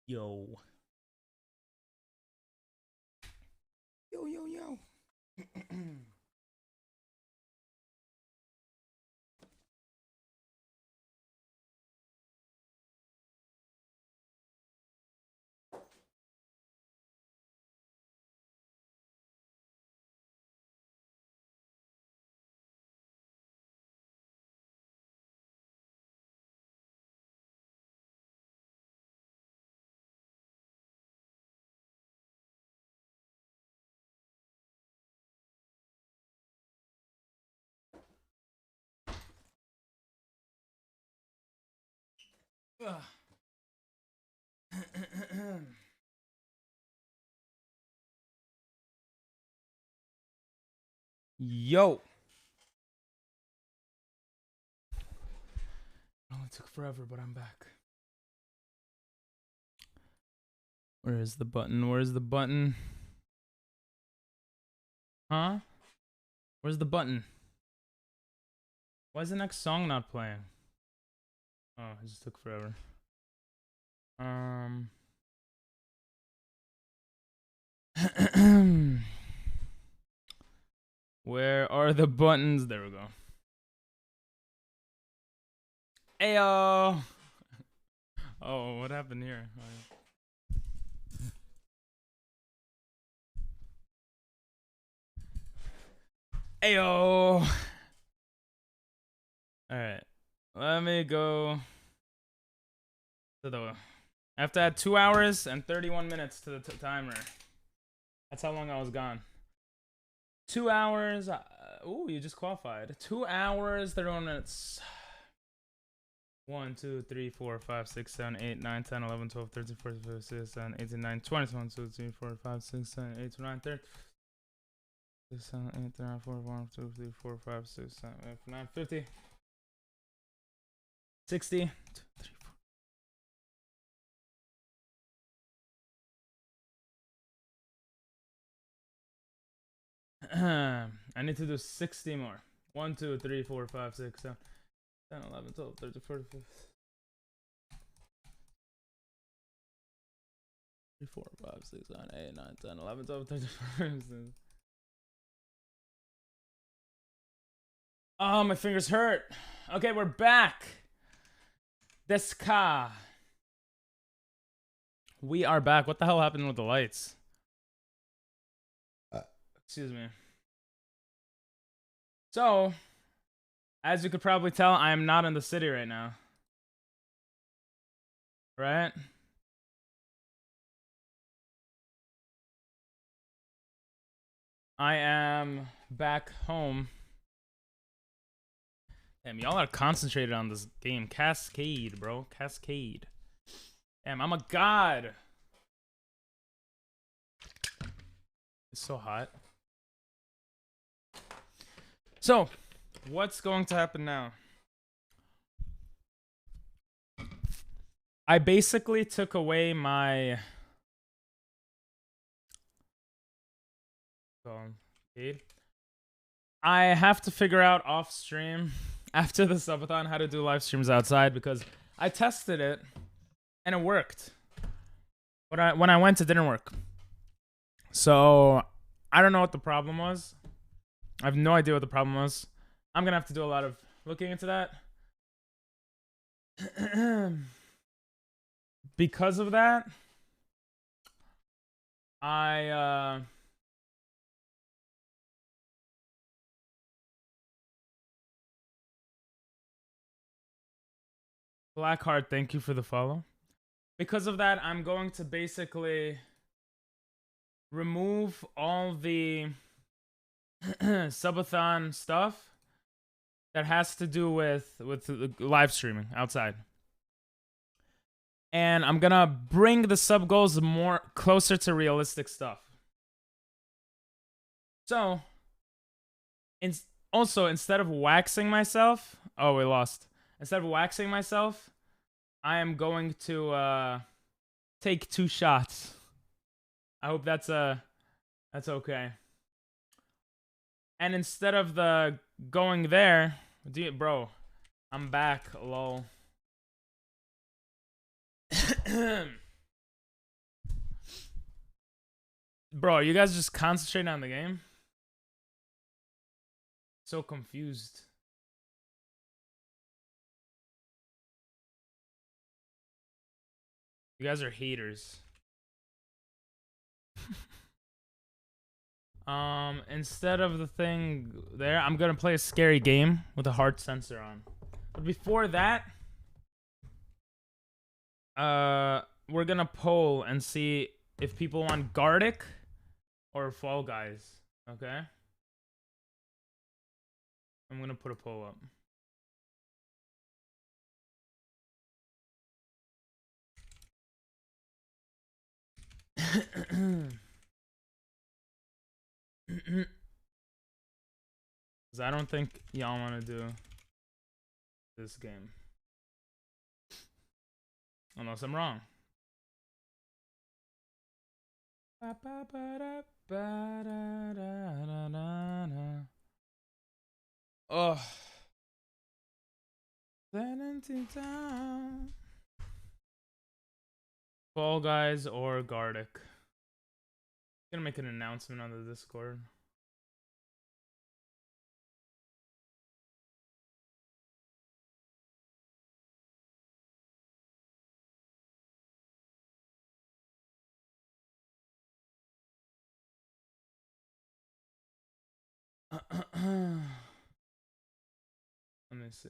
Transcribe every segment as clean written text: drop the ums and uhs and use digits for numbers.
Yo. Yo, yo, yo. Ugh. Yo. It only took forever, but I'm back. Where is the button? Where's the button? Huh? Where's the button? Why is the next song not playing? Oh, it just took forever. Where are the buttons? There we go. Ayo. Oh, what happened here? Ayo. All right. Let me go to the. I have to add 2 hours and 31 minutes to the timer. That's how long I was gone. 2 hours. Ooh, you just qualified. 2 hours, 31 minutes. 1, 2, 3, 4, 5, 6, 7, 8, 9, 10, 11, 12, 13, 14, 15, 16, 17, 18, 19, 20, 21, 22, 23, 24, 5, 6, 7, 8, 9, 30. 6, 7, 8, 9, 4, 1, 2, 3, 4, 5, 6, 7, 8, 9, 50. 60. 2, 3, 4. I need to do 60 more. 1, 2, 3, 4, 5, 6, 7, 10, 11, 12, 13, 14, 15. 3, 4, 5, 6, 7, 8, 9, 10, 11, 12, 13, 14. Oh, my fingers hurt. Okay, we're back. Deska. We are back. What the hell happened with the lights? Excuse me. So, as you could probably tell, I am not in the city right now. Right? I am back home. Damn, y'all are concentrated on this game. Cascade, bro. Cascade. Damn, I'm a god. It's so hot. So, what's going to happen now? I basically took away my... I have to figure out off stream after the subathon how to do live streams outside because I tested it and it worked. But when I went, it didn't work. So I don't know what the problem was. I have no idea what the problem was. I'm gonna have to do a lot of looking into that. Because of that, Blackheart, thank you for the follow. Because of that, I'm going to basically remove all the subathon stuff that has to do with live streaming outside. And I'm gonna bring the sub goals more closer to realistic stuff. So, also, instead of waxing myself, oh, we lost. Instead of waxing myself, I am going to take 2 shots. I hope that's okay. And instead of the going there, bro, I'm back, lol. Bro, you guys just concentrating on the game? So confused. You guys are haters. Instead of the thing there, I'm gonna play a scary game with a heart sensor on. But before that, we're gonna poll and see if people want Gartic or Fall Guys. Okay? I'm gonna put a poll up. Because I don't think y'all want to do this game. Unless I'm wrong. Oh. Fall Guys or Gartic. I'm gonna make an announcement on the Discord. Let me see.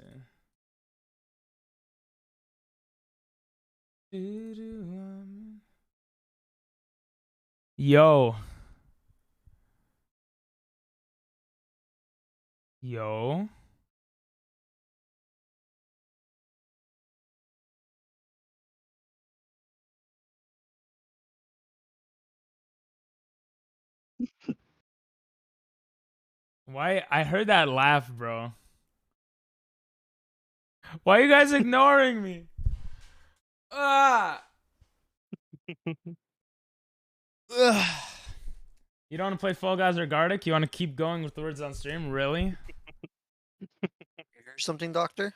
Yo. Yo. Why? I heard that laugh, bro. Why are you guys ignoring me? Ah. Ugh. You don't want to play Fall Guys or Gartic? You want to keep going with the words on stream? Really? Hear something, Doctor?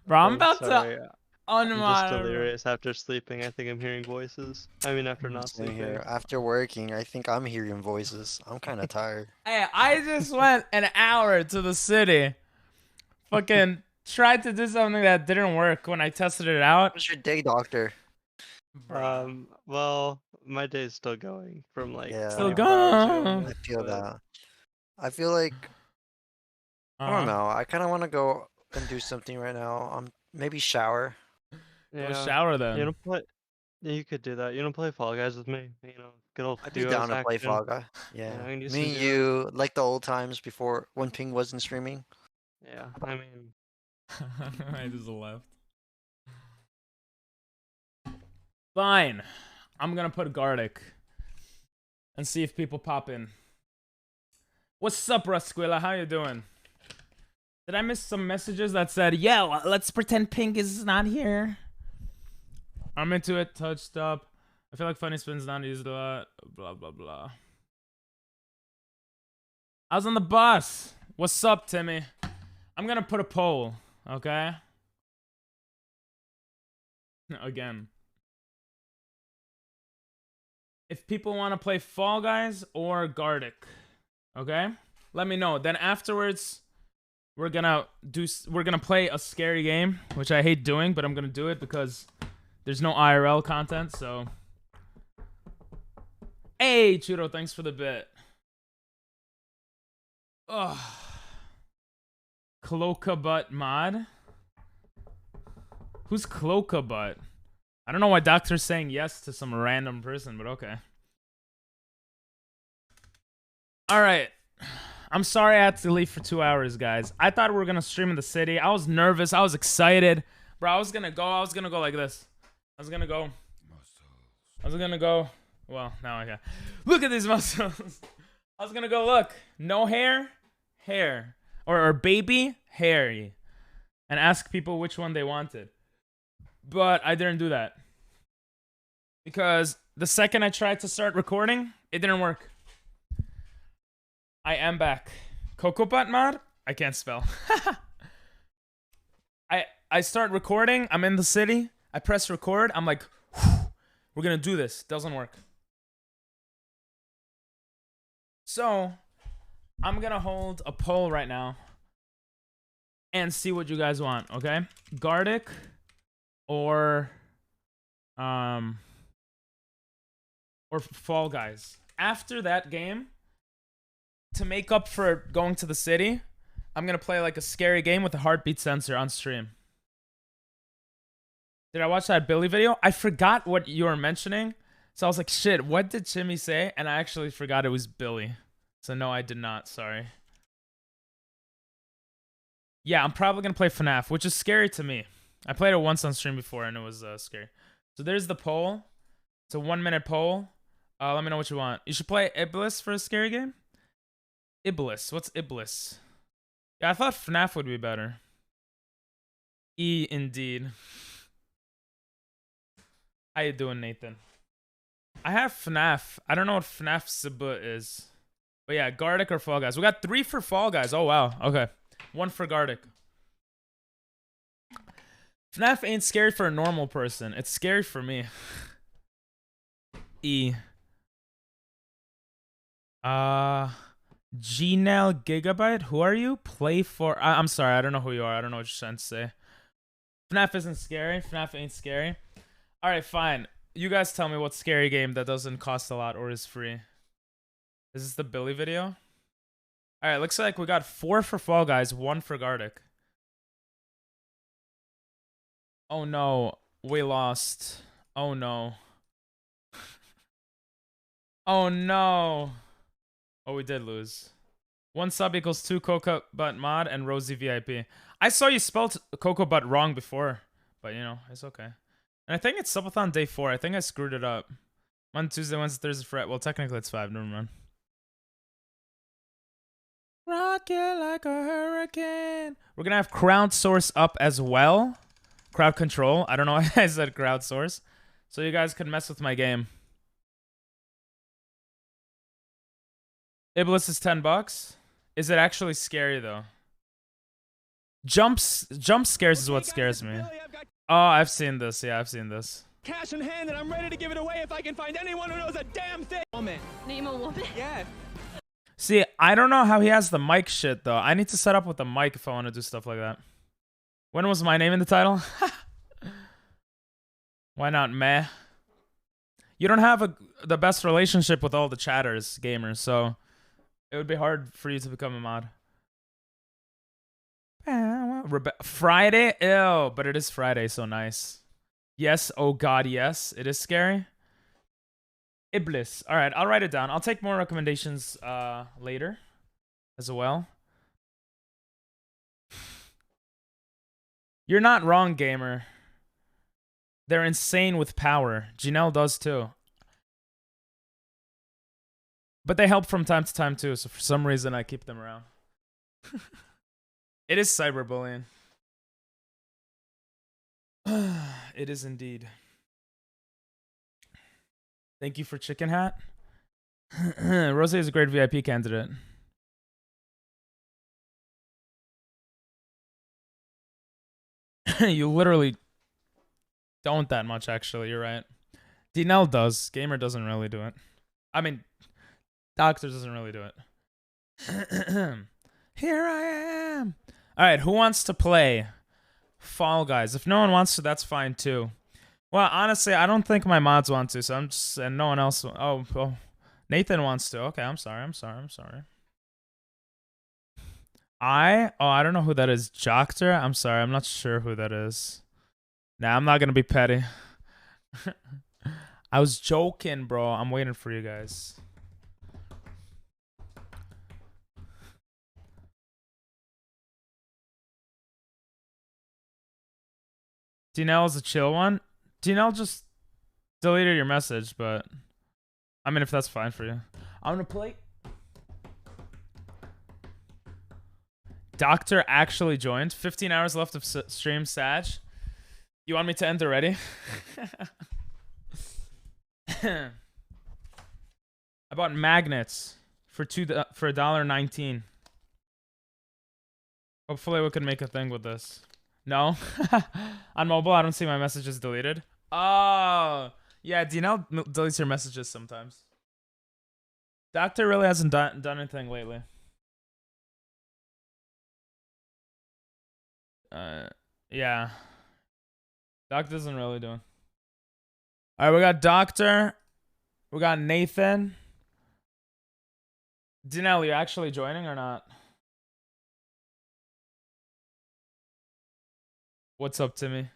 Bro, I'm about sorry. to I'm just unmonitor. delirious after sleeping. I think I'm hearing voices. I mean, after not Same sleeping. here. After working, I think I'm hearing voices. I'm kind of tired. Hey, I just went an hour to the city. Fucking tried to do something that didn't work when I tested it out. How was your day, Doctor? Well, my day's still going from like Yeah. Still 24 hours ago going. I almost, feel but that. I feel like I don't know. I kind of want to go and do something right now. Maybe shower. Go shower then. You don't play. Yeah, you could do that. You don't play Fall Guys with me. You know, good old I'd be duos down to play action. Fall Guy. Yeah. Yeah, I can do Me some and duos. you, like the old times before when Ping wasn't streaming. Yeah, I mean, I just left. Fine. I'm gonna put Gartic and see if people pop in. What's up, Rusquilla? How you doing? Did I miss some messages that said, "Yo, let's pretend Pink is not here"? I'm into it. Touched up. I feel like Funny Spin's not used a lot. Blah blah blah. I was on the bus. What's up, Timmy? I'm gonna put a poll. Okay. Again. If people want to play Fall Guys or Gartic, okay? Let me know. Then afterwards, we're gonna play a scary game, which I hate doing, but I'm gonna do it because there's no IRL content. So, hey, Chudo, thanks for the bit. Ugh. Cloaca Butt mod. Who's Cloaca Butt? I don't know why Doctor's saying yes to some random person, but okay. Alright. I'm sorry I had to leave for 2 hours, guys. I thought we were gonna stream in the city. I was nervous. I was excited. Bro, I was gonna go like this. I was gonna go. Well, now I got. Look at these muscles. I was gonna go, look. No hair, hair. Or baby, hairy. And ask people which one they wanted. But I didn't do that. Because the second I tried to start recording, it didn't work. I am back. Cocobot mod? I can't spell. I start recording. I'm in the city. I press record. I'm like, we're gonna do this. Doesn't work. So I'm gonna hold a poll right now and see what you guys want. Okay, Gardic or Fall Guys. After that game, to make up for going to the city, I'm gonna play like a scary game with a heartbeat sensor on stream. Did I watch that Billy video? I forgot what you were mentioning. So I was like, shit, what did Jimmy say? And I actually forgot it was Billy. So no, I did not. Sorry. Yeah, I'm probably going to play FNAF, which is scary to me. I played it once on stream before and it was scary. So there's the poll. It's a 1-minute poll. Let me know what you want. You should play Iblis for a scary game? Iblis. What's Iblis? Yeah, I thought FNAF would be better. Indeed. How you doing, Nathan? I have FNAF. I don't know what FNAF Cebu is. But yeah, Gardic or Fall Guys. We got 3 for Fall Guys. Oh, wow. Okay. 1 for Gardic. FNAF ain't scary for a normal person. It's scary for me. Gmail Gigabyte? Who are you? Play for... I'm sorry. I don't know who you are. I don't know what you're trying to say. FNAF isn't scary. FNAF ain't scary. Alright, fine. You guys tell me what scary game that doesn't cost a lot or is free. Is this the Billy video? Alright, looks like we got 4 for Fall Guys, 1 for Gardic. Oh no, we lost. Oh no. Oh no. Oh, we did lose. 1 sub equals 2 Coco Butt Mod and Rosie VIP. I saw you spelled Coco Butt wrong before, but you know, it's okay. And I think it's Subathon day 4. I think I screwed it up. Monday, Tuesday, Wednesday, Thursday, Friday. Well, technically it's 5. Never mind. Rock you like a hurricane. We're gonna have crowdsource up as well. Crowd control. I don't know why I said crowdsource. So you guys can mess with my game. Iblis is $10. Is it actually scary though? Jump scares is what scares me. Oh, I've seen this. Yeah, I've seen this. Cash in hand, and I'm ready to give it away if I can find anyone who knows a damn thing. Woman. Name a woman? Yeah. See, I don't know how he has the mic shit though. I need to set up with the mic if I want to do stuff like that. When was my name in the title? Why not, meh? You don't have the best relationship with all the chatters, gamers, so it would be hard for you to become a mod. Friday? Ew, but it is Friday, so nice. Yes, oh god, yes. It is scary. Iblis. Alright, I'll write it down. I'll take more recommendations later as well. You're not wrong, gamer. They're insane with power. Janelle does too. But they help from time to time too, so for some reason I keep them around. It is cyberbullying. It is indeed. Thank you for Chicken Hat. Rose is a great VIP candidate. You literally don't that much, actually. You're right. Dinell does. Gamer doesn't really do it. I mean, Doctor doesn't really do it. Here I am. All right, who wants to play Fall Guys? If no one wants to, that's fine too. Well, honestly, I don't think my mods want to, so I'm just, and no one else. Oh, Nathan wants to. Okay, I'm sorry. I don't know who that is. Joctor? I'm sorry, I'm not sure who that is. Nah, I'm not gonna be petty. I was joking, bro. I'm waiting for you guys. Dinell is a chill one. Dinell just deleted your message, but I mean, if that's fine for you. I'm gonna play. Doctor actually joined. 15 hours left of stream, Sag. You want me to end already? I bought magnets for $1.19. Hopefully we can make a thing with this. No? On mobile, I don't see my messages deleted. Oh, yeah, Dinell deletes your messages sometimes. Doctor really hasn't done anything lately. Yeah. Doctor isn't really doing. All right, we got Doctor. We got Nathan. Dinelle, you actually joining or not? What's up, Timmy?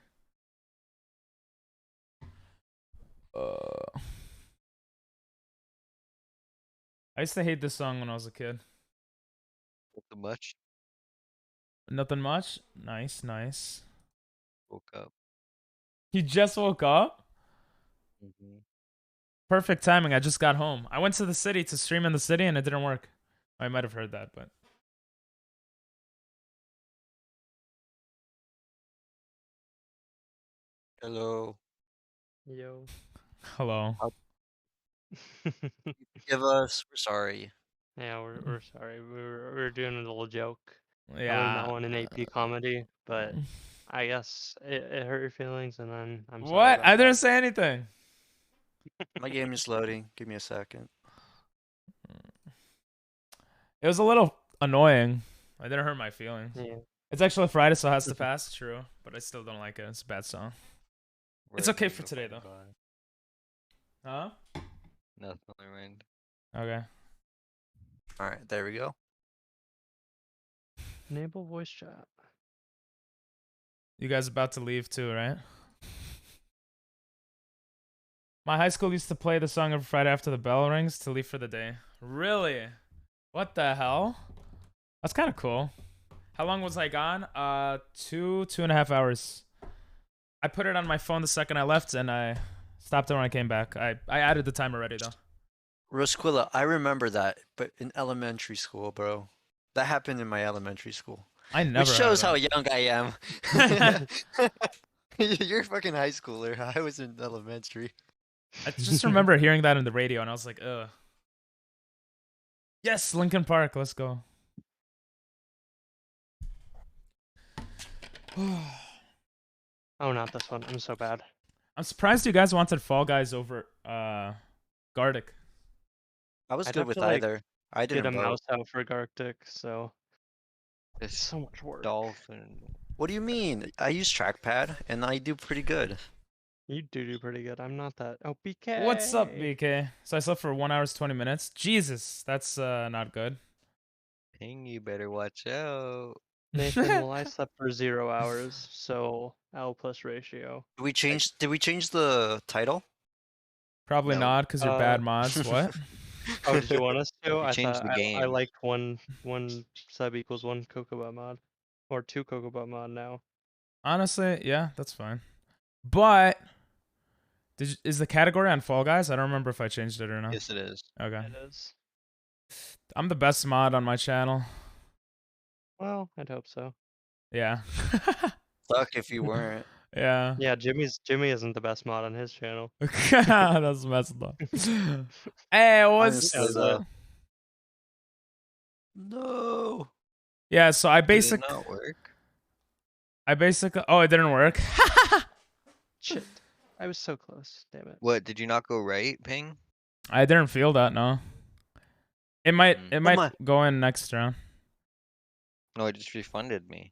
I used to hate this song when I was a kid. Nothing much. Nothing much. Nice, nice. Woke up. You just woke up? Mm-hmm. Perfect timing. I just got home. I went to the city to stream in the city and it didn't work. I might have heard that, but. Hello. Yo. Hello. Give us. We're sorry. Yeah, we're sorry. We were doing a little joke. I would Yeah. not want an AP comedy, but I guess it hurt your feelings, and then I'm sorry What? about I didn't that. say anything. My game is loading. Give me a second. It was a little annoying. I didn't hurt my feelings. Yeah. It's actually Friday, so it has to pass. True, but I still don't like it. It's a bad song. It's okay for today, though. Huh? Nothing mind. Okay. All right, there we go. Enable voice chat. You guys about to leave too, right? My high school used to play the song every Friday after the bell rings to leave for the day. Really? What the hell? That's kind of cool. How long was I gone? 2.5 hours. I put it on my phone the second I left, and I stopped it when I came back. I added the time already, though. Rosquilla, I remember that, but in elementary school, bro. That happened in my elementary school. I never. Which shows heard how of young I am. You're a fucking high schooler. I was in elementary. I just remember hearing that on the radio, and I was like, ugh. Yes, Lincoln Park. Let's go. Oh, not this one. I'm so bad. I'm surprised you guys wanted Fall Guys over Gartic. I was I'd good have with to, like, either. I Get didn't a vote. mouse out for Gartic, so it's This so much work. dolphin. What do you mean? I use trackpad and I do pretty good. You do pretty good. I'm not that. Oh, BK. What's up, BK? So I slept for 1 hour 20 minutes. Jesus, that's not good. Ping, you better watch out. Nathan, well, I slept for 0 hours, so L plus ratio. Did we change the title? Probably No. not, because you're bad mods. What? Oh, did you want us to? I changed thought the I game. liked one sub equals one Cocobot mod, or 2 Cocobot mod now. Honestly, yeah, that's fine. But is the category on Fall Guys? I don't remember if I changed it or not. Yes, it is. Okay. It is. I'm the best mod on my channel. Well, I'd hope so. Yeah. Suck if you weren't. Yeah. Yeah, Jimmy isn't the best mod on his channel. That's messed up. Hey, what's Honestly, though. up? No. Yeah, so I Did it basically not work? oh, it didn't work. Shit, I was so close. Damn it. What, did you not go right, Ping? I didn't feel that, no. It might Mm. it Oh might my. go in next round. No, it just refunded me.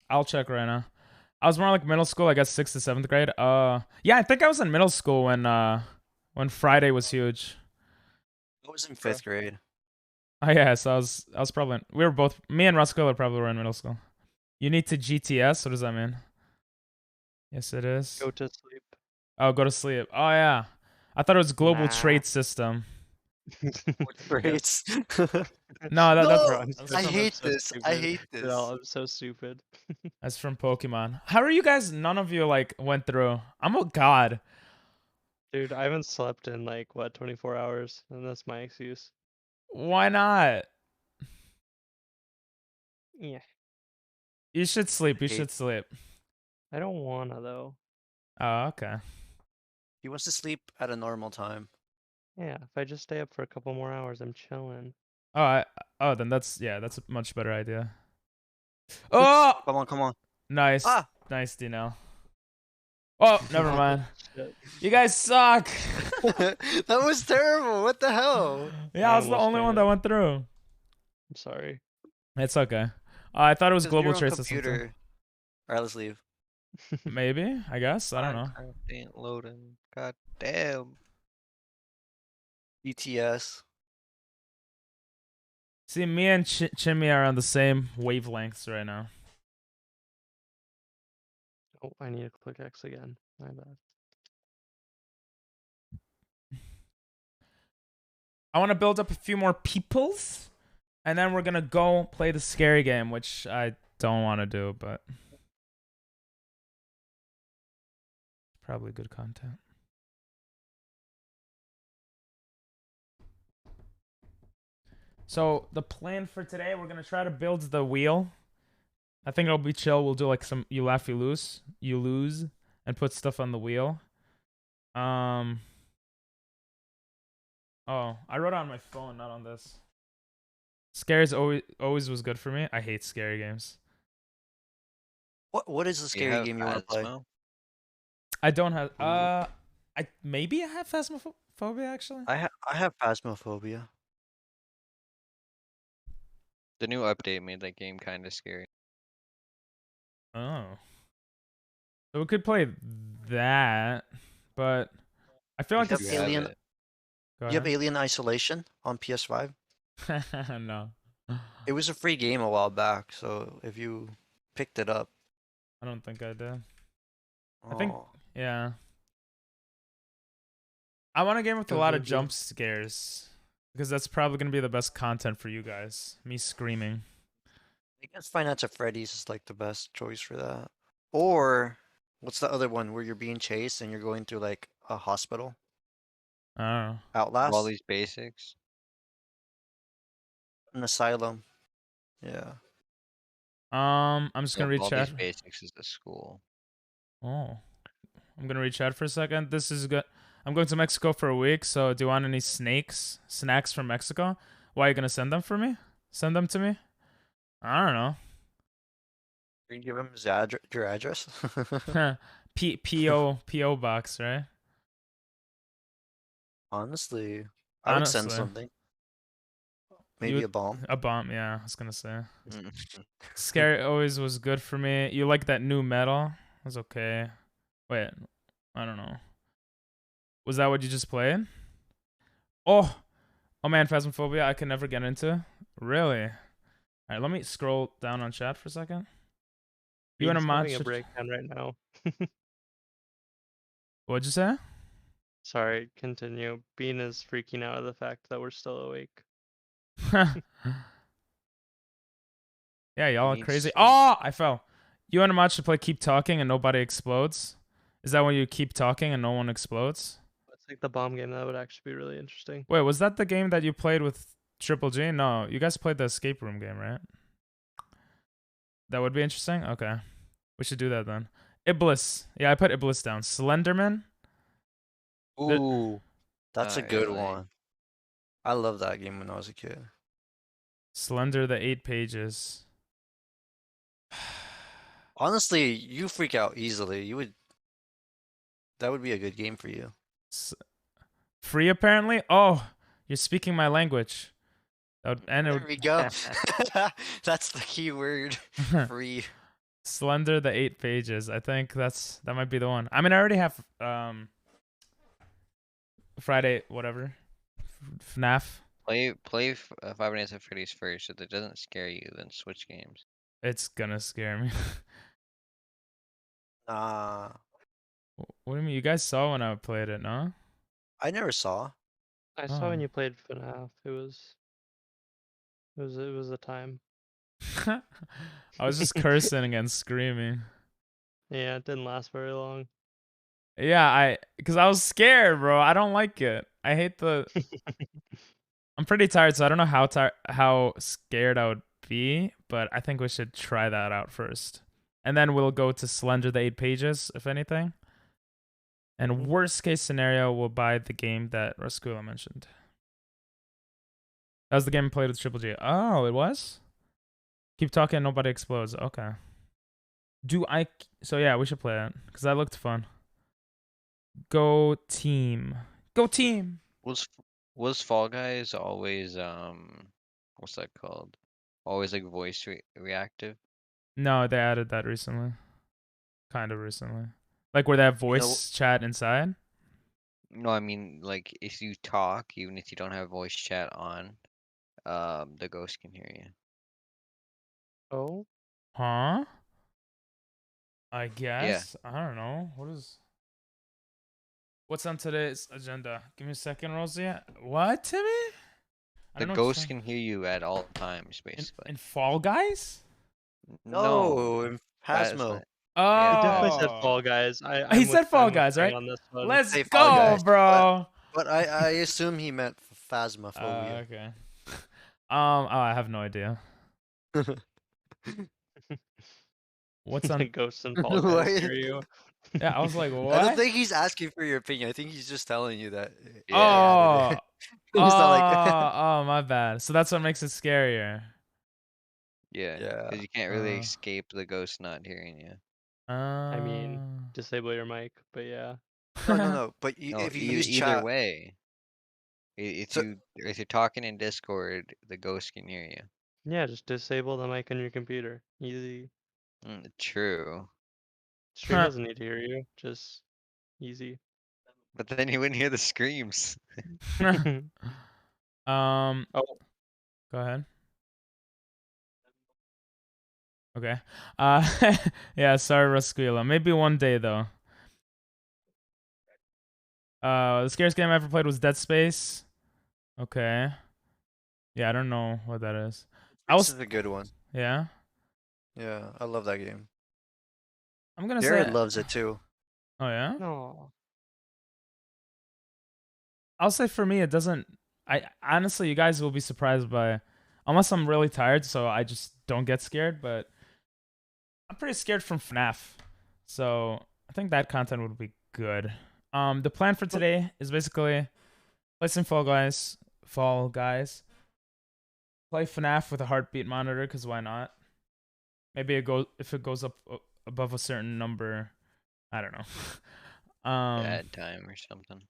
I'll check right now. I was more like middle school, I guess 6th to 7th grade. Yeah, I think I was in middle school when Friday was huge. I was in 5th grade. Oh yeah, so I was probably we were both me and Ruskell probably were in middle school. You need to GTS, what does that mean? Yes it is. Go to sleep. Oh, go to sleep. Oh yeah. I thought it was global Nah. trade system. Grades. No, No! that's I from, hate this. I hate Dude, this. I'm so stupid. that's from Pokemon. How are you guys? None of you like went through. I'm a god. Dude, I haven't slept in like what 24 hours, and that's my excuse. Why not? Yeah, You should sleep. You Hate- should sleep. I don't wanna though. Oh, okay. He wants to sleep at a normal time. Yeah, if I just stay up for a couple more hours, I'm chilling. Oh, then that's a much better idea. Oh, Come on, come on. nice, Ah! nice, Dino. Oh, never mind. Shit. You guys suck. That was terrible. What the hell? Yeah, I was the almost only made one it. that went through. I'm sorry. It's okay. I thought it was Because global you're on trade system too. computer. All right, let's leave. Maybe, I guess. I don't know. Minecraft ain't loading. God damn. BTS. See, me and Chimmy are on the same wavelengths right now. Oh, I need to click X again. My bad. I want to build up a few more peoples, and then we're gonna go play the scary game, which I don't want to do, but probably good content. So the plan for today, we're gonna try to build the wheel. I think it'll be chill. We'll do like some you laugh, you lose, and put stuff on the wheel. Oh, I wrote it on my phone, not on this. Scares always was good for me. I hate scary games. What is the scary game you want to play? Phasmo? I don't have I maybe I have phasmophobia actually. I have Phasmophobia. The new update made that game kind of scary. Oh. So we could play that, but I feel like You it's have Alien. it. Go You have ahead. Alien Isolation on PS5. No. It was a free game a while back, so if you picked it up, I don't think I did. I think oh, yeah. I want a game with a Go lot of Voodoo. jump scares because that's probably going to be the best content for you guys. Me screaming. I guess Five Nights at Freddy's is like the best choice for that. Or what's the other one where you're being chased and you're going through like a hospital? I don't know. Outlast? All these basics. An asylum. Yeah. I'm just going to read All chat. these basics is the school. Oh. I'm going to read chat for a second. This is good. I'm going to Mexico for a week, so do you want any snacks from Mexico? Why are you going to send them for me? Send them to me? I don't know. You give him his your address. PO box, right? Honestly, I would send Honestly. something. Maybe would- a bomb. A bomb, yeah, I was going to say. Mm. Scary always was good for me. You like that new metal? It was okay. Wait, I don't know. Was that what you just played? Oh man, Phasmophobia I can never get into. Really? Alright, let me scroll down on chat for a second. You and a Bean's mod having a should... breakdown right now. What'd you say? Sorry, continue. Bean is freaking out at the fact that we're still awake. Yeah, y'all are Needs crazy. sleep. Oh, I fell. You and a mod should play Keep Talking and Nobody Explodes. Is that when you keep talking and no one explodes? It's like the bomb game. That would actually be really interesting. Wait, was that the game that you played with Triple G? No, you guys played the escape room game, right? That would be interesting? Okay. We should do that then. Iblis. Yeah, I put Iblis down. Slenderman. Ooh, that's a Not good really. one. I love that game when I was a kid. Slender the 8 pages. Honestly, you freak out easily. That would be a good game for you. Free apparently? Oh, you're speaking my language. That would, and it There would, we go. That's the key word. Free. Slender the 8 pages. I think that might be the one. I mean, I already have Friday whatever. FNAF. Play Five Nights at Freddy's first. If it doesn't scare you, then switch games. It's gonna scare me. Nah, What do you mean? You guys saw when I played it, no? I never saw. I saw when Oh. you played FNAF. It was a time. I was just cursing and screaming. Yeah, it didn't last very long. Yeah, because I was scared, bro. I don't like it. I hate the. I'm pretty tired, so I don't know how scared I would be, but I think we should try that out first, and then we'll go to Slender the 8 pages, if anything. And worst case scenario, we'll buy the game that Rascula mentioned. That was the game I played with Triple G. Oh, it was? Keep talking, nobody explodes. Okay. So yeah, we should play it, because that looked fun. Go team. Go team. Was was Fall Guys always what's that called? Always like voice reactive? No, they added that recently. Kind of recently. Like where they have You know, voice chat inside. No, I mean like if you talk, even if you don't have voice chat on, the ghost can hear you. Oh, Huh? I Yeah. guess. I don't know. What's on today's agenda? Give me a second, Rosie. What, Timmy? I The don't know what ghost can hear you at all times, basically. in Fall Guys? No, no, Phasma. Phasmo. it Yeah, definitely said Oh. Fall Guys. He I'm with said Fall I'm with Guys, Ray right? on this one. Let's Say Fall go, Guys, bro. but I assume he meant Phasmophobia. Okay. Oh, I have no idea. What's The on? ghosts and Fall Guys What? hear you. Yeah, I was like, I don't what? think he's asking for your opinion. I think he's just telling you that. Yeah. They added Oh, it. He's not like, oh, my bad. So that's what makes it scarier. Yeah, yeah. because you can't really escape the ghost not hearing you. I mean, disable your mic, but yeah. No. But No, if you use either chat, way, so if you're talking in Discord, the ghost can hear you. Yeah, just disable the mic on your computer. Easy. True, Stream doesn't need to hear you. Just easy. but then you wouldn't hear the screams. Oh, Oh, go ahead. Okay. Yeah, sorry, Rasquila. Maybe one day though. The scariest game I ever played was Dead Space. Okay. Yeah, I don't know what that is. this is a good one. Yeah. Yeah, I love that game. I'm gonna Jared say. loves it too. Oh yeah. no. I'll say for me, it doesn't. I honestly, you guys will be surprised by, unless I'm really tired, so I just don't get scared. But I'm pretty scared from FNAF, so I think that content would be good. The plan for today is basically play some Fall Guys, play FNAF with a heartbeat monitor, cause why not? Maybe if it goes up above a certain number, I don't know. Bad time or something.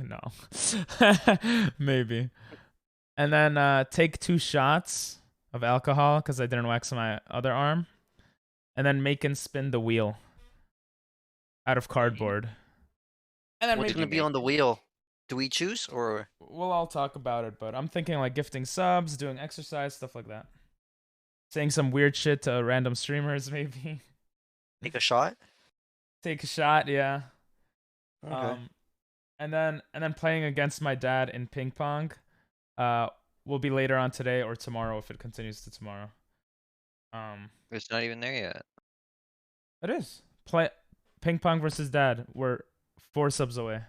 No. Maybe. And then take 2 shots of alcohol because I didn't wax my other arm. And then make and spin the wheel out of cardboard. And then What's maybe gonna be on the wheel? Do we choose or? we'll all talk about it, but I'm thinking like gifting subs, doing exercise, stuff like that. Saying some weird shit to random streamers, maybe. Take a shot? Take a shot, yeah. Okay. And then playing against my dad in ping pong will be later on today or tomorrow if it continues to tomorrow. It's not even there yet. It is. Play ping pong versus dad. We're 4 subs away.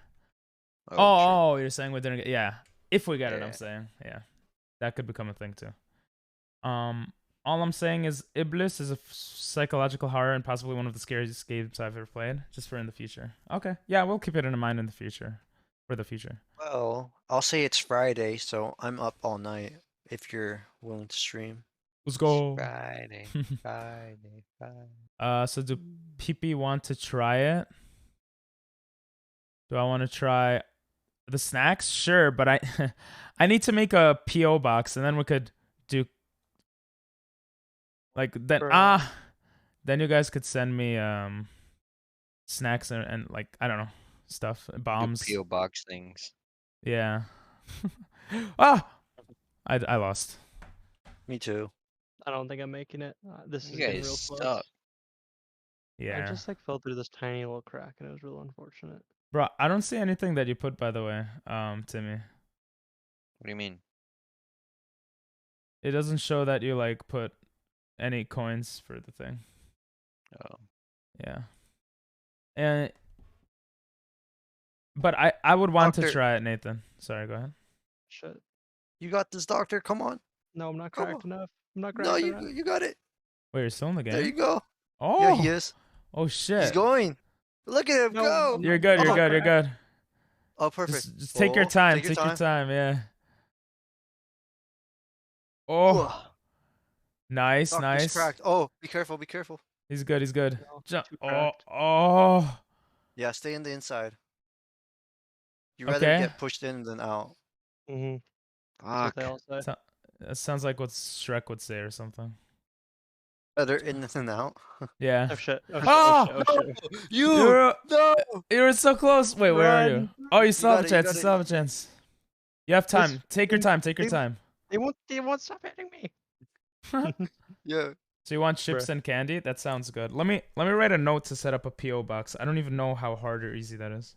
Oh, You're saying we didn't get, yeah. If we get it, I'm Yeah. saying. Yeah. That could become a thing too. All I'm saying is Iblis is a psychological horror and possibly one of the scariest games I've ever played, just for in the future. Okay. Yeah, we'll keep it in mind in the future. For the future. Well, I'll say it's Friday, so I'm up all night if you're willing to stream. Let's go. Friday. So do PP want to try it? Do I want to try the snacks? Sure, but I I need to make a PO box and then we could do like then Bro. then you guys could send me snacks and like I don't know, stuff, bombs. PO box things. Yeah. I lost. Me too. I don't think I'm making it. This is You getting guys real close. suck. Yeah. I just like fell through this tiny little crack and it was real unfortunate. Bro, I don't see anything that you put, by the way, Timmy. What do you mean? It doesn't show that you like put any coins for the thing. Oh. Yeah. And but I would want to Doctor. try it, Nathan. Sorry, go ahead. Shit. You got this, doctor. Come on. No, I'm not Come cracked on. enough. I'm not No, cracked you enough. you got it. Wait, you're still in the game? There you go. Oh. Yeah, he is. Oh shit. He's going. Look at him No, go. You're good, you're Oh, good, you're good. Oh, perfect. Just take your Oh, time, take your time, yeah. Oh, Ugh. nice, Doctor's nice. cracked. Oh, be careful, be careful. He's good, he's good. No, Jump. too Oh, cracked. oh. Yeah, stay in the inside. You rather Okay. get pushed in than out. Mm-hmm. That's what Fuck. they all say. That sounds like what Shrek would say or something. Rather in than out. Yeah. Oh shit! Oh shit! Ah! Oh shit! Oh shit! You no. You were so close. Wait, where are you? Run. Oh, you You still have a got it. You chance. You got still have a it. chance. You have time. Take your time. Take your time. They won't stop hitting me. Yeah. So you want chips Bruh. and candy? That sounds good. Let me write a note to set up a PO box. I don't even know how hard or easy that is.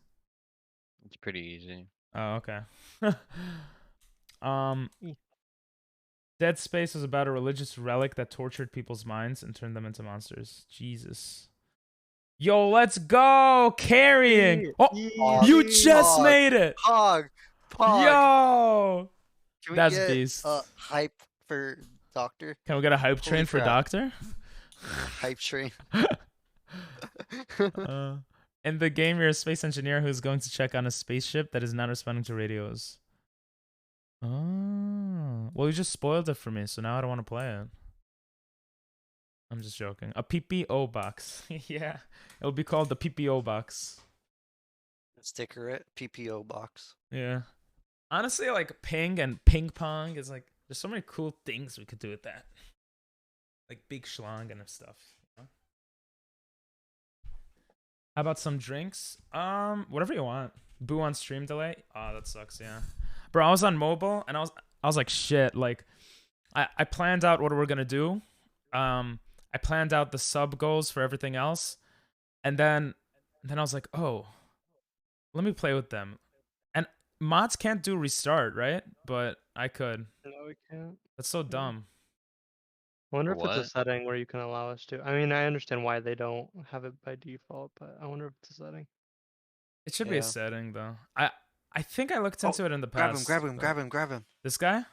It's pretty easy. Oh, okay. um, Mm. Dead Space was about a religious relic that tortured people's minds and turned them into monsters. Jesus. Yo, let's go! Carrying! Oh, you just Pog. made it! Pog. Pog. Yo! Can we That's get beast. hype for doctor? Can we get a hype train for crap. Doctor? Hype train. In the game, you're a space engineer who's going to check on a spaceship that is not responding to radios. Oh. Well, you just spoiled it for me, so now I don't want to play it. I'm just joking. A PPO box. Yeah. It'll be called the PPO box. Sticker it. PPO box. Yeah. Honestly, like ping and ping pong is like, there's so many cool things we could do with that. Like big schlong and stuff. You know? How about some drinks? Whatever you want. Boo on stream delay. Oh, that sucks. Yeah, bro. I was on mobile and I was like, shit. Like, I planned out what we're gonna do. I planned out the sub goals for everything else, and then I was like, oh, let me play with them. And mods can't do restart, right? But I could. No, we can't. That's so dumb. I wonder For if it's a what? setting where you can allow us to. I mean, I understand why they don't have it by default, but I wonder if it's a setting. It should be a Yeah. setting though. I think I looked Oh, into it in the Grab him, past. grab him, but- grab him, grab him. This guy?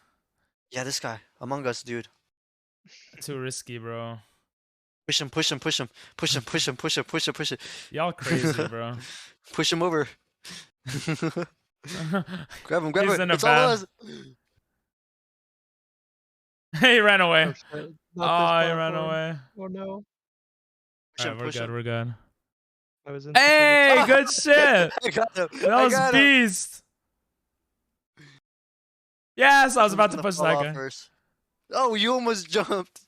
Yeah, this guy. Among Us, dude. Too risky, bro. Push him, push him, push him. Push him, push him, push him, push him, push him. Y'all crazy, bro. Push him over. Grab him, grab He's him. in a It's all van. us. He ran away. Oh, shit. Oh, Not this he ran platform. away. Oh no. Push him, Alright, we're push good, him. we're good. I was in. Hey, good shit. I got him. That I was got him. beast. Yes, I was Who's about to gonna push fall that off guy. first? Oh, you almost jumped.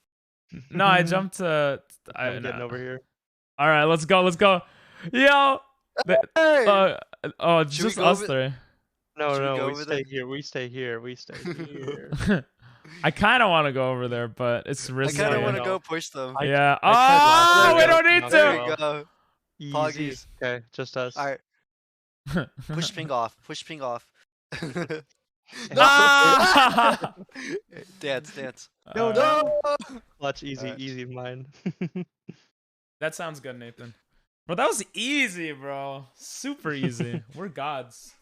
No, I jumped to. I'm getting over here. All right, let's go, let's go. Yo. Hey! Oh, it's Should we just go us over- three. No, Should we go no, we over stay there? here. We stay here. We stay here. I kind of want to go over there, but it's I risky. kind of Yeah, want to no. go push them. Yeah. I tried last Oh, time. we There don't we need go. There to. we go. Easy. Poggies. Okay, just us. All right, push ping off. Push ping off. No! Ah! Dance, dance. No, Alright. No! Clutch, easy, Alright. easy mine. That sounds good, Nathan. Bro, that was easy, bro. Super easy. We're gods.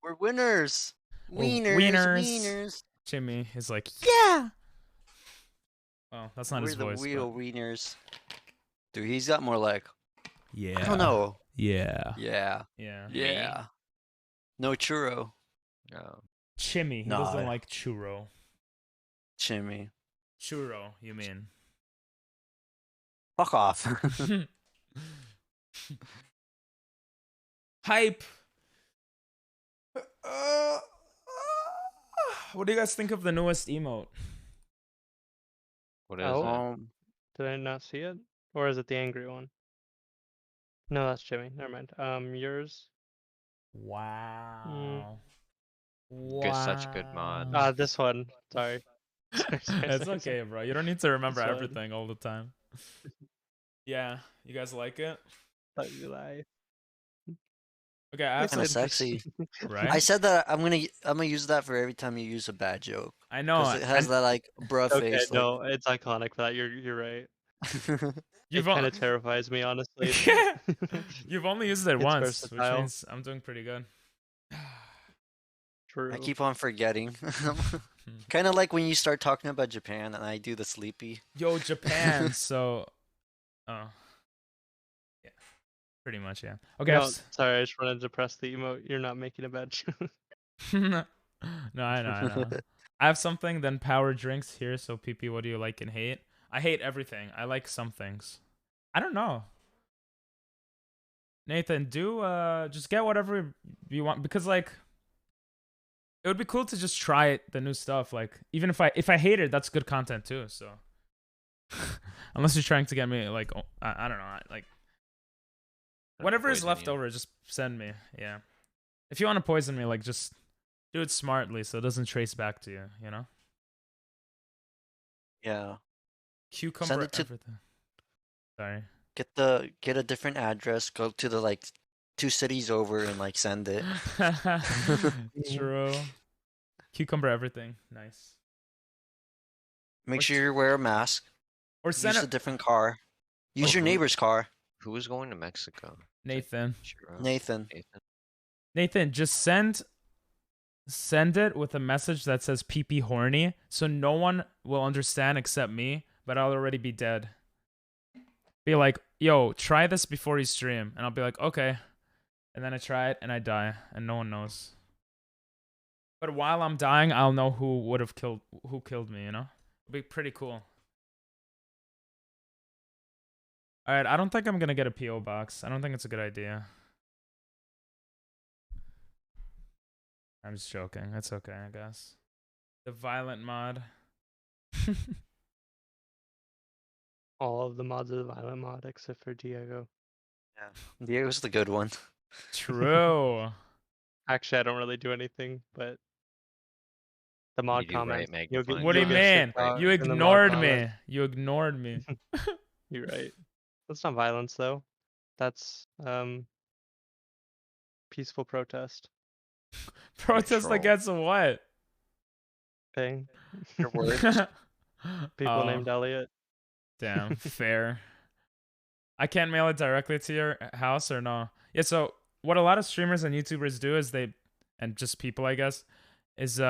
We're winners. We're Wieners. wieners. Wieners. Jimmy is like, yeah. Oh, that's not We're his the voice. real wieners. Dude, he's got more like, Yeah. I don't know. Yeah. Yeah. Yeah. Yeah. No churro. Oh. Chimmy. He Nah. doesn't like churro. Chimmy. Churro, you mean? Fuck off. Hype. What do you guys think of the newest emote? What is Oh. it? Did I not see it? Or is it the angry one? No, that's Jimmy. Never mind. Yours. Wow. Good, such a good mod. This one. Sorry. It's okay, bro. You don't need to remember This one. everything all the time. Yeah, you guys like it? Thought you lie. Okay, I have It's some, Kinda sexy. right? I said that I'm gonna use that for every time you use a bad joke. I know. 'Cause it has and that like bruh Okay, face. no, it's iconic for that. You're right. Like... you've It kind on- of terrifies me, honestly. You've only used it It's once, which versatile. means I'm doing pretty good. True. I keep on forgetting. Kind of like when you start talking about Japan and I do the sleepy. Yo, Japan. So, oh, yeah, pretty much, yeah. Okay. No, sorry, I just wanted to press the emote. You're not making a bad joke. No, I know. I have something. Then power drinks here. So, PP, what do you like and hate? I hate everything. I like some things. I don't know. Nathan, do just get whatever you want, because like it would be cool to just try it, the new stuff. Like even if I hate it, that's good content too. So unless you're trying to get me like I don't know, like whatever is left over, just send me. Yeah. If you want to poison me, like just do it smartly so it doesn't trace back to you, you know? Yeah. Cucumber Send it to everything. Sorry. get a different address, go to the like 2 cities over and like send it. True. Cucumber everything. Nice. Make sure you wear a mask. Or send Use it a different car. Use your who- neighbor's car. Who is going to Mexico? Nathan. Shiro? Nathan. Nathan, just send it with a message that says "pee horny," so no one will understand except me, but I'll already be dead. Be like, yo, try this before you stream, and I'll be like, okay, and then I try it and I die, and no one knows. But while I'm dying, I'll know who killed me. You know, it'd be pretty cool. All right, I don't think I'm gonna get a PO box. I don't think it's a good idea. I'm just joking. It's okay, I guess. The violent mod. All of the mods are the violent mod except for Diego. Yeah. Diego's the good one. True. Actually, I don't really do anything, but the mod You do, right, comments. Meg? You'll get, What do you you'll get shit mean? talked You in the mod ignored me. comments. You ignored me. You're right. That's not violence though. That's peaceful protest. Protest troll. against what? Thing. Your words. People Oh, named Elliot. damn, fair. I can't mail it directly to your house or no? Yeah, so what a lot of streamers and YouTubers do is and just people, I guess, is they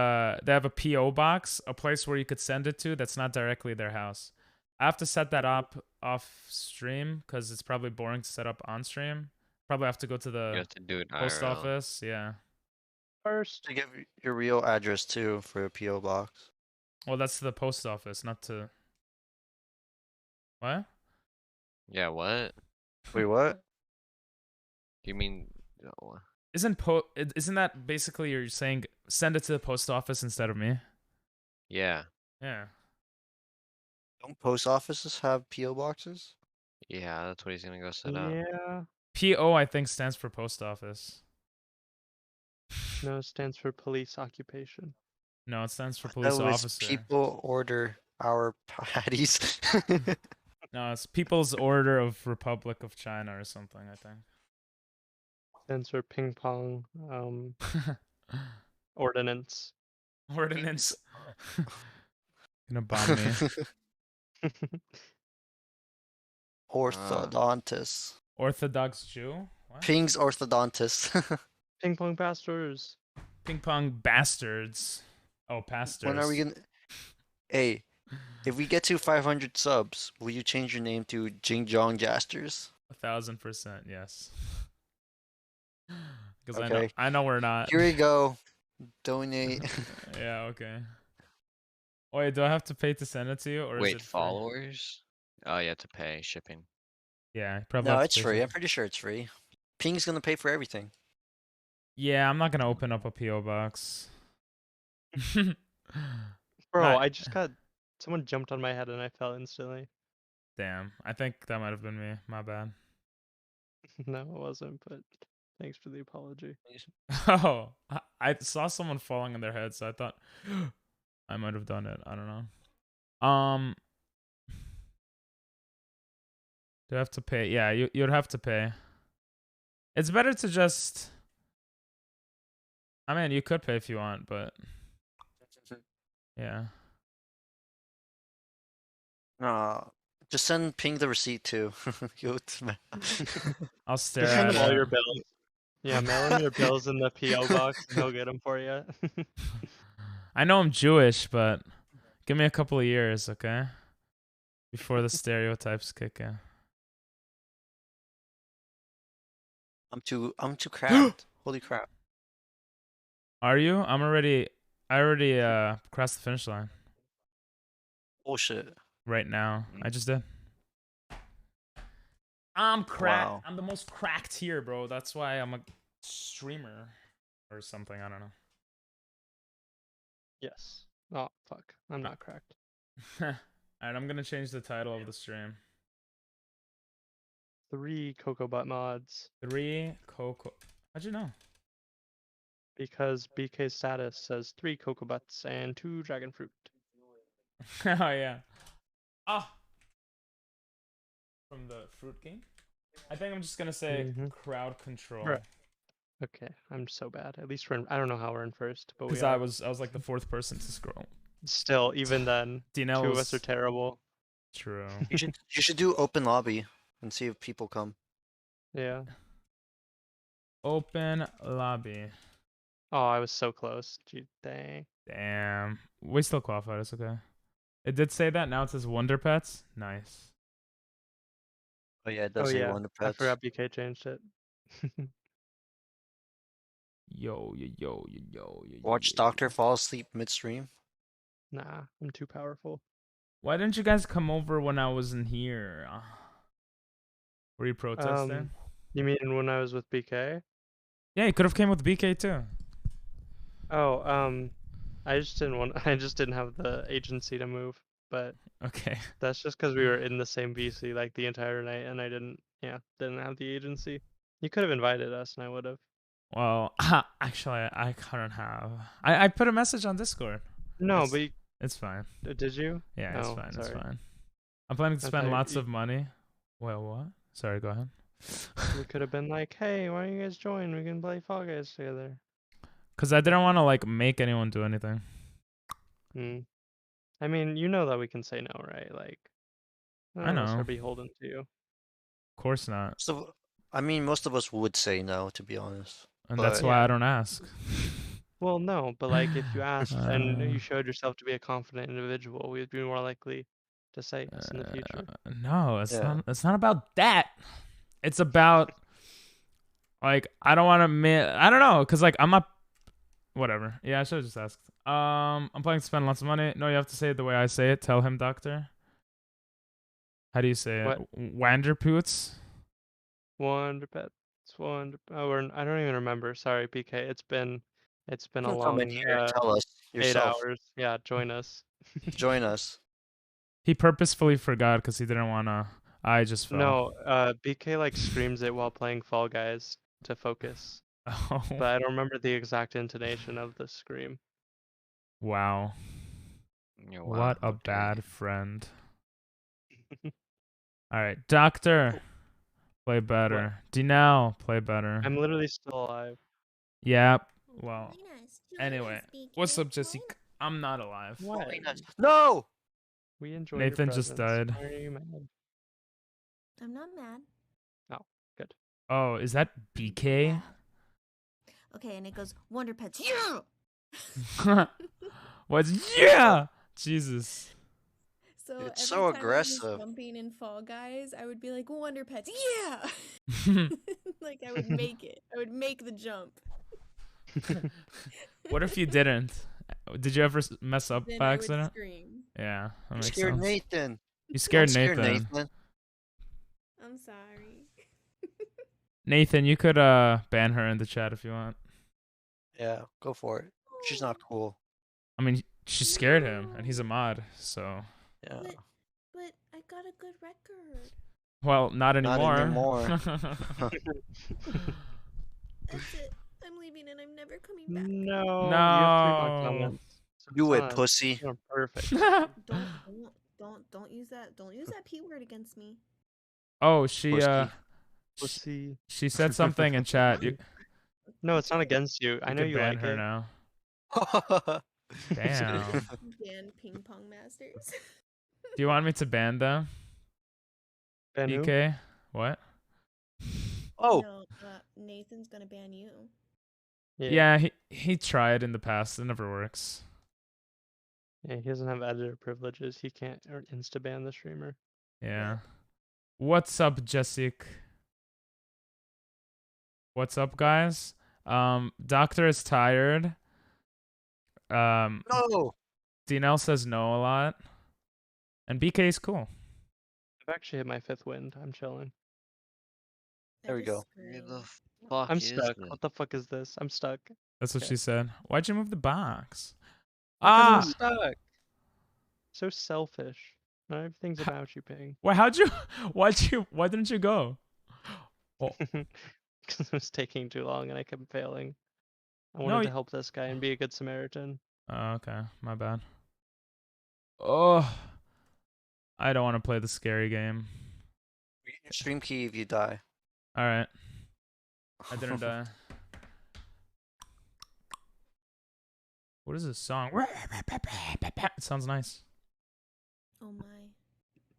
have a PO box, a place where you could send it to that's not directly their house. I have to set that up off stream because it's probably boring to set up on stream. Probably have to go to You the have to do it post IRL. office. Yeah. First. To give your real address too for a PO box. Well, that's the post office, not to. What? Yeah, what? Wait, what? You mean? Oh, Isn't that basically you're saying send it to the post office instead of me? yeah, Yeah. Don't post offices have PO boxes? yeah. That's what he's gonna go set up. Yeah. PO I think stands for post office. No, it stands for police occupation. No, it stands for That police was officer. people order our patties. No, it's People's Order of Republic of China or something, I Stands for ping pong think. ordinance. Ordinance. Gonna bomb me. Orthodontist. Orthodox Jew? What? Ping's orthodontist. Ping pong bastards. Ping pong bastards. Oh, pastors. When are we gonna? Hey, if we get to 500 subs, will you change your name to Jing Jong Jasters? 1000%, yes. Because Okay. I know we're not. Here we go. Donate. Yeah, okay. Wait, do I have to pay to send it to you, or is Wait, it free? followers? Oh, you have to pay shipping. Yeah, probably. No, have to it's pay free. for- I'm pretty sure it's free. Ping's gonna pay for everything. Yeah, I'm not gonna open up a PO box. Bro, Not- I just got someone jumped on my head and I fell instantly. Damn, I think that might have been me. My bad. No, it wasn't, but thanks for the apology. Oh, I saw someone falling on their head, so I thought I might have done it. I don't know. Do I have to pay? Yeah, you'd have to pay. It's better to just. I mean, you could pay if you want, but yeah. No, just send Ping the receipt too. I'll stare Just send at him all it. your bills. Yeah, mail him your bills in the PO box and he'll get them for you. I know I'm Jewish, but give me a couple of years, okay? Before the stereotypes kick in. I'm too cracked. Holy crap. Are you? I already crossed the finish line Bullshit. right now. I just did. I'm cracked. Wow. I'm the most cracked here, bro. That's why I'm a streamer or something. I don't know. Yes. Oh fuck. I'm not cracked. Alright, I'm gonna change the title of the stream. 3 Cocoa Butt mods 3 Cocoa. How'd you know? because BK's status says 3 Cocoa Butts and 2 Dragon Fruit. Oh yeah. Ah. From the fruit game. I think I'm just gonna say crowd control. Right. Okay, I'm so bad. At least we're in, I don't know how we're in first, but we Because are. I was like the 4th person to scroll. Still, even then, Dinell 2 of was us are terrible. true. You should do open lobby and see if people come. Yeah. Open lobby. Oh, I was so close. Gee, dang. Damn. We still qualified. It's okay. It did say that. Now it says Wonder Pets. Nice. Oh yeah, it does Oh say yeah, Wonder I Pets. forgot BK changed it. Yo, yo, yo, yo, yo, yo. Watch Doctor fall asleep midstream. Nah, I'm too powerful. Why didn't you guys come over when I wasn't here? Were you protesting? You mean when I was with BK? Yeah, you could have came with BK too. Oh, I just didn't want. I just didn't have the agency to move. But Okay. that's just because we were in the same VC like the entire night, and I didn't. Yeah, didn't have the agency. You could have invited us, and I would have. Well, actually, I couldn't have. I put a message on Discord. No, It's- but you, It's fine. did you? Yeah, it's Oh, fine. It's sorry. fine. I'm planning to I spend thought lots you- of money. Well, what? Sorry, go ahead. We could have been like, hey, why don't you guys join? We can play Fall Guys together. Cause I didn't want to like make anyone do anything. Hmm. I mean, you know that we can say no, right? Like, I none of us know. are beholden to you. Of course not. So, I mean, most of us would say no, to be honest. And that's But- why Yeah. I don't ask. Well, no, but like if you asked and Uh, you showed yourself to be a confident individual, we'd be more likely to say yes in the future. No, it's Yeah. not. It's not about that. It's about like I don't want to. I don't know, cause like I'm not. Whatever. Yeah, I should have just asked. I'm planning to spend lots of money. No, you have to say it the way I say it. Tell him, doctor. How do you say it? What? Wanderpoots? Wonder Pets, Wonder. Oh, I don't even remember. Sorry, PK. It's been a Don't come long in here. Tell us 8 yourself. hours. Yeah, join us. Join us. He purposefully forgot because he didn't wanna. I just fell. No, BK like screams it while playing Fall Guys to focus, Oh, but I don't remember the exact intonation of the scream. wow. Yeah, What a okay. bad friend. All right, doctor, play better. Dinell, play better. I'm literally still alive. Yeah. Well. Anyway, what's up, Jesse? I'm not alive. What? No! We enjoyed Nathan your just presence. died. Why are you mad? I'm not mad. Oh, is that BK? Yeah. Okay, and it goes Wonder Pets. Yeah. What's yeah? Jesus. So It's every so time I was aggressive. jumping in Fall Guys, I would be like Wonder Pets. Yeah. Like I would make it. I would make the jump. What if you didn't? Did you ever mess up Then by I would accident? scream. Yeah, that You makes scared sense. Nathan. You scared Don't scare Nathan. I'm sorry. Nathan, you could ban her in the chat if you want. Yeah, go for it. She's not cool. I mean, she scared him, and he's a mod, so. Yeah. But I got a good record. Well, not Not anymore. anymore. That's it. I'm leaving and I'm never coming back. No. You have 3 more No. comments. So Do it's it, not- pussy. you're perfect. Don't use that. Don't use that P word against me. Oh, she Pussy. Pussy. she said something in chat. You No, it's not against you. I know could you ban like her it. now. Damn. Ban ping pong masters. Do you want me to ban them? Ban who? DK? What? Oh, No, Nathan's gonna ban you. Yeah, he tried in the past. It never works. Yeah, he doesn't have editor privileges. He can't insta ban the streamer. Yeah. What's up, Jessic? What's up, guys? Doctor is tired. no. Dinell says no a lot. And BK is cool. I've actually hit my 5th wind. I'm chilling. There we go. Where the fuck I'm is stuck. this? What the fuck is this? I'm stuck. That's what Okay. she said. Why'd you move the box? Because I'm Ah! stuck. So selfish. Not everything's about you, Ping. Why why didn't you go? Oh. Because it was taking too long and I kept failing. I No, wanted to help this guy and be a good Samaritan. Oh, okay. My bad. Oh. I don't want to play the scary game. Stream key if you die. Alright. I didn't die. What is this song? It sounds nice. Oh my.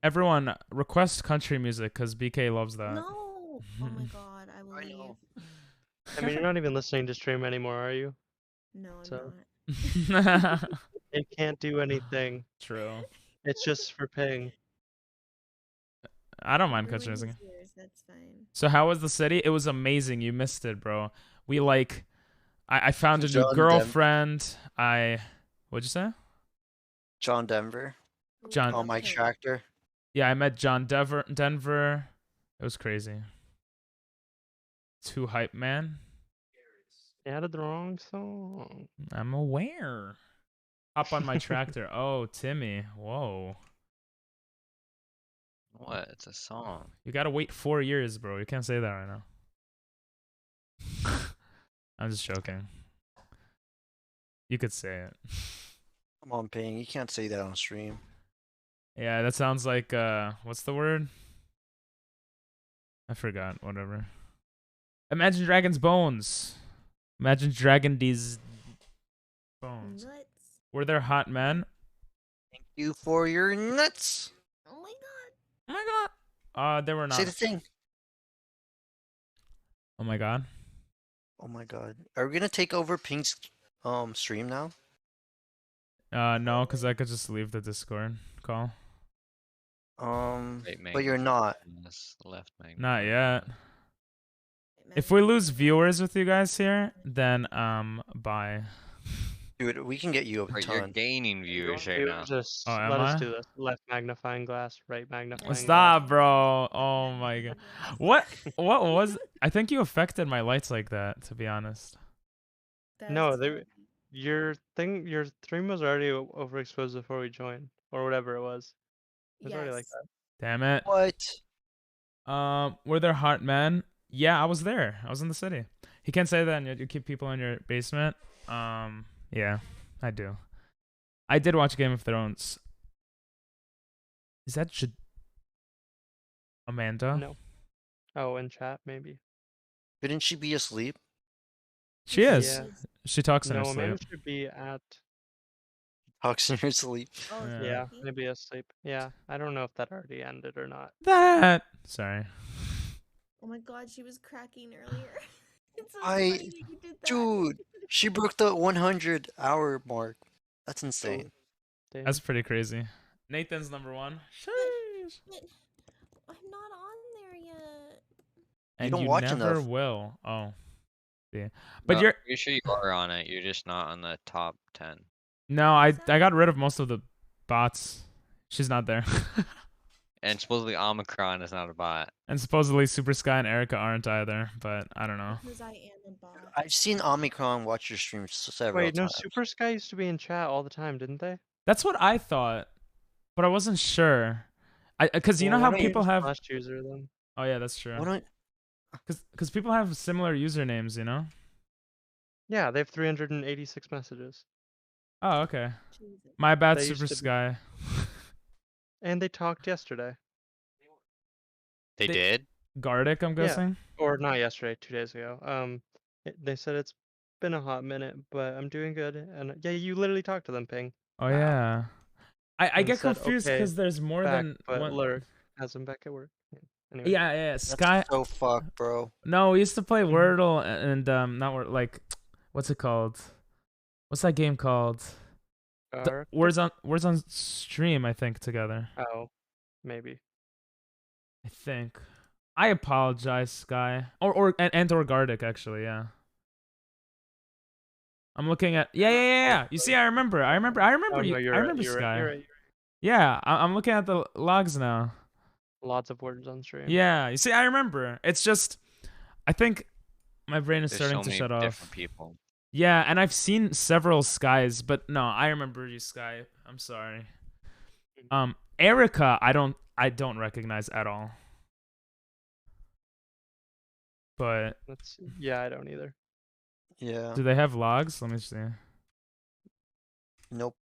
Everyone, request country music because BK loves that. No. Oh my god, I will I leave. know. I mean, you're not even listening to stream anymore, are you? No, I'm So- not. It can't do anything. True. It's just for Ping. I don't mind country Ruin music. his ears, that's fine. So how was the city? It was amazing. You missed it, bro. We like, I found a new John girlfriend. What'd you say? John Denver. John- Oh, my Okay. tractor. Yeah, I met John Denver. It was crazy. Too hype, man. You added the wrong song. I'm aware. Hop on my tractor. Oh, Timmy. Whoa. What? It's a song. You gotta wait 4 years, bro. You can't say that right now. I'm just joking. You could say it. Come on, Ping. You can't say that on stream. Yeah, that sounds like what's the word? I forgot. Whatever. Imagine Dragon's bones. Imagine Dragon D's bones. Nuts. Were there hot men? Thank you for your nuts. Oh my god. Oh my god. There were not. Say the thing. Oh my god. Oh my god. Are we gonna take over Ping's stream now? No, because I could just leave the Discord call. Right But you're not. Left magnet. Not yet. Wait, If Matt, we lose viewers with you guys here, then bye. Dude, we can get you a Right, you're ton. gaining viewers right now. Just Oh, am let us I? do this. Left magnifying glass, right magnifying glass. Stop, bro. Oh my god. What was I think you affected my lights like that, to be honest. No, that's they- funny. Your stream was already overexposed before we joined, or whatever it was. It was already like Yes. that. Damn it. What? Were there hot men? Yeah, I was there. I was in the city. You can't say that and yet you keep people in your basement. Yeah, I do. I did watch Game of Thrones. Is that Amanda? No. Oh, in chat maybe. Shouldn't she be asleep? She is. Yeah. She talks in No, her sleep. Amanda should be at. Talks in her sleep. Oh, Yeah. Yeah, sleepy? maybe asleep. Yeah, I don't know if that already ended or not. That. Sorry. Oh my god, she was cracking earlier. It's so I- funny that you did that. Dude, she broke the 100-hour mark. That's insane. Damn. That's pretty crazy. Nathan's number one. Sheesh. But I'm not on there yet. And don't you watch never enough. will. Oh. Yeah. But No, you're pretty sure you are on it. You're just not on the top 10. no, I got rid of most of the bots. She's not there. And supposedly Omicron is not a bot. And supposedly Super Sky and Erica aren't either, but I don't know. Because I am a bot. I've seen Omicron watch your streams several Wait, no, times. Super Sky used to be in chat all the time, didn't they? That's what I thought, but I wasn't sure. Cause you Well, know why how don't you people just have. Last user then. Oh yeah, that's true. Why don't Cause people have similar usernames, you know. Yeah, they have 386 messages, Oh okay. Jesus. My bad, They used Super to be- Sky. and they talked yesterday, They They- did? Gardic, I'm Yeah. guessing. or not yesterday, 2 days ago. They said it's been a hot minute, but I'm doing good. And yeah, you literally talked to them, Ping. Oh yeah. I And get said, confused "Okay, because there's more Back, than but one. lurk has him back at work. Yeah. Anyway. Yeah, that's Sky. so fucked, bro. No, we used to play Mhm. Wordle and not Wordle, like, what's it called? What's that game called? Arc- Words on stream, I think, together. Oh, maybe. I think. I apologize, Sky. Or Gardic, actually, yeah. I'm looking at yeah. You see, I remember Oh, you. no, I you're remember right, you're Sky. right, you're right. Yeah, I'm looking at the logs now. Lots of words on stream. Yeah, you see, I remember. It's just I think my brain is There's starting so to many shut different off. people. Yeah, and I've seen several Skies, but no, I remember you, Sky. I'm sorry. Erica, I don't recognize at all. But Yeah, I don't either. Yeah. do they have logs? Let me see. Nope.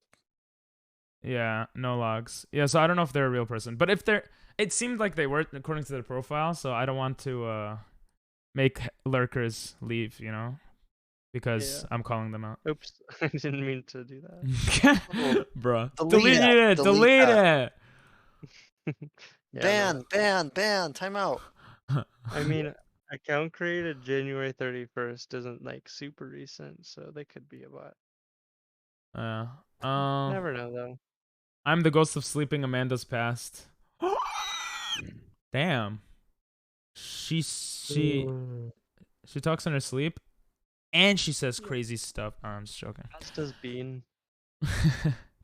Yeah, no logs. Yeah, so I don't know if they're a real person, but if they're, it seemed like they were according to their profile. So I don't want to make lurkers leave, you know, because Yeah. I'm calling them out. Oops, I didn't mean to do that. Bruh, Delete delete that. it. Yeah, no. Ban. Time out. I mean, account created January 31st isn't like super recent, so they could be a bot. Never know though. I'm the ghost of sleeping Amanda's past. Damn. She talks in her sleep, and she says crazy stuff. Oh, I'm just joking. As does Bean.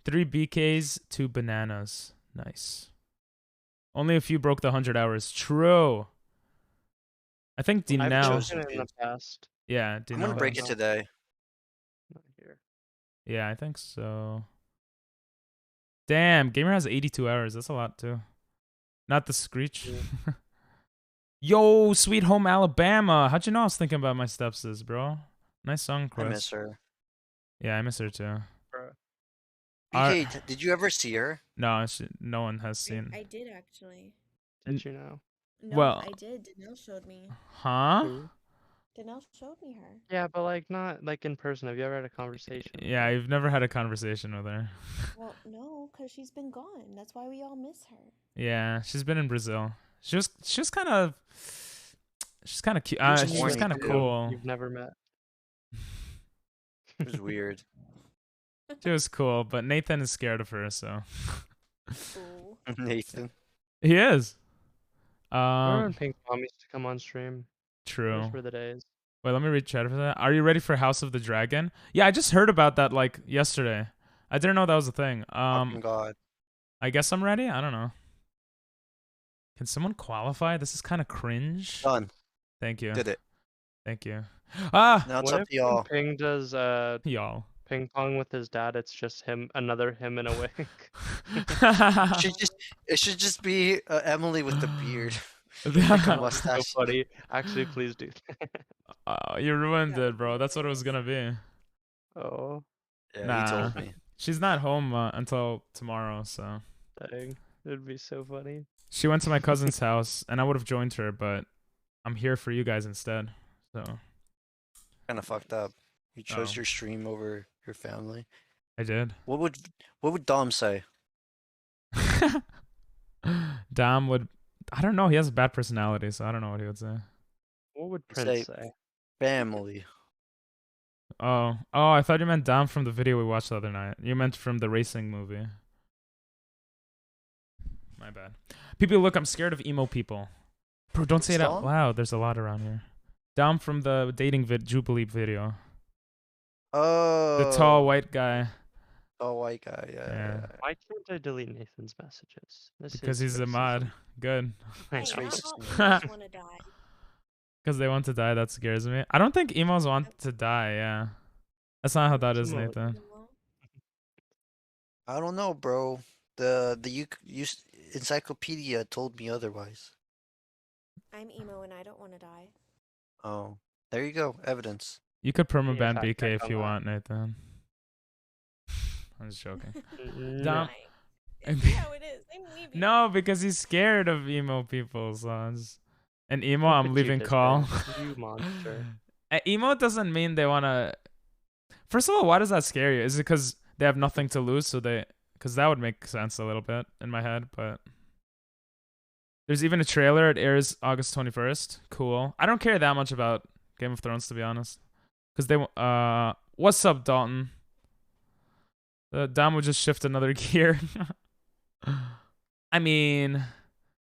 3 BKs, 2 bananas. Nice. Only a few broke the 100 hours. True. I think I've Dinell. broken it in the past. Yeah, I'm gonna Dinell break has. it today. Not here. Yeah, I think so. Damn, Gamer has 82 hours. That's a lot too. Not the Screech. Yeah. Yo, Sweet Home Alabama. How'd you know I was thinking about my stepsis, bro? Nice song I quest. miss her. Yeah, I miss her too. Bro. BK, did you ever see her? No, no one has seen. I did actually. Did you know? No, Well- I did. Danelle showed me. Huh? Who? Danelle showed me her. Yeah, but like not like in person. Have you ever had a conversation? with Yeah, her? you've never had a conversation with her. Well, no, because she's been gone. That's why we all miss her. Yeah, she's been in Brazil. She's kind of cute. She was She's horny, kind of too. cool. You've never met. It was weird. She was cool, but Nathan is scared of her, so Ooh. Nathan. he is. Remember when Pink Mom used to come on stream? True. Those were the days. Wait, let me read chat for that. Are you ready for House of the Dragon? Yeah, I just heard about that like yesterday. I didn't know that was a thing. Fucking God. I guess I'm ready. I don't know. Can someone qualify? This is kind of cringe. Done. Thank you. Did it. Thank you. Ah, Now it's What up if to y'all. Ping does y'all. ping pong with his dad? It's just another him in a wig. It should just be Emily with the beard. so Mustache. funny. Actually, please do. You ruined it, bro. That's what it was gonna be. Oh, Yeah, Nah. he told me. She's not home until tomorrow, so dang. It'd be so funny. she went to my cousin's house, and I would have joined her, but I'm here for you guys instead. So Kind of fucked up. You chose Oh. your stream over your family. I did. What would Dom say? Dom would. I don't know. He has a bad personality, so I don't know what he would say. What would Say- Prince say? Family. Oh, I thought you meant Dom from the video we watched the other night. You meant from the racing movie. My bad. People, look, I'm scared of emo people. Bro, don't say it out Dom? loud. There's a lot around here. Dom from the dating Jubilee video. Oh. The tall white guy. Tall white guy. Yeah. Yeah. Why can't I delete Nathan's messages? This Because is he's a mod. Good. Nice Hey, racist. how about emos wanna die? Because they want to die, that scares me. I don't think emos want to die, yeah. That's not how that is, Emo- Nathan. Emo? I don't know, bro. The encyclopedia told me otherwise. I'm emo and I don't want to die. Oh, there you go. Evidence. You could permaban fact BK check if on you that. want, Nathan. I'm just joking. No. Dom- Is that how it is? I'm leaving. No, because he's scared of emo people, so I'm just... And emo, Look I'm at you, leaving Discord. call. You monster. Emo doesn't mean they want to... First of all, why does that scare you? Is it because they have nothing to lose, so they... Because that would make sense a little bit in my head, but... There's even a trailer. It airs August 21st. Cool. I don't care that much about Game of Thrones, to be honest. Because they... What's up, Dalton? Dom would just shift another gear. I mean...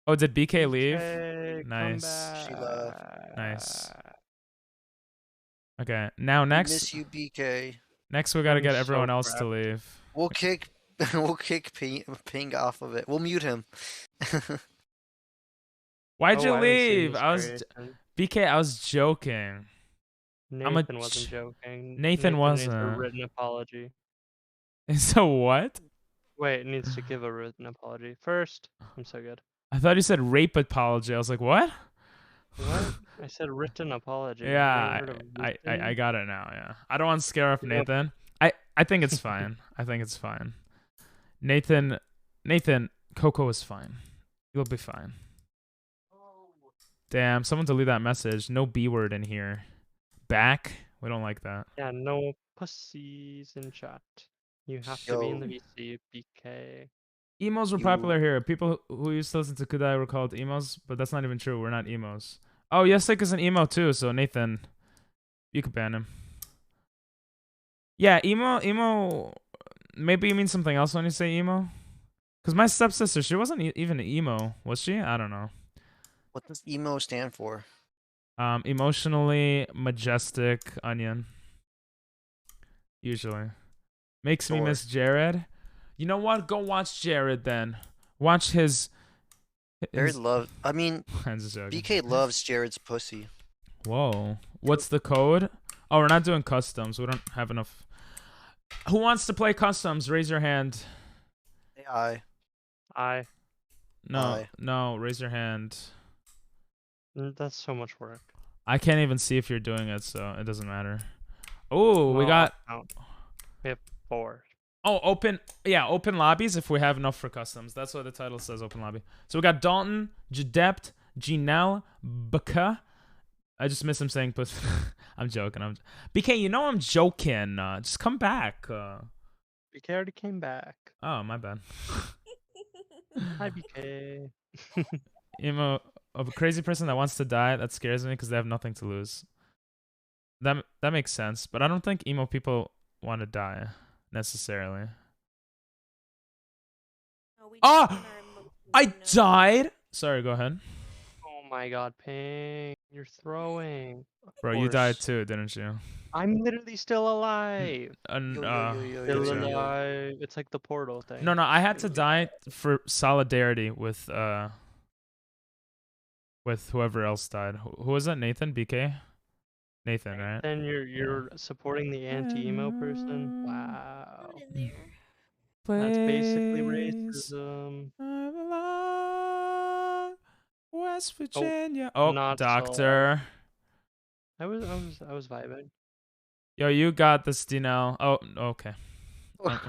Oh, did BK leave? Okay, come Nice. She left. Nice. back. Okay, now next... Miss you, BK. Next, we gotta I'm get so everyone else to proud. leave. We'll kick Ping off of it. We'll mute him. Why'd you Oh, I haven't seen leave? this I was creation. BK, I was joking. Nathan wasn't joking. Nathan needs a wasn't. written apology. So what? Wait, needs to give a written apology. First, I'm so good. I thought you said rape apology. I was like, what? What? I said written apology. You Yeah, never heard of I written? got it now. Yeah, I don't want to scare off You know- Nathan. I think it's fine. I think it's fine. Nathan, Coco is fine. You'll be fine. Damn, someone delete that message. No B word in here. Back? We don't like that. Yeah, no pussies in chat. You have to be in the Yo. VC, BK. Emos were You- popular here. People who used to listen to Kudai were called emos, but that's not even true. We're not emos. Oh, Yesik is an emo too, so Nathan, you could ban him. Yeah, emo. Maybe you mean something else when you say emo. Cause my stepsister, she wasn't even an emo, was she? I don't know. What does emo stand for? Emotionally majestic onion. Usually. Makes me Sure. miss Jared. You know what? Go watch Jared then. Watch his. Jared loves. I mean, I'm just joking. BK loves Jared's pussy. Whoa. What's the code? Oh, we're not doing customs. We don't have enough. Who wants to play customs? Raise your hand. AI. No, Aye. no, raise your hand. That's so much work. I can't even see if you're doing it, so it doesn't matter. Oh, we Well, got. we have 4. Oh, open lobbies if we have enough for customs. That's what the title says, open lobby. So we got Dalton, Jadept, Ginelle, Baka. I just miss him saying pussy. I'm joking. BK, you know I'm joking. Just come back. BK already came back. Oh, my bad. Hi, BK. Emo of a crazy person that wants to die. That scares me because they have nothing to lose. That makes sense, but I don't think emo people want to die necessarily. No, we Ah! just want our emotions I to know. died. Sorry, go ahead, Oh my god, Ping. You're throwing. bro. You died course. too, didn't you? I'm literally still alive. And Yo, yo, yo, yo, Still yo, yo, yo. alive. It's like the portal thing. no, I had to die for solidarity with whoever else died. Who was that? Nathan, BK, Nathan, right? Then you're supporting the anti-emo person? Wow. Put in there. That's basically Please, racism. I belong, West Virginia. Oh, not doctor. I was vibing. Yo, you got this, Dinell. Oh, okay. That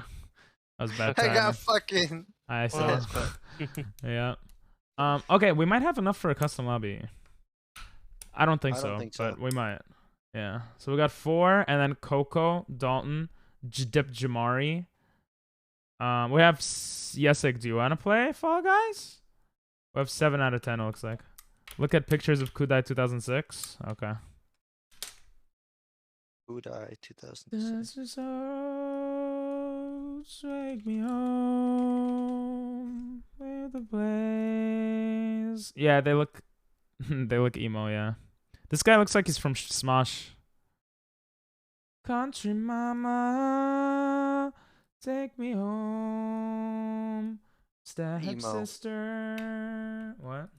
was bad I timing. got fucking. I Well, saw. that's good. Yeah. Okay, we might have enough for a custom lobby. I don't think I so, don't think so. but we might. Yeah. So we got 4, and then Coco, Dalton, Dip Jamari. We have Yesik. Do you want to play Fall Guys? We have 7 out of 10. It looks like. Look at pictures of Kudai 2006. Okay. Budai 2006. This is all take me home with the blaze. Yeah, they look they look emo, yeah. This guy looks like he's from Smosh. Country mama, take me home. Step Emo. sister. What?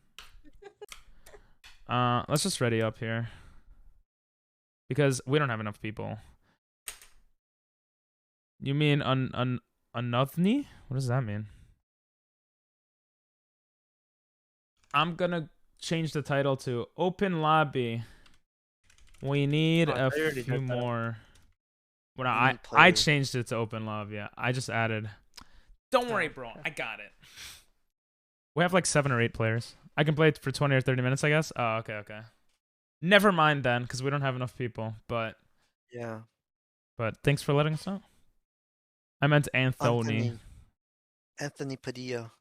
Let's just ready up here. Because we don't have enough people. You mean unovni? What does that mean? I'm gonna change the title to Open Lobby. We need Oh, a I already few did that. more. Well, We I need players. changed it to Open Lobby. Yeah, I just added. Don't worry, bro. okay. I got it. We have like 7 or 8 players. I can play it for 20 or 30 minutes, I guess. Oh, okay. Never mind then, because we don't have enough people. But Yeah. thanks for letting us know. I meant Anthony. Anthony Padilla.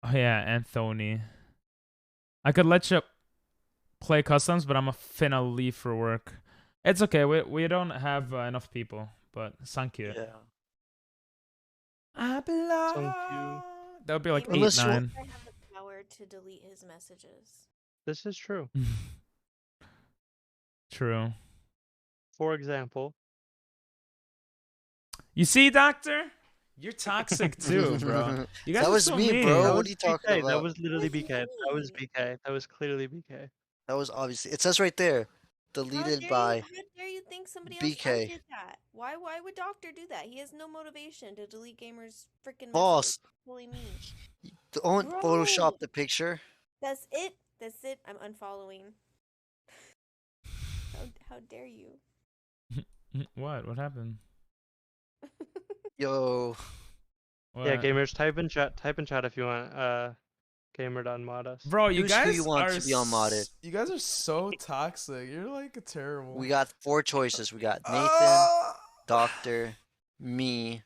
Oh yeah, Anthony. I could let you play customs, but I'm finna leave for work. It's okay. We don't have enough people, but thank you. Yeah. I belong. Thank you. That would be like Maybe 8, Unless you- 9. I have the power to delete his messages. This is true. True. For example, You see, Doctor? You're toxic too, bro. You guys That are was so me, mean. bro. that What was are you talking BK. about? That was literally What do you BK. That was mean? BK. That was clearly BK. That was obviously. It says right there, How deleted dare by you? How dare you think somebody else BK. did that? Why would Doctor do that? He has no motivation to delete gamers' freaking message. False. Holy me, Don't bro. Photoshop the picture. That's it. That's it. I'm unfollowing. How dare you? What? What happened? Yo. Yeah, What? gamers, type in chat. Type in chat if you want. Gamer.mod us. Bro, you Choose who guys you want are to be unmodded. you guys are so toxic. You're like terrible. We got 4 choices. We got Nathan, Ah! Doctor, me,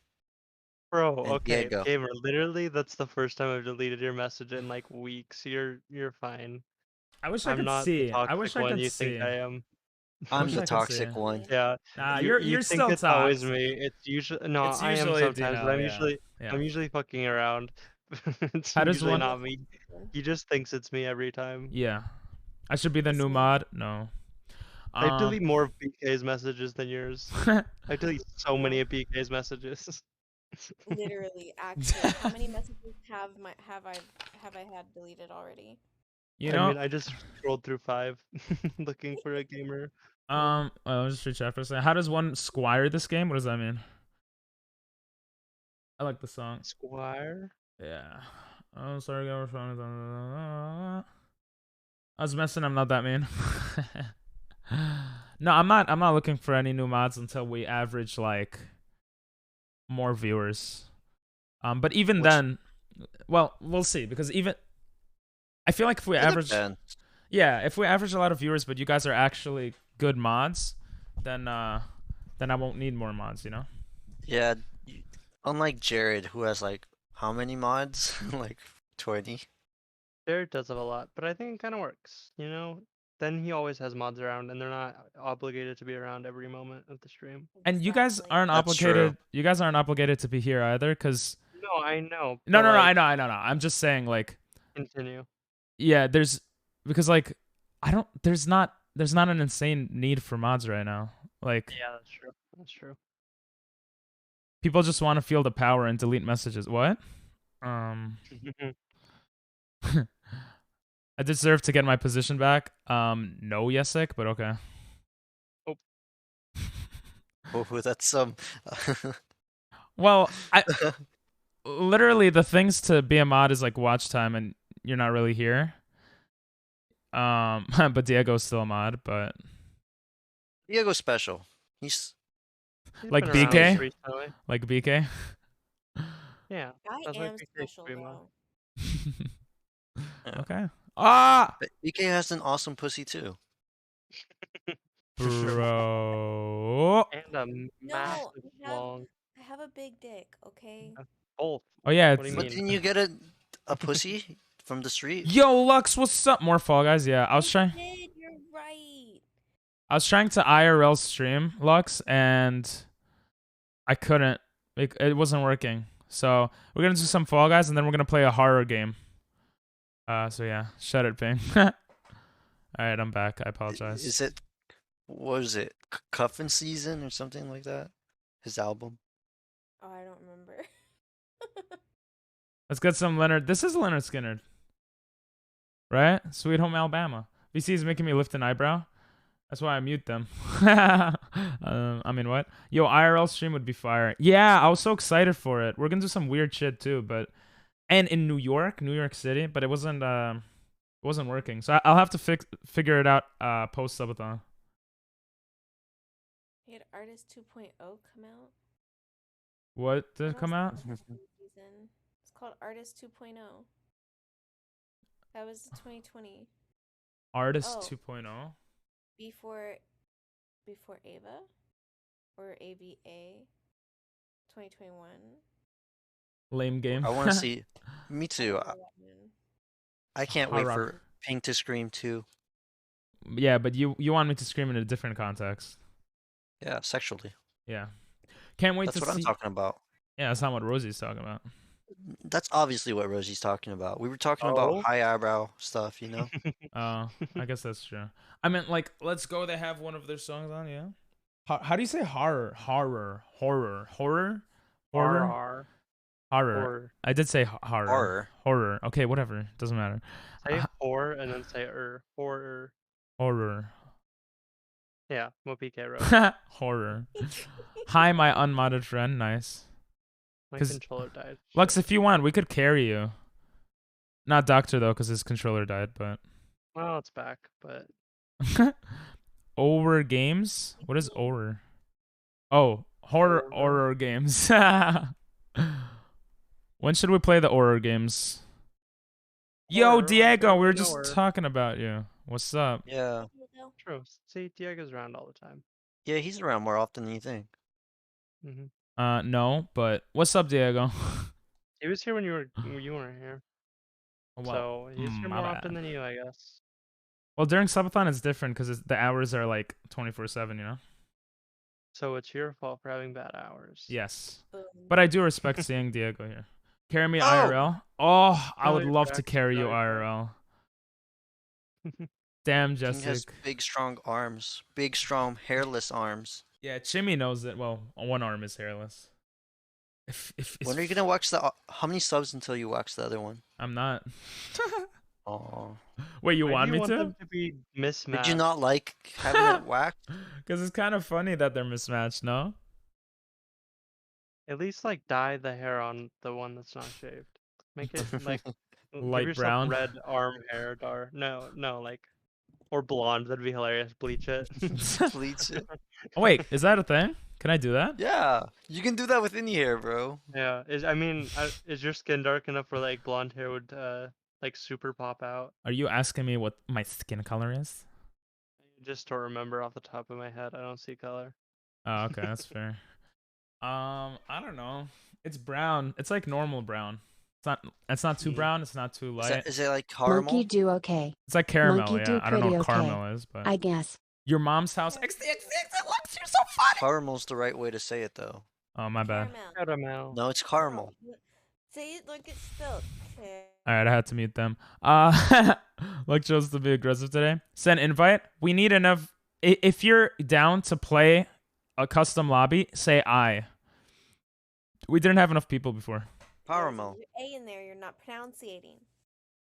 Bro, and okay, Diego. gamer. Literally, that's the first time I've deleted your message in like weeks. You're fine. I wish I I'm could not see. the I wish toxic I one could you see. think I am. I'm wish the I could see. toxic one. Yeah. Nah, you you're think still it's always toxic. me. It's usually no. It's I am usually sometimes, Dino, but yeah. I'm usually fucking around. It's How does usually one- not me. He just thinks it's me every time. Yeah. I should be the It's new me. mod? No. I delete more of BK's messages than yours. I delete so many No. of BK's messages. Literally, actually, how many messages have I had deleted already? You I know, mean, I just scrolled through 5 looking for a gamer. well, I'll just reach out for a second. How does one squire this game? What does that mean? I like the song. Squire? Yeah. Oh, sorry, I was messing. I'm not that mean. No, I'm not. I'm not looking for any new mods until we average like more viewers. But even then, well, we'll see because even I feel like if we average, yeah, if we average a lot of viewers, but you guys are actually good mods, then I won't need more mods. You know? Yeah. Unlike Jared, who has like how many mods? Like 20. Jared does have a lot, but I think it kind of works. You know, then he always has mods around, and they're not obligated to be around every moment of the stream. And you guys Exactly. aren't That's obligated. true. You guys aren't obligated to be here either, because No, I know. no, but, no, no, like, I know. I'm just saying, like, Continue. yeah, there's because like there's not an insane need for mods right now. Like, Yeah, that's true. That's true. people just want to feel the power and delete messages. What? I deserve to get my position back. No, Yesik, but okay. Oh, that's some. Well, I literally the things to be a mod is like watch time, and you're not really here. But Diego's still a mod, but Diego's special. He's Like been around BK? recently. like BK. Yeah. I That's like am BK special stream mod. though. Yeah. Okay. Ah, But BK has an awesome pussy too. bro. And a No, massive I have long. I have a big dick. Okay. Both. Oh yeah. What do you it's- But mean? didn't you get a pussy from the street? Yo, Lux, what's up? More Fall Guys. Yeah, I was trying. Did, you're right. I was trying to IRL stream Lux, and I couldn't. It wasn't working. So we're gonna do some Fall Guys, and then we're gonna play a horror game. So yeah, shut it, Ping. All right, I'm back. I apologize. Is it? What is it? Cuffin' Season or something like that? His album. Oh, I don't remember. Let's get some Leonard. This is Leonard Skinner, right? Sweet Home Alabama. VC is making me lift an eyebrow. That's why I mute them. I mean, what? Yo, IRL stream would be fire. Yeah, I was so excited for it. We're gonna do some weird shit too, but and in New York City, but it wasn't working. So I'll have to figure it out post Subathon. Had Artist 2.0 come out? What did When it come was out? the season? It's called Artist 2.0. That was 2020. Artist Oh. 2.0. Before Ava or AVA 2021. Lame game. I want to see. Me I too. don't know that one. I can't wait Horror. for Pink to scream too. Yeah, but you want me to scream in a different context. Yeah, sexually. Yeah. Can't wait That's to what see. I'm talking about. Yeah, that's not what Rosie's talking about. That's obviously what Rosie's talking about. We were talking Oh? about high eyebrow stuff, you know? Oh, I guess that's true. I mean, like, Let's Go. They have one of their songs on, yeah. How do you say horror? Horror. Horror. I did say horror. Horror. Horror. Okay, whatever. Doesn't matter. Say horror and then say horror. Horror. Yeah, Mopike wrote. Horror. Hi, my unmodded friend. Nice. My 'Cause- controller died. Lux, Shit. if you want, we could carry you. Not Doctor though, because his controller died. But Well, it's back, but Horror games. What is horror? Oh, horror games. When should we play the horror games? Yo, Horror, Diego, we were you know just her. talking about you. What's up? Yeah. True. See, Diego's around all the time. Yeah, he's around more often than you think. No, but what's up, Diego? He was here when you weren't here. Well, So he's here my more bad. often than you, I guess. Well, during Subathon it's different because the hours are like 24/7, you know? So it's your fault for having bad hours. Yes. Boom. But I do respect seeing Diego here. Carry me Oh! IRL? Oh, I would Really love to respect carry you Diego. IRL. Damn, King has Jessica. big, strong arms. Big, strong, hairless arms. Yeah, Chimmy knows it. Well, one arm is hairless. If When are you gonna wax the? How many subs until you wax the other one? I'm not. Oh. Wait, you Why want do me you want to? them to be mismatched? Did you not like having it waxed? Because it's kind of funny that they're mismatched, no? At least like dye the hair on the one that's not shaved. Make it like Light give yourself brown? red arm hair, No, like or blonde. That'd be hilarious. Bleach it. Bleach it. Oh, wait, is that a thing? Can I do that? Yeah, you can do that with any hair, bro. Yeah. Is your skin dark enough where like blonde hair would like super pop out? Are you asking me what my skin color is? Just to remember off the top of my head, I don't see color. Oh, okay, that's fair. I don't know. It's brown. It's like normal brown. It's not too brown. It's not too light. Is it like caramel? Monkey do okay. It's like caramel. Monkey do Yeah, I don't know pretty what okay, caramel is, but I guess. your mom's house. Lux, you're so funny. Caramel's the right way to say it, though. Oh, my bad. Caramel. No, it's caramel. Say it like it's spelled. All right, I had to mute them. Luck chose to be aggressive today. Send invite. We need enough. If you're down to play a custom lobby, say I. We didn't have enough people before. Caramel. A in there, you're not pronouncing.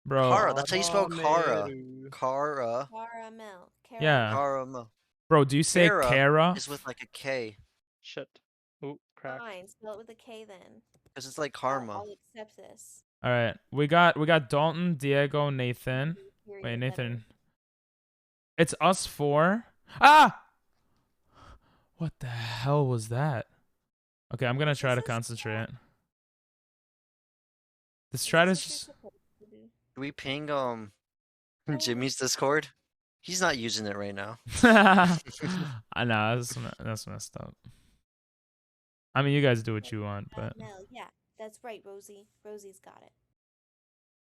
Bro. Cara. That's how you spell Cara. Carameru. Cara. Caramel. Yeah. Caramel. Bro, do you say Cara Kara? is with like a K. Shit. Ooh, crack. Fine, spell it with a K then. Because it's like I'll karma. accept this. All right. We got Dalton, Diego, Nathan. Period, Wait, letter. Nathan. It's us four. Ah! What the hell was that? Okay, I'm gonna try to This is concentrate. Let's try to This is just. what you're supposed to do. Do we ping Jimmy's Discord? He's not using it right now. I know that's messed up. I mean, you guys do what you want, but Mel, yeah, that's right, Rosie. Rosie's got it.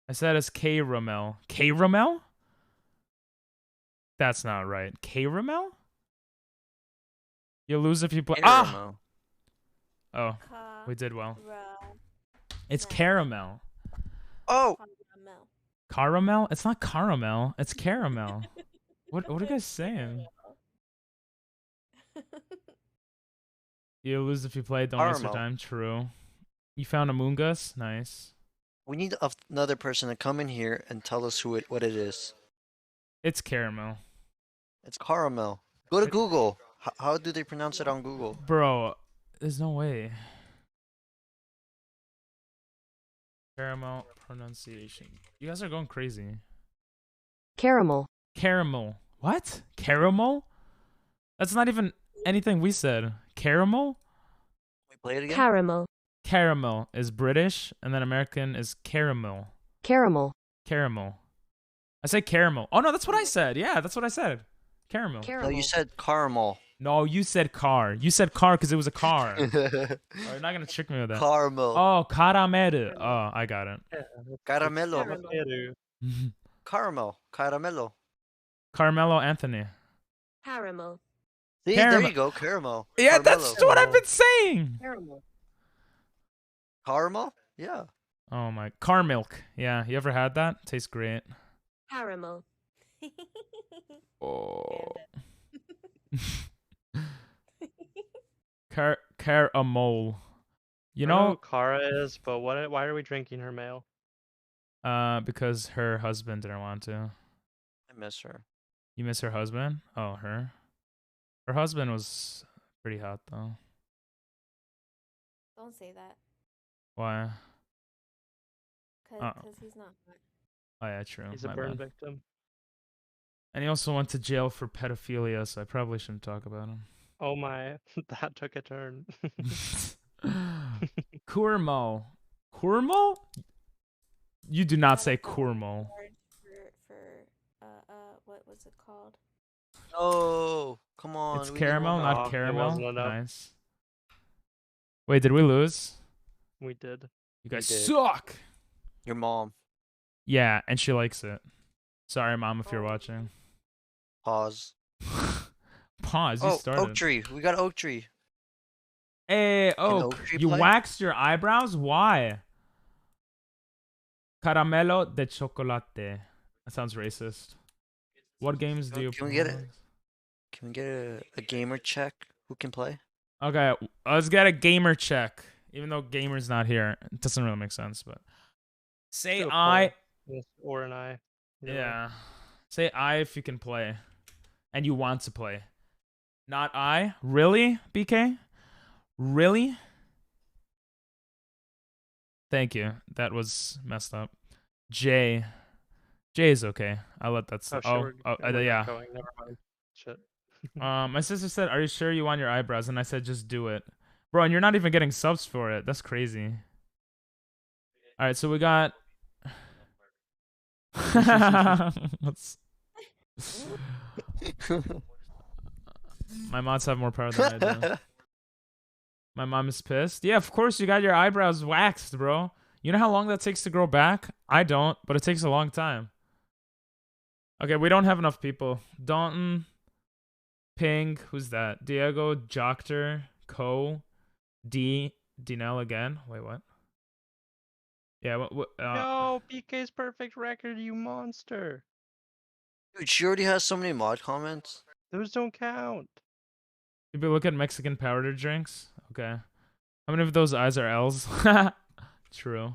I said it's K Ramel. K Ramel? That's not right. K Ramel? You lose if you play. Ah! Caramel. Oh, we did well. Caramel. It's caramel. Oh! Caramel? It's not caramel. It's caramel. What are you guys saying? You lose if you play. Don't waste your Caramel. time. True. You found Among Us? Nice. We need another person to come in here and tell us what it is. It's caramel. It's caramel. Go to Google. How do they pronounce it on Google? Bro, there's no way. Caramel pronunciation. You guys are going crazy. Caramel. Caramel. What? Caramel? That's not even anything we said. Caramel? We play it again? Caramel. Caramel is British, and then American is caramel. Caramel. Caramel. I say caramel. Oh, no, that's what I said. Yeah, that's what I said. Caramel. No, Caramel. you said caramel. No, you said car. You said car because it was a car. Oh, you're not going to trick me with that. Caramel. Oh, caramel. Oh, I got it. Caramello. Carameru. Caramel. Caramello. Carmelo Anthony. Caramel. See, there Caramel. you go. Caramel. Yeah, Caramello. that's what I've been saying. Caramel. Caramel? Yeah. Oh my, car milk. Yeah, you ever had that? Tastes great. Caramel. Oh. Caramel. You I know who know, Kara is, but why are we drinking her mail? because her husband didn't want to. I miss her. You miss her husband? Oh, her. Her husband was pretty hot though. Don't say that, Why? cause Oh, he's not hot. oh yeah, true. He's a My burn bad. victim. And he also went to jail for pedophilia, so I probably shouldn't talk about him. Oh my, that took a turn. Kurmo. Kurmo? You do not That say is the Kurmo. word for what was it called? Oh, come on. It's we need caramel, one. not Oh, it caramel. wasn't enough. Nice. Wait, did we lose? We did. You guys did. suck. Your mom. Yeah, and she likes it. Sorry, mom, if you're Oh. watching. Pause. Pause. You Oh, started. oak tree. We got oak tree. Hey, Oak. Oak tree You play? waxed your eyebrows? Why? Caramelo de chocolate. That sounds racist. What games do you Can we get it? play? Can we get a gamer check? Who can play? Okay, let's get a gamer check. Even though gamer's not here, it doesn't really make sense. But say Do a I. poll. Yes, or an I. Either way. Yeah. Say I if you can play, and you want to play. Not I. Really, BK? Really? Thank you. That was messed up. J. J is okay. I'll let that Oh, slide. shit, we're not Yeah. going. Never mind. Shit. My sister said, "Are you sure you want your eyebrows?" And I said, "Just do it, bro." And you're not even getting subs for it. That's crazy. All right, so we got. Let's... My mods have more power than I do. My mom is pissed. Yeah, of course you got your eyebrows waxed, bro. You know how long that takes to grow back? I don't, but it takes a long time. Okay, we don't have enough people. Dalton, Ping, who's that? Diego, Joctor, Co, Dinell again. Wait, what? Yeah, what No, PK's perfect record, you monster. Dude, she already has so many mod comments. Those don't count. People look at Mexican powder drinks. Okay. How many of those eyes are L's? True.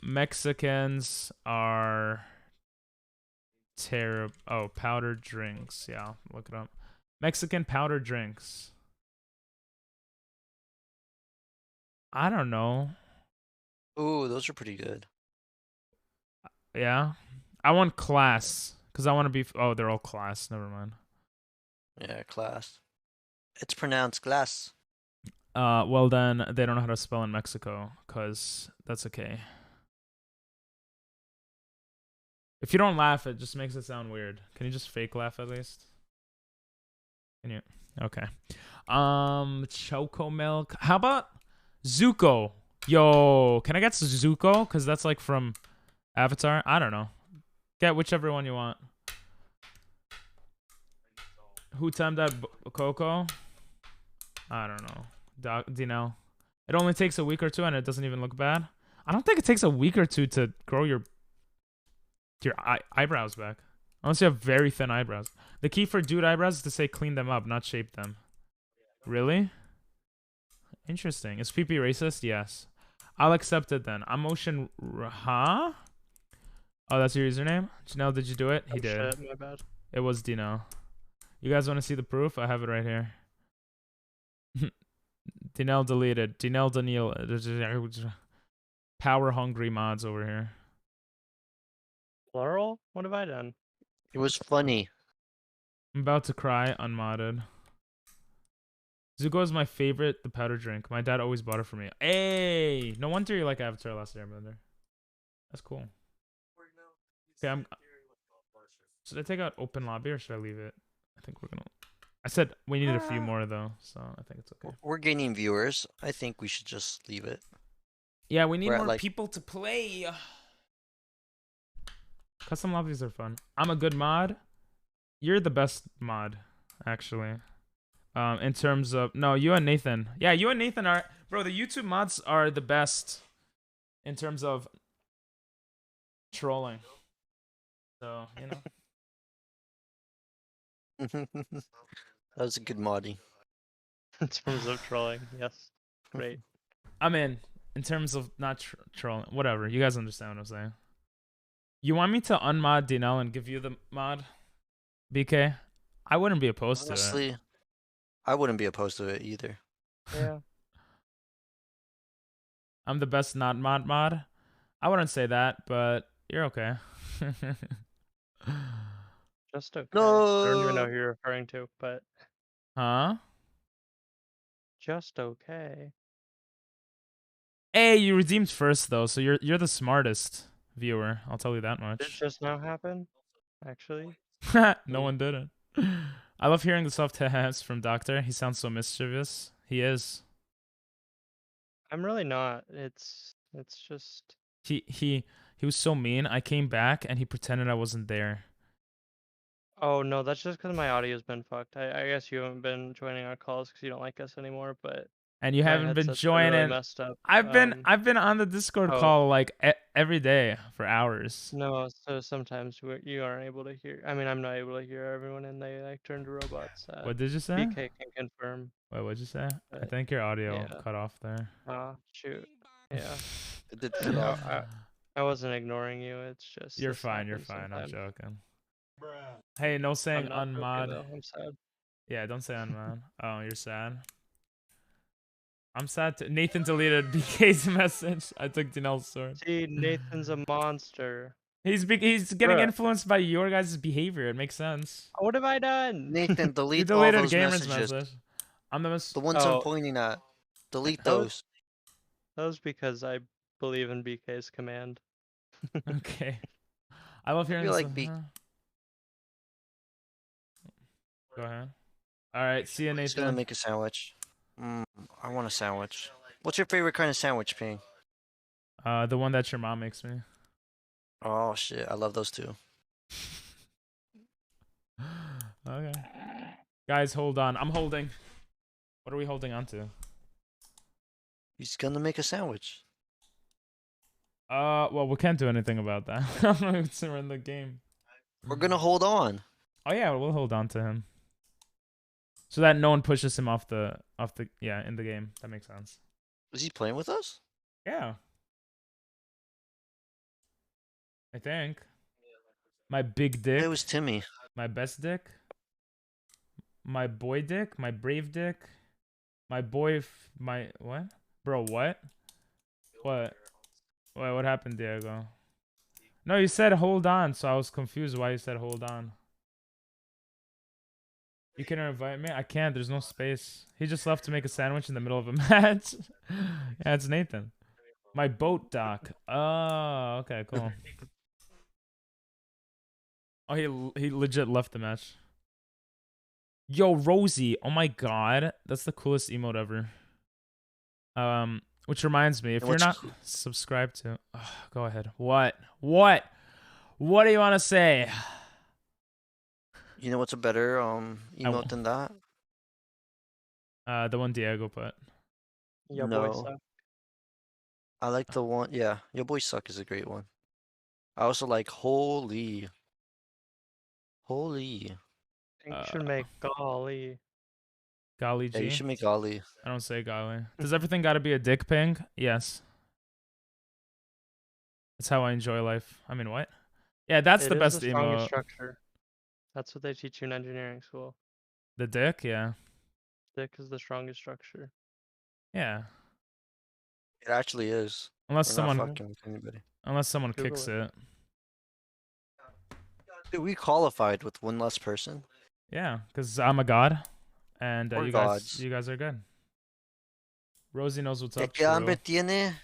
Mexicans are terrible. Oh, powdered drinks. Yeah, look it up. Mexican powdered drinks. I don't know. Ooh, those are pretty good. Yeah. I want class because I want to be. Oh, they're all class. Never mind. Yeah, class. It's pronounced glass. Well then they don't know how to spell in Mexico, cause that's okay. If you don't laugh, it just makes it sound weird. Can you just fake laugh at least? Can you? Okay. Choco milk. How about Zuko? Yo, can I get Zuko? Cause that's like from Avatar. I don't know. Get whichever one you want. Who timed that Coco? I don't know. Dinell. It only takes a week or two and it doesn't even look bad. I don't think it takes a week or two to grow your eyebrows back. Unless you have very thin eyebrows. The key for dude eyebrows is to say clean them up, not shape them. Really? Interesting. Is PP racist? Yes. I'll accept it then. Emotion. Huh? Oh, that's your username? Janelle, did you do it? He Oh, did. Shit, my bad. It was Dino. You guys want to see the proof? I have it right here. Dinell deleted. Dinell Daniel. Power hungry mods over here. Plural? What have I done? It was funny. I'm about to cry. Unmodded. Zuko is my favorite. The powder drink. My dad always bought it for me. Hey, no wonder you like Avatar: Last Airbender. That's cool. Okay, should I take out open lobby or should I leave it? I think we're gonna. I said we needed a few more though, so I think it's okay. We're gaining viewers. I think we should just leave it. Yeah, we need We're at, more like- people to play. Custom lobbies are fun. I'm a good mod. You're the best mod, actually. In terms of no, you and Nathan. Yeah, you and Nathan are bro. The YouTube mods are the best in terms of trolling. So you know. That was a good modding. In terms of trolling, yes. Great. I'm in terms of not trolling. Whatever. You guys understand what I'm saying. You want me to unmod DNL and give you the mod, BK? I wouldn't be opposed to it. Honestly, I wouldn't be opposed to it either. Yeah. I'm the best not mod. I wouldn't say that, but you're okay. Just okay. I don't even know No. who you're referring to, but Huh? just okay. Hey, you redeemed first though, so you're the smartest viewer. I'll tell you that Did it much. just now happen? Actually? No one did it. I love hearing the soft has from Doctor. He sounds so mischievous. He is. I'm really not. It's just He was so mean. I came back and he pretended I wasn't there. oh no, that's just because my audio's been fucked. I guess you haven't been joining our calls because you don't like us anymore, but And you my haven't been headset's been really joining. messed up. I've been on the Discord oh. call like every day for hours. No, so sometimes you aren't able to hear. I mean, I'm not able to hear everyone, and they like turn to robots. What did you say? BK can confirm. Wait, what'd you say? I But, think your audio yeah. cut off there. Shoot. Yeah. It did cut off. I wasn't ignoring you. It's just You're this fine. You're happens fine. I'm sometimes. joking. Hey, no saying I'm not unmod. joking, though. I'm sad. Yeah, don't say unmod. Oh, you're sad. I'm sad too. Nathan deleted BK's message. I took Dinel's sword. See, Nathan's a monster. He's getting Bruh. influenced by your guys' behavior. It makes sense. What have I done? Nathan, You delete all deleted those Gamer's messages. message. I'm the most. The ones I'm pointing at. Delete That was- those. That was because I believe in BK's command. Okay. I love hearing feel this. like Go ahead. All right. See you, He's gonna Nathan. make a sandwich. I want a sandwich. What's your favorite kind of sandwich, Ping? The one that your mom makes me. Oh shit, I love those too. Okay. Guys, hold on. I'm holding. What are we holding on to? He's gonna make a sandwich. Well, we can't do anything about that. We're in the game. We're gonna hold on. Oh yeah, we'll hold on to him. So that no one pushes him off the yeah, in the game. That makes sense. Is he playing with us? Yeah. I think. My big dick. It was Timmy. My best dick. My boy dick. My brave dick. My boy. My what? Bro, what? What? Wait, what happened, Diego? No, you said hold on, so I was confused why you said hold on. You can invite me? I can't. There's no space. He just left to make a sandwich in the middle of a match. Yeah, it's Nathan. My boat dock. Oh, okay, cool. Oh, he legit left the match. Yo, Rosie. Oh my god, that's the coolest emote ever. Which reminds me, if you're not subscribed to, go ahead. What do you want to say? You know what's a better emote than that? The one Diego put. Yo, No. boy, suck. I like the one. Yeah, Yo Boy Suck is a great one. I also like Holy. I think you should make golly. Golly G. Yeah, you should make Golly. I don't say golly. Does everything got to be a dick ping? Yes. That's how I enjoy life. I mean, what? Yeah, that's the best the strongest emote. structure. That's what they teach you in engineering school. The dick, yeah. Dick is the strongest structure. Yeah. It actually is. Unless We're someone not fucking with anybody. Unless someone Google kicks it. it. Dude, we qualified with one less person. Yeah, because I'm a god, and We're you gods. guys are good. Rosie knows what's up. Que hambre True. tiene,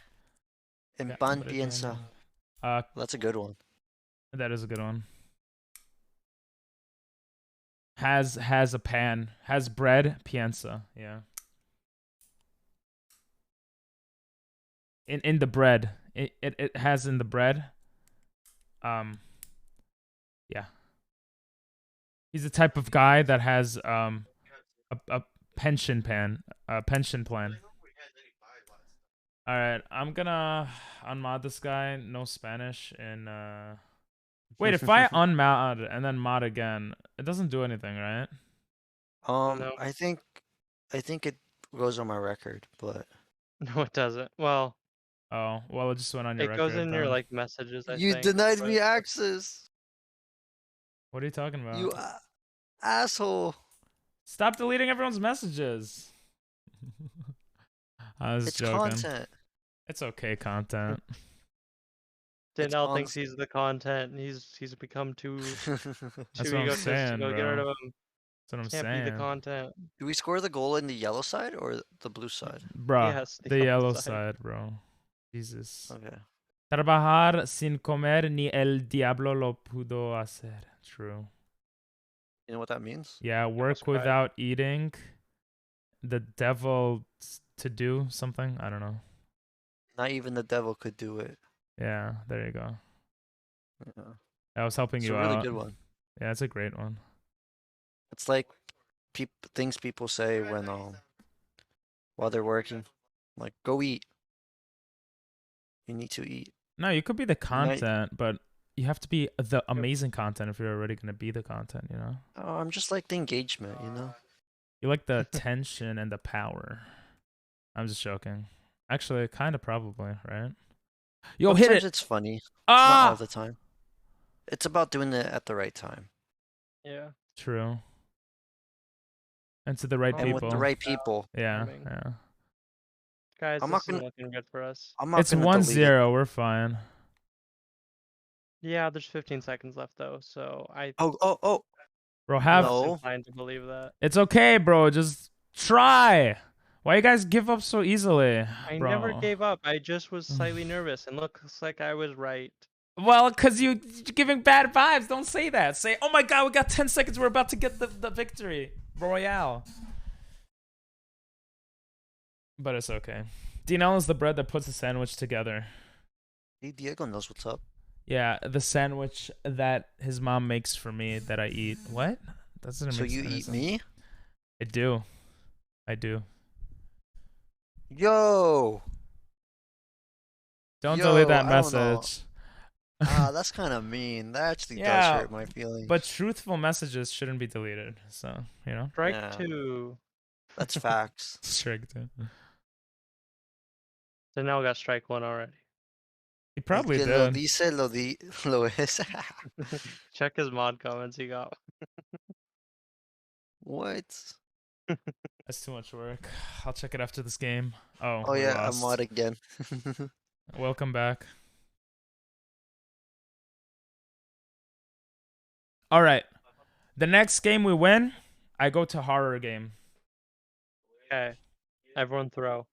en Que pan hambre piensa. tiene. That's a good one. That is a good one. Has a pan. Has bread. Piensa. Yeah. In the bread. It has in the bread. Yeah. He's the type of guy that has a pension plan. All right, I'm gonna unmod this guy. No Spanish and wait, if I unmod and then mod again, it doesn't do anything, right? No. I think it goes on my record, but No, it doesn't. Well, Oh, well, it just went on your It record. goes in your then. like messages. I You think. denied but- me access. What are you talking about? You asshole. Stop deleting everyone's messages. I was It's joking. content. It's okay, content. It's Danielle on- thinks he's the content. And he's become too That's what I'm egotistical. saying, Get rid bro. of him. That's what I'm Can't be the saying. content. Do we score the goal in the yellow side or the blue side? Bruh, Yes, the the yellow yellow side. side, bro. Jesus. Okay. Trabajar sin comer ni el diablo lo pudo hacer. True. You know what that means? Yeah, work cried. without eating. The devil to do something. I don't know. Not even the devil could do it. Yeah, there you go. Yeah. I was helping It's you a really out. good one. Yeah, it's a great one. It's like things people say when while they're working, like go eat. You need to eat. No, you could be the might- content, but you have to be the amazing content if you're already gonna be the content. You know. Oh, I'm just like the engagement, you know. You like the tension and the power. I'm just joking. Actually, kind of probably, right? Yo, hit Sometimes it! it's funny. Not all Ah! the time. It's about doing it at the right time Yeah. True. And to the right Oh, and people. with the right people. Yeah, timing. yeah. Guys, I'm this not isn't gonna- looking good for us. I'm not It's gonna 1-0. delete it. We're fine. Yeah, there's 15 seconds left though, so I'm Oh! Bro, have... No. inclined to believe that. It's okay, bro. Just try. Why you guys give up so easily, I bro? never gave up. I just was slightly nervous, and looks like I was right. Well, because you're giving bad vibes. Don't say that. Say, oh my god, we got 10 seconds. We're about to get the victory. Royale. But it's okay. DNL is the bread that puts the sandwich together. Hey, Diego knows what's up. Yeah, the sandwich that his mom makes for me that I eat. What? That doesn't So make you any eat sense. me? I do. I do. Yo! Don't Yo, delete that I don't know. message. That's kind of mean. That actually does Yeah, hurt my feelings. But truthful messages shouldn't be deleted. So, you know? Strike Yeah. 2. That's facts. Strict. So now we got strike 1 already. He probably Que lo did. dice, lo es. Check his mod comments he got. What? That's too much work. I'll check it after this game. Oh, Oh we yeah, lost. I'm mod again. Welcome back. All right. The next game we win, I go to horror game. Okay. Everyone throw.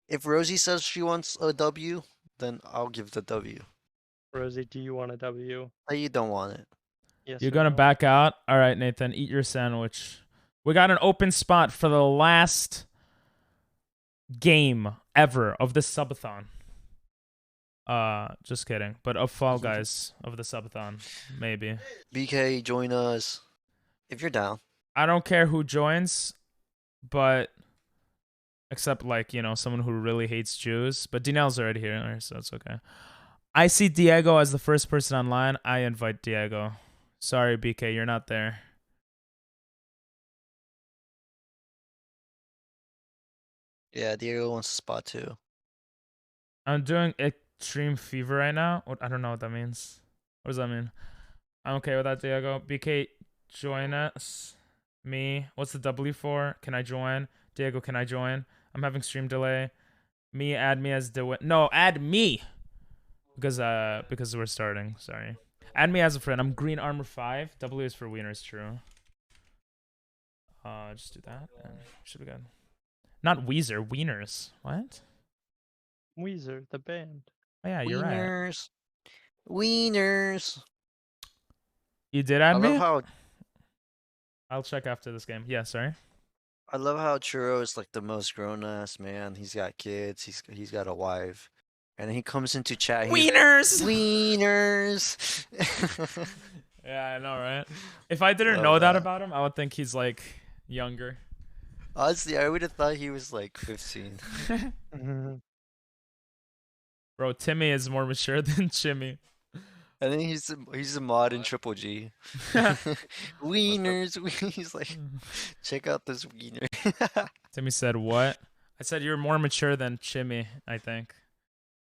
If Rosie says she wants a W, then I'll give the W. Rosie, do you want a W? You don't want it. Yes. You're or gonna no? back out? All right, Nathan, eat your sandwich. We got an open spot for the last game ever of the subathon. Just kidding. But of Fall Guys of the subathon, maybe. BK, join us. If you're down. I don't care who joins, but except like, you know, someone who really hates Jews. But Dinel's already here, so it's okay. I see Diego as the first person online. I invite Diego. Sorry, BK, you're not there. Yeah, Diego wants a spot too. I'm doing Extreme Fever right now. I don't know what that means. What does that mean? I'm okay with that, Diego. BK, join us. Me. What's the W for? Can I join? Diego, can I join? I'm having stream delay. Me, add me as No, add me. Because we're starting. Sorry. Add me as a friend. I'm Green Armor 5. W is for wieners, true. Just do that and should be good. Not Weezer, wieners. What? Weezer, the band. Oh yeah, you're right. Wieners. Wieners. You did add I me? love how I'll check after this game. Yeah, sorry. Churro is like the most grown ass man. He's got kids. He's got a wife, and then he comes into chat. Wieners. Wieners. Yeah, I know, right? If I didn't Love know that that. about him, I would think he's like younger. Honestly, I would have thought he was like 15. Bro, Timmy is more mature than Jimmy. I think he's a mod in Triple G. Wieners. He's like, check out this wiener. Timmy said what? I said you're more mature than Chimmy, I think,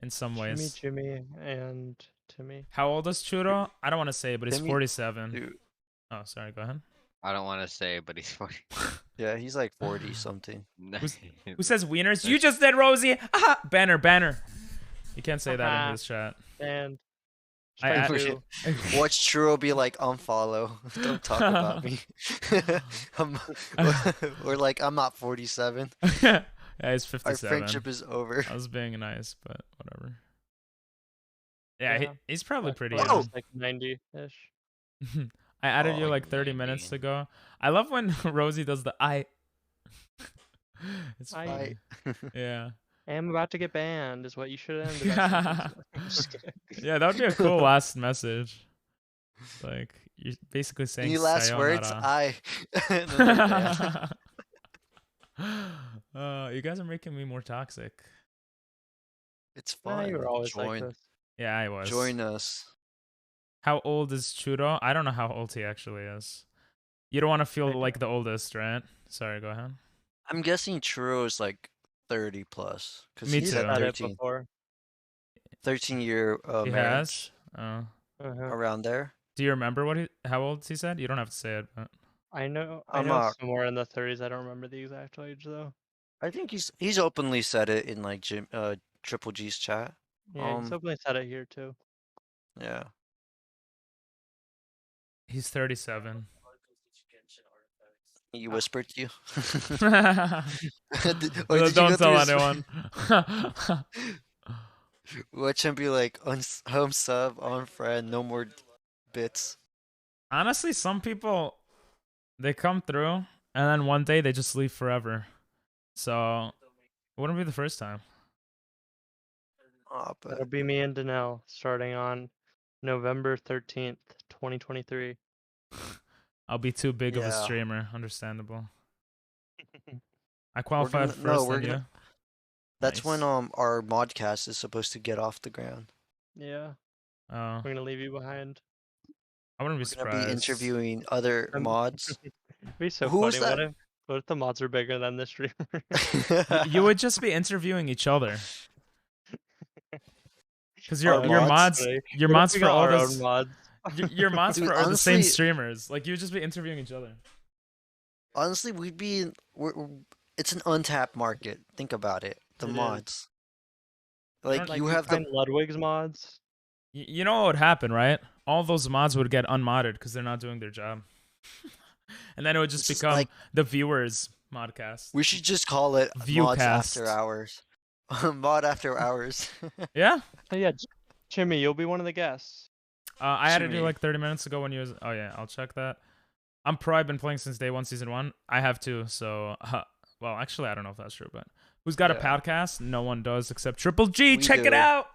in some ways. Jimmy, and Timmy. How old is Churro? I don't want to say, but he's Timmy- 47. Dude, Oh, sorry. Go ahead. I don't want to say, but he's 40. yeah, he's like 40 something. Who says wieners? You just did, Rosie. Aha! Banner. You can't say that in this chat. And I- Spicy. Watch Churro be like, unfollow. Don't talk about me. We're like, I'm not 47. Yeah, he's Our 57. friendship is over. I was being nice, but whatever. Yeah, Yeah. he's probably pretty Oh! young. Like 90-ish. I added you Oh, like 30 maybe. minutes ago. I love when Rosie does the I. It's I- funny. Yeah. I am about to get banned, is what you should end that sentence with. I'm just kidding. Yeah, that would be a cool last message. Like, you're basically saying Any last words? sayonara. I. And then like, yeah. You guys are making me more toxic. It's Nah, fun. you were always Join, like this. Yeah, I was. join us. How old is Churro? I don't know how old he actually is. You don't want to feel I like the oldest, right? Sorry, go ahead. I'm guessing Churro is like 30 plus. Because Me he's too. at Said it 13, before. 13-year He marriage. has? Oh. Around there. Do you remember how old he said? You don't have to say it, but I know I'm not- somewhere in the 30s. I don't remember the exact age though. I think he's openly said it in like Triple G's chat. Yeah, he's openly said it here too. Yeah. he's 37. He whispered to you. Don't Did you go tell through his- anyone. Watch him be like, home sub, on friend, no more bits. Honestly, some people, they come through, and then one day they just leave forever. So, it wouldn't be the first time. Aw, but That'll be me and Danelle starting on November 13th, 2023. I'll be too big of a Yeah. streamer. Understandable. I qualified gonna- first no, than we're you. gonna- That's when Nice. our modcast is supposed to get off the ground. Yeah, Oh, we're gonna leave you behind. I wouldn't be We're gonna surprised. be interviewing other It'd mods. be so Who was funny. that? What if the mods are bigger than the streamer? You would just be interviewing each other. Because Our your mods? mods, What your if mods we for got all our own this, mods. your mods Dude, for are the same honestly- streamers. Like you would just be interviewing each other. Honestly, it's an untapped market. Think about it. The It is. mods. Like, Like, you have the find Ludwig's mods. You know what would happen, right? All those mods would get unmodded because they're not doing their job. And then it would just This is become like- the viewers modcast. We should just call it mods Viewcast. after hours. Mod after hours. Yeah. Oh yeah, Jimmy, you'll be one of the guests. I had to do Jimmy. like 30 minutes ago when you was. Oh yeah, I'll check that. I'm pro. I've been playing since day one, season one. I have too. So, well, actually, I don't know if that's true, but who's got a Yeah. podcast? No one does except Triple G. We Check it do. out.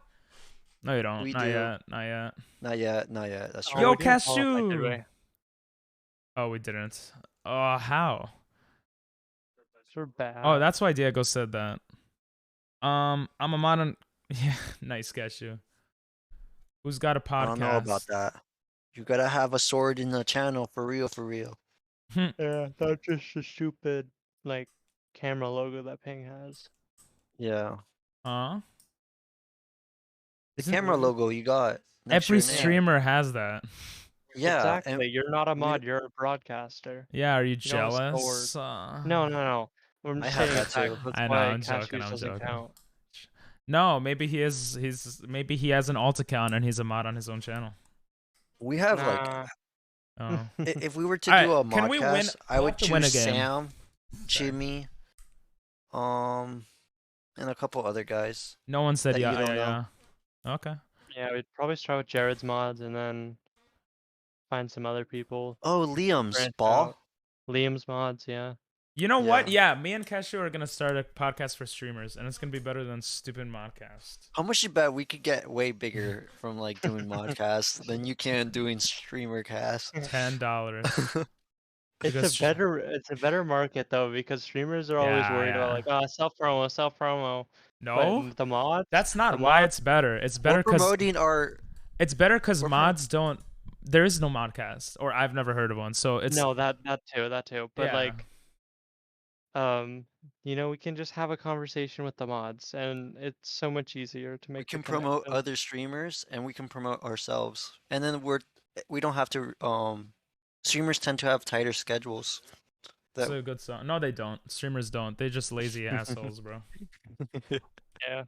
No, you don't. We Not do. yet. Not yet. Not yet, not yet. That's Oh, true. Yo, we didn't qualify, did Cashew. we? Oh, we didn't. How? We're bad. Oh, that's why Diego said that. I'm a modern. Yeah, nice Cashew. Who's got a podcast? I don't know about that. You gotta have a sword in the channel for real, for real. Yeah, that's just a stupid like camera logo that Ping has. Yeah. Huh? The Isn't- camera logo you got. next to Every your name. streamer has that. Yeah. Exactly. You're not a mod. You're a broadcaster. Yeah, are you You don't have a jealous? No. I'm I just have saying that the fact too. that's I know, why I'm Cashews joking, I'm doesn't joking. count. No, maybe he is. Maybe he has an alt account and he's a mod on his own channel. We have like Nah. Oh. if we were to Alright, do a can we win- modcast, I we'll would have to win a choose game. Sam, Jimmy, and a couple other guys. No one said That you yeah, don't yeah, yeah. Okay. Yeah, we'd probably start with Jared's mods and then find some other people. Oh, Liam's branch ball. out. Liam's mods, yeah. You know what? Yeah. Yeah, me and Cashew are gonna start a podcast for streamers, and it's gonna be better than stupid modcast. How much you bet we could get way bigger from like doing modcasts than you can doing streamer casts? $10. Because It's a better market though because streamers are always Yeah, worried about yeah. like self promo. No, But the mods, that's not the why mod- it's better. It's We're better because promoting our. it's we're mods don't. There is no modcast, or I've never heard of one. So it's no that too. But yeah. like we can just have a conversation with the mods, and it's so much easier to We make the can promote connection. other streamers and we can promote ourselves. And then we don't have to streamers tend to have tighter schedules. It's a good song. No, they don't. Streamers don't. They just lazy assholes, bro. Yeah.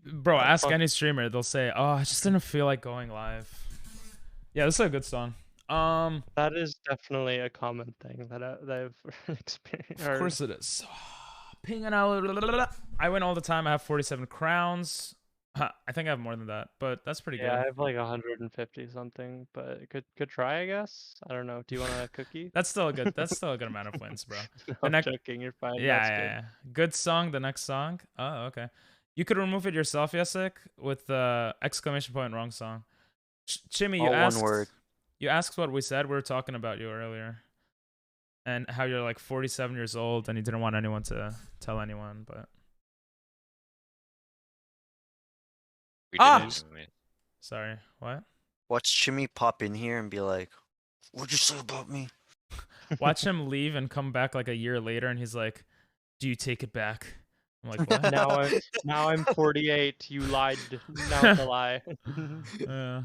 Bro, That's ask fun. any streamer. They'll say, "Oh, I just didn't feel like going live." Yeah, this is a good song. That is definitely a common thing that I've experienced. Of course it is. Pinging out. I win all the time. I have 47 crowns. I think I have more than that, but that's pretty Yeah, I good. have like 150 something, but good try, I guess. I don't know. Do you want a cookie? That's still a good. That's still a good amount of wins, bro. No, The I'm next, joking. You're fine. yeah, That's yeah, good. yeah. Good song. The next song. Oh, okay. You could remove it yourself, Yesik, with the exclamation point wrong song. Chimmy, you All asked. one word. You asked what we said. We were talking about you earlier, and how you're like 47 years old and you didn't want anyone to tell anyone, but. We Ah! didn't. Sorry, what? Watch Chimmy pop in here and be like, "What'd you say about me?" Watch him leave and come back like a year later, and he's like, "Do you take it back?" I'm like, "What?" Now I'm 48. You lied. Now it's a lie. Yeah.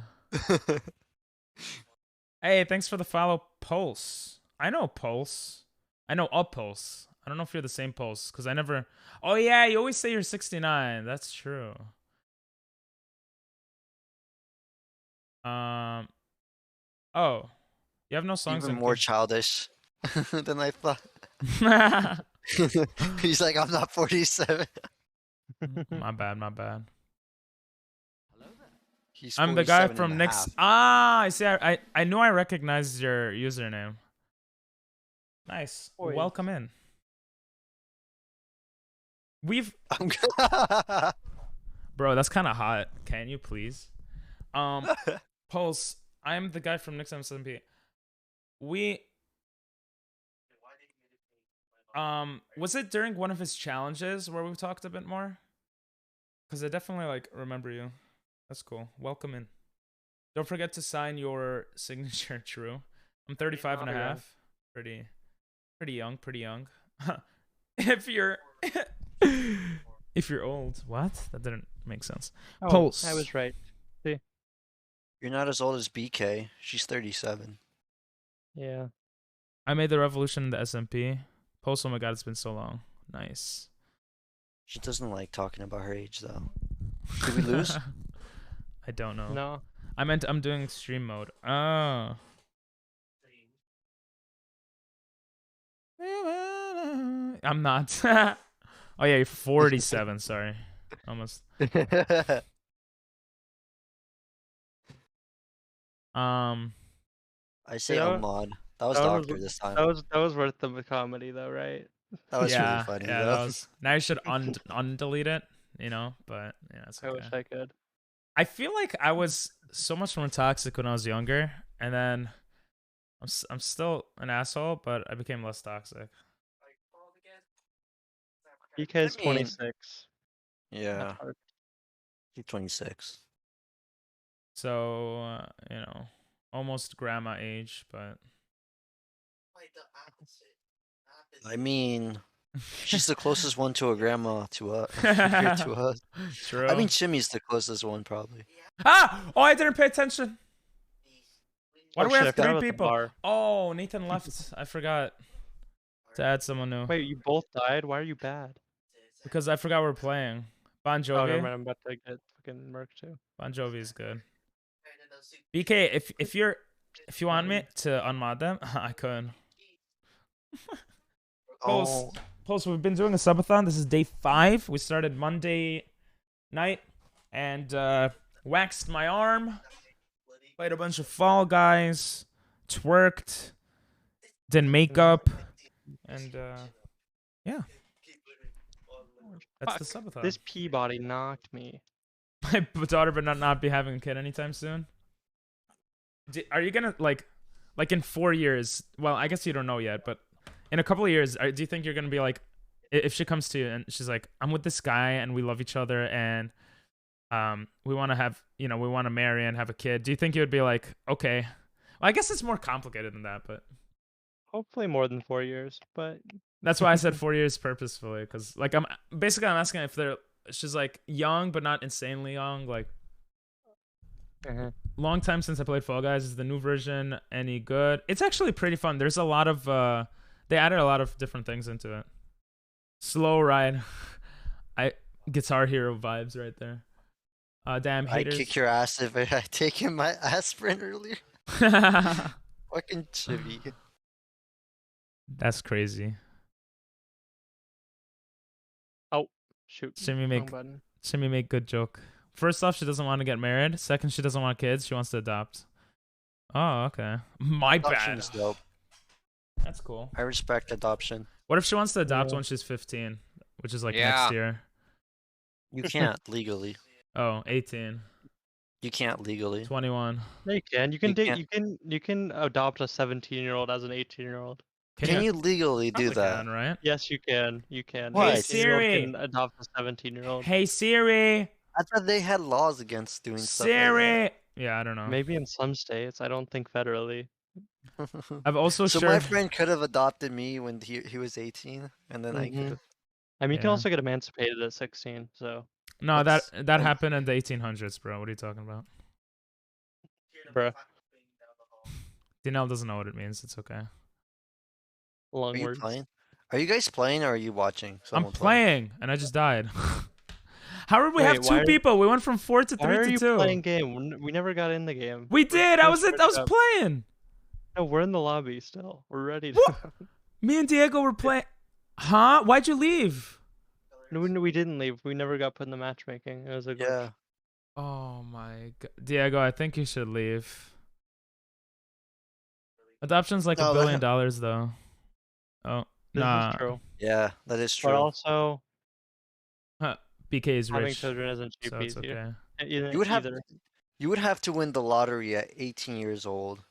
Hey, thanks for the follow, Pulse. I know Pulse. I know a Pulse. I don't know if you're the same Pulse, because I never... Oh, yeah, you always say you're 69. That's true. Oh. You have no songs Even in more childish than I thought. He's like, "I'm not 47." My bad. He's I'm the guy 47 from and a Nick's. half. Ah, I see. I knew I recognized your username. Nice. Boys. Welcome in. We've... I'm Bro, that's kind of hot. Can you please? Pulse, I'm the guy from Nick's SMP. Was it during one of his challenges where we talked a bit more? Because I definitely, like, remember you. That's cool. Welcome in. Don't forget to sign your signature, True. I'm 35 and a half. Pretty young. If you're old. What? That didn't make sense. Oh, Pulse. I was right. You're not as old as BK. She's 37. Yeah. I made the revolution in the SMP. Pulse, oh my god, it's been so long. Nice. She doesn't like talking about her age, though. Did we lose? I don't know. No. I meant I'm doing extreme mode. Oh. I'm not. Oh yeah, you're 47. Sorry, almost. I say Yeah, mod. That was that Doctor was- this time. That was worth the comedy though, right? That was yeah, really funny, yeah, though. that was. Now you should undelete it, but yeah, it's I okay. wish I could. I feel like I was so much more toxic when I was younger, and then I'm still an asshole, but I became less toxic. BK's I mean, 26. Yeah, That's hard. he's 26. So almost grandma age, but I mean, she's the closest one to a grandma compared to us. True. I mean, Chimmy's the closest one, probably. Oh, I didn't pay attention. Why Oh, do we shit, I have forgot 3 about the people? bar. Oh, Nathan left. I forgot to add someone new. Wait, you both died? Why are you bad? Because I forgot we're playing. Bon Oh, never Jovi. mind. I'm about to get fucking murked too. Bon Jovi is good. BK, if you want me to unmod them, I could. Oh, Pulse, we've been doing a subathon. This is day 5. We started Monday night and waxed my arm. Played a bunch of Fall Guys. Twerked. Did makeup. And yeah. That's the subathon. This Peabody knocked me. My daughter better not be having a kid anytime soon. Are you gonna like in 4 years? Well, I guess you don't know yet, but in a couple of years, do you think you're gonna be like, if she comes to you and she's like, I'm with this guy and we love each other and we want to have, we want to marry and have a kid? Do you think you would be like, okay? Well, I guess it's more complicated than that, but Hopefully more than 4 years, but That's why I said 4 years purposefully, because like I'm asking if they're she's like young but not insanely young. Like long time since I played Fall Guys. Is the new version any good? It's actually pretty fun. There's a lot of they added a lot of different things into it. Slow ride. Guitar Hero vibes right there. Damn I haters. kick your ass if I had taken my aspirin earlier. Fucking chivy. That's crazy. Oh, shoot. Simmy Wrong button. make good joke. First off, she doesn't want to get married. Second, she doesn't want kids. She wants to adopt. Oh, okay. My Adoption bad. is dope. That's cool. I respect adoption. What if she wants to adopt Yeah. when she's 15, which is like Yeah. next year? You can't legally. Oh, 18, You can't legally. 21. No, you can. You can You date. can't- You can adopt a 17-year-old as an 18-year-old. Can you legally do Probably that? can, right? Yes, you can. You can. What? An Hey, 18-year-old Siri. can adopt a 17-year-old. Hey Siri. I thought they had laws against doing stuff like Siri. Yeah, I don't know. Maybe in some states. I don't think federally. that. I've also So sure. my friend could have adopted me when he was 18, and then I Mhm. could have. I mean, you can Yeah. also get emancipated at 16. So, No, That's- that happened in the 1800s, bro. What are you talking about? bruh, Dinell doesn't know what it means. It's okay. long Are you words. playing? Are you guys playing or are you watching? I'm someone play? playing, and I just died. How did we have Wait, two why are- people? We went from 4 to Why 3 are to you 2. playing game? We never got in the game. We We're did. I still was switched up. playing. No, we're in the lobby still. We're ready to. What? Me and Diego were playing. Huh? Why'd you leave? No, we didn't leave. We never got put in the matchmaking. It was a glitch. Yeah. Oh my god, Diego, I think you should leave. Adoption's like No, $1 let billion, him- though. Oh, This nah. is true. Yeah, that is true. But also, BK is having rich, children isn't cheap so it's either. okay. You would have you would have to win the lottery at 18 years old,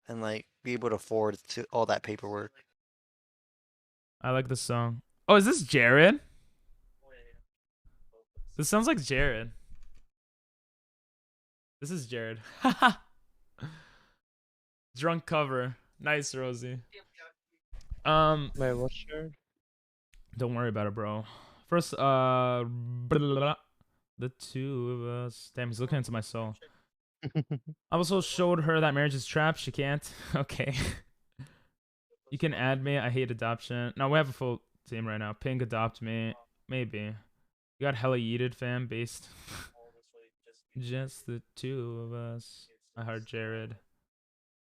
and like be able to afford to all that paperwork. I like this song. Oh, is this Jared? This sounds like Jared. This is Jared. Drunk cover. Nice, Rosie. Wait, what's shared? Don't worry about it, bro. First, blah, the two of us. Damn, he's looking into my soul. I also showed her that marriage is trapped. She can't. Okay. You can add me. I hate adoption. No, we have a full team right now. Pink, adopt me. Maybe. You got hella yeeted, fam, based. Just the two of us. I heart Jared.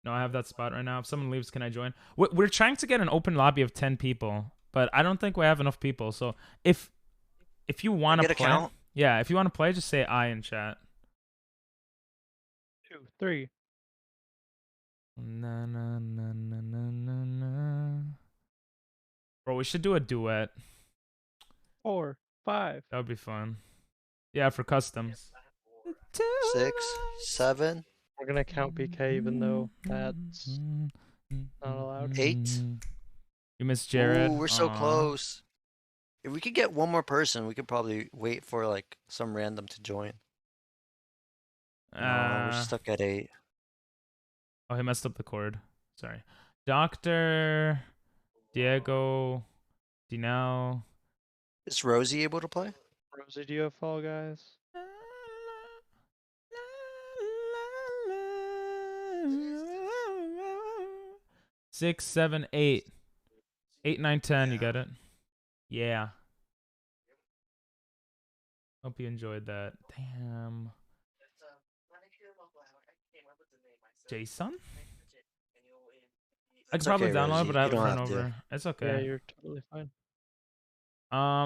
No, I have that spot right now. If someone leaves, can I join? We're trying to get an open lobby of 10 people, but I don't think we have enough people. So if you want to Get a play, count? yeah, if you want to play, just say I in chat. 2, 3. Na, na, na, na, na, na, na. Bro, we should do a duet. 4, 5. That would be fun. Yeah, for customs. 6, 7, We're gonna count BK even though that's not allowed. 8. You miss Jared. Ooh, we're so Aw. close. If we could get one more person, we could probably wait for like some random to join. No, we're stuck at 8. Oh, he messed up the cord. Sorry. Doctor Diego Dinell. Is Rosie able to play? Rosie, do you have Fall Guys? 6, 7, 8. 8, 9, 10. You got it? Yeah. Hope you enjoyed that. Damn. Jason? I could It's probably okay, download Rosie, it, but I you haven't don't run have to. over. It's Yeah, okay. you're totally fine.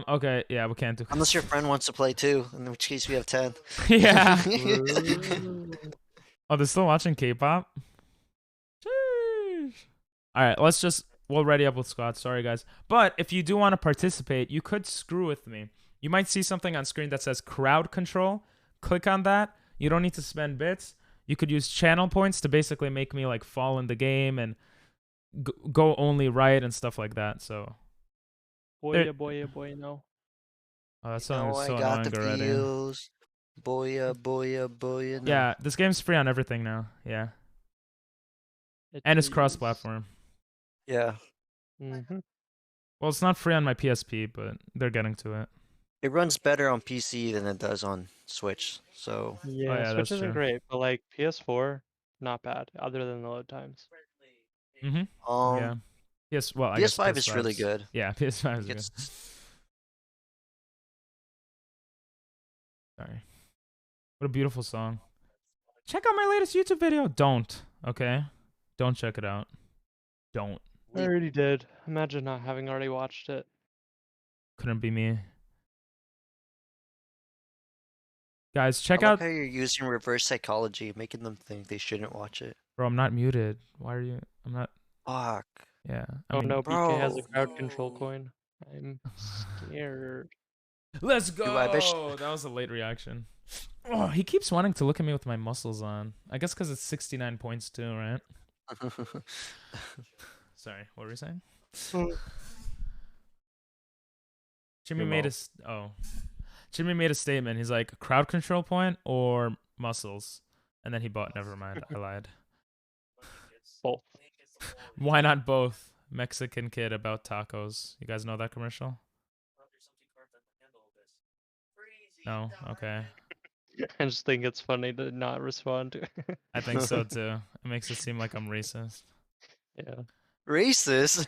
Okay, yeah, we can't do. Unless your friend wants to play too, in which case we have 10. Yeah. Ooh. Oh, they're still watching K-pop? All right, we'll ready up with squads. Sorry, guys. But if you do want to participate, you could screw with me. You might see something on screen that says crowd control. Click on that. You don't need to spend bits. You could use channel points to basically make me like fall in the game and go only right and stuff like that. So, Boy, boy, no. oh, that song No, is I so got annoying the already. feels. Boya, boya, boya. No. Yeah, this game's free on everything now. Yeah, and it's cross-platform. Yeah. Mm-hmm. Well, it's not free on my PSP, but they're getting to it. It runs better on PC than it does on Switch. So Yeah, yeah, Switch that's isn't true. great, but like PS4, not bad, other than the load times. Yeah. Yes. Well, I guess PS5 is really 5's good. Yeah, PS5 is It good. gets Sorry. What a beautiful song. Check out my latest YouTube video. Don't. Okay. Don't check it out. Don't. I already did. Imagine not having already watched it. Couldn't be me. Guys, check I like out. how you're using reverse psychology, making them think they shouldn't watch it. Bro, I'm not muted. Why are you? I'm not. Fuck. Yeah. Oh no, BK has a Bro. crowd control coin. I'm scared. Let's go. Dude, I bet That was a late reaction. Oh, he keeps wanting to look at me with my muscles on. I guess because it's 69 points too, right? Sorry, what were we saying? Jimmy Your made mouth. Jimmy made a statement. He's like, crowd control point or muscles? And then he bought. Never mind. I lied. Both. Why not both? Mexican kid about tacos. You guys know that commercial? No? Okay. I just think it's funny to not respond to. I think so too. It makes it seem like I'm racist. Yeah. Racist?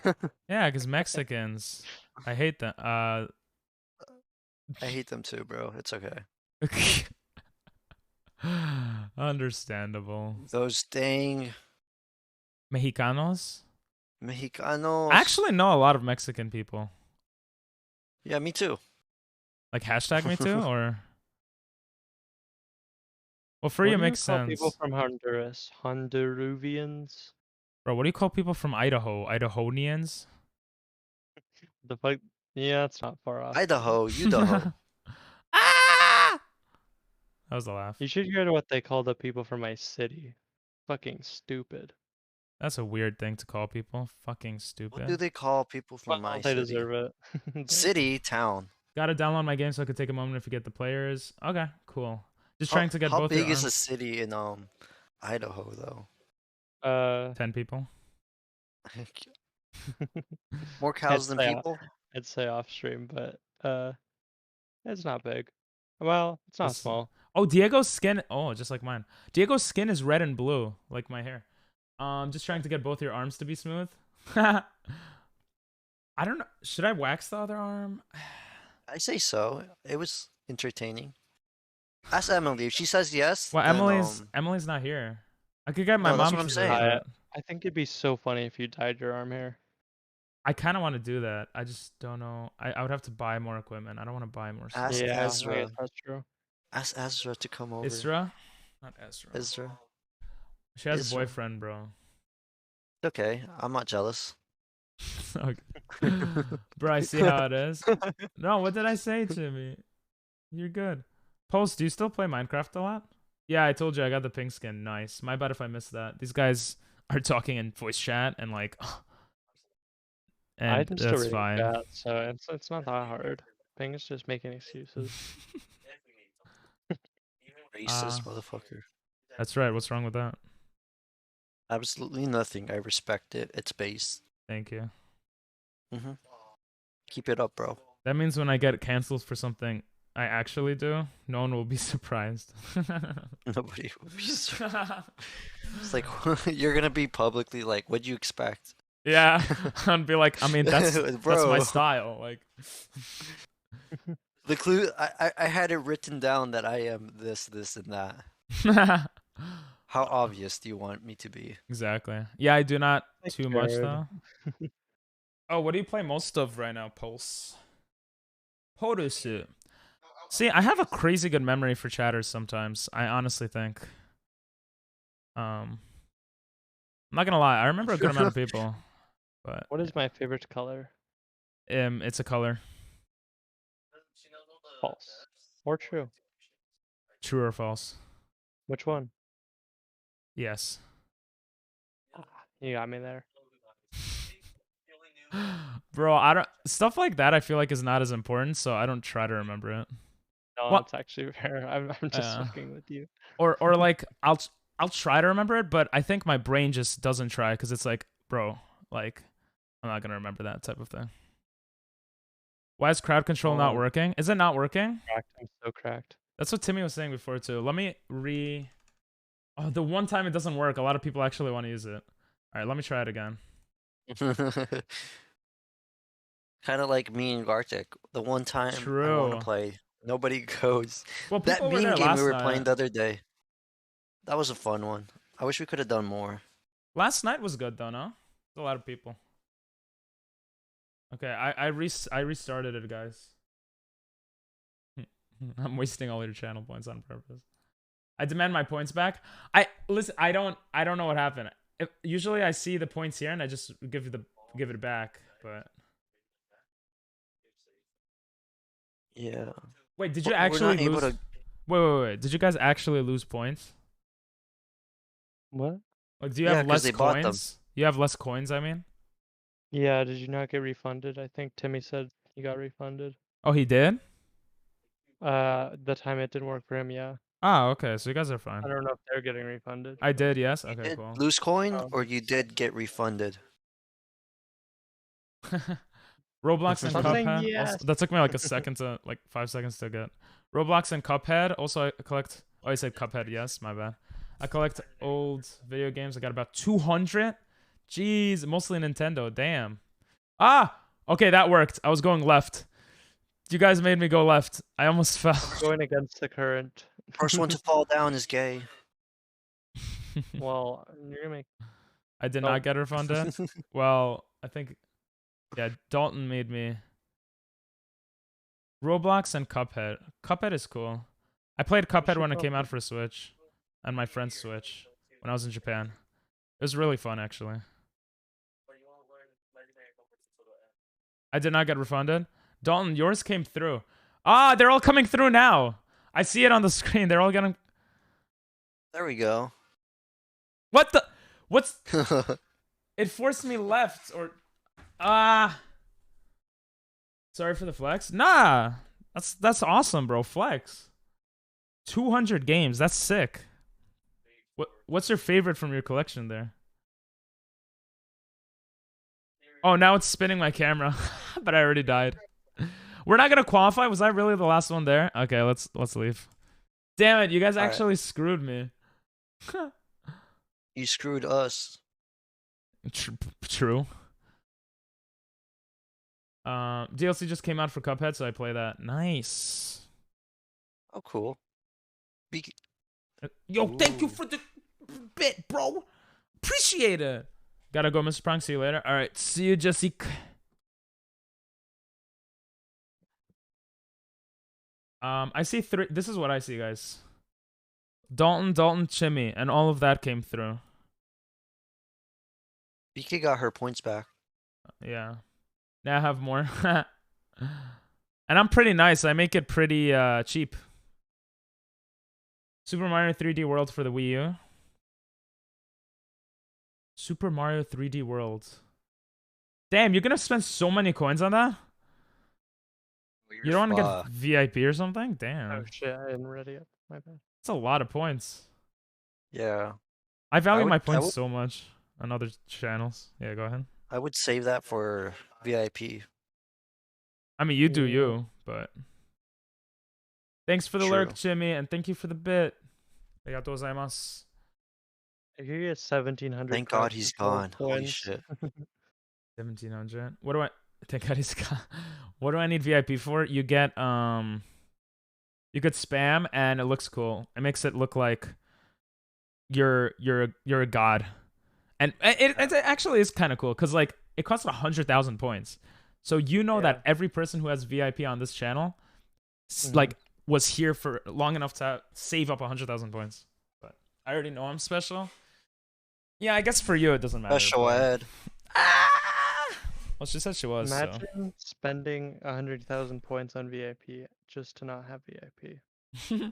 Yeah, because Mexicans. I hate them. I hate them too, bro. It's okay. Understandable. Those dang Mexicanos? Mexicanos. I actually know a lot of Mexican people. Yeah, me too. Like hashtag me too, or well, for What you do makes call sense. people from Honduras? Honduruvians? Bro, what do you call people from Idaho? Idahonians? The fuck? Yeah, it's not far off. Idaho, Idaho. Ah! That was the laugh. You should hear what they call the people from my city. Fucking stupid. That's a weird thing to call people. Fucking What do stupid. they call people from Well, my they city? deserve it. But- City, town. Gotta download my game so I could take a moment to forget the players. Okay, cool. Just trying to get How both your big is the arms. city in Idaho though? 10 people. More cows than say people? I'd say off stream, but it's not big. Well, it's not This- small. Oh, Diego's skin. Oh, just like mine. Diego's skin is red and blue, like my hair. Just trying to get both your arms to be smooth. I don't know. Should I wax the other arm? I say so. It was entertaining. Ask Emily. If she says yes, Well, then, Emily's not here. I could get my No, that's mom what I'm to saying. do it. I think it'd be so funny if you dyed your arm hair. I kind of want to do that. I just don't know. I would have to buy more equipment. I don't want to buy more stuff. Ask Yeah, Ezra. right, that's true. Ask Ezra to come over. Isra? Not Ezra. Ezra. She has a Isra. boyfriend, bro. Okay, I'm not jealous. Okay. Bro, I see how it is. No, what did I say, Jimmy? You're good. Post, do you still play Minecraft a lot? Yeah, I told you I got the pink skin. Nice. My bad if I missed that. These guys are talking in voice chat and like, and I'm still that's reading fine. chat, so it's not that hard. Ping is just making excuses. Racist motherfucker. That's right. What's wrong with that? Absolutely nothing. I respect it. It's based. Thank you. Keep it up, bro. That means when I get canceled for something I actually do, no one will be surprised. Nobody will be surprised. It's like you're gonna be publicly like, what'd you expect? Yeah, I'd be like, I mean, that's my Bro. style. Like, The clue. I had it written down that I am this, and that. How obvious do you want me to be? exactly. Yeah, I do not I'm too much scared. though. Oh, what do you play most of right now, Pulse? Potosu. See, I have a crazy good memory for chatters sometimes. I honestly think. I'm not gonna lie. I remember a good amount of people, but What is my favorite color? it's a color. False. Or true? True or false? Which one? Yes. You got me there. Bro, I don't stuff like that. I feel like is not as important, so I don't try to remember it. No, Well- that's actually fair. I'm just fucking with you. Or like I'll try to remember it, but I think my brain just doesn't try because it's like, bro, like I'm not gonna remember that type of thing. Why is crowd control not Oh. working? Is it not working? Cracked. I'm so cracked. That's what Timmy was saying before too. Let me Oh, the one time it doesn't work, a lot of people actually want to use it. All right, let me try it again. Kind of like me and Gartic. The one time I want to True. play, nobody goes. Well, That people were meme there game last we were night. playing the other day. That was a fun one. I wish we could have done more. Last night was good though, no? There's a lot of people. Okay, I restarted it, guys. I'm wasting all your channel points on purpose. I demand my points back. Listen. I don't know what happened. Usually I see the points here and I just give it back. But Yeah. wait, did you We're actually not able lose? to. Wait. Did you guys actually lose points? What? Like, do you Yeah, have 'cause less they bought them. coins? You have less coins. I mean. Yeah, did you not get refunded? I think Timmy said he got refunded. Oh, he did. The time it didn't work for him, yeah. Ah, okay. So you guys are fine. I don't know if they're getting refunded. I did. Yes. You Okay. did Cool. lose coin, Oh. or you did get refunded? Roblox and Stop saying Cuphead. yes. Also, that took me like a second to like 5 seconds to get. Roblox and Cuphead. Also, I collect. Oh, I said Cuphead. Yes, my bad. I collect old video games. I got about 200. Jeez, mostly Nintendo. Damn. Ah, okay, that worked. I was going left. You guys made me go left. I almost fell. Going against the current. First one to fall down is gay. Well, you're gonna make. I did Oh. not get refunded. Well, I think, yeah, Dalton made me. Roblox and Cuphead. Cuphead is cool. I played Cuphead should when it go came for out for Switch, and my friend's Switch when I was in Japan. It was really fun, actually. I did not get refunded. Dalton, yours came through. Ah, they're all coming through now. I see it on the screen. They're all getting. There we go. What the? What's? It forced me left or. Sorry for the flex. Nah, that's awesome, bro. Flex. 200 games. That's sick. What's your favorite from your collection there? Oh, now it's spinning my camera, but I already died. We're not gonna qualify. Was I really the last one there? Okay, let's leave. Damn it! You guys Alright. actually screwed me. You screwed us. True. DLC just came out for Cuphead, so I play that. Nice. Oh, cool. Yo, thank you Ooh. for the bit, bro. Appreciate it. Gotta go, Mr. Prong. See you later. All right, see you, Jessica. I see 3. This is what I see, guys. Dalton, Chimmy, and all of that came through. BK got her points back. Yeah. Now I have more. And I'm pretty nice. I make it pretty cheap. Super Mario 3D World for the Wii U. Super Mario 3D World. Damn, you're gonna spend so many coins on that? You don't want to Fuck. get VIP or something? Oh Damn. shit! I didn't ready up. My bad. That's a lot of points. Yeah. I value my I points would- so much on other channels. Yeah, go ahead. I would save that for VIP. I mean, you do Yeah. you, but... Thanks for the lurk, True. Jimmy, and thank you for the bit. Arigatou gozaimasu. If you get 1,700. Thank God he's gone. Holy shit. 1,700. What do I... Thank God he's gone. What do I need VIP for? You get, You could spam, and it looks cool. It makes it look like you're a god. And it actually is kind of cool, because, like, it costs 100,000 points. So you know that every person who has VIP on this channel, like, was here for long enough to save up 100,000 points. But I already know I'm special. Yeah, I guess for you it doesn't matter. Special but- ed. Well, she said she was. So. Imagine spending 100,000 points on VIP just to not have VIP.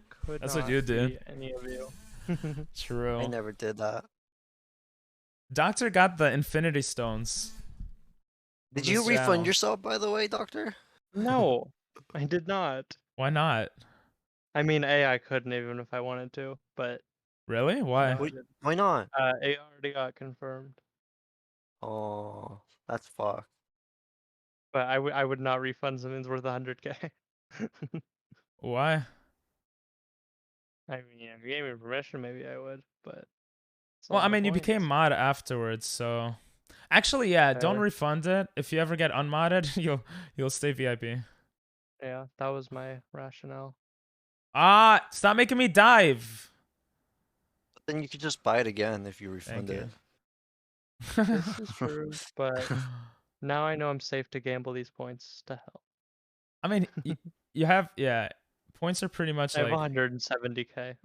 Could That's what not you did. see Any of you. True. I never did that. Doctor got the Infinity Stones. Did you This refund channel. yourself, by the way, Doctor? No, I did not. Why not? I mean, I couldn't even if I wanted to, but Really? Why? no, I Wait. didn't. Why not? It already got confirmed. Oh, that's fucked. But I would not refund something worth 100K. Why? I mean, if you gave me permission, maybe I would, but it's a Well, I lot of mean, you points. became mod afterwards, so actually, yeah, don't Uh, refund it. If you ever get unmodded, you'll stay VIP. Yeah, that was my rationale. Ah, stop making me dive. But then you could just buy it again if you refund Thank it. This is true, but now I know I'm safe to gamble these points to hell. I mean, you have, yeah, points are pretty much I have like 170K.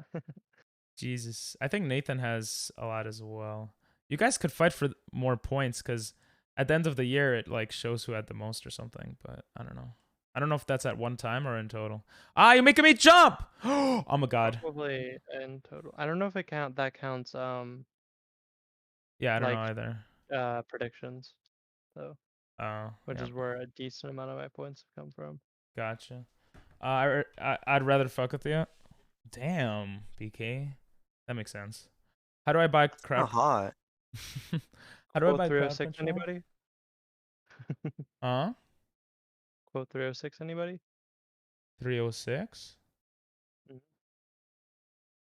Jesus. I think Nathan has a lot as well. You guys could fight for more points because at the end of the year it like shows who had the most or something. But I don't know. I don't know if that's at one time or in total. Ah, you're making me jump! Oh my god. Probably in total. I don't know if it counts Yeah, I don't know like either. predictions though, which Yeah, is where a decent amount of my points have come from. gotcha. I'd rather fuck with you. Damn, BK. That makes sense. How do I buy Not crowd? hot. How do I Quote buy crowd 306 control? anybody? Huh? Quote 306 anybody? 306? Mhm.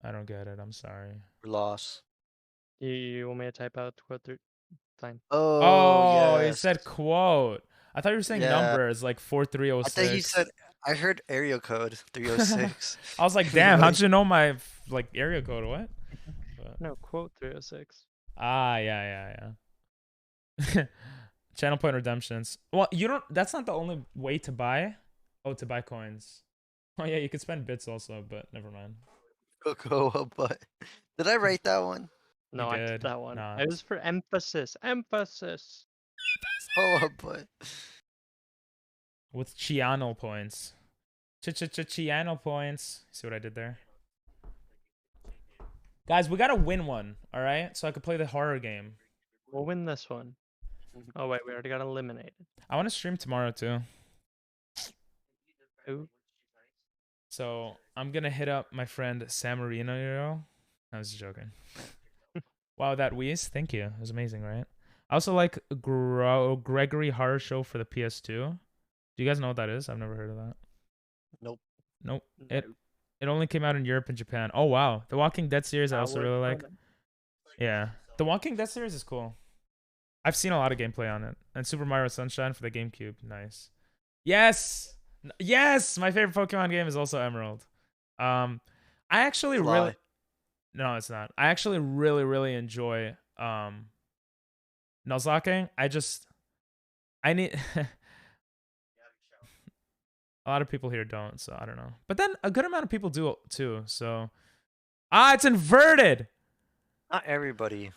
I don't get it. I'm sorry. Loss. You want me to type out quote 3? Fine. Oh, Oh, he yes. said quote. I thought you were saying Yeah. numbers like I 4306. thought he said, I heard area code 306. I was like, damn, how'd you know my like area code? What? But, No, quote 306. yeah. Channel point redemptions. Well, you don't. That's not the only way to buy. Oh, to buy coins. Oh yeah, you could spend bits also, but never mind. Cocoa butt. Did I write that one? No, I did that one. not. It was for emphasis. Emphasis. Cocoa butt. With Chiano points. Chiano points. See what I did there? Guys, we gotta win one, alright? So I could play the horror game. We'll win this one. Oh wait, we already got eliminated. I want to stream tomorrow too. Who? So I'm gonna hit up my friend Sam Marino. I was joking. Wow, that Wheeze, thank you. It was amazing, right? I also like Gregory Horror Show for the PS2. Do you guys know what that is? I've never heard of that. Nope. Nope. It only came out in Europe and Japan. Oh wow, the Walking Dead series I also really like. Yeah, the Walking Dead series is cool. I've seen a lot of gameplay on it. And Super Mario Sunshine for the GameCube, nice. Yes, yes, my favorite Pokemon game is also Emerald. I actually really. No, it's not. I actually really enjoy Nuzlocking. I need a lot of people here don't, so I don't know. But then a good amount of people do too, so it's inverted. Not everybody.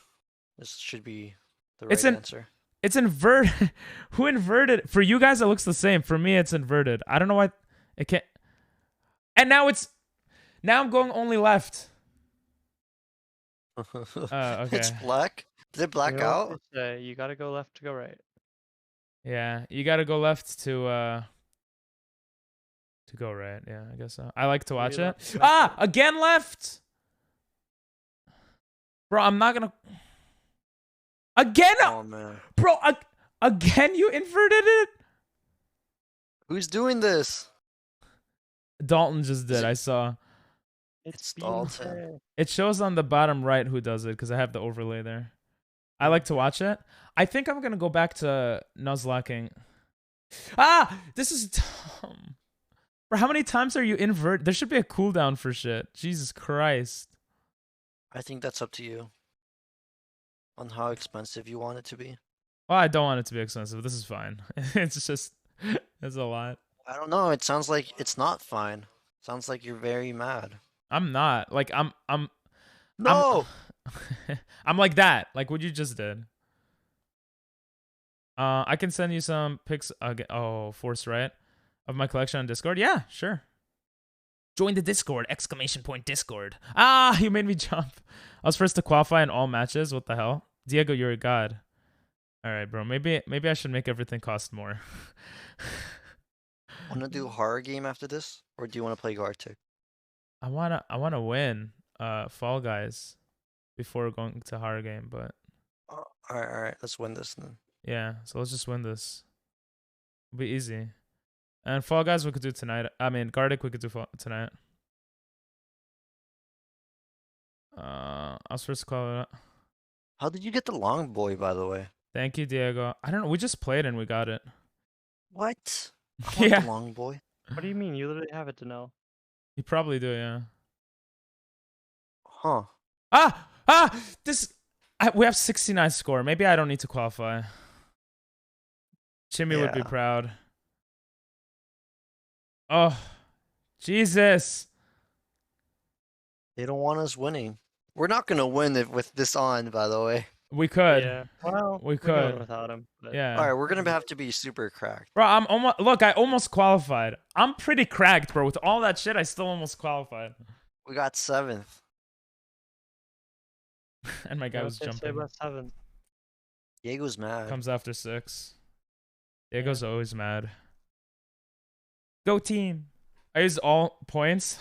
This should be the right answer. It's inverted. Who inverted? For you guys it looks the same. For me it's inverted. I don't know why it can't. And now I'm going only left. Okay. It's black. Did it black out? You gotta go left to go right. Yeah, you gotta go left to go right. Yeah, I guess so. I like to watch it. Again left. Bro, I'm not gonna. Again. Oh man. Bro, again you inverted it. Who's doing this? Dalton just did. I saw. It's Dalton. It shows on the bottom right who does it because I have the overlay there. I like to watch it. I think I'm gonna go back to Nuzlocking. This is dumb. Bro, how many times are you invert? There should be a cooldown for shit. Jesus Christ. I think that's up to you. On how expensive you want it to be. Well, I don't want it to be expensive. This is fine. It's just, it's a lot. I don't know. It sounds like it's not fine. Sounds like you're very mad. I'm not. Like, I'm No! I'm like that. Like what you just did. I can send you some pics. Force right of my collection on Discord. Yeah, sure. Join the Discord! ! Discord. You made me jump. I was first to qualify in all matches. What the hell, Diego? You're a god. All right, bro. Maybe I should make everything cost more. Want to do a horror game after this, or do you want to play Gartic? I wanna win. Fall Guys, before going to horror game, but. All right. Let's win this then. Yeah, so let's just win this. It'll be easy. And Fall Guys we could do tonight. I mean, Gartic we could do tonight. I was first to call it out. How did you get the long boy, by the way? Thank you, Diego. I don't know. We just played and we got it. What? I want Yeah. the long boy. What do you mean? You literally have it to know. You probably do, yeah. Huh. This. We have 69 score. Maybe I don't need to qualify. Jimmy would be Yeah. proud. Oh, Jesus. They don't want us winning. We're not gonna win it with this on, by the way. We could. Yeah. Well, We we're going could. without him. But Yeah. All right, we're gonna have to be super cracked. Bro, I'm almost. Look, I almost qualified. I'm pretty cracked, bro. With all that shit, I still almost qualified. We got 7th. And my guy was Say jumping. about 7. Diego's mad. Comes after 6. Diego's always mad. Go team. I used all points.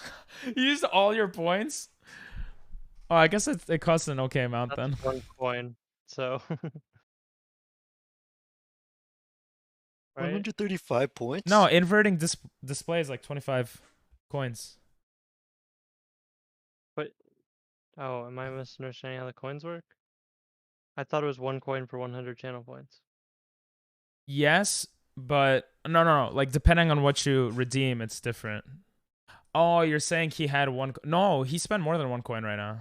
You used all your points? Oh, I guess it costs an okay amount That's then. 1 coin. So. Right? 135 points? No, inverting display is like 25 coins. Oh, am I misunderstanding how the coins work? I thought it was 1 coin for 100 channel points. Yes, but no. Like depending on what you redeem, it's different. Oh, you're saying he had 1? No, he spent more than 1 coin right now.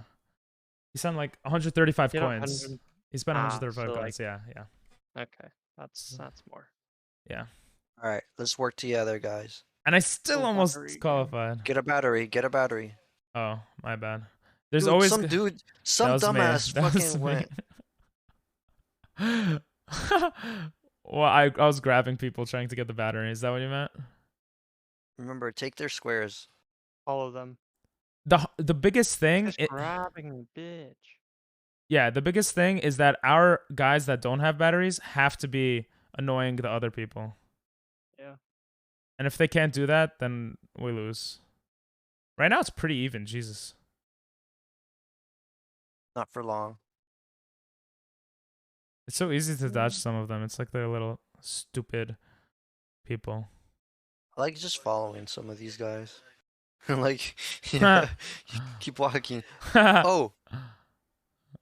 He spent like 135 You know, coins. 100 He spent Ah, 135 so, coins. Yeah. Okay, that's more. Yeah. All right, let's work together, guys. And I still Full almost battery game. qualified. Get a battery. Get a battery. Oh, my bad. There's Dude, always some that was me. dumbass That was fucking me. went. Well, I was grabbing people trying to get the battery. Is that what you meant? Remember, take their squares. All of them. The biggest thing Just grabbing me, bitch. yeah, the biggest thing is that our guys that don't have batteries have to be annoying the other people. Yeah. And if they can't do that, then we lose. Right now it's pretty even, Jesus. Not for long. It's so easy to dodge some of them. It's like they're little stupid people. I like just following some of these guys. Like, yeah, you keep walking. Oh,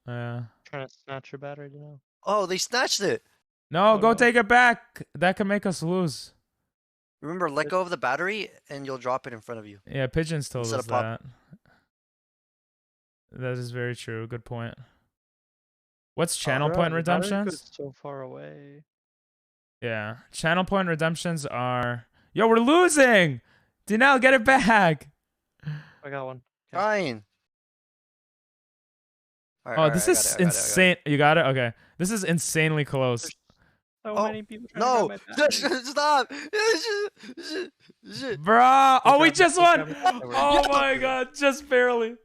Yeah. Trying to snatch your battery, you know. oh, they snatched it. No, Oh, go no. take it back. That could make us lose. Remember, let go of the battery and you'll drop it in front of you. Yeah, Pigeons told Instead us of pop- that. That is very true. Good point. What's channel Bro, point the battery goes redemptions? so far away. Yeah. Channel point redemptions are... Yo, we're losing! Dinell, get it back! I got one. Okay. Fine. All right, Oh, all right, this I got is it, I got it, I got it. insane. You got it? Okay. This is insanely close. There's so Oh, many people trying No, to grab my battery. stop. Bruh! Oh, we grab it, just go won! grab it. There we go. Oh my god, just barely.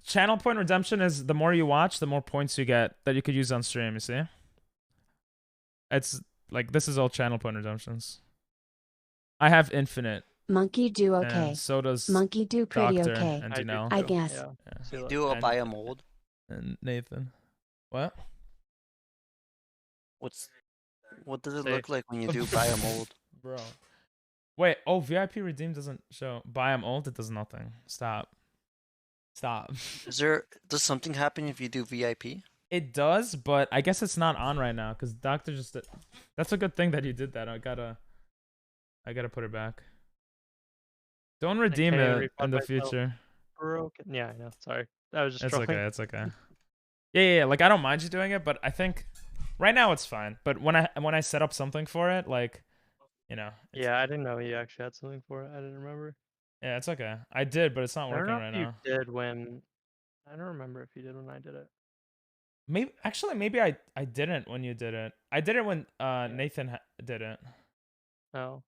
Channel point redemption is the more you watch, the more points you get that you could use on stream, you see? It's like, this is all channel point redemptions. I have infinite. Monkey do okay. And so does Monkey do pretty Doctor okay. and I do Dinell. I too, guess. Yeah. Yeah. See, look. Do a And- buy a mold. And Nathan. What? What does it Say- look like when you do buy a mold? Bro. Wait, oh, VIP redeem doesn't show. Buy 'em old, it does nothing. Stop. Does something happen if you do VIP? It does, but I guess it's not on right now because Doctor just did. That's a good thing that you did that. I gotta put it back. Don't redeem can't even it refund in the myself. future. Broken. Yeah, I know. Sorry. I was just It's trolling. okay. It's okay. Yeah. Like I don't mind you doing it, but I think right now it's fine. But when I set up something for it, like, you know. Yeah, I didn't know you actually had something for it. I didn't remember. Yeah, it's okay. I did, but it's not I don't working know right if you now. did when. I don't remember if you did when I did it. Maybe I didn't when you did it. I did it when Nathan did it. Oh.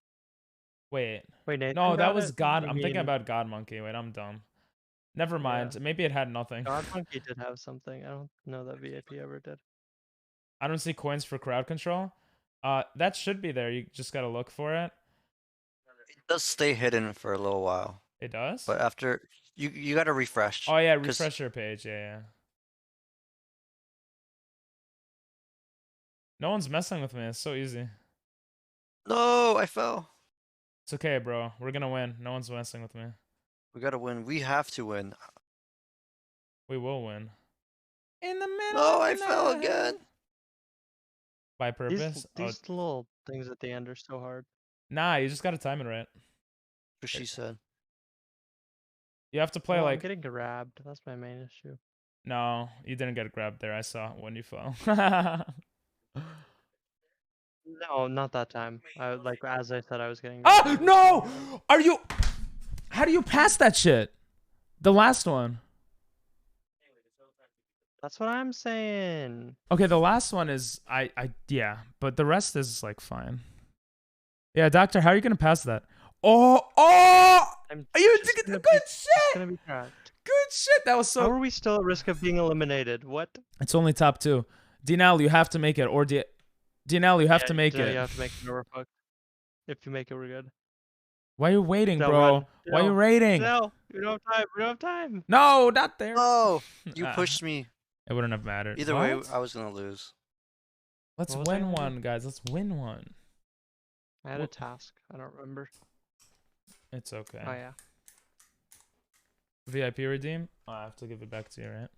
Wait. Wait, Nathan. No, that got was it? God. You I'm thinking mean about God Monkey. Wait, I'm dumb. Never mind. Yeah. Maybe it had nothing. God Monkey did have something. I don't know that VIP ever did. I don't see coins for crowd control. That should be there. You just gotta look for it. It does stay hidden for a little while, It does. but after you gotta refresh. Oh yeah, 'cause- refresh your page. Yeah. No one's messing with me. It's so easy. No, I fell. It's okay, bro. We're gonna win. No one's messing with me. We gotta win. We have to win. We will win. In the middle No, of I the fell night. again. By purpose? These little things at the end are so hard. Nah, you just gotta time it right. What she said. You have to play Well, I'm like. getting grabbed. That's my main issue. No, you didn't get grabbed there. I saw when you fell. No, not that time. Like as I said, I was getting Oh grabbed. I was getting no! grabbed. Are you? How do you pass that shit? The last one. That's what I'm saying. Okay, the last one is yeah, but the rest is like fine. Yeah, doctor, how are you gonna pass that? Oh! Are you just gonna good It's shit? gonna be cracked. Good shit. That was How so. are we still at risk of being eliminated? What? It's only top 2. Dinal, you have to make it, or Dinal, you have to make it. You have to make it, or we're fucked. If you make it, we're good. Why are you waiting, No, bro? run. Why are you No. waiting? No, we don't have time. We don't have time. No, not there. No, you Uh, pushed me. It wouldn't have mattered. Either way, What? I was gonna lose. Let's What was I win gonna do? one, guys. Let's win one. I had a What- task. I don't remember. It's okay. Oh yeah. VIP redeem? Oh, I have to give it back to you, right?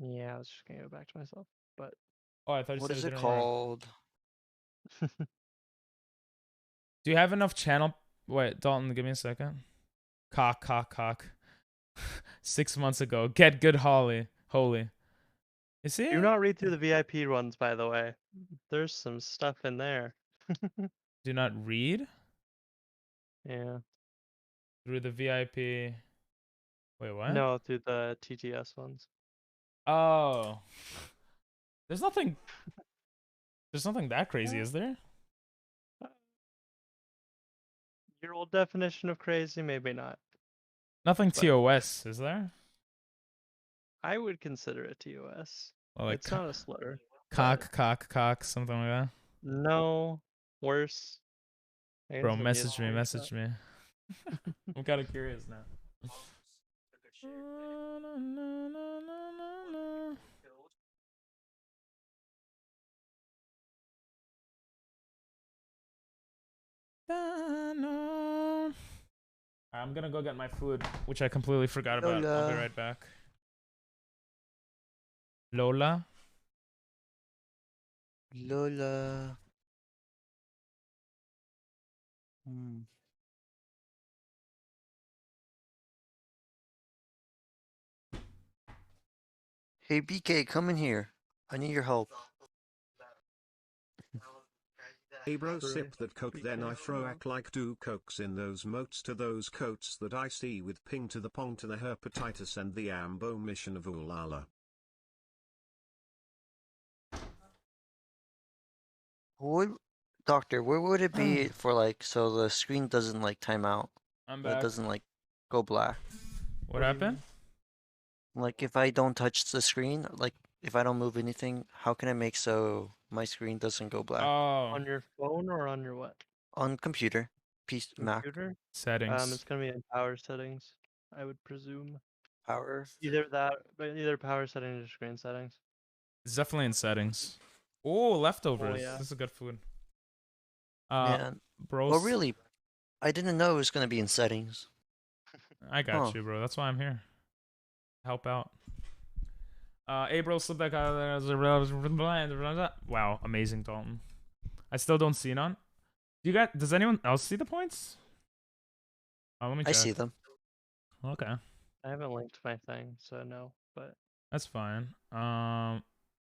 Yeah, I was just gonna give it back to myself. But Oh, I thought you What said is it it didn't work. called? Do you have enough channel? Wait, Dalton, give me a second. Cock. 6 months ago. Get good, holy. You see? do not read through the VIP ones, by the way. There's some stuff in there. Do not read Yeah. through the VIP. Wait, what? No, through the TTS ones. Oh. There's nothing that crazy, is there? Your old definition of crazy, maybe not. Nothing But- TOS, is there? I would consider it TOS. Well, like It's not a slur. cock, something like that. No, worse. I guess Bro, it'll be a message me. screenshot. I'm kind of curious now. I'm gonna go get my food, which I completely forgot about. I'll be Lola. right back. Lola? Lola. Hmm. Hey BK, come in here. I need your help. Hey bro, sip that coke, then I throw act like do cokes in those moats to those coats that I see with ping to the pong to the hepatitis and the ambo mission of Ulala. Doctor, where would it be for like so the screen doesn't like time out? I'm It back. doesn't like go black. What happened? Like if I don't touch the screen, like if I don't move anything, how can I make so my screen doesn't go black? Oh, On your phone or on your what? On computer, Mac, Computer? settings. It's gonna be in power settings, I would presume. power. Either that, but either power settings or screen settings. It's definitely in settings. Oh, leftovers. yeah. This is good food. Man, Bro. well really, I didn't know it was gonna be in settings. I got Huh. you, bro. That's why I'm here. Help out. Bro, slip back out of there. Wow, amazing, Dalton. I still don't see none. Does anyone else see the points? Oh, let me check. I see them. Okay, I haven't linked my thing, so no. But that's fine. I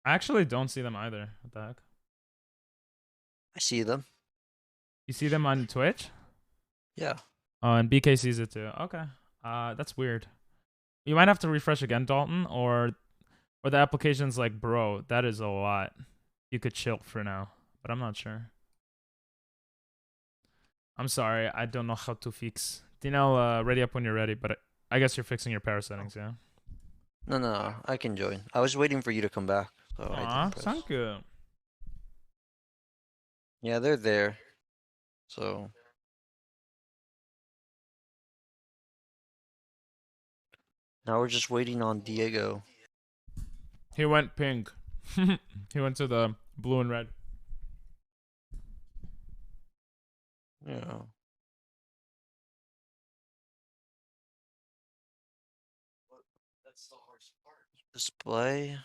actually don't see them either. What the heck? I see them. You see them on Twitch? Yeah. Oh, and BK sees it too. Okay. That's weird. You might have to refresh again, Dalton, or the application's like, bro, that is a lot. You could chill for now, but I'm not sure. I'm sorry, I don't know how to fix. Dinel, ready up when you're ready, but I guess you're fixing your power settings, yeah? No, I can join. I was waiting for you to come back. So I Aw, didn't press. thank you. Yeah, they're there. So now we're just waiting on Diego. He went pink. He went to the blue and red. Yeah. Display.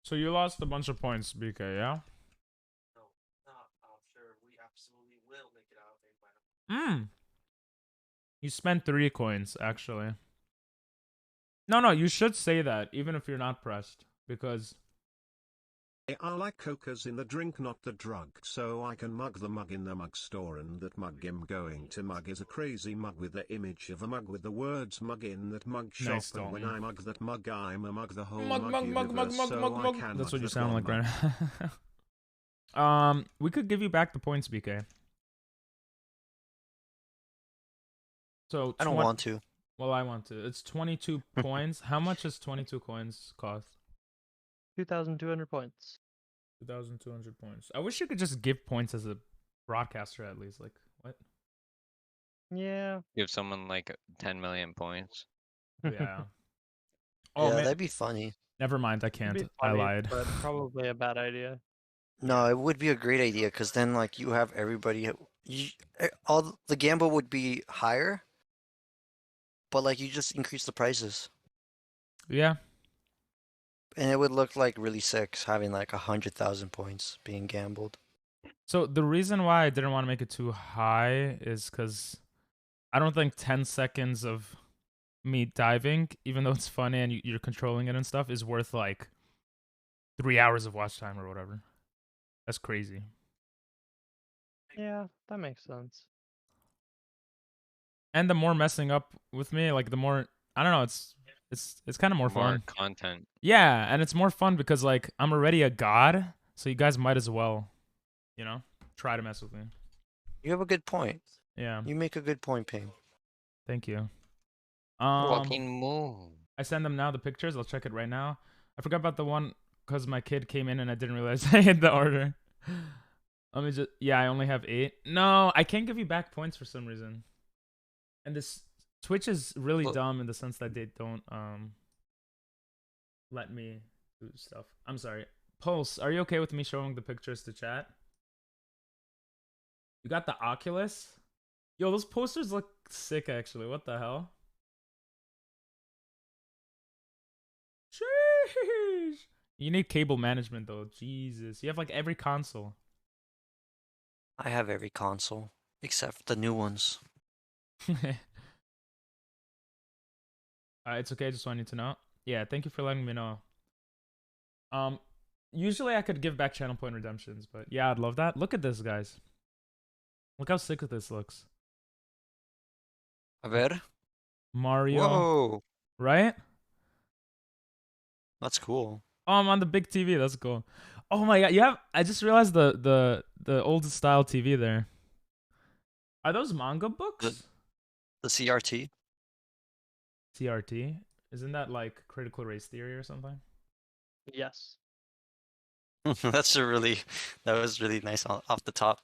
So you lost a bunch of points, BK, yeah? Hmm. You spent 3 coins, actually. No, you should say that, even if you're not pressed. Because... I like coca's in the drink, not the drug, so I can mug the mug in the mug store, and that mug I'm going to mug is a crazy mug with the image of a mug with the words mug in that mug shop, Nice, and when Dalton. I mug that mug I'm a mug the whole Mug, mug mug, mug, mug, universe, mug, so mug, I mug. can That's mug what you that sound one like mug. right now. We could give you back the points, BK. So I don't want to. Well, I want to. It's 22 coins. How much does 22 coins cost? 2,200 points. 2,200 points. I wish you could just give points as a broadcaster at least. Like, what? Yeah. Give someone like 10 million points. Yeah. Oh, Yeah, man. that'd be funny. Never mind. I It'd can't. be I funny, lied. but probably a bad idea. No, it would be a great idea because then like you have everybody. All the gamble would be higher, but like you just increase the prices, Yeah. and it would look like really sick having like 100,000 points being gambled. So the reason why I didn't want to make it too high is because I don't think 10 seconds of me diving, even though it's funny and you're controlling it and stuff, is worth like 3 hours of watch time or whatever. That's crazy. Yeah, that makes sense. And the more messing up with me, like the more, I don't know, it's kind of more fun. Content. Yeah, and it's more fun because like I'm already a god, so you guys might as well, you know, try to mess with me. You have a good point. Yeah. You make a good point, Ping. Thank you. Fucking move. I send them now the pictures. I'll check it right now. I forgot about the one because my kid came in and I didn't realize I hit the order. Let me just, yeah, I only have 8. No, I can't give you back points for some reason. And this Twitch is really dumb in the sense that they don't let me do stuff. I'm sorry. Pulse, are you okay with me showing the pictures to chat? You got the Oculus? Yo, those posters look sick actually. What the hell? Sheesh. You need cable management though. Jesus. You have like every console. I have every console except the new ones. It's okay, just wanted to know. Yeah, thank you for letting me know. Usually I could give back channel point redemptions, but yeah, I'd love that. Look at this, guys. Look how sick this looks. A ver? Mario. Whoa, Right? that's cool. Oh, I'm on the big TV. That's cool. Oh my god, you have. I just realized the old style TV there. Are those manga books? The CRT? CRT? Isn't that like critical race theory or something? Yes. That was really nice off the top.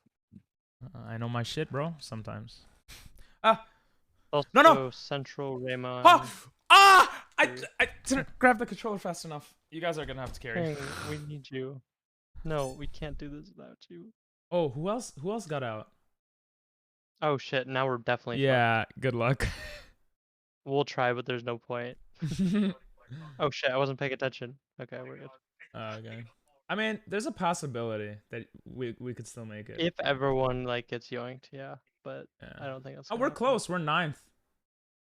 I know my shit, bro. Sometimes. Also, No! Central Raymond. I didn't grab the controller fast enough. You guys are gonna have to carry. Hey, we need you. No, we can't do this without you. Oh, who else got out? Oh shit, now we're definitely Yeah, good luck. fucked. We'll try, but there's no point. Oh shit, I wasn't paying attention. Okay, we're good. Okay. I mean, there's a possibility that we could still make it. If everyone like gets yoinked, yeah, but Yeah. I don't think that's. Oh, gonna we're happen. close. We're 9th.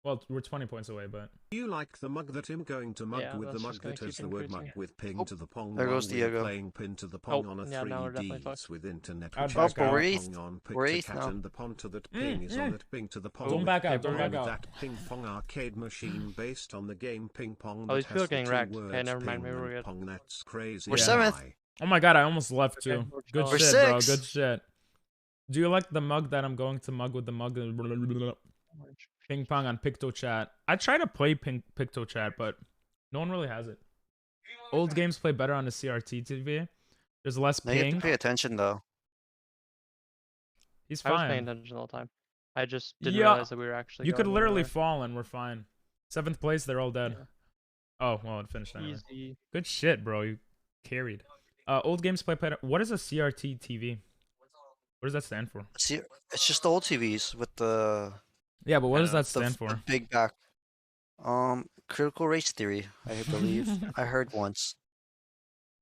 Well, we're 20 points away, but You like the mug that I'm going to mug Yeah, with the that's mug just gonna that has keep the word mug increasing. with ping Oh, to the pong there while goes we're Diego. playing pin to the pong Oh, on a yeah, now we're definitely 3Ds fucked. with internet I'd which back has got out. We're a eighth. pong on pick We're to eighth cat now. and the pong to that ping is on that ping to the pong Don't with back out, ping don't pong back out. that ping pong arcade machine based on the game ping pong Oh, that these people has are the getting 2 wrecked. Okay, words never mind, ping maybe we're and good. pong. That's crazy. We're Yeah. seventh. oh my god, I almost left Okay, too. we're Good chilling. shit, We're bro. sixth. Good shit. Do you like the mug that I'm going to mug with the mug? Ping pong on Picto Chat. I try to play Picto Chat, but no one really has it. Old games play better on the CRT TV. There's less Now you have to ping. pay attention though. He's I was paying fine. attention all the time. I just didn't Yeah, realize that we were actually you could going literally anywhere. fall and we're fine. 7th place, they're all dead. Yeah. Oh, well, it finished anyway. Easy. Good shit, bro. You carried. Old games play. What is a CRT TV? What does that stand for? See, it's just the old TVs with the Yeah, but what does that the, stand the for? big back. Critical race theory, I believe. I heard once.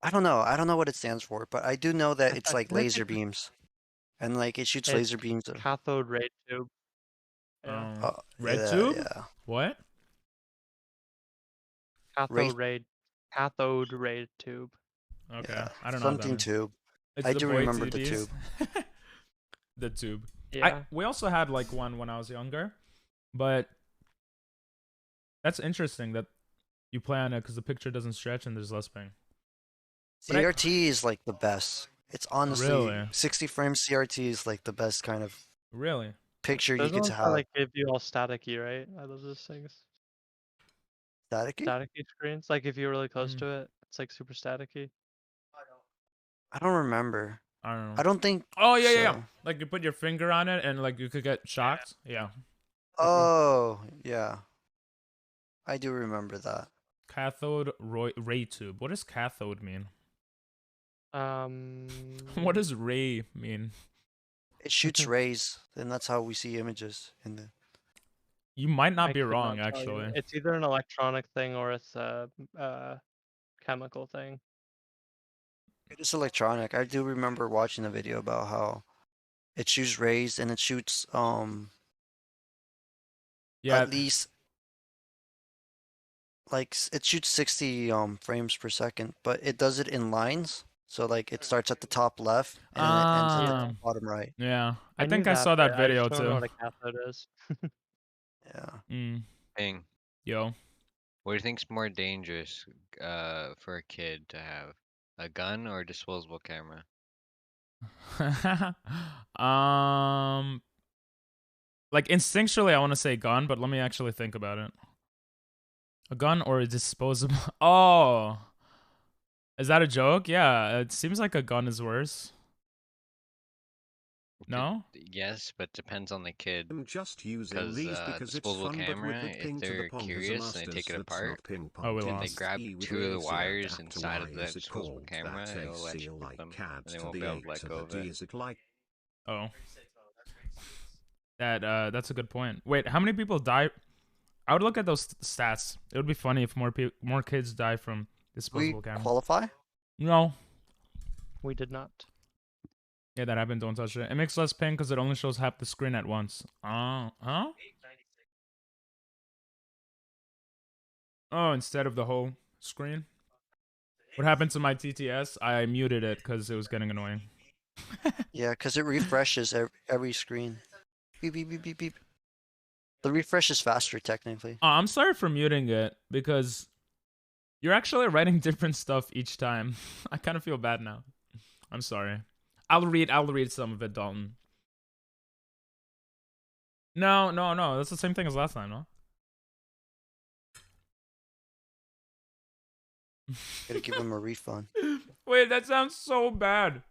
I don't know. I don't know what it stands for, but I do know that it's I like feel like laser beams, and like it shoots it's laser beams. cathode ray tube. Yeah. Red Yeah, tube? yeah. What? Cathode ray tube. Okay, Yeah. I don't know what that Something means. tube. It's I the do boy remember the TVs. tube. The tube. Yeah. We also had like one when I was younger, but that's interesting that you play on it because the picture doesn't stretch and there's less ping. But CRT is like the best. It's honestly Really? 60 frame CRT is like the best kind of Really? picture you Those could ones that have. like give you all staticky, right? Are those just things? Staticky? Staticky screens? Like if you're really close Mm. to it, it's like super staticky. I don't remember. I don't know. I don't think. Oh yeah, yeah. so. Like you put your finger on it and like you could get shocked. Yeah. Oh, yeah. I do remember that. Cathode ray tube. What does cathode mean? Um. What does ray mean? It shoots rays, and that's how we see images in the. You might not I be could wrong, not tell you. actually. It's either an electronic thing or it's a chemical thing. It is electronic. I do remember watching a video about how it shoots rays and it shoots Yeah. at least like it shoots 60 frames per second, but it does it in lines. So like it starts at the top left and then it ends at the Um, bottom right. Yeah. I knew think I saw but that video I just don't know too. what a cathode is. Yeah. Mm. Ping. Yo. What do you think's more dangerous for a kid to have? A gun or a disposable camera? Like instinctually I want to say gun, but let me actually think about it. A gun or a disposable? Oh. Is that a joke? Yeah, it seems like a gun is worse. No? Yes, but depends on the kid. I'm just using Because these because it's disposable fun, but camera, with it if ping to the they're pong as a curious and they masters take it that's apart, not ping Oh, pong. we and they lost. grab E with 2 of the lazy wires adapt to inside of Y the is it disposable called? camera, That's it'll let ACL you flip like them, CAD and they to won't the be able 8 to let to go the of D it. is it like Oh. That's a good point. Wait, how many people die? I would look at those stats. It would be funny if more kids die from We disposable cameras. qualify? No. We did not. Yeah, that happened. Don't touch it. It makes less ping because it only shows half the screen at once. Huh? Oh, instead of the whole screen. What happened to my TTS? I muted it because it was getting annoying. Yeah, because it refreshes every screen. Beep, beep, beep, beep, beep. The refresh is faster, technically. I'm sorry for muting it because you're actually writing different stuff each time. I kind of feel bad now. I'm sorry. I'll read some of it, Dalton. No. That's the same thing as last time, no? Gotta give him a refund. Wait, that sounds so bad.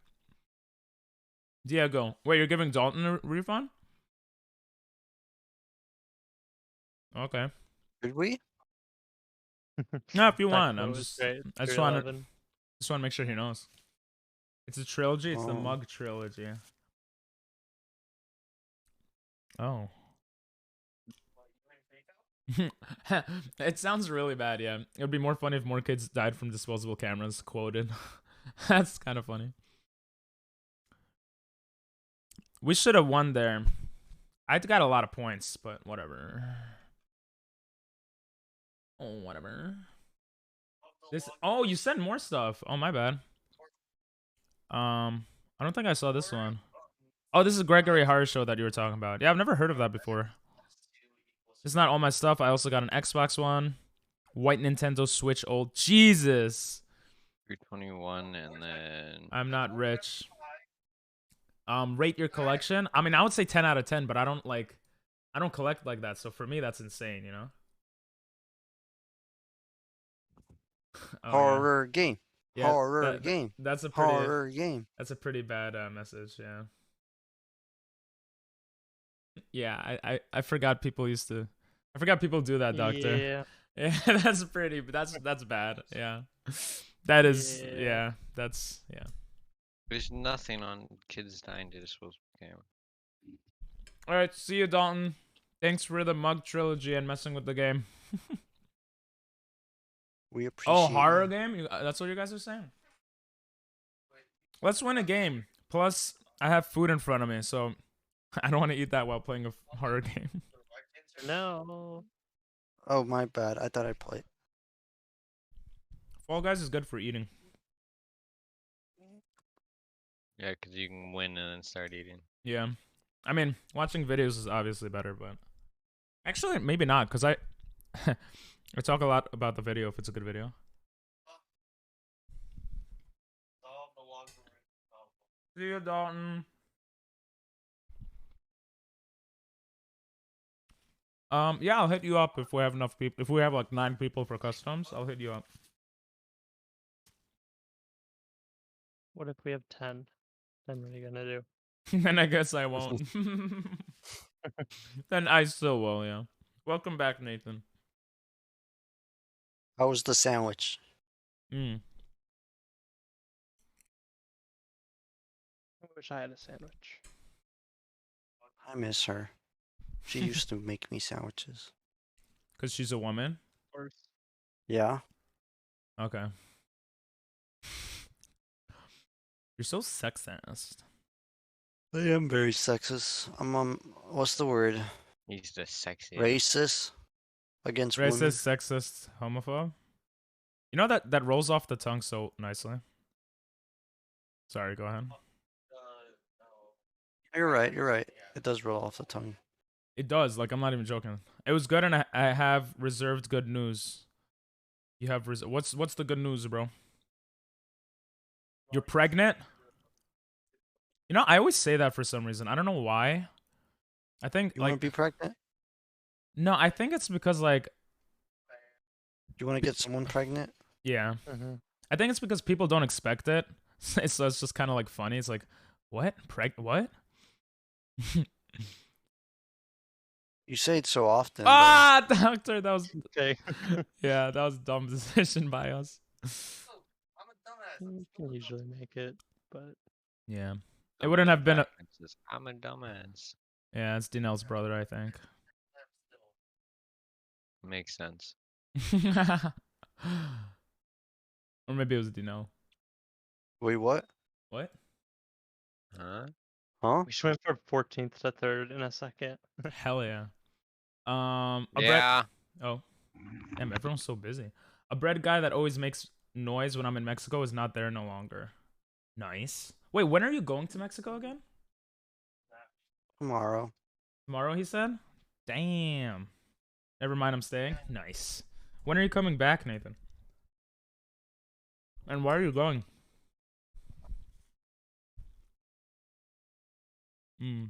Diego. Wait, you're giving Dalton a refund? Okay. Did we? No, if you That want. quote I'm was just great. I just want to 311. make sure he knows. It's a trilogy. It's the Oh. Mug trilogy. Oh. It sounds really bad, yeah. It would be more funny if more kids died from disposable cameras, quoted. That's kind of funny. We should have won there. I got a lot of points, but whatever. Oh, whatever. Oh, you sent more stuff. Oh, my bad. I don't think I saw this one. Oh, this is Gregory Harris show that you were talking about. Yeah, I've never heard of that before. It's not all my stuff. I also got an Xbox One, white Nintendo Switch old. Jesus. 321 and then I'm not rich. Rate your collection. I mean, I would say 10 out of 10, but I don't collect like that. So for me, that's insane, you know? Oh, Horror game. yeah. Horror game. That's a pretty Horror game. That's a pretty bad message, yeah. Yeah, I forgot people used to. I forgot people do that, doctor. Yeah. Yeah, that's pretty. That's bad. Yeah, that is. Yeah. Yeah, that's yeah. There's nothing on kids dying to disposable camera. All right, see you, Dalton. Thanks for the mug trilogy and messing with the game. We Oh, appreciate horror you. game? That's what you guys are saying? Let's win a game. Plus, I have food in front of me, so I don't want to eat that while playing a horror game. No. Oh, my bad. I thought I played. Fall Guys is good for eating. Yeah, because you can win and then start eating. Yeah. I mean, watching videos is obviously better, but actually, maybe not, because I I talk a lot about the video if it's a good video. See you, Dalton. Yeah, I'll hit you up if we have enough people. If we have like 9 people for customs, I'll hit you up. What if we have 10? Then what are you gonna do? Then I guess I won't. Then I still will, yeah. Welcome back, Nathan. How was the sandwich? Mm. I wish I had a sandwich. I miss her. She used to make me sandwiches. Because she's a woman? Of course. Yeah. Okay. You're so sexist. I am very sexist. I'm what's the word? He's the sexiest. Racist against women. Racist, sexist, homophobe. You know that rolls off the tongue so nicely. Sorry, go ahead. You're right. You're right. It does roll off the tongue. It does. Like, I'm not even joking. It was good, and I have reserved good news. You have what's the good news, bro? You're pregnant? You know, I always say that for some reason. I don't know why. I think You like want to be pregnant? no, I think it's because like You want to get someone pregnant? yeah. Mm-hmm. I think it's because people don't expect it. So it's just kind of like funny. It's like, what? What? You say it so often. Ah, doctor, that was Okay. yeah, that was a dumb decision by us. You can usually make it, but Yeah. It wouldn't have been a I'm a dumbass. yeah, it's Dinel's brother, I think. Makes sense. Or maybe it was Dinel. Wait, what? What? Huh? Huh? we should went from 14th to 3rd in a second. Hell yeah. Yeah. Oh. Damn, everyone's so busy. A bread guy that always makes noise when I'm in Mexico is not there no longer. Nice. Wait, when are you going to Mexico again? Tomorrow. Tomorrow, he said? Damn. Never mind, I'm staying. Nice. When are you coming back, Nathan? And why are you going? Hmm.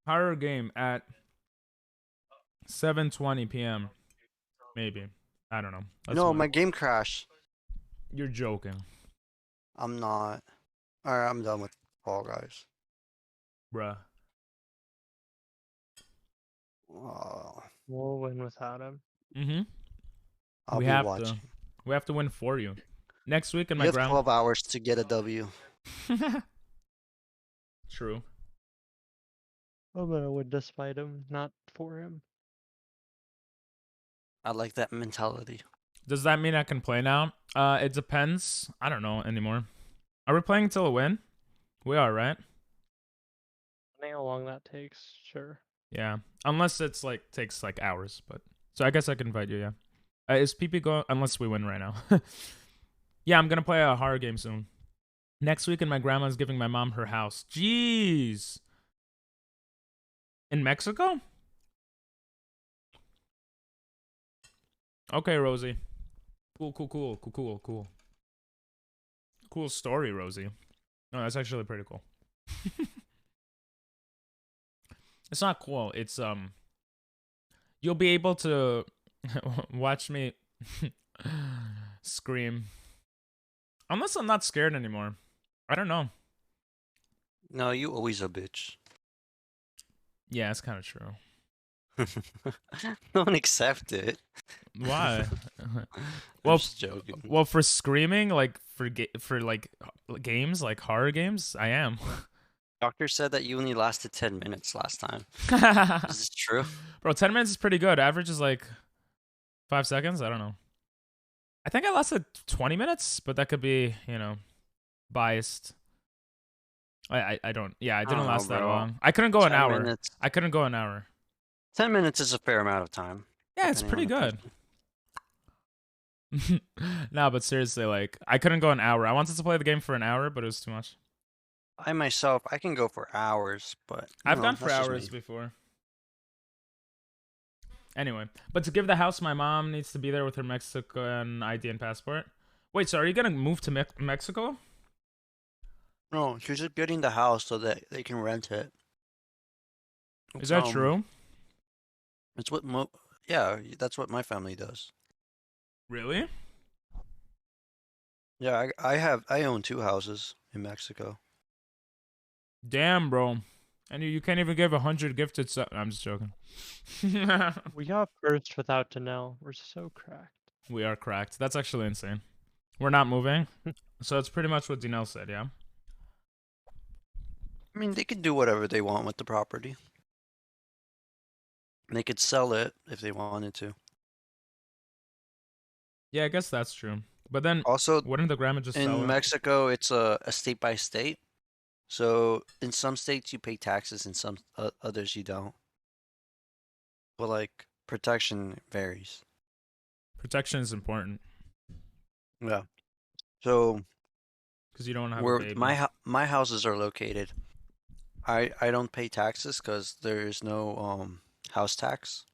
Horror game at 7:20 p.m. Maybe. I don't know. No, win. my game crashed. You're joking. I'm not. Alright, I'm done with Fall Guys. Bruh. Oh, We'll win without him. Mm-hmm. I'll We be have watching. to. We have to win for you. Next week in You my have ground. 12 hours to get a W. True. I'm gonna win despite him, not for him. I like that mentality. Does that mean I can play now? It depends. I don't know anymore. Are we playing until a win? We are, right? Depending how long that takes, sure. Yeah. Unless it's like takes like hours, but so I guess I can invite you, yeah. Is PP going unless we win right now? Yeah, I'm gonna play a horror game soon. Next week, and my grandma's giving my mom her house. Jeez. In Mexico? Okay, Rosie. Cool. Cool story, Rosie. No, that's actually pretty cool. It's not cool. It's You'll be able to watch me scream. Unless I'm not scared anymore. I don't know. No, you always a bitch. Yeah, it's kind of true. Don't accept it. Why? I'm Well, just joking. Well, for screaming, like for like games, like horror games, I am. Doctor said that you only lasted 10 minutes last time. Is this true? Bro, 10 minutes is pretty good. Average is like 5 seconds. I don't know. I think I lasted 20 minutes, but that could be, you know, biased. I don't. Yeah, I didn't know, last that bro. long. I couldn't go an 10 hour. minutes. I couldn't go an hour. 10 minutes is a fair amount of time. Yeah, it's depending pretty on the good. person. No, but seriously, like I couldn't go an hour. I wanted to play the game for an hour, but it was too much. I myself, I can go for hours, but I've know, gone for that's just hours me. before. Anyway, but to give the house, my mom needs to be there with her Mexican ID and passport. Wait, so are you gonna move to Mexico? No, she's just getting the house so that they can rent it. Is that true? It's what yeah, that's what my family does. Really? Yeah, I own 2 houses in Mexico. Damn, bro. And you can't even give 100 gifted I'm just joking. We got first without Danelle. We're so cracked. We are cracked. That's actually insane. We're not moving. So it's pretty much what Dinelle said, yeah? I mean, they could do whatever they want with the property. They could sell it if they wanted to. Yeah, I guess that's true. But then, Also, wouldn't the grandma just sell in it? Mexico, it's a state by state. So in some states you pay taxes, in some others you don't. But like protection varies. Protection is important. Yeah. So Because you don't have a where baby. my houses are located, I don't pay taxes because there is no house tax.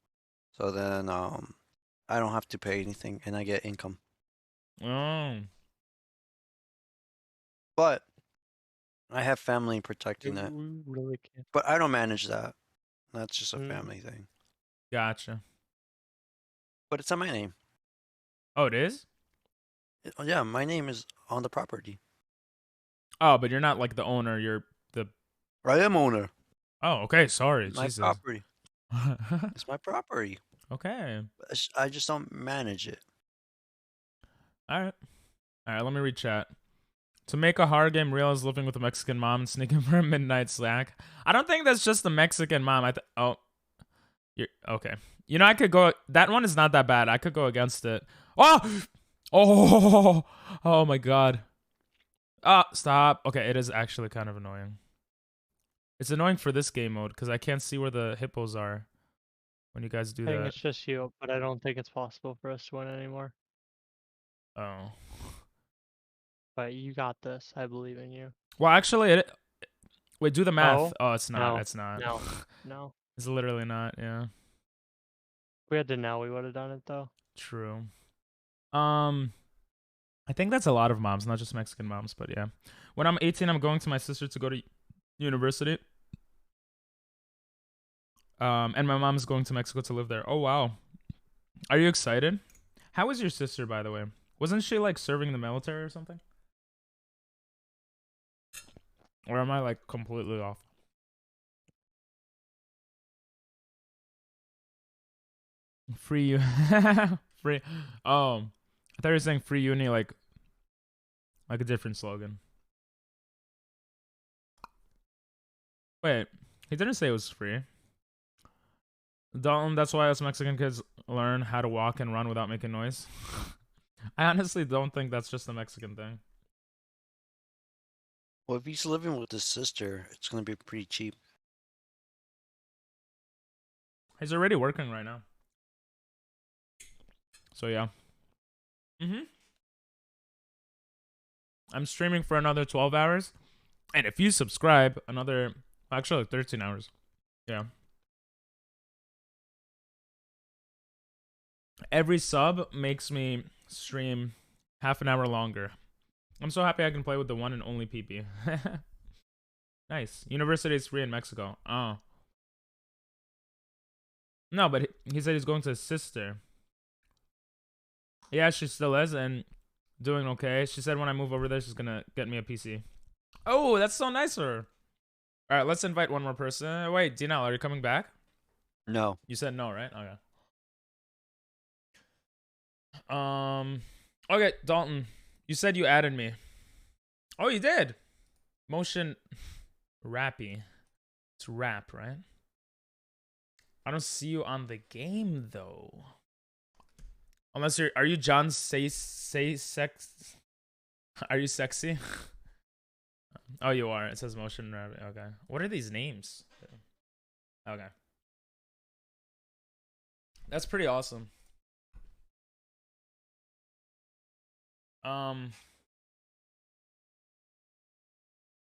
So then I don't have to pay anything and I get income. Oh. But I have family protecting that. We really can't. But I don't manage that. That's just a family thing. Gotcha. But it's on my name. Oh, it is? Yeah, my name is on the property. Oh, but you're not like the owner. You're the... I am owner. Oh, okay. Sorry. My Jesus. property. It's my property. Okay. I just don't manage it. All right. All right, let me read chat. To make a horror game real is living with a Mexican mom and sneaking for a midnight snack. I don't think that's just the Mexican mom. Oh, you're okay. You know, I could go. That one is not that bad. I could go against it. Oh, oh my god. Stop. Okay, it is actually kind of annoying. It's annoying for this game mode because I can't see where the hippos are when you guys do I think that. it's just you, but I don't think it's possible for us to win anymore. Oh. But you got this. I believe in you. Well, actually, wait, do the math. Oh, It's not. no, It's not. No, no. It's literally not. Yeah. If we had Danelle, we would have done it though. True. I think that's a lot of moms, not just Mexican moms, but yeah. When I'm 18, I'm going to my sister to go to university. And my mom is going to Mexico to live there. Oh wow. Are you excited? How is your sister, by the way? Wasn't she like serving in the military or something? Or am I like completely off? Free you free. Oh, I thought you were saying free uni like a different slogan. Wait, he didn't say it was free. Dalton, that's why us Mexican kids learn how to walk and run without making noise. I honestly don't think that's just a Mexican thing. Well, if he's living with his sister, it's gonna be pretty cheap. He's already working right now. So yeah. I'm streaming for another 12 hours. And if you subscribe, another... Actually, 13 hours. Yeah. Every sub makes me stream half an hour longer. I'm so happy I can play with the one and only PP. Nice. University is free in Mexico. Oh. No, but he said he's going to his sister. Yeah, she still is and doing okay. She said when I move over there, she's gonna get me a PC. Oh, that's so nice of her. All right, let's invite one more person. Wait, Dinal, are you coming back? No. You said no, right? Okay. Okay, Dalton. You said you added me. Oh, you did. Motion rappy. It's rap, right? I don't see you on the game though. Unless are you John say sex? Are you sexy? Oh, you are. It says motion rappy. Okay. What are these names? Okay. That's pretty awesome.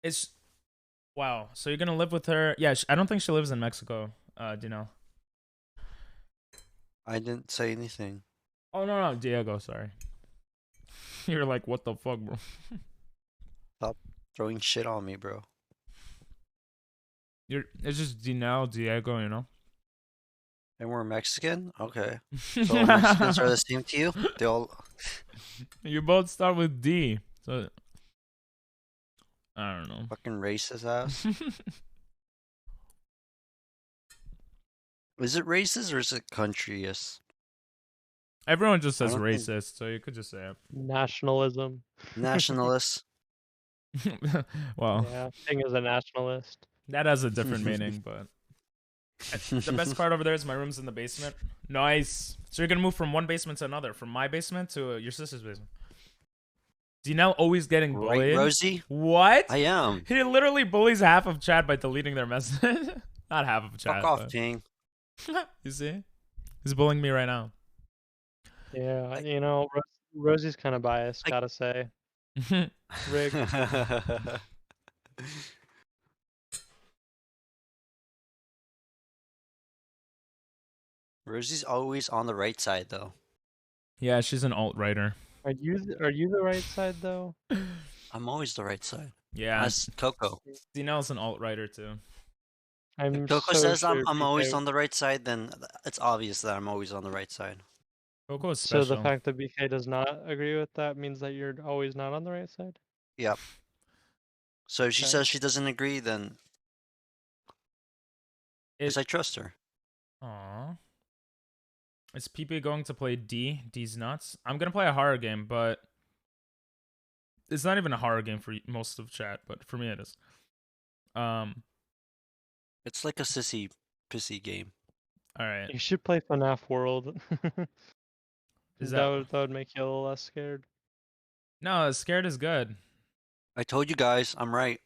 It's wow. So you're gonna live with her? Yeah, I don't think she lives in Mexico. Do you know? I didn't say anything. Oh no, Diego. Sorry. You're like, what the fuck, bro? Stop throwing shit on me, bro. It's just Diego, you know. And we're Mexican? Okay. So all Mexicans are the same to you? They all... You both start with D. So I don't know. Fucking racist ass. Is it racist or is it countryist? Everyone just says I don't racist, so you could just say it. Nationalism. Nationalist. Well, Yeah, Ping is a nationalist. that has a different meaning, but the best part over there is my room's in the basement. Nice. So you're gonna move from one basement to another, from my basement to your sister's basement. Dinel always getting bullied. Right, Rosie? What? I am. He literally bullies half of chat by deleting their message. Not half of chat. Fuck off, but... Ting. You see? He's bullying me right now. Yeah, you know, Rosie's kind of biased, gotta say. Rigged. Rosie's always on the right side, though. Yeah, she's an alt-writer. Are you the right side though? I'm always the right side. Yeah. As Coco. Dinel's an alt-writer too. I'm If Coco so says sure I'm always BK on the right side, then it's obvious that I'm always on the right side. Coco is So special. the fact that BK does not agree with that means that you're always not on the right side? Yep. So if she Okay. says she doesn't agree, then... Because I trust her. Aww. Is PP going to play D? D's nuts. I'm gonna play a horror game, but it's not even a horror game for most of chat, but for me it is. It's like a sissy, pissy game. All right. You should play FNAF World. Is that would make you a little less scared. No, scared is good. I told you guys, I'm right.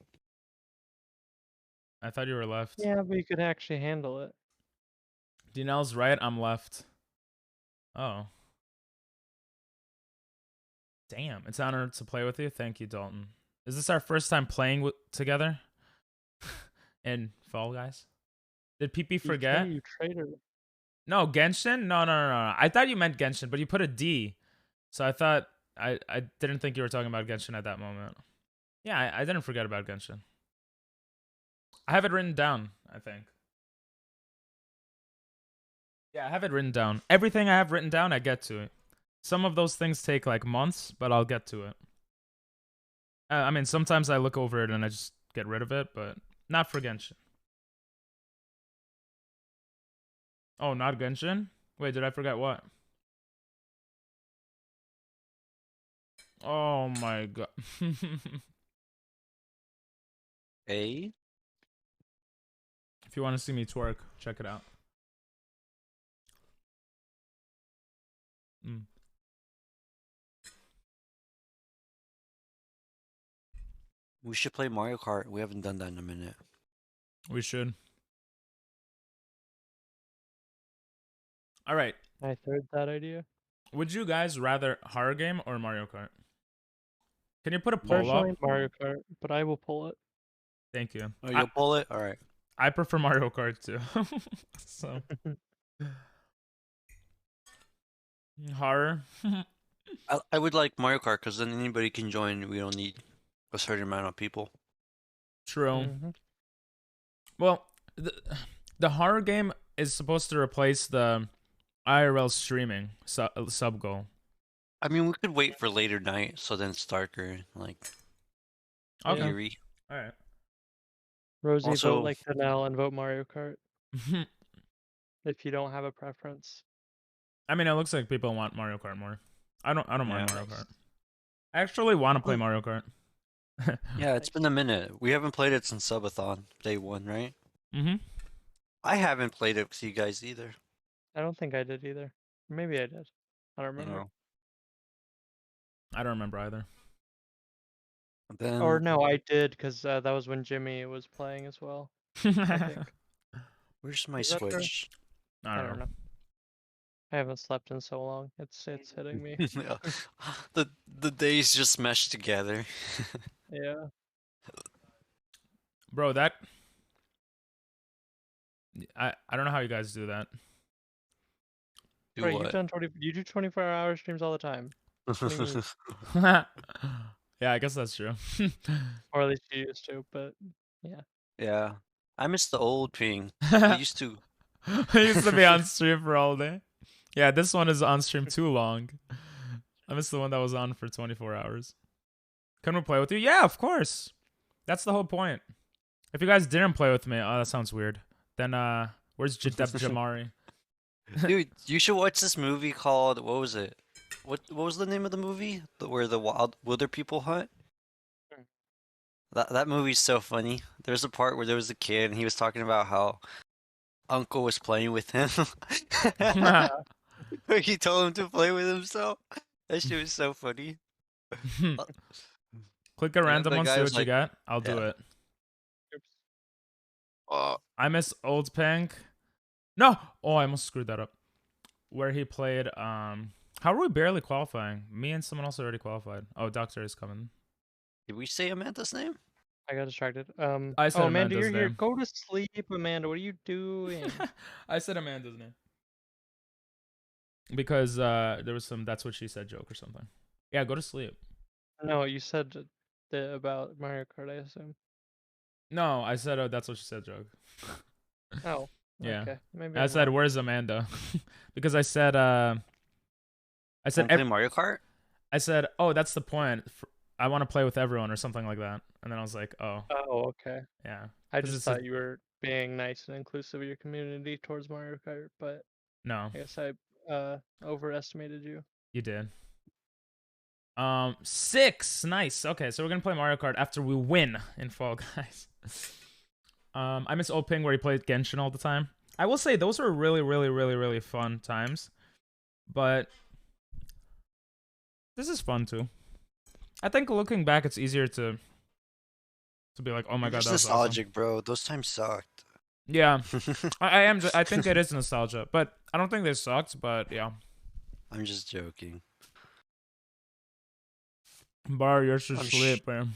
I thought you were left. Yeah, but you could actually handle it. Dinel's right. I'm left. Oh. Damn, it's an honor to play with you. Thank you, Dalton. Is this our first time playing together? In Fall Guys? Did PP forget? BK, you traitor. No, Genshin? No. I thought you meant Genshin, but you put a D. So I thought, I didn't think you were talking about Genshin at that moment. Yeah, I didn't forget about Genshin. I have it written down, I think. Yeah, I have it written down. Everything I have written down, I get to it. Some of those things take like months, but I'll get to it. I mean, sometimes I look over it and I just get rid of it, but not for Genshin. Oh, not Genshin? Wait, did I forget what? Oh my god. A? If you want to see me twerk, check it out. We should play Mario Kart. We haven't done that in a minute. We should. All right. I third that idea. Would you guys rather horror game or Mario Kart? Can you put a poll Personally, up? Mario Kart, but I will pull it. Thank you. Oh, you'll pull it? All right. I prefer Mario Kart too. So horror. I would like Mario Kart because then anybody can join. We don't need a certain amount of people. True. Mhm. Well, the horror game is supposed to replace the IRL streaming sub goal. I mean, we could wait for later night, so then it's darker, like Okay. eerie. All right. Rosie, Also- vote like Danelle and vote Mario Kart if you don't have a preference. I mean, it looks like people want Mario Kart more. I don't mind Yeah. Mario Kart. I actually want to play Mario Kart. Yeah, it's been a minute. We haven't played it since Subathon, day 1, right? Mm-hmm. I haven't played it with you guys either. I don't think I did either. Maybe I did. I don't remember. No. I don't remember either. Then Or no, I did because that was when Jimmy was playing as well. I think. where's my Is that true? Switch? I don't know. I haven't slept in so long. It's hitting me. Yeah. The days just meshed together. Yeah. Bro, that I don't know how you guys do that. Do Bro, what? you do 24-hour streams all the time. What do you mean? Yeah, I guess that's true. Or at least you used to, but yeah. Yeah. I miss the old ping. We used to. I used to be on stream for all day. Yeah, this one is on stream too long. I miss the one that was on for 24 hours. Can we play with you? Yeah, of course. That's the whole point. If you guys didn't play with me, oh, that sounds weird. Then where's Jamari? Dude, you should watch this movie called, what was it? What was the name of the movie? Where the wilder people hunt? That movie's so funny. There's a part where there was a kid and he was talking about how Uncle was playing with him. He told him to play with himself. That shit was so funny. Click a random the one, guy see was what you like- got. I'll do yeah. it. Oh, I miss Old Pink. No! Oh, I almost screwed that up. Where he played, how are we barely qualifying? Me and someone else already qualified. Oh, Doctor is coming. did we say Amanda's name? I got distracted. I said oh, Amanda, Amanda's you're here. name. Go to sleep, Amanda. What are you doing? I said Amanda's name. Because there was some that's what she said joke or something. Yeah, go to sleep. No, you said about Mario Kart, I assume. No, I said that's what she said joke. Oh. Yeah. Okay. Maybe I I'm said wrong. where's Amanda? Because I said Wanna play Mario Kart? I said, oh, that's the point. I want to play with everyone or something like that. And then I was like, oh, Oh, okay. yeah. I 'Cause just it's a- thought you were being nice and inclusive of your community towards Mario Kart, but No, I guess I overestimated you. you did. 6. Nice. Okay, so we're gonna play Mario Kart after we win in Fall Guys. I miss Old Ping where he played Genshin all the time. I will say those were really, really, really, really fun times. But this is fun too. I think looking back, it's easier to be like, oh my You're god, just that was awesome. nostalgic, bro. Those times sucked. Yeah, I am. I think it is nostalgia, but I don't think they sucked. But yeah, I'm just joking. Bar, you're to I'm sleep, man.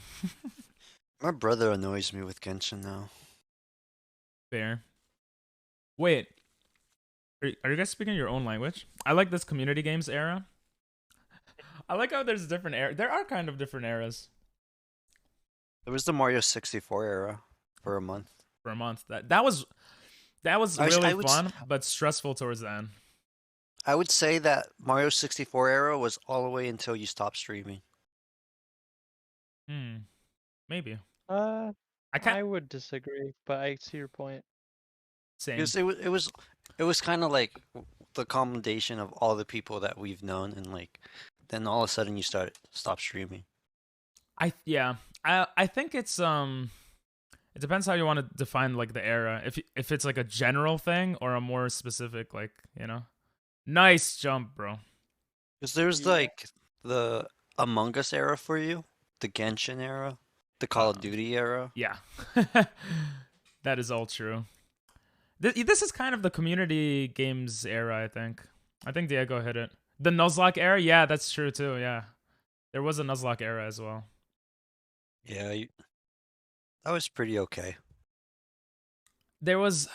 My brother annoys me with Genshin now. Fair. Wait, are you guys speaking your own language? I like this community games era. I like how there's different era. There are kind of different eras It was the Mario 64 era for a month. for a month. That was I really would fun, but stressful towards the end. I would say that Mario 64 era was all the way until you stopped streaming. Maybe. I I can't. would disagree, but I see your point. Same. Because it was kind of like the combination of all the people that we've known, and like then all of a sudden you stop streaming. I think it's it depends how you want to define like the era. If it's like a general thing or a more specific, like, you know. Nice jump, bro. Because there's like the Among Us era for you, the Genshin era, the Call of Duty era. Yeah. That is all true. This is kind of the community games era, I think. I think Diego hit it. The Nuzlocke era? Yeah, that's true too, yeah. There was a Nuzlocke era as well. Yeah, that was pretty okay. There's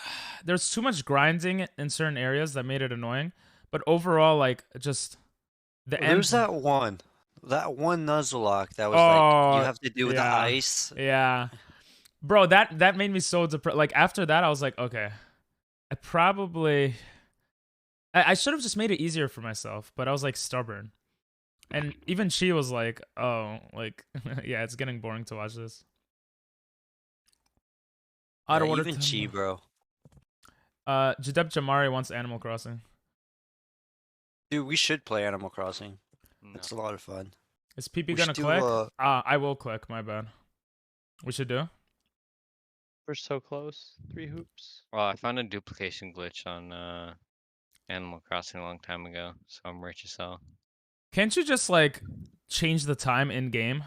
too much grinding in certain areas that made it annoying, but overall, like, just the end. There's that one Nuzlocke that was like you have to do with the yeah. ice. Yeah, bro, that made me so depressed. Like after that, I was like, okay, I probably I should have just made it easier for myself, but I was like stubborn. And even she was like, "Oh, like yeah, it's getting boring to watch this." Out of Yeah, order. even Chi, bro. Jadeb Jamari wants Animal Crossing. Dude, we should play Animal Crossing. No. It's a lot of fun. Is PP We gonna should do, click? I will click. My bad. We should do. We're so close. 3 hoops. Well, I found a duplication glitch on Animal Crossing a long time ago, so I'm rich as hell. Can't you just like change the time in game?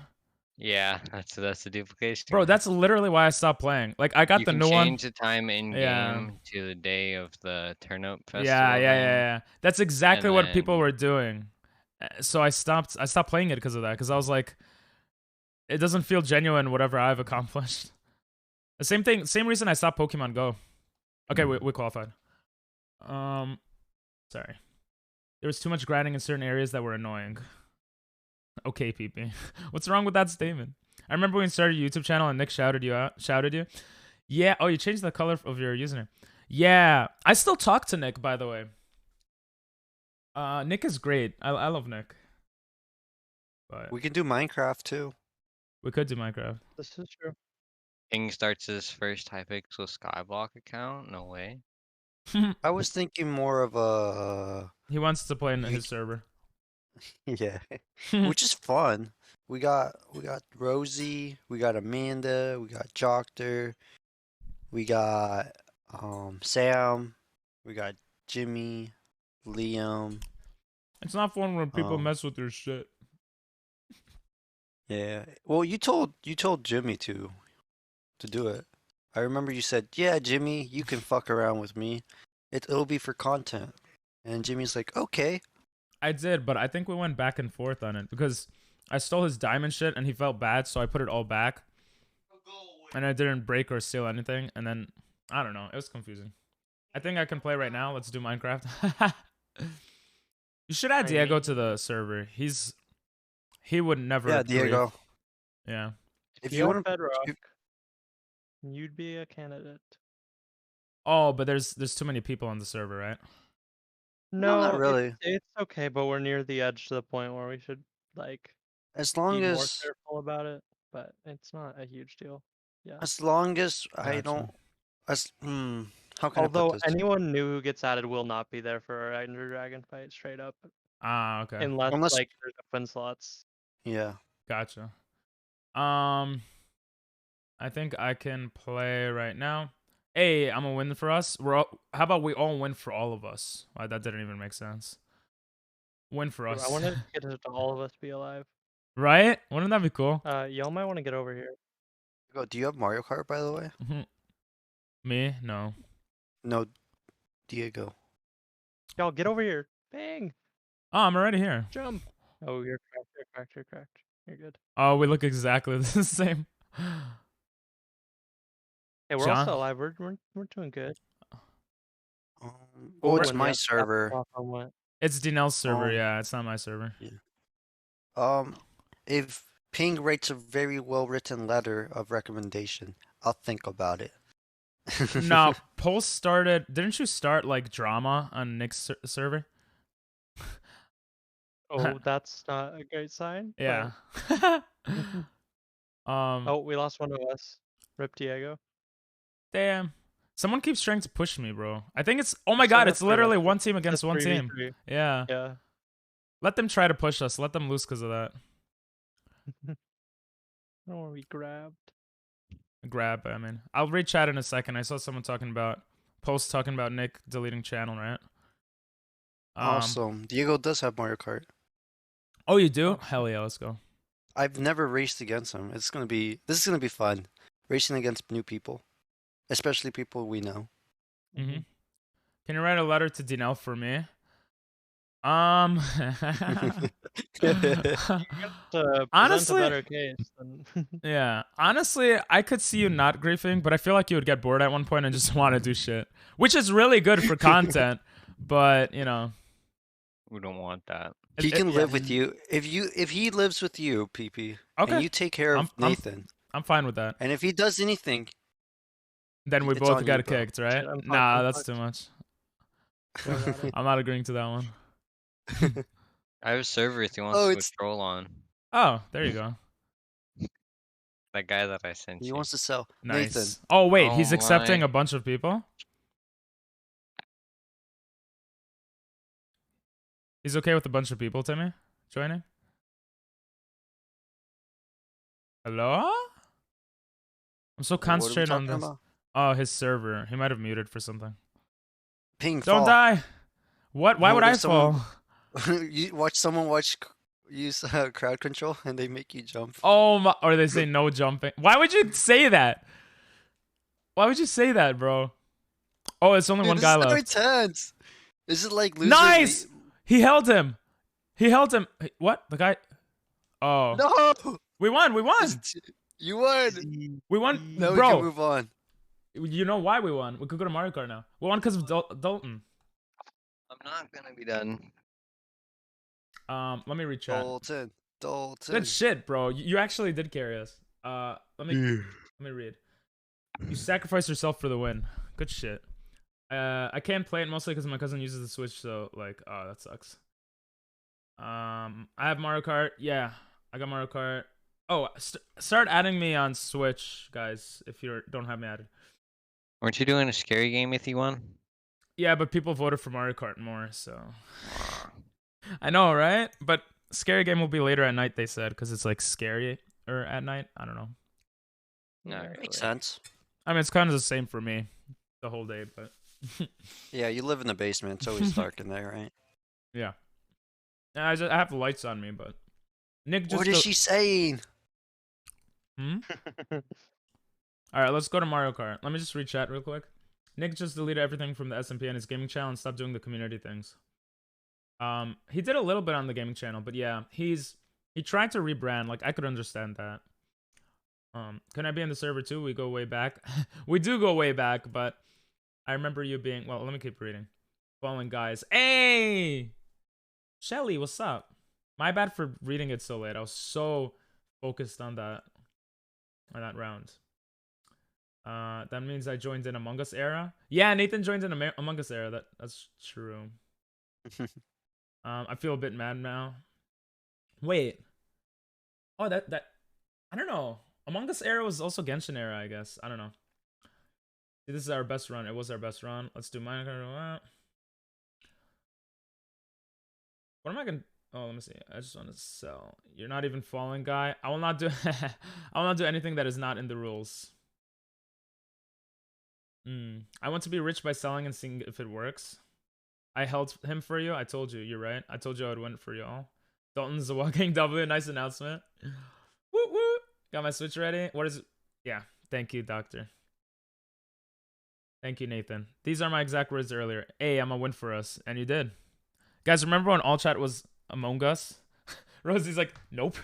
Yeah, that's the duplication. Bro, that's literally why I stopped playing. Like I got you the can new one. change the time in Yeah. game to the day of the turnip festival. Yeah. That's exactly And what people then- were doing. So I stopped playing it because of that. Because I was like, it doesn't feel genuine. Whatever I've accomplished. The same thing. Same reason I stopped Pokemon Go. Okay, we qualified. Sorry. There was too much grinding in certain areas that were annoying. Okay, PP. What's wrong with that statement? I remember when you started your YouTube channel and Nick shouted you. Yeah. Oh, you changed the color of your username. Yeah. I still talk to Nick, by the way. Nick is great. I love Nick. But We can do Minecraft too. we could do Minecraft. This is true. King starts his first Hypixel Skyblock account. No way. I was thinking more of a He wants to play in his server. yeah, which is fun. We got Rosie, we got Amanda, we got Joctor, we got Sam, we got Jimmy, Liam. It's not fun when people Um, mess with your shit. Yeah. Well, you told Jimmy to do it. I remember you said, "Yeah, Jimmy, you can fuck around with me. It'll be for content." And Jimmy's like, "Okay." I did, but I think we went back and forth on it because I stole his diamond shit and he felt bad, so I put it all back. And I didn't break or steal anything, and then I don't know, it was confusing. I think I can play right now. Let's do Minecraft. You should add Diego to the server. He would never. Yeah, grieve. Diego. Yeah. If You you want want to, Bedrock, you'd be a candidate. Oh, but there's too many people on the server, right? No, not really. It's okay, but we're near the edge to the point where we should like As be long more as careful about it. But it's not a huge deal. Yeah. I Gotcha. don't how can I Although put this? anyone new who gets added will not be there for our Ender Dragon fight, straight up. Ah, okay. Unless like there's open slots. Yeah. Gotcha. I think I can play right now. Hey, I'm a win for us. How about we all win for all of us? Wow, that didn't even make sense. Win for us. I want to get it to all of us be alive. Right? Wouldn't that be cool? Y'all might want to get over here. Do you have Mario Kart, by the way? Me? No. No, Diego. Y'all get over here. Bang! Oh, I'm already here. Jump! Oh, you're cracked. You're good. Oh, we look exactly the same. Hey, we're John? also alive. We're doing good. Well, it's when the my other server. Subathon went. It's Dinel's server, Um, yeah. It's not my server. If Ping writes a very well written letter of recommendation, I'll think about it. No, Pulse started. Didn't you start like drama on Nick's server? Oh, that's not a great sign. but- Yeah. Oh, we lost one of us. Rip Diego. Damn. Someone keeps trying to push me, bro. I think it's. Oh my So god, that's it's literally fair. one team against It's a one team. 3v3. Yeah. Yeah. Let them try to push us. Let them lose because of that. I don't want to be grabbed. Grab, I mean. I'll read chat in a second. I saw someone talking about. Post talking about Nick deleting channel, right? Awesome. Diego does have Mario Kart. Oh, you do? Hell yeah, let's go. I've never raced against him. This is gonna be fun. Racing against new people, especially people we know. Mm-hmm. Can you write a letter to Dinel for me? To Honestly- present a better case than Yeah. Honestly, I could see you not griefing, but I feel like you would get bored at one point and just want to do shit. Which is really good for content, but you know. We don't want that. He can yeah. live with you if he lives with you, PP, Okay. and you take care of I'm- Nathan. I'm fine with that. And if he does anything, Then we It's both on got you, bro. kicked, right? Shit, I'm fucked, Nah, I'm that's fucked. too much. Don't got it. I'm not agreeing to that one. I have a server if he wants Oh, to it's troll on. Oh, there you go. That guy that I sent he you. wants to sell. Nathan, Nice. Oh wait, Oh he's accepting my. a bunch of people. He's okay with a bunch of people, Timmy, joining. Hello? I'm so what are we concentrated on talking this. about? Oh, his server. He might have muted for something. Ping Don't fall. die. What? Why would What I if someone fall? you watch someone use crowd control and they make you jump? Oh my! Or they say no jumping. Why would you say that? Why would you say that, bro? Oh, it's only Dude, one this guy is so left. intense. Is it like loser? Nice. He held him. He held him. What? The guy? Oh. No, We won. We won. you won. We won, Now we bro. can move on. You know why we won? We could go to Mario Kart now. We won because of Dalton. I'm not gonna be done. Let me read chat. Dalton. Good shit, bro. You actually did carry us. Let me read. You sacrificed yourself for the win. Good shit. I can't play it mostly because my cousin uses the Switch, so like, oh, that sucks. I have Mario Kart. Yeah, I got Mario Kart. Oh, start adding me on Switch, guys, if you don't have me added. Weren't you doing a scary game with you one? Yeah, but people voted for Mario Kart more, so. I know, right? But scary game will be later at night, they said, because it's like scary or at night. I don't know. Not really. Makes sense. I mean, it's kind of the same for me, the whole day, but. Yeah, you live in the basement. It's always dark in there, right? Yeah. I have the lights on me, but Nick just. What is she saying? Hmm. All right, let's go to Mario Kart. Let me just read chat real quick. Nick just deleted everything from the SMP and his gaming channel and stopped doing the community things. He did a little bit on the gaming channel, but yeah, he tried to rebrand. Like, I could understand that. Can I be in the server too? We go way back. We do go way back, but I remember you being. Well, let me keep reading. Fallen guys. Hey, Shelly, what's up? My bad for reading it so late. I was so focused on that round. That means I joined in Among Us era. Yeah, Nathan joined in Among Us era. That's true. I feel a bit mad now. Wait. Oh, that I don't know. Among Us era was also Genshin era, I guess. I don't know. See, this is our best run. It was our best run. Let's do Minecraft. What am I gonna? Oh, let me see. I just want to sell. You're not even falling, guy. I will not do. I will not do anything that is not in the rules. I want to be rich by selling and seeing if it works. I held him for you. I told you. You're right. I told you I would win for y'all. Dalton's a walking W. Nice announcement. Woo woo. Got my Switch ready. What is it? Yeah. Thank you, doctor. Thank you, Nathan. These are my exact words earlier. Hey, I'm a win for us. And you did. Guys, remember when all chat was Among Us? Rosie's like, nope.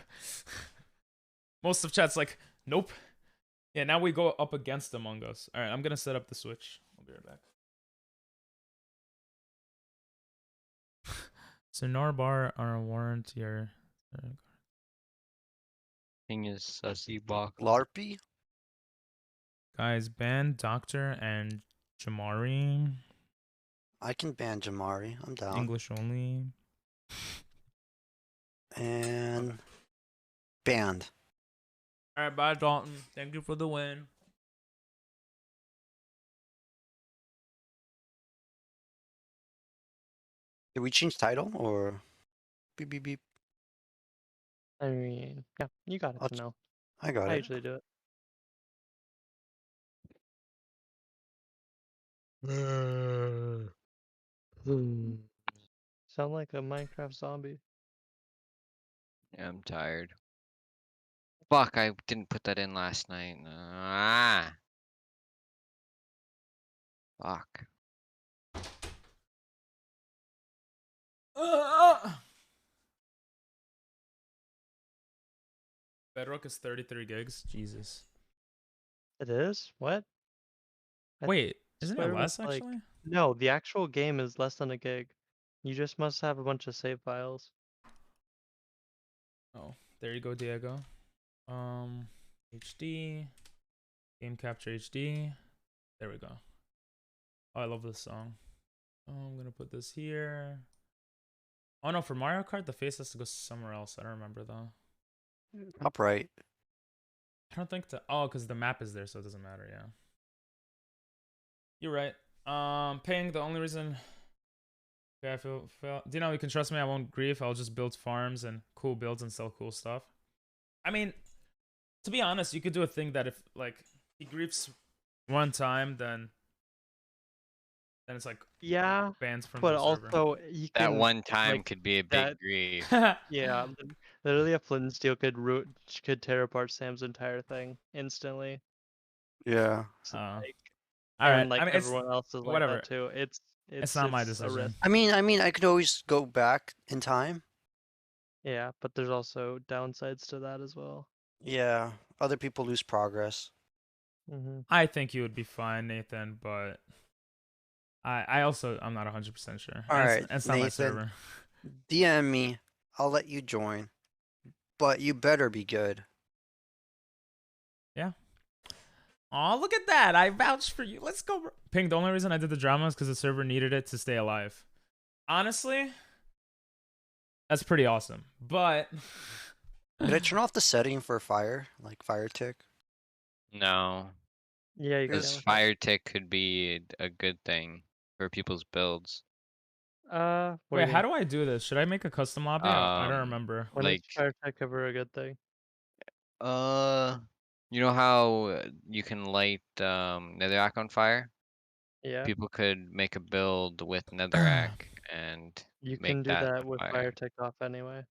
Most of chat's like, nope. Yeah, now we go up against Among Us. All right, I'm going to set up the Switch. I'll be right back. So Norbar are a warranty or Thing is sussy box. LARPy? guys, ban Doctor and Jamari. I can ban Jamari. I'm down. English only. And banned. All right, bye Dalton. Thank you for the win. Did we change title or beep beep beep? I mean, yeah, you got it I'll to know. I got I it. usually do it. Sound like a Minecraft zombie. Yeah, I'm tired. Fuck, I didn't put that in last night. Fuck. Bedrock is 33 gigs. Jesus. It is? What? I Wait, isn't it swear less was, like- actually? No, the actual game is less than a gig. You just must have a bunch of save files. Oh, there you go, Diego. HD, game capture HD. There we go. Oh, I love this song. Oh, I'm gonna put this here. Oh no, for Mario Kart, the face has to go somewhere else. I don't remember though. Top right. I don't think oh, because the map is there, so it doesn't matter. Yeah. You're right. Ping. The only reason. Okay, I feel. Do you know you can trust me? I won't grief. I'll just build farms and cool builds and sell cool stuff. I mean, to be honest, you could do a thing that if like he griefs one time, then it's like Yeah, bans from but the server. also you That can one time like could be a big that. grief. Yeah, literally a flint and steel could tear apart Sam's entire thing instantly. Yeah. So, all like, right. and like I mean, it's everyone else is like whatever. that too. It's not my a decision. risk. I mean, I could always go back in time. Yeah, but there's also downsides to that as well. Yeah. Other people lose progress. Mm-hmm. I think you would be fine, Nathan, but I'm not 100% sure. All right, it's not my Nathan. server. DM me. I'll let you join. But you better be good. Yeah. Oh, look at that! I vouched for you. Let's go. Ping. The only reason I did the drama is because the server needed it to stay alive. Honestly, that's pretty awesome. But Did I turn off the setting for fire, like fire tick? No, Yeah, you can. because fire tick could be a good thing for people's builds. wait, how do I do this? Should I make a custom lobby? I don't remember. When Like, is fire tech ever a good thing? you know how you can light netherrack on fire? Yeah. People could make a build with netherrack and You make can do that that the with fire tech off anyway.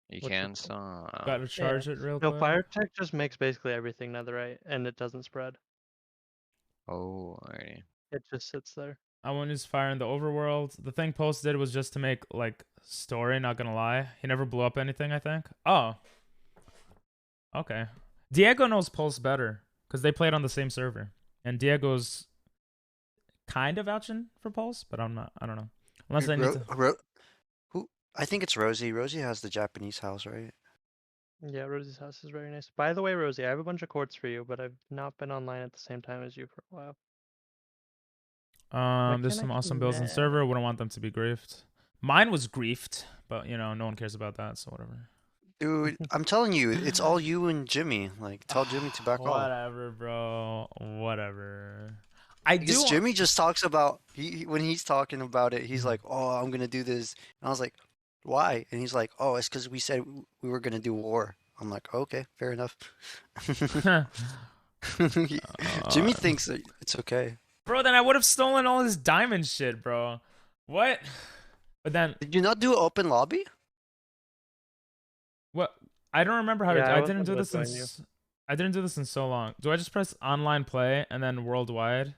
You which can, is cool. so Gotta charge it real No, quick. fire tech just makes basically everything netherite, and it doesn't spread. oh, alrighty. It just sits there. I won't use fire in the overworld. The thing Post did was just to make like story. Not gonna lie, he never blew up anything. I think. Oh. Okay. Diego knows Pulse better because they played on the same server, and Diego's kind of vouching for Pulse, but I'm not. I don't know. Unless I need to. Who? I think it's Rosie. Rosie has the Japanese house, right? Yeah, Rosie's house is very nice. By the way, Rosie, I have a bunch of quartz for you, but I've not been online at the same time as you for a while. There's some awesome builds in server. Wouldn't want them to be griefed. Mine was griefed, but you know, no one cares about that, so whatever. Dude, I'm telling you, it's all you and Jimmy. Like, tell Jimmy to back off. Whatever, bro. Whatever. Because Jimmy just talks about when he's talking about it, he's like, "Oh, I'm gonna do this," and I was like, "Why?" And he's like, "Oh, it's because we said we were gonna do war." I'm like, "Okay, fair enough." Jimmy thinks that it's okay. Bro, then I would have stolen all his diamond shit, bro. What? But then did you not do open lobby? What? I don't remember how to. Yeah, I didn't do this I didn't do this in so long. Do I just press online play and then worldwide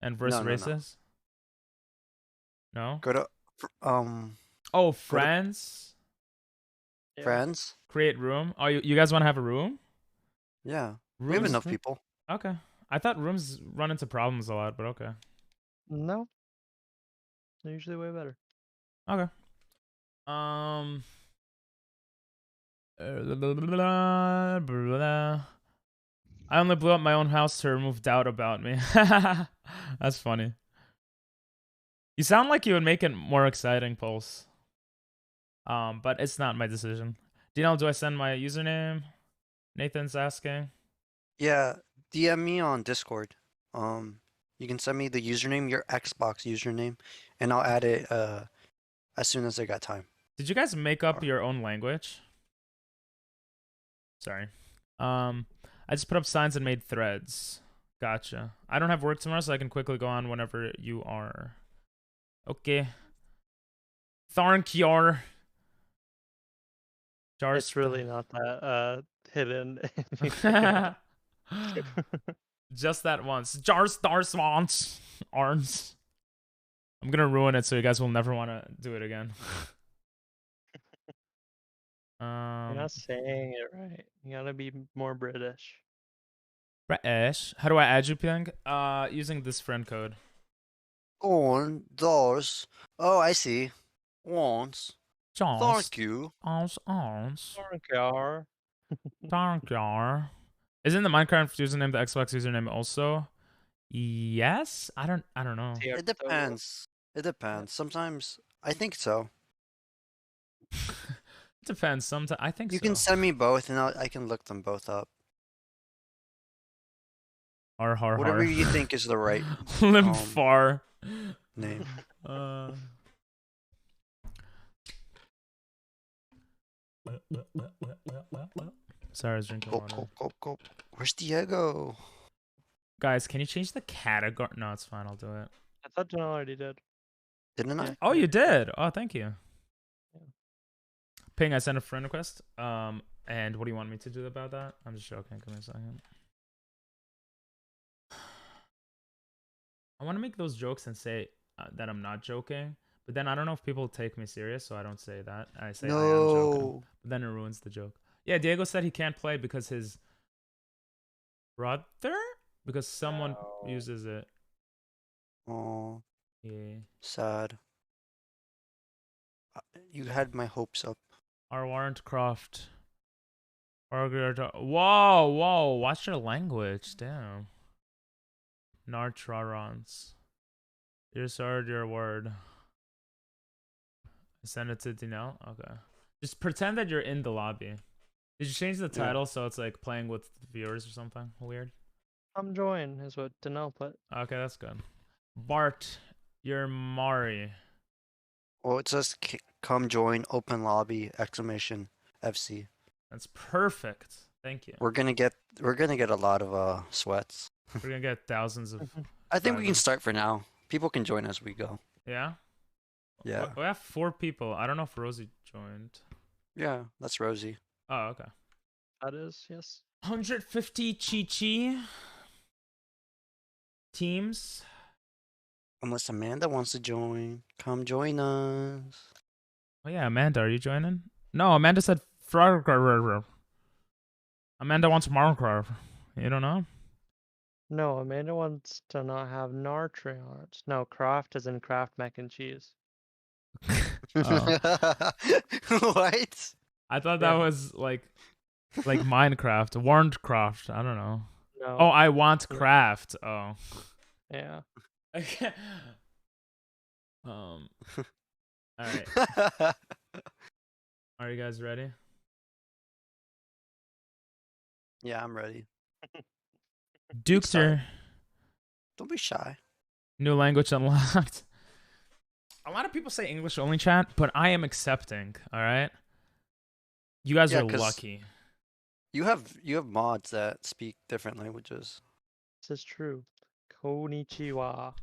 and versus races? No. Go to Oh, friends. Friends. Create room. Oh, you guys want to have a room? Yeah. Rooms? We have enough people. Okay. I thought rooms run into problems a lot, but okay. No. They're usually way better. Okay. I only blew up my own house to remove doubt about me. That's funny. You sound like you would make it more exciting, Pulse. But it's not my decision. Do I send my username? Nathan's asking. Yeah, DM me on Discord. You can send me the username, your Xbox username, and I'll add it as soon as I got time. Did you guys make up your own language? Sorry. I just put up signs and made threads. Gotcha. I don't have work tomorrow, so I can quickly go on whenever you are. Okay. Tharnkjar. It's really not that hidden. Just that once. Jarstars wants arms. I'm gonna ruin it so you guys will never want to do it again. You're not saying it right. You gotta be more British. British. How do I add you, Ping? Using this friend code. On doors. Oh, I see. Once. Thank you. Arms. Tharnkjar. Tharnkjar. Isn't the Minecraft username the Xbox username also? Yes, I don't know. Tier It so- depends. It depends. Sometimes I think so. It depends. Sometimes I think You so. can send me both, and I can look them both up. Har. Whatever you think is the right Lymphar. name. Sorry, I was drinking Gulp, water. gulp, gulp, gulp. Where's Diego? Guys, can you change the category? No, it's fine. I'll do it. I thought Janelle already did. Didn't I? Yeah. Oh, you did. Oh, thank you. Yeah. Ping, I sent a friend request. And what do you want me to do about that? I'm just joking. Give me a second. I want to make those jokes and say that I'm not joking, but then I don't know if people take me serious, so I don't say that. I say I am joking, No. but then it ruins the joke. Yeah, Diego said he can't play because his brother, because someone uses it. Oh, Yeah. sad. You had my hopes up. Our Warrant Croft. Whoa, watch your language. Damn. Nartrarons. Your sword, your word. Send it to Dinell? Okay. Just pretend that you're in the lobby. Did you change the title so it's like playing with viewers or something weird? Come join is what Danelle put. Okay, that's good. Bart, you're Mari. Well, it says come join open lobby exclamation FC. That's perfect. Thank you. We're gonna get a lot of sweats. We're gonna get thousands of. I think we can drivers. start for now. People can join as we go. Yeah. Yeah. We have 4 people. I don't know if Rosie joined. Yeah, that's Rosie. Oh, okay. That is, yes. 150 Chi teams. Unless Amanda wants to join, come join us. Oh yeah, Amanda, are you joining? No, Amanda said Amanda wants Minecraft. You don't know? No, Amanda wants to not have Nartrions. No, craft is in craft mac and cheese. Oh. What? I thought Yeah. that was like Minecraft, Warned Craft. I don't know. No. Oh, I want craft. Oh. Yeah. Okay. All right. Are you guys ready? Yeah, I'm ready. Dukester, Don't be shy. new language unlocked. A lot of people say English only chat, but I am accepting. All right. You guys Yeah, are 'cause- lucky. You have mods that speak different languages. This is true. Konnichiwa.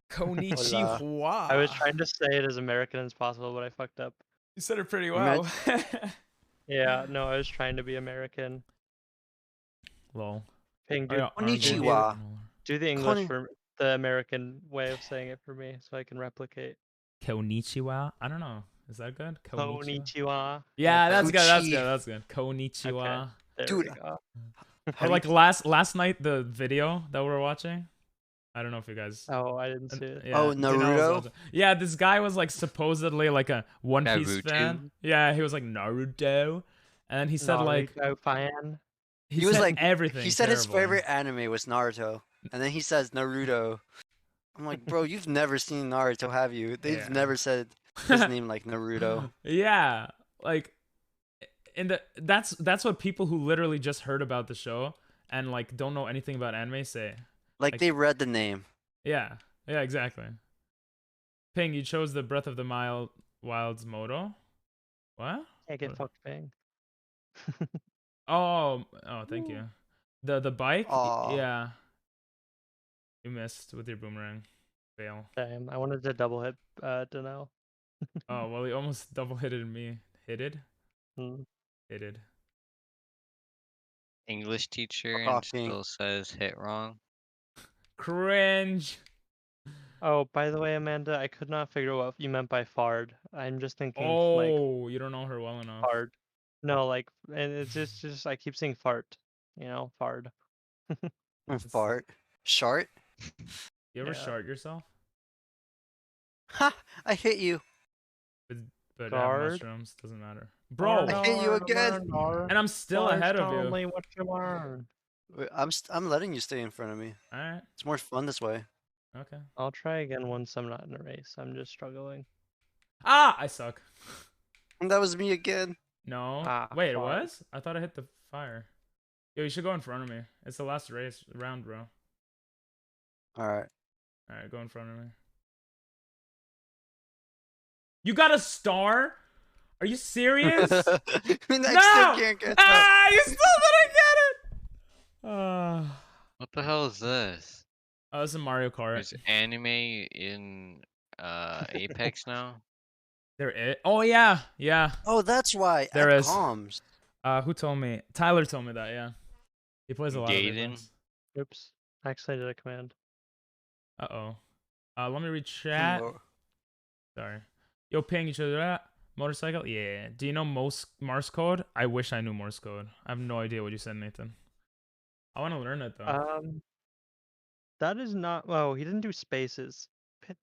Konnichiwa. I was trying to say it as American as possible, but I fucked up. You said it pretty Ima- well. Yeah, no, I was trying to be American. Lol. Ping, Oh, yeah, Konnichiwa. do the English Konni- for the American way of saying it for me, so I can replicate. Konnichiwa. I don't know. Is that good? Konnichiwa. Yeah, that's good. That's Kuchi. good. That's good. Konnichiwa. There Dude, we go. Or like last night the video that we were watching. I don't know if you guys. Oh, I didn't see it. Yeah, Oh, Danelle was Naruto? watching. Yeah, this guy was like supposedly like a One Piece Naruto? fan. Yeah, he was like Naruto, and then he said like Naruto fan. he was said like everything. He said his terrible. favorite anime was Naruto, and then he says Naruto. I'm like, bro, you've never seen Naruto, have you? They've Yeah. never said his name like Naruto. Yeah, like that's what people who literally just heard about the show and like don't know anything about anime say. Like they read the name. Yeah, exactly. Ping, you chose the Breath of the Wild's moto. What? Can't get fucked, Ping. Oh, thank you. The bike? Aw. Yeah. You missed with your boomerang. Fail. Damn, I wanted to double hit Danelle. Oh, well, he almost double hitted me. Hitted? Hmm. Hitted. English teacher Fuck and off, Pink. still says hit wrong. Cringe. Oh, by the way, Amanda, I could not figure out what you meant by fard. I'm just thinking like Oh, you don't know her well enough. fard. No, like, and it's just I keep saying fart. You know, fard. Fart. Shart. You ever Yeah. shart yourself? Ha! I hit you. But Guard. mushrooms doesn't matter. Bro, I hit you again. and I'm still ahead of you. Only what you learn. I'm letting you stay in front of me. Alright. It's more fun this way. Okay. I'll try again once I'm not in a race. I'm just struggling. Ah! I suck. And that was me again. No. Ah, Wait, it fuck. was? I thought I hit the fire. Yo, you should go in front of me. It's the last race round, bro. Alright. Alright, go in front of me. You got a star? Are you serious? Next No! can't catch up. Ah! You still didn't get it! What the hell is this? Oh, it's a Mario Kart. There's anime in Apex now? There is. Oh, yeah. Yeah. Oh, that's why. There at is. comms. Who told me? Tyler told me that, yeah. He plays a lot of Gaiden? Apex. Oops. I accidentally did a command. Uh-oh. Let me read chat. Sorry. Yo, ping each other at motorcycle? Yeah. Do you know Morse code? I wish I knew Morse code. I have no idea what you said, Nathan. I want to learn it, though. That is not. Oh, he didn't do spaces.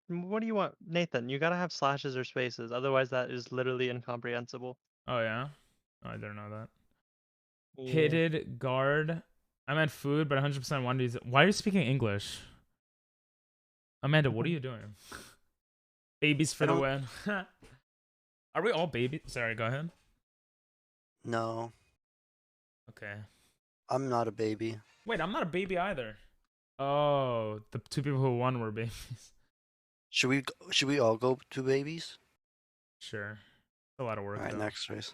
What do you want, Nathan? You gotta have slashes or spaces. Otherwise, that is literally incomprehensible. Oh, yeah? Oh, I didn't know that. Yeah. Pitted guard. I meant food, but 100% Wendy's. Why are you speaking English? Amanda, what are you doing? Babies for the win. Are we all babies? Sorry, go ahead. No, Okay. I'm not a baby. Wait, I'm not a baby either. Oh, the two people who won were babies. Should we all go to babies? Sure. It's a lot of work, Alright, though. next race.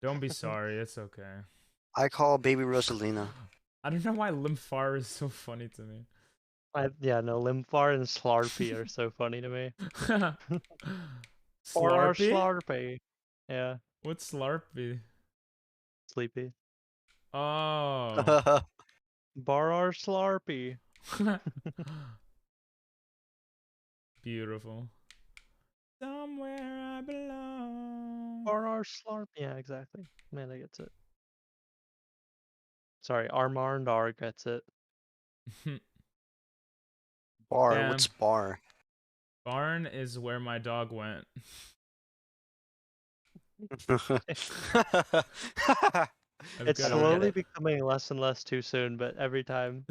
Don't be sorry. It's okay. I call baby Rosalina. I don't know why Limfar is so funny to me. Yeah, no, Limfar and Slarpy are so funny to me. Or our Slarpy? Slarpy. Yeah, What's Slarpy? sleepy. Oh. Bar our Slarpy. Beautiful. Somewhere I belong. Bar our Slarpy. Yeah, exactly. Amanda gets it. Sorry, Armandar gets it. Bar, Damn. what's bar? Barn is where my dog went. It's I don't get slowly it. becoming less and less too soon, but every time,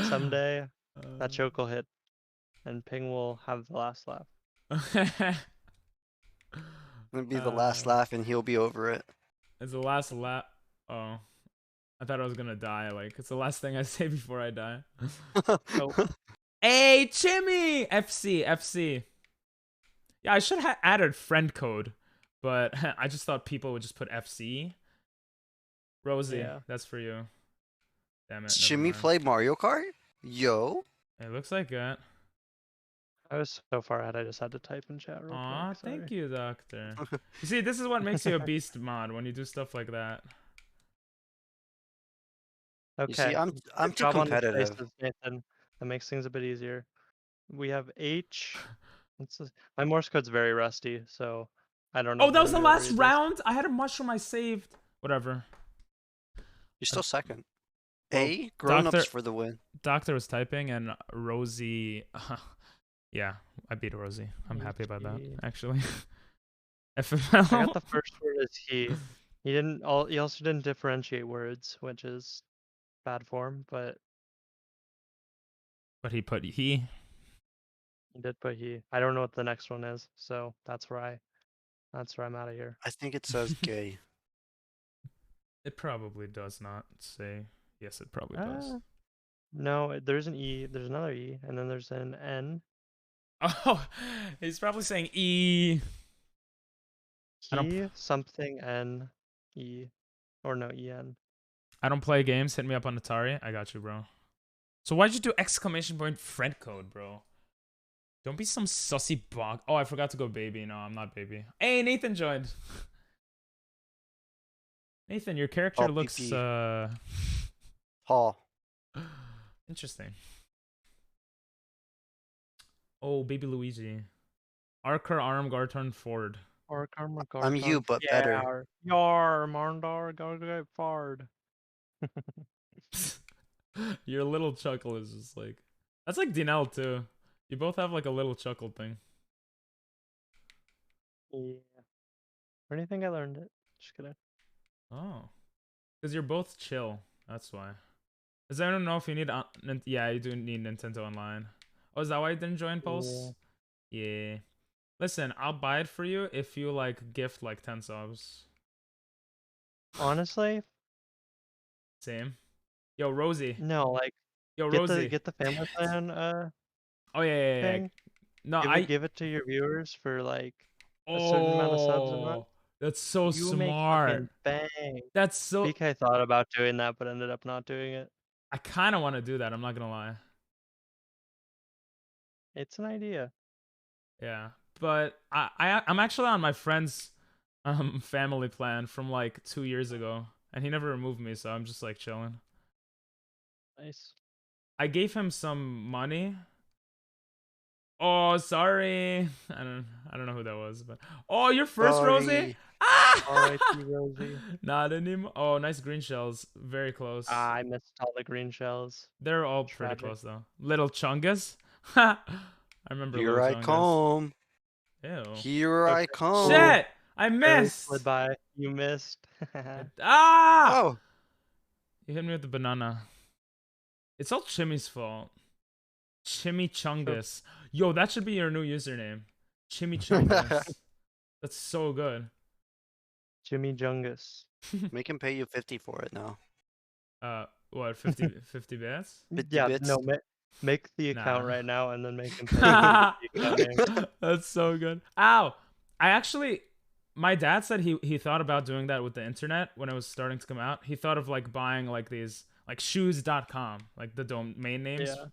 someday, that joke will hit, and Ping will have the last laugh. It'll be the last laugh and he'll be over it. It's the last lap. Oh. I thought I was gonna die. Like, it's the last thing I say before I die. Oh, Hey, Chimmy! FC. Yeah, I should have added friend code, but I just thought people would just put FC. Rosie, Yeah. that's for you. Damn it. Does never Jimmy mind. play Mario Kart? Yo. It looks like it. I was so far ahead, I just had to type in chat real Aw, quick. Sorry. thank you, doctor. You see, this is what makes you a beast mod, when you do stuff like that. Okay. You see, I'm Good too job on the competitive. spaces, Nathan. That makes things a bit easier. We have H. My Morse code's very rusty, so I don't know. Oh, that was the who will last read this. round? I had a mushroom I saved. Whatever. You're still second. Well, A, grown-ups Doctor- for the win. Doctor was typing, and Rosie... yeah, I beat Rosie. I'm happy about that, Rosie. actually. I FML. got the first word as he. He didn't. He also didn't differentiate words, which is bad form, but But he put he. he did put he. I don't know what the next one is, so that's where I'm out of here. I think it says gay. It probably does not say. Yes, it probably does. No, there's an E, there's another E, and then there's an N. Oh, he's probably saying E. I don't- E something N E, or no EN. I don't play games. Hit me up on Atari. I got you, bro. So why'd you do exclamation point friend code, bro? Don't be some sussy bog. Oh, I forgot to go baby. No, I'm not baby. Hey, Nathan joined. Nathan, your character Oh, looks PP. Paul. interesting. Oh, baby Luigi. Archer, Armgar, turn forward. Or Karma I'm you, but better. Yar, Marndar, go get fard. Your little chuckle is just like... That's like Dinell, too. You both have like a little chuckle thing. Yeah. Where do you think I learned it? Just kidding. Oh. Because you're both chill. That's why. Cause I don't know if you need. Yeah, you do need Nintendo Online. Oh, is that why you didn't join Pulse? Yeah. Listen, I'll buy it for you if you like gift like 10 subs. Honestly, Same. Yo, Rosie. no. Like, Yo, get Rosie. the family plan Oh yeah. thing. No, Give it to your viewers for like a certain amount of subs a month. Oh, that's so You make smart. fucking bang. That's so. BK thought about doing that, but ended up not doing it. I kind of want to do that. I'm not gonna lie. It's an idea. Yeah, but I'm actually on my friend's family plan from like 2 years ago, and he never removed me, so I'm just like chilling. Nice. I gave him some money. Oh, sorry. I don't know who that was, but oh, you're first, Rosie. Sorry. Ah! R.I.P. Rosie. Not anymore. Oh, nice green shells. Very close. I missed all the green shells. They're all pretty Tragic. close though. Little Chungus. I remember Here Little I Chungus. come. Ew. Here I come. Shit! I Barely missed. slid by. You missed. Ah! Oh, You hit me with the banana. It's all Chimmy's fault. Chimichungus. Yo, that should be your new username. Chimichungus. That's so good. Jimmy Jungus. make him pay you 50 for it now. What, 50 bits? 50 Yeah, bits. no, make the account Nah. right now and then make him pay the account name. That's so good. Ow! My dad said he thought about doing that with the internet when it was starting to come out. He thought of like buying like these like shoes.com, like the domain names. Yeah.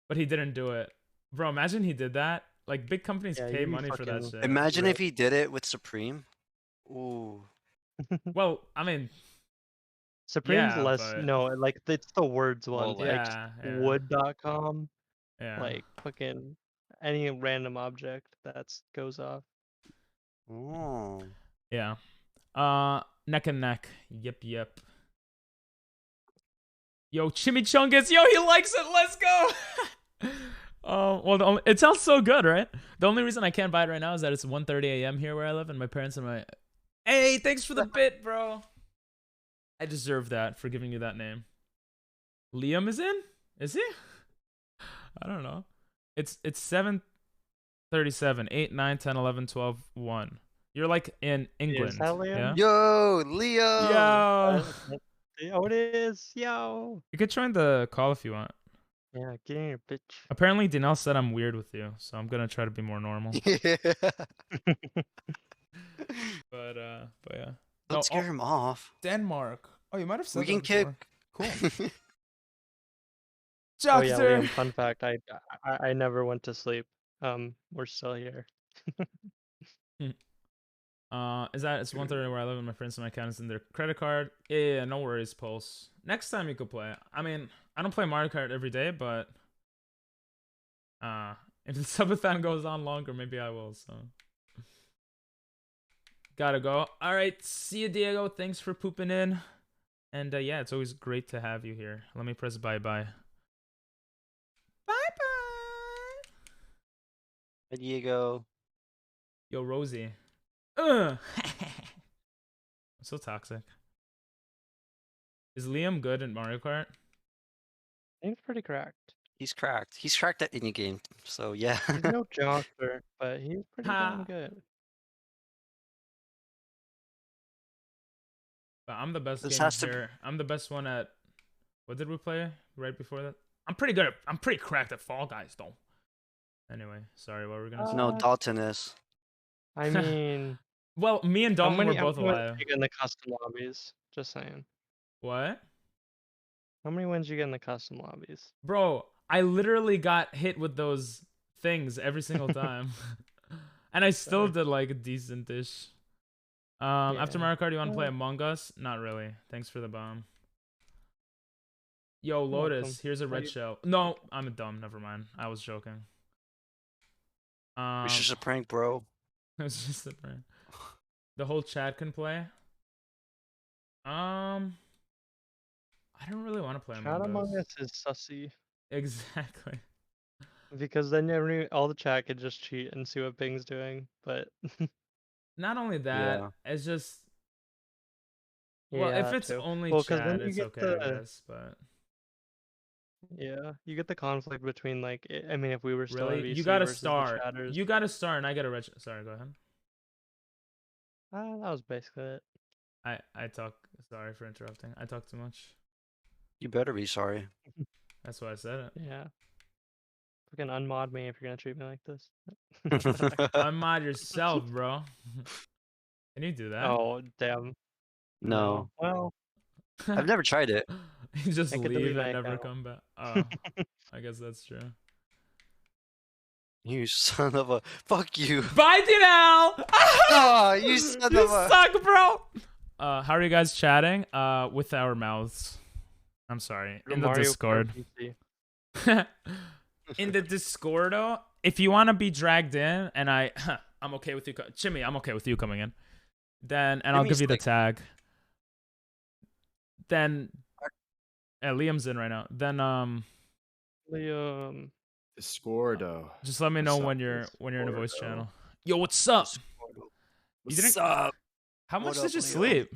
But he didn't do it. Bro, imagine he did that. Like big companies Yeah, pay you'd be money for that fucking- shit. Imagine Right. if he did it with Supreme. Ooh. Well, I mean, Supreme's yeah, less but- no, like it's the words one. Well, Like yeah. wood.com. Yeah. Like fucking any random object that's goes off. Oh. Yeah. Neck and neck. Yep. Yo, Chimichangas. Yo, he likes it. Let's go. Well, it sounds so good, right? The only reason I can't buy it right now is that it's 1:30 a.m. here where I live, and my parents and my. Hey, thanks for the bit, bro. I deserve that for giving you that name. Liam is in? Is he? I don't know. It's 7:37. 8, 9, 10, 11, 12, 1. You're like in England. that Liam? Yeah. Yo, Leo. Yo. Oh, it is. Yo. You could join the call if you want. Yeah, get in here, bitch. Apparently, Dinell said I'm weird with you, so I'm gonna try to be more normal. Yeah. But yeah. Don't No, scare him off. Denmark. Oh, you might have said We can that kick. before. Cool. Oh yeah, Doctor. Liam, fun fact, I never went to sleep. We're still here. Is that it's 1:30 where I live and my friends and my account is in their credit card? Yeah, no worries, Pulse. Next time you could play. I mean, I don't play Mario Kart every day, but if the subathon goes on longer, maybe I will. So gotta go. All right, see you, Diego. Thanks for pooping in. And yeah, it's always great to have you here. Let me press bye. Bye. Hi, Diego. Yo, Rosie. I'm so toxic. Is Liam good at Mario Kart? He's pretty cracked. He's cracked. He's cracked at any game. So yeah. He's no joker, but he's pretty Ha. damn good. But I'm the best This gamer has to be- here. I'm the best one at. What did we play right before that? I'm pretty good. I'm pretty cracked at Fall Guys, though. Anyway, sorry. What were we gonna say? No, Dalton is. I mean, Well, me and how Dalton many were both wins alive. you get in the custom lobbies? Just saying. What? How many wins you get in the custom lobbies? Bro, I literally got hit with those things every single time. And I still Fair. did like a decent-ish. After Yeah. Mario Kart, you want to play Well- Among Us? Not really. Thanks for the bomb. Yo, You're Lotus, welcome. here's a How red you- shell. No, I'm dumb. Never mind. I was joking. It's just a prank, bro. It was just a prank. The whole chat can play. I don't really want to play Chat Among Among Us. Us is sussy Exactly. because then all the chat could just cheat and see what Bing's doing. But Not only that, it's just Well, Yeah, if it's too. only Well, 'cause chat, then you it's get okay, the- I guess. But Yeah, you get the conflict between like I mean, if we were still really, in VC you got a versus the star. chatters. You got a star, and I got a red. Sorry, go ahead. That was basically it. I talk. Sorry for interrupting. I talk too much. You better be sorry. That's why I said it. Yeah. Freaking unmod me if you're gonna treat me like this. Unmod yourself, bro. Can you do that? Oh damn. No, Well, I've never tried it. You just I could delete leave my and never account. come back. Oh, I guess that's true. You son of a fuck you. Bye, DNL! Ah, you son You of a. suck, bro. How are you guys chatting? With our mouths. I'm sorry. In the Mario Kart Discord. PC. In the Discordo, if you want to be dragged in, and I'm okay with you, Jimmy. I'm okay with you coming in. Then, and I'll Jimmy's give you the like- tag. Then, Liam's in right now. Then, The Discordo. just let me know What's when up, you're in a voice Discordo? channel. Yo, what's up? What's didn't- up? How much What did up, you Leo? sleep?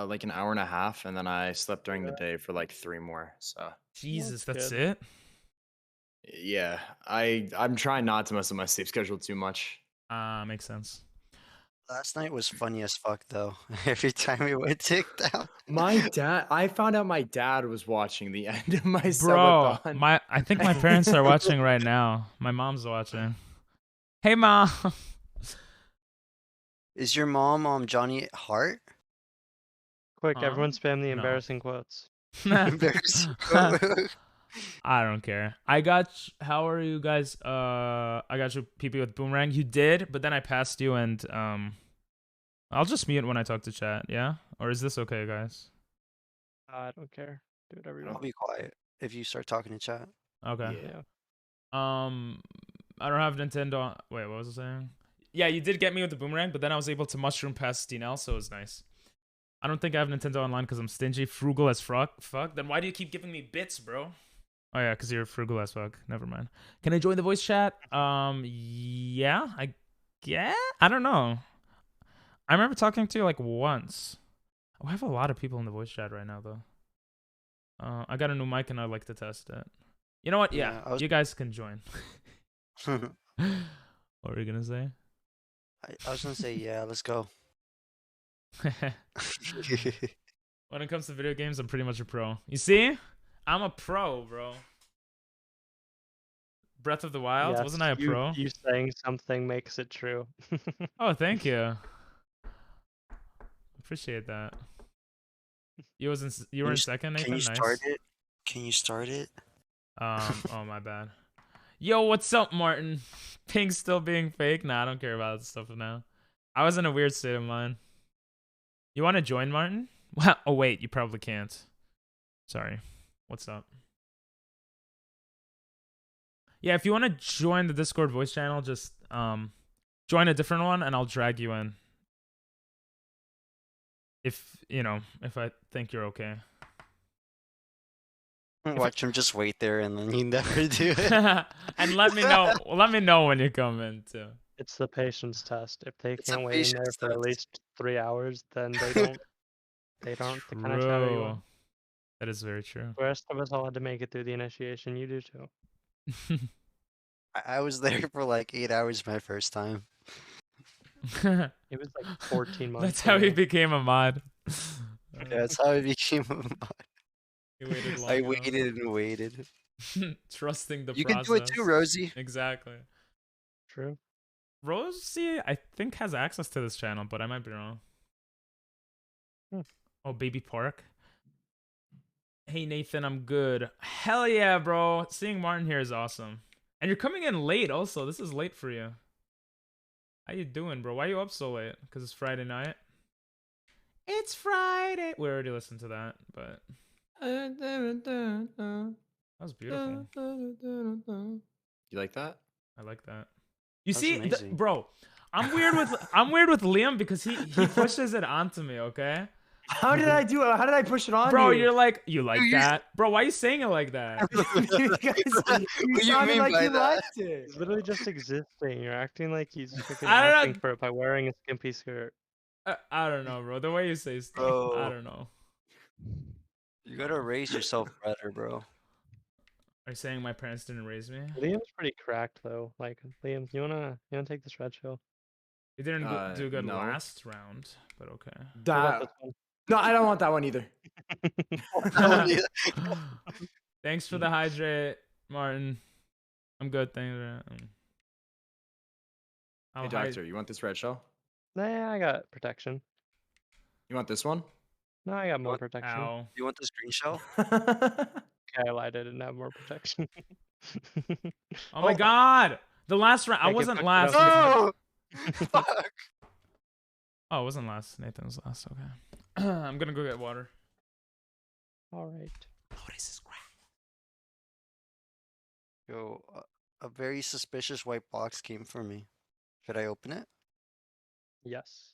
Like an hour and a half, and then I slept during the day for like 3 more. So Jesus, That's that's good. it? yeah, I'm trying not to mess with my sleep schedule too much. Makes sense. Last night was funny as fuck though. Every time we went down. I found out my dad was watching the end of my Bro, Subathon. I think my parents are watching right now. My mom's watching. Hey, mom. Is your mom Johnny Hart? quick, Huh? everyone spam the No. embarrassing quotes. Embarrassing. I don't care. How are you guys? I got you PP with boomerang. You did, but then I passed you, and I'll just mute when I talk to chat. Yeah, or is this okay, guys? I don't care. Do whatever you I'll want. be quiet if you start talking in chat. Okay. Yeah. I don't have Nintendo. Wait, what was I saying? Yeah, you did get me with the boomerang, but then I was able to mushroom past DNL, so it was nice. I don't think I have Nintendo Online because I'm stingy, frugal as fuck. Then why do you keep giving me bits, bro? Oh yeah, because you're frugal as fuck. Never mind. Can I join the voice chat? Yeah, I don't know. I remember talking to you like once. I have a lot of people in the voice chat right now though. I got a new mic and I'd like to test it. You know what? Yeah, Yeah, you guys can join. I What were you gonna say? was gonna say yeah, let's go. When it comes to video games, I'm pretty much a pro. You see? I'm a pro, bro. Breath of the Wild? Yes, Wasn't I a pro? You saying something makes it true. Oh, thank you. Appreciate that. You were in second, Nathan? Can you Nice. start it? Can you start it? Oh, my bad. Yo, what's up, Martin? Ping still being fake? Nah, I don't care about that stuff now. I was in a weird state of mind. You want to join, Martin? Oh, wait, you probably can't. Sorry. What's up? Yeah, if you want to join the Discord voice channel, just join a different one and I'll drag you in. If I think you're okay. Watch him just wait there and then you never do it. And let me know when you come in too. It's the patience test. If they It's a can't wait in there patience for at test. least 3 hours, then they don't. They kind of shadow you. True. out. That is very true. The rest of us all had to make it through the initiation. You do too. I was there for like 8 hours my first time. It was like 14 months. That's how he ago. became a mod. Yeah, that's how I became a mod. He waited long I enough. waited and waited. Trusting the You process. can do it too, Rosie. Exactly. True. Rosie, I think, has access to this channel, but I might be wrong. Hmm. Oh, Baby Park. Hey, Nathan, I'm good. Hell yeah, bro. Seeing Martin here is awesome. And you're coming in late also. This is late for you. How you doing, bro? Why are you up so late? Because it's Friday night? It's Friday. We already listened to that, but that was beautiful. You like that? I like that. You That's see, amazing. bro, I'm weird with Liam because he pushes it onto me, okay? How did I do it? How did I push it on Bro, you? you're like, you like Dude, that? Bro, why are you saying it like that? What do you sounded mean like by you that? liked it. He's literally just existing. You're acting like he's freaking I don't know. asking for it by wearing a skimpy skirt. I don't know, bro. The way you say stuff, I Bro. don't know. You gotta raise yourself better, bro. Are you saying my parents didn't raise me? Liam's pretty cracked though. Like Liam, you wanna take this red show? You didn't do good No. last round, but okay. What about That, this one? no, I don't want that one either. Thanks for the hydrate, Martin. I'm good, thanks. Hey, doctor, you want this red shell? Nah, I got protection. You want this one? No, I got more What? protection. Ow. You want this green shell? Okay, I lied. I didn't have more protection. Oh my god! The last round. I Yeah, get wasn't fucked last. up. No! Fuck. Oh, it wasn't last. Nathan was last. Okay. I'm gonna go get water. All right. What is this crap? Yo, a very suspicious white box came for me. Should I open it? Yes.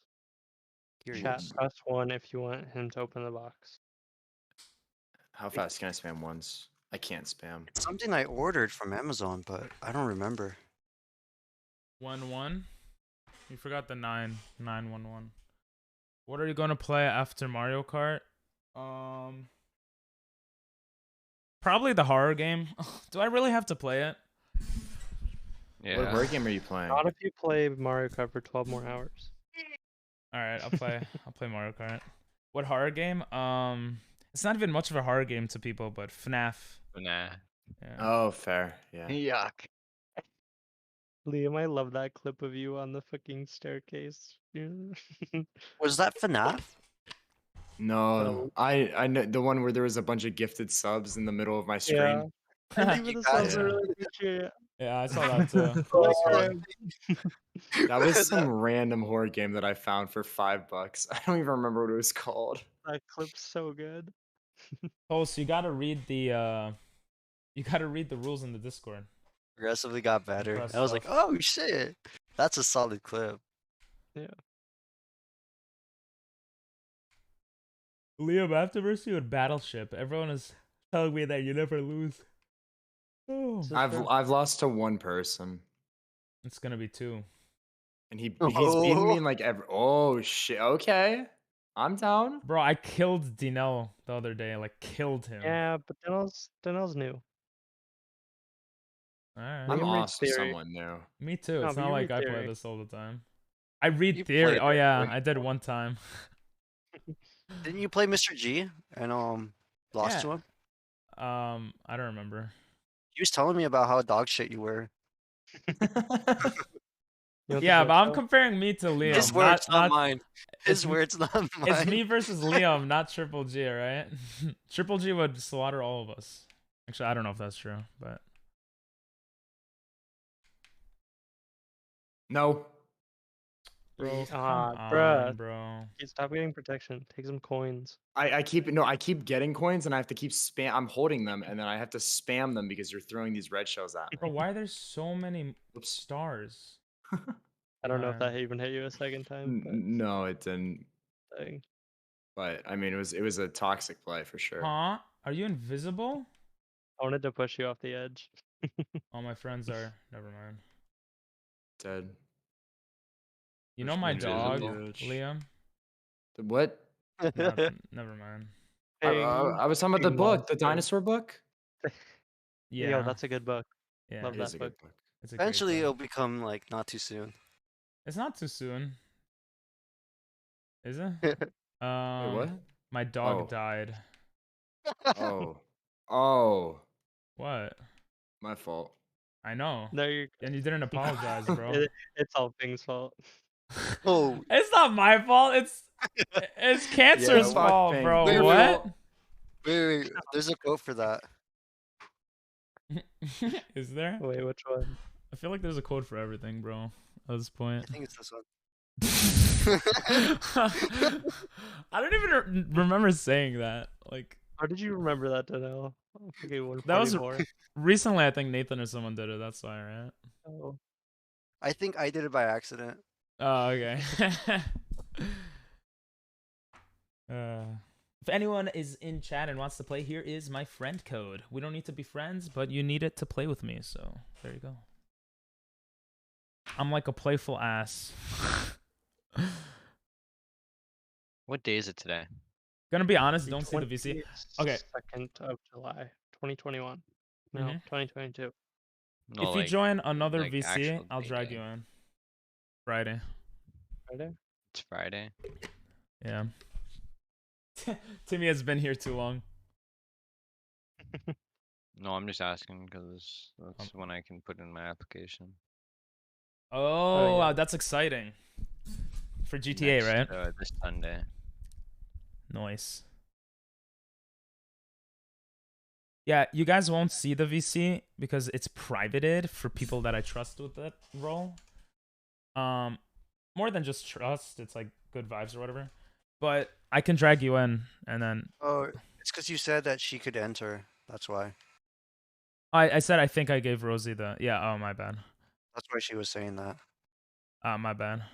Chat, Curious. press 1 if you want him to open the box. How fast can I spam once? I can't spam. It's something I ordered from Amazon, but I don't remember. 1-1. You forgot the 9-1-1. What are you gonna play after Mario Kart? Probably the horror game. Do I really have to play it? Yeah. What horror game are you playing? Not if you play Mario Kart for 12 more hours. All right, I'll play Mario Kart. What horror game? It's not even much of a horror game to people, but FNAF. Nah. Yeah. Oh, fair. Yeah. Yuck. Liam, I love that clip of you on the fucking staircase. Was that FNAF? No, I know the one where there was a bunch of gifted subs in the middle of my screen. I think You the guys- subs are really appreciate it. Yeah, I saw that too. That was some random horror game that I found for $5. I don't even remember what it was called. That clip's so good. Pulse, you gotta read the rules in the Discord. Progressively got better. Press I was like, stuff. oh shit. That's a solid clip. Liam, afterwards you with Battleship. Everyone is telling me that you never lose. Oh. So- I've lost to one person, It's gonna be 2. and he's beaten me Oh. in like every. Oh shit! Okay, I'm down. Bro, I killed Dinell the other day. Like killed him. Yeah, but Denel's new. Alright. I'm Liam reads awesome. theory. Someone new. Me too. No, It's but not you like read I play theory. this all the time. I read You theory. played Oh it, yeah, right? I did one time. Didn't you play Mr. G and lost Yeah. to him? I don't remember. He was telling me about how dog shit you were. You want the Yeah, red but I'm shell? comparing me to Liam. His words, not not mine. His it's- words, not mine. It's me versus Liam, not Triple G, right? Triple G would slaughter all of us. Actually, I don't know if that's true, but No. bro, come Ah, on, bruh. bro. Okay, stop getting protection. Take some coins. I keep getting coins, and I have to keep spam. I'm holding them, and then I have to spam them because you're throwing these red shells at me. Bro, why are there so many Oops. stars? I don't know if Man. that even hit you a second time, but No, it didn't. dang. But I mean, it was a toxic play for sure. Huh? Are you invisible? I wanted to push you off the edge. All my friends are. Never mind. Dead. You know Push my me dog, invisible. Liam? What? Never mind. I was talking about the Big book, the monster. dinosaur book. Yeah, Yo, that's a good book. yeah. love It that is a good book. book. It's a great Eventually, book. it'll become like not too soon. It's not too soon. Is it? Wait, what? My dog Oh. died. Oh. Oh. What? My fault. I know. No, you're. And you didn't apologize, bro. It's all Ping's fault. Oh, It's not my fault. It's Cancer's fuck fault, Ping. bro. Wait, wait, What? wait. There's a quote for that. Is there? Wait, which one? I feel like there's a code for everything, bro. At this point. I think it's this one. I don't even remember saying that. Like How did you remember that, Danelle? Okay, that was 144. recently. I think Nathan or someone did it. That's why, right? Oh. I think I did it by accident. Oh, okay. If anyone is in chat and wants to play, here is my friend code. We don't need to be friends, but you need it to play with me. So there you go. I'm like a playful ass. What day is it today? Gonna be honest, The don't see the VC. Okay. 22nd of July, 2021. No, Mhm. 2022. No, If you like, join another like VC, actual I'll drag day. you in. Friday. Friday? It's Friday. Yeah. Timmy has been here too long. No, I'm just asking because that's when I can put in my application. Oh, yeah. wow, that's exciting. For GTA, right? This Sunday. Nice. Yeah, you guys won't see the VC because it's privated for people that I trust with that role. More than just trust, it's like good vibes or whatever. But I can drag you in, and then Oh, it's because you said that she could enter. That's why. I said I think I gave Rosie the Oh, my bad. That's why she was saying that. My bad.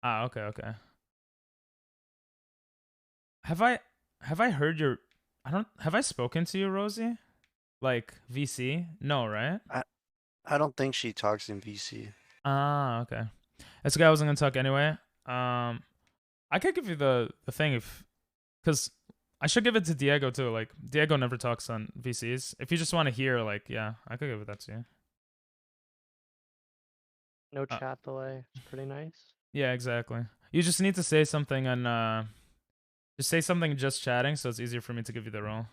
Okay. Have I heard your have I spoken to you, Rosie? Like VC? No, right? I don't think she talks in VC. Okay. That's okay. I wasn't gonna talk anyway. I could give you the thing because I should give it to Diego too. Like Diego never talks on VCs. If you just want to hear, like, yeah, I could give that to you. No chat delay. It's pretty nice. Yeah, exactly. You just need to say something and just say something just chatting, so it's easier for me to give you the role.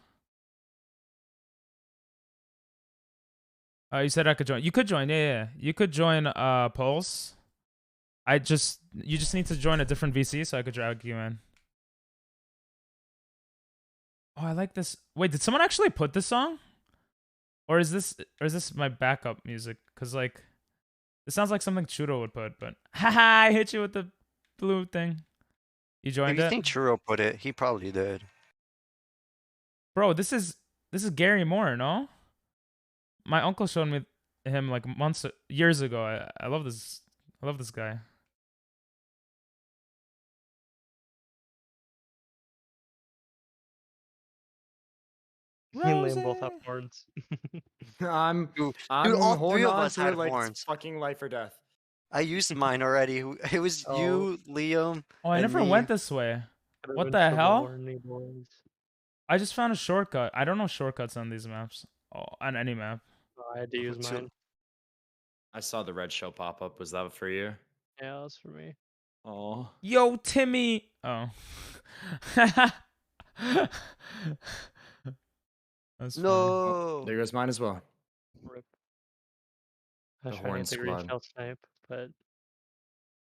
You said I could join. You could join. Yeah. You could join Pulse. You just need to join a different VC so I could drag you in. Oh, I like this. Wait, did someone actually put this song? Or is this my backup music? Cause like it sounds like something Churro would put, but haha, I hit you with the blue thing. You joined If you it? think Churro put it, he probably did. Bro, this is Gary Moore, no? My uncle showed me him like years ago. I love this guy. Me and Liam both have horns. I'm Dude, I'm all holding three of on us to had it like horns. it's fucking life or death. I used mine already. It was Oh. you, Liam. Oh, I and never me. went this way. Could've What been the so hell? horny, boys. I just found a shortcut. I don't know shortcuts on these maps. Oh, on any map. Oh, I had to use So- mine. I saw the red shell pop up. Was that for you? Yeah, that's for me. Oh. Yo, Timmy. Oh. That's funny. No. There goes mine as well. Rip. I The was trying to horn hit the green squad. shell snipe, but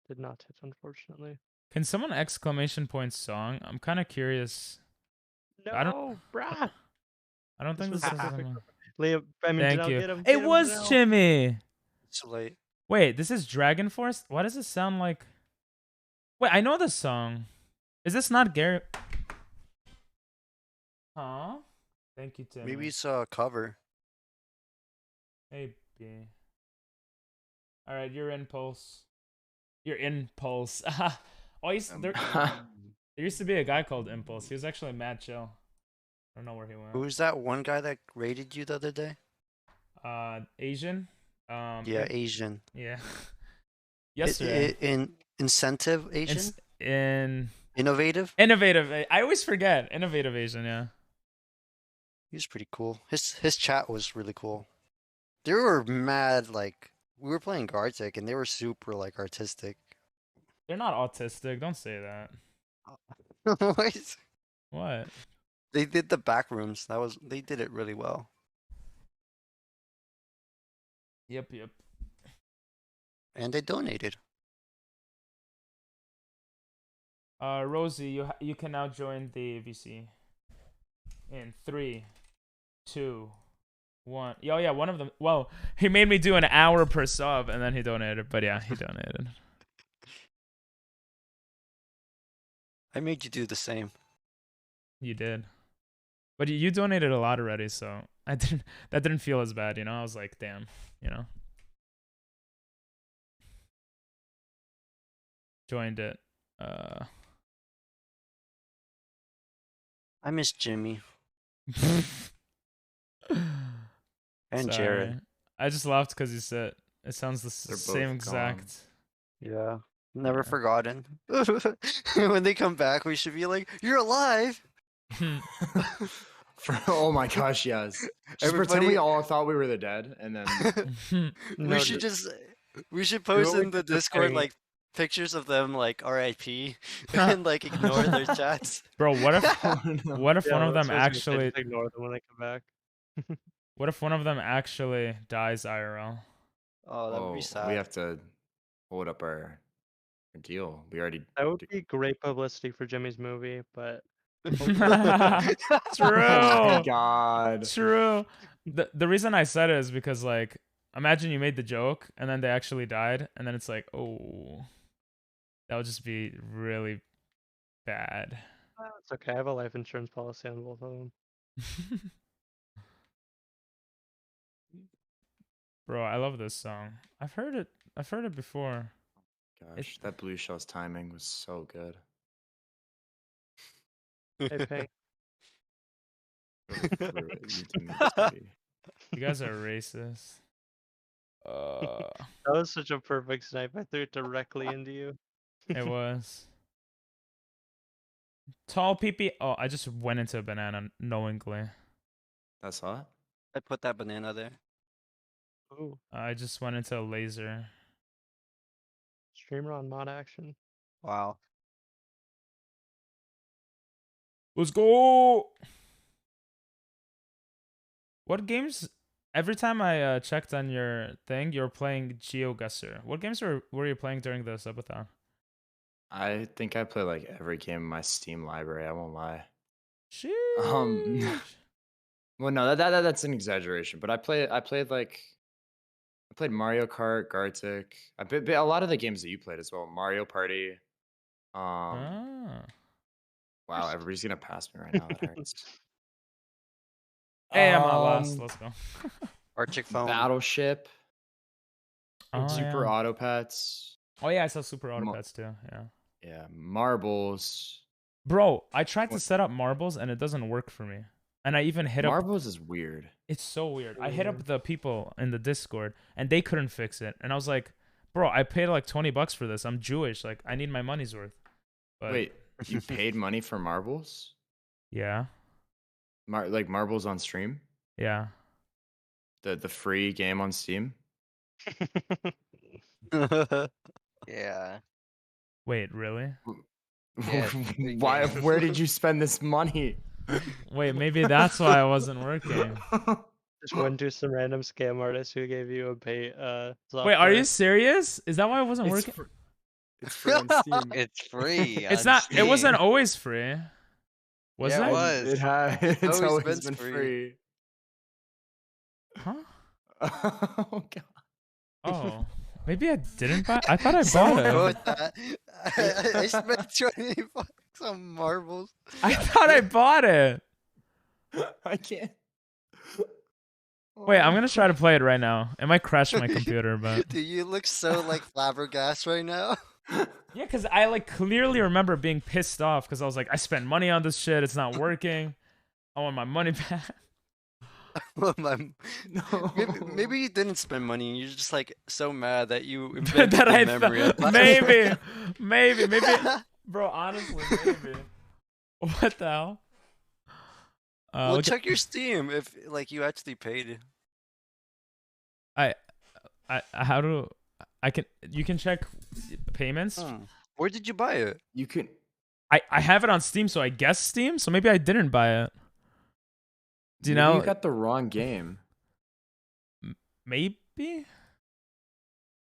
did not hit, unfortunately. Can someone exclamation point song? I'm kind of curious. No, I don't- brah. I don't think was this the is perfect him. Liam, I mean, Thank Janelle, you. get him. It Get him, was Janelle. Jimmy. It's late. Wait, this is Dragon Force? Why does this sound like... Wait, I know this song. Is this not Gary... Huh? Thank you, Timmy. Maybe it's a cover. Maybe. Alright, you're in Pulse. You're in Pulse. Oh, there used to be a guy called Impulse. He was actually mad chill. I don't know where he went. Who's that one guy that raided you the other day? Asian. Yeah, Asian. Yeah. Yesterday. Incentive Asian? Innovative? Innovative. I always forget. Innovative Asian, yeah. He was pretty cool. His chat was really cool. They were mad, like, we were playing Gartic and they were super, like, artistic. They're not autistic. Don't say that. What? What? They did the back rooms. They did it really well. Yep. And they donated. Rosie, you can now join the VC. In 3, 2, 1. Oh yeah, one of them. Well, he made me do an hour per sub, and then he donated. But yeah, he donated. I made you do the same. You did. But you donated a lot already, so that didn't feel as bad, you know? I was like, damn, you know? Joined it. I miss Jimmy. And Sorry. Jared. I just laughed because you said it sounds the They're same both exact. gone. Yeah. Never Yeah. forgotten. When they come back, we should be like, "You're alive." Oh my gosh, yes. Just pretend Everybody, we all thought we were the dead, and then we No, should just we should do post what we in the did to Discord Penny. like pictures of them like RIP and like ignore their chats. Bro, what if Oh, no. what if one Yeah, of that's them what I was gonna say, actually just ignore them when they come back. what if one of them actually dies IRL? Oh, that would be we sad. have to hold up our deal. We already. That would be great publicity for Jimmy's movie, but True. Oh my god. True. The reason I said it is because like imagine you made the joke and then they actually died and then it's like, oh, that would just be really bad. it's okay. I have a life insurance policy on both of them. Bro, I love this song. I've heard it before. Gosh, that blue shell's timing was so good. Hey, Pink. You guys are racist. That was such a perfect snipe. I threw it directly into you. It was. Tall peepee. Oh, I just went into a banana knowingly. That's hot. I put that banana there. Ooh, I just went into a laser. streamer on mod action. Wow. Let's go. What games? Every time I checked on your thing, you're playing GeoGuessr. What games were you playing during the Subathon? I think I play like every game in my Steam library. I won't lie. Sheesh. Well, no, that's an exaggeration. But I played Mario Kart, Gartic. I played a lot of the games that you played as well. Mario Party. Ah. Wow, everybody's gonna pass me right now. That hurts. Hey, I'm not lost. Let's go. Arctic phone. Battleship. Oh, Super yeah. Auto Pets. Oh yeah, I saw Super Auto Pets too. Yeah. Yeah, Marbles. Bro, I tried to set up marbles and it doesn't work for me. And I even hit up. Marbles is weird. It's so weird. I hit up the people in the Discord and they couldn't fix it. And I was like, bro, I paid like $20 for this. I'm Jewish. Like, I need my money's worth. But Wait, you paid money for Marbles? yeah. Like Marbles on stream? Yeah. The free game on Steam? Yeah. Wait, really? Yeah, free Why? game. Where did you spend this money? Wait, maybe that's why it wasn't working. Just went to some random scam artist who gave you a pay software. Wait, are you serious? Is that why it wasn't working? It's free on Steam. It's free. It's on not. It wasn't Steam. always free. Was Yeah, it? it was. It's always always been been free. free. Huh? Oh god. Oh, maybe I didn't buy. I thought I Someone bought it. wrote that. I spent 20 bucks on marbles. I thought I bought it. I can't. Wait, I'm gonna try to play it right now. It might crash my computer, but Dude, you look so like flabbergasted right now. yeah, cause I like clearly remember being pissed off because I was like, I spent money on this shit. It's not working. I want my money back. Well, No. maybe you didn't spend money and you're just like so mad that you invented that the I memory of thought maybe, bro. Honestly, maybe. What the hell? Well, Look at- check your Steam if like you actually paid. how do you can check payments. Where did you buy it? You can. I have it on Steam, so I guess Steam. So maybe I didn't buy it. Do you Maybe know? you got the wrong game? Maybe.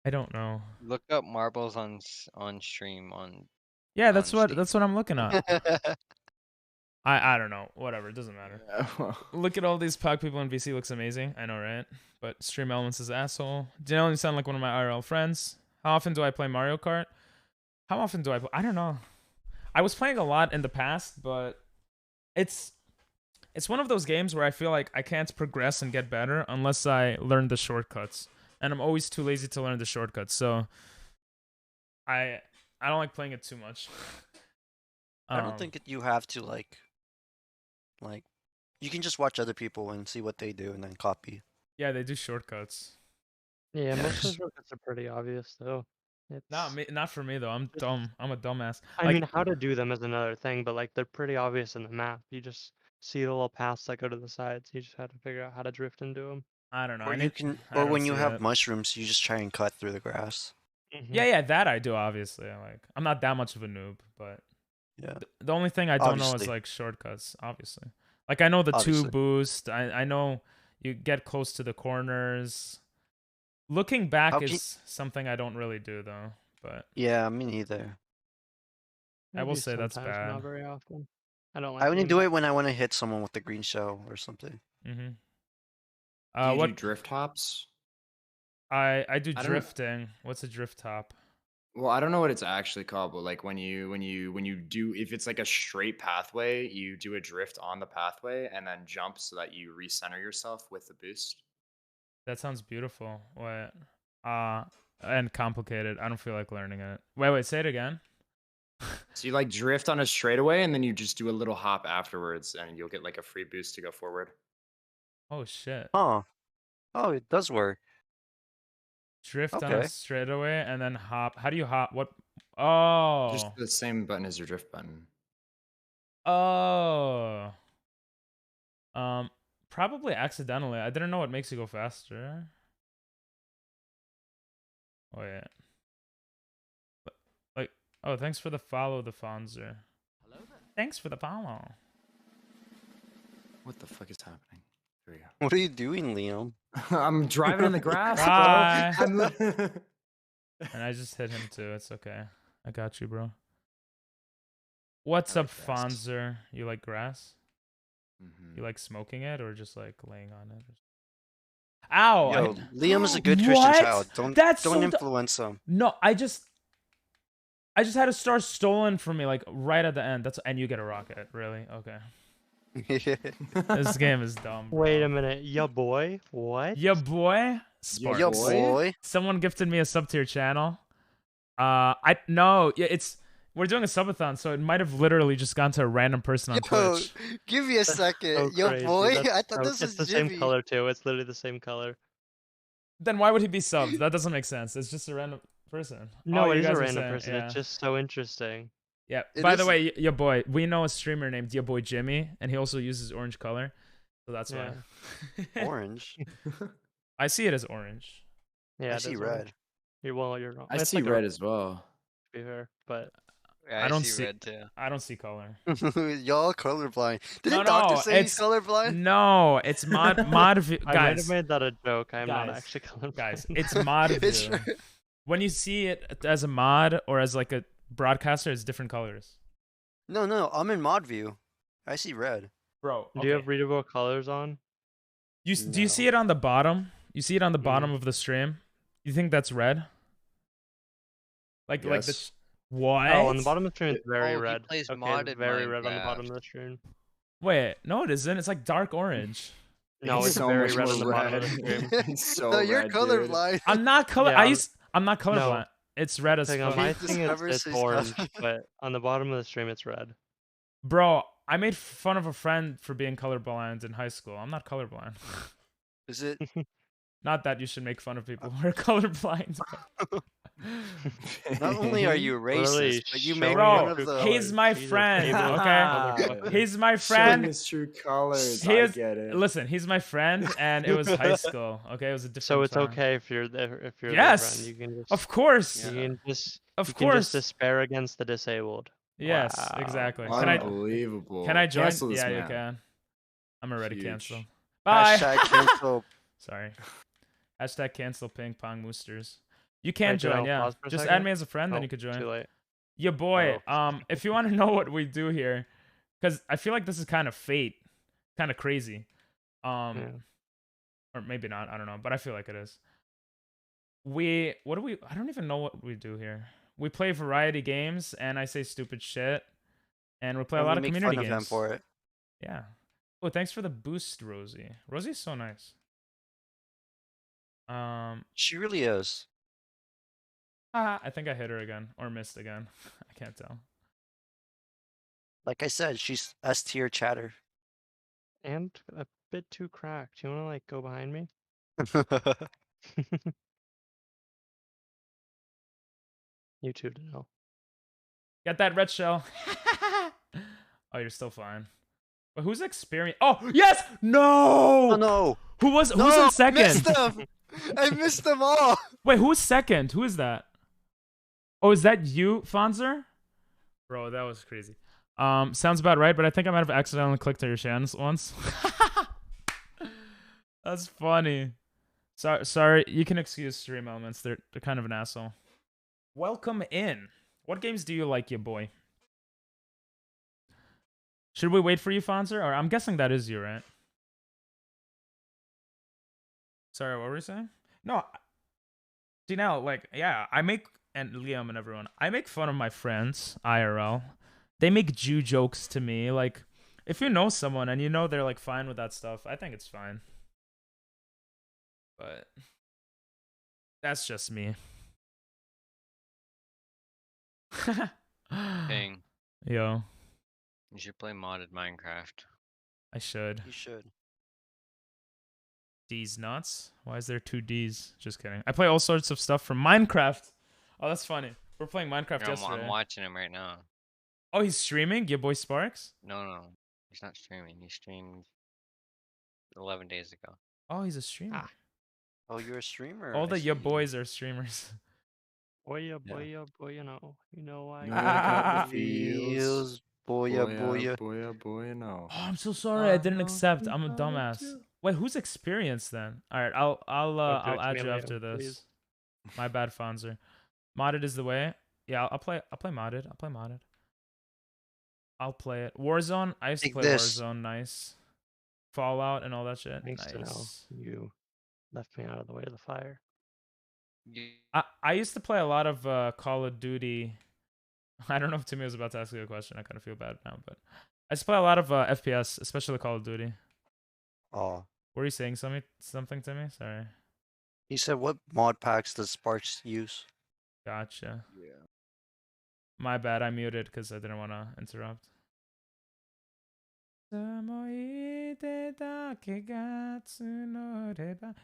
I don't know. Look up marbles on stream on. Yeah, that's on what Steam. I'm looking at. I don't know. Whatever, it doesn't matter. Look at all these PUG people in VC. Looks amazing. I know, right? But Stream Elements is asshole. Daniel, you sound like one of my IRL friends. How often do I play Mario Kart? How often do I play? I don't know. I was playing a lot in the past, but it's one of those games where I feel like I can't progress and get better unless I learn the shortcuts. And I'm always too lazy to learn the shortcuts. So I don't like playing it too much. I don't think you have to like you can just watch other people and see what they do and then copy. Yeah, they do shortcuts. Yeah, most of the shortcuts are pretty obvious though. Not me. Not for me though. I'm dumb. I'm a dumbass. I Like, mean, how to do them is another thing, but like they're pretty obvious in the map. You just see the little paths that go to the sides. You just have to figure out how to drift into them. I don't know. Or I you need. can, I or don't when you see have it. mushrooms, you just try and cut through the grass. Yeah, yeah, that I do obviously. Like, I'm not that much of a noob, but Yeah. the only thing I don't know is Obviously. like shortcuts. Obviously, like I know the two Obviously. boost. I know you get close to the corners. Looking back How can- is something I don't really do though. But Yeah, me neither. I will do say that's sometimes, but bad. not very often. I don't I like only looking do back. it when I want to hit someone with the green shell or something. Mm-hmm. Do you do What drift hops? I do I don't- drifting. What's a drift top? Well, I don't know what it's actually called, but like when you do, if it's like a straight pathway, you do a drift on the pathway and then jump so that you recenter yourself with the boost. That sounds beautiful. What? And complicated. I don't feel like learning it. Wait, say it again. So you like drift on a straightaway and then you just do a little hop afterwards and you'll get like a free boost to go forward. Oh shit. Huh. Oh, it does work. Drift on a Okay. straightaway and then hop. How do you hop? What? Oh. Just the same button as your drift button. Oh. Probably accidentally. I didn't know it makes you go faster. Oh yeah. Like, oh, thanks for the follow, the Fonzer. Thanks for the follow. What the fuck is happening? There we go. What are you doing, Liam? I'm driving in the grass, Bye. bro. And I just hit him too. It's okay. I got you, bro. What's I up, like grass. Fonzer? You like grass? Mhm. You like smoking it or just like laying on it? Ow! Yo, Liam is a good Christian What? child. Don't That's don't so influence him. No, I just had a star stolen from me like right at the end. And you get a rocket. Really? Okay. This game is dumb. Bro. Wait a minute, ya boy? What? Yeah, boy. Sparks. Yo, boy. Someone gifted me a sub to your channel. We're doing a subathon, so it might have literally just gone to a random person on Yo, Twitch. give me a second. So Yo, crazy. boy. That's I thought so- this it's was the same Jimmy. color too. It's literally the same color. Then why would he be subbed? That doesn't make sense. It's just a random person. No, Oh, it you is a guys are random saying- person. yeah. It's just so interesting. Yeah. It By the is- way, your boy, we know a streamer named your boy Jimmy, and he also uses orange color, so that's why. Orange. I see it as orange. Yeah, I it see is red. orange. You're wrong. I It's see like a red as well. to be fair, but Yeah, I don't see see- red too. I don't see color. Y'all colorblind. Did No, the doctor no, say he's it's- colorblind? No, it's mod view. I might have Guys, made that a joke. I'm not guys, actually colorblind. guys, it's mod It's view. When you see it as a mod or as like a broadcaster, it's different colors. No, I'm in mod view. I see red. Bro, Do you have readable colors on? do you see it on the bottom? You see it on the Mm. bottom of the stream? You think that's red? Like the Yes. what? Oh, on the bottom of the screen, it's very Oh, he red. plays Okay, modded it's very red on the Minecraft. bottom of the screen. Wait, no, it isn't. It's like dark orange. No, it's so very much red more on the bottom of the red. screen. It's so No, you're red, dude. colorblind. I'm not color. Yeah, I'm not colorblind. no. It's red as Hang on, fuck. my He thing discovers it's his orange, color. but on the bottom of the stream, it's red. Bro, I made fun of a friend for being colorblind in high school. I'm not colorblind. Is it? Not that you should make fun of people who are colorblind. Not only are you Literally racist, but you showing make Bro, fun your of true the. colors. he's my Jesus, friend, Abel. okay? He's my Showing friend. his true colors. He I is- get it. Listen, he's my friend, and it was high school. Okay, it was a different. So it's time. okay if you're their Yes, friend. You can just Of course, you can just of you can just course. despair against the disabled. Yes, Wow. exactly. Can I Unbelievable. join? Cancel this Yeah, you man. can. I'm already Huge. canceled. Bye. Hashtag cancel. Sorry. Hashtag cancel ping pong moosters. You can Wait, can I join, yeah. pause for a Just add second? me as a friend, then Oh, you could Too join. late. Yeah, boy. Oh. If you want to know what we do here, because I feel like this is kind of fate, kind of crazy. Yeah. Or maybe not. I don't know, but I feel like it is. I don't even know what we do here. We play variety games, and I say stupid shit, and we play a And lot we of make community fun of him games. for it. Yeah. Oh, thanks for the boost, Rosie. Rosie's so nice. She really is. I think I hit her again or missed again. I can't tell. Like I said, she's S tier chatter. And a bit too cracked. You wanna like go behind me? You too, Daniel. Get that red shell. Oh, you're still fine. But who's experienced? Oh, yes! No! Oh no! Who's No! in second? Missed them! I missed them all! Wait, who's second? Who is that? Oh, is that you, Fonzer? Bro, that was crazy. Sounds about right, but I think I might have accidentally clicked on your channels once. That's funny. Sorry, you can excuse stream elements. They're kind of an asshole. Welcome in. What games do you like, you boy? Should we wait for you, Fonzer? Or I'm guessing that is you, right? Sorry, what were you saying? No, Janelle, like, yeah, I make, and Liam and everyone, I make fun of my friends, IRL. They make Jew jokes to me. Like, if you know someone and you know they're, like, fine with that stuff, I think it's fine. But that's just me. Dang. Yo, You should play modded Minecraft. I should. You should. D's nuts? Why is there 2 D's? Just kidding. I play all sorts of stuff from Minecraft. Oh, that's funny. We're playing Minecraft Yeah, yesterday. I'm watching him right now. Oh, he's streaming? Your boy Sparks? No. He's not streaming. He streamed 11 days ago. Oh, he's a streamer. Oh, you're a streamer. All I the your see. boys are streamers. Boya, you know why. No, got the Feels, boya, boya. boya, no. Oh, I'm so sorry. I didn't accept. I'm a dumbass. Wait, who's experienced then? All right, I'll add you after this. Please. My bad, Fonzer. Modded is the way. Yeah, I'll play modded. I'll play it. Warzone. I used to Take play this. Warzone. Nice. Fallout and all that shit. Thanks to know Nice. you left me out of the way of the fire. I used to play a lot of Call of Duty. I don't know if Timmy was about to ask you a question. I kind of feel bad now, but I used to play a lot of FPS, especially Call of Duty. Oh. Were you saying something to me? Sorry. He said, what mod packs does Sparks use? Gotcha. Yeah. My bad. I muted because I didn't want to interrupt.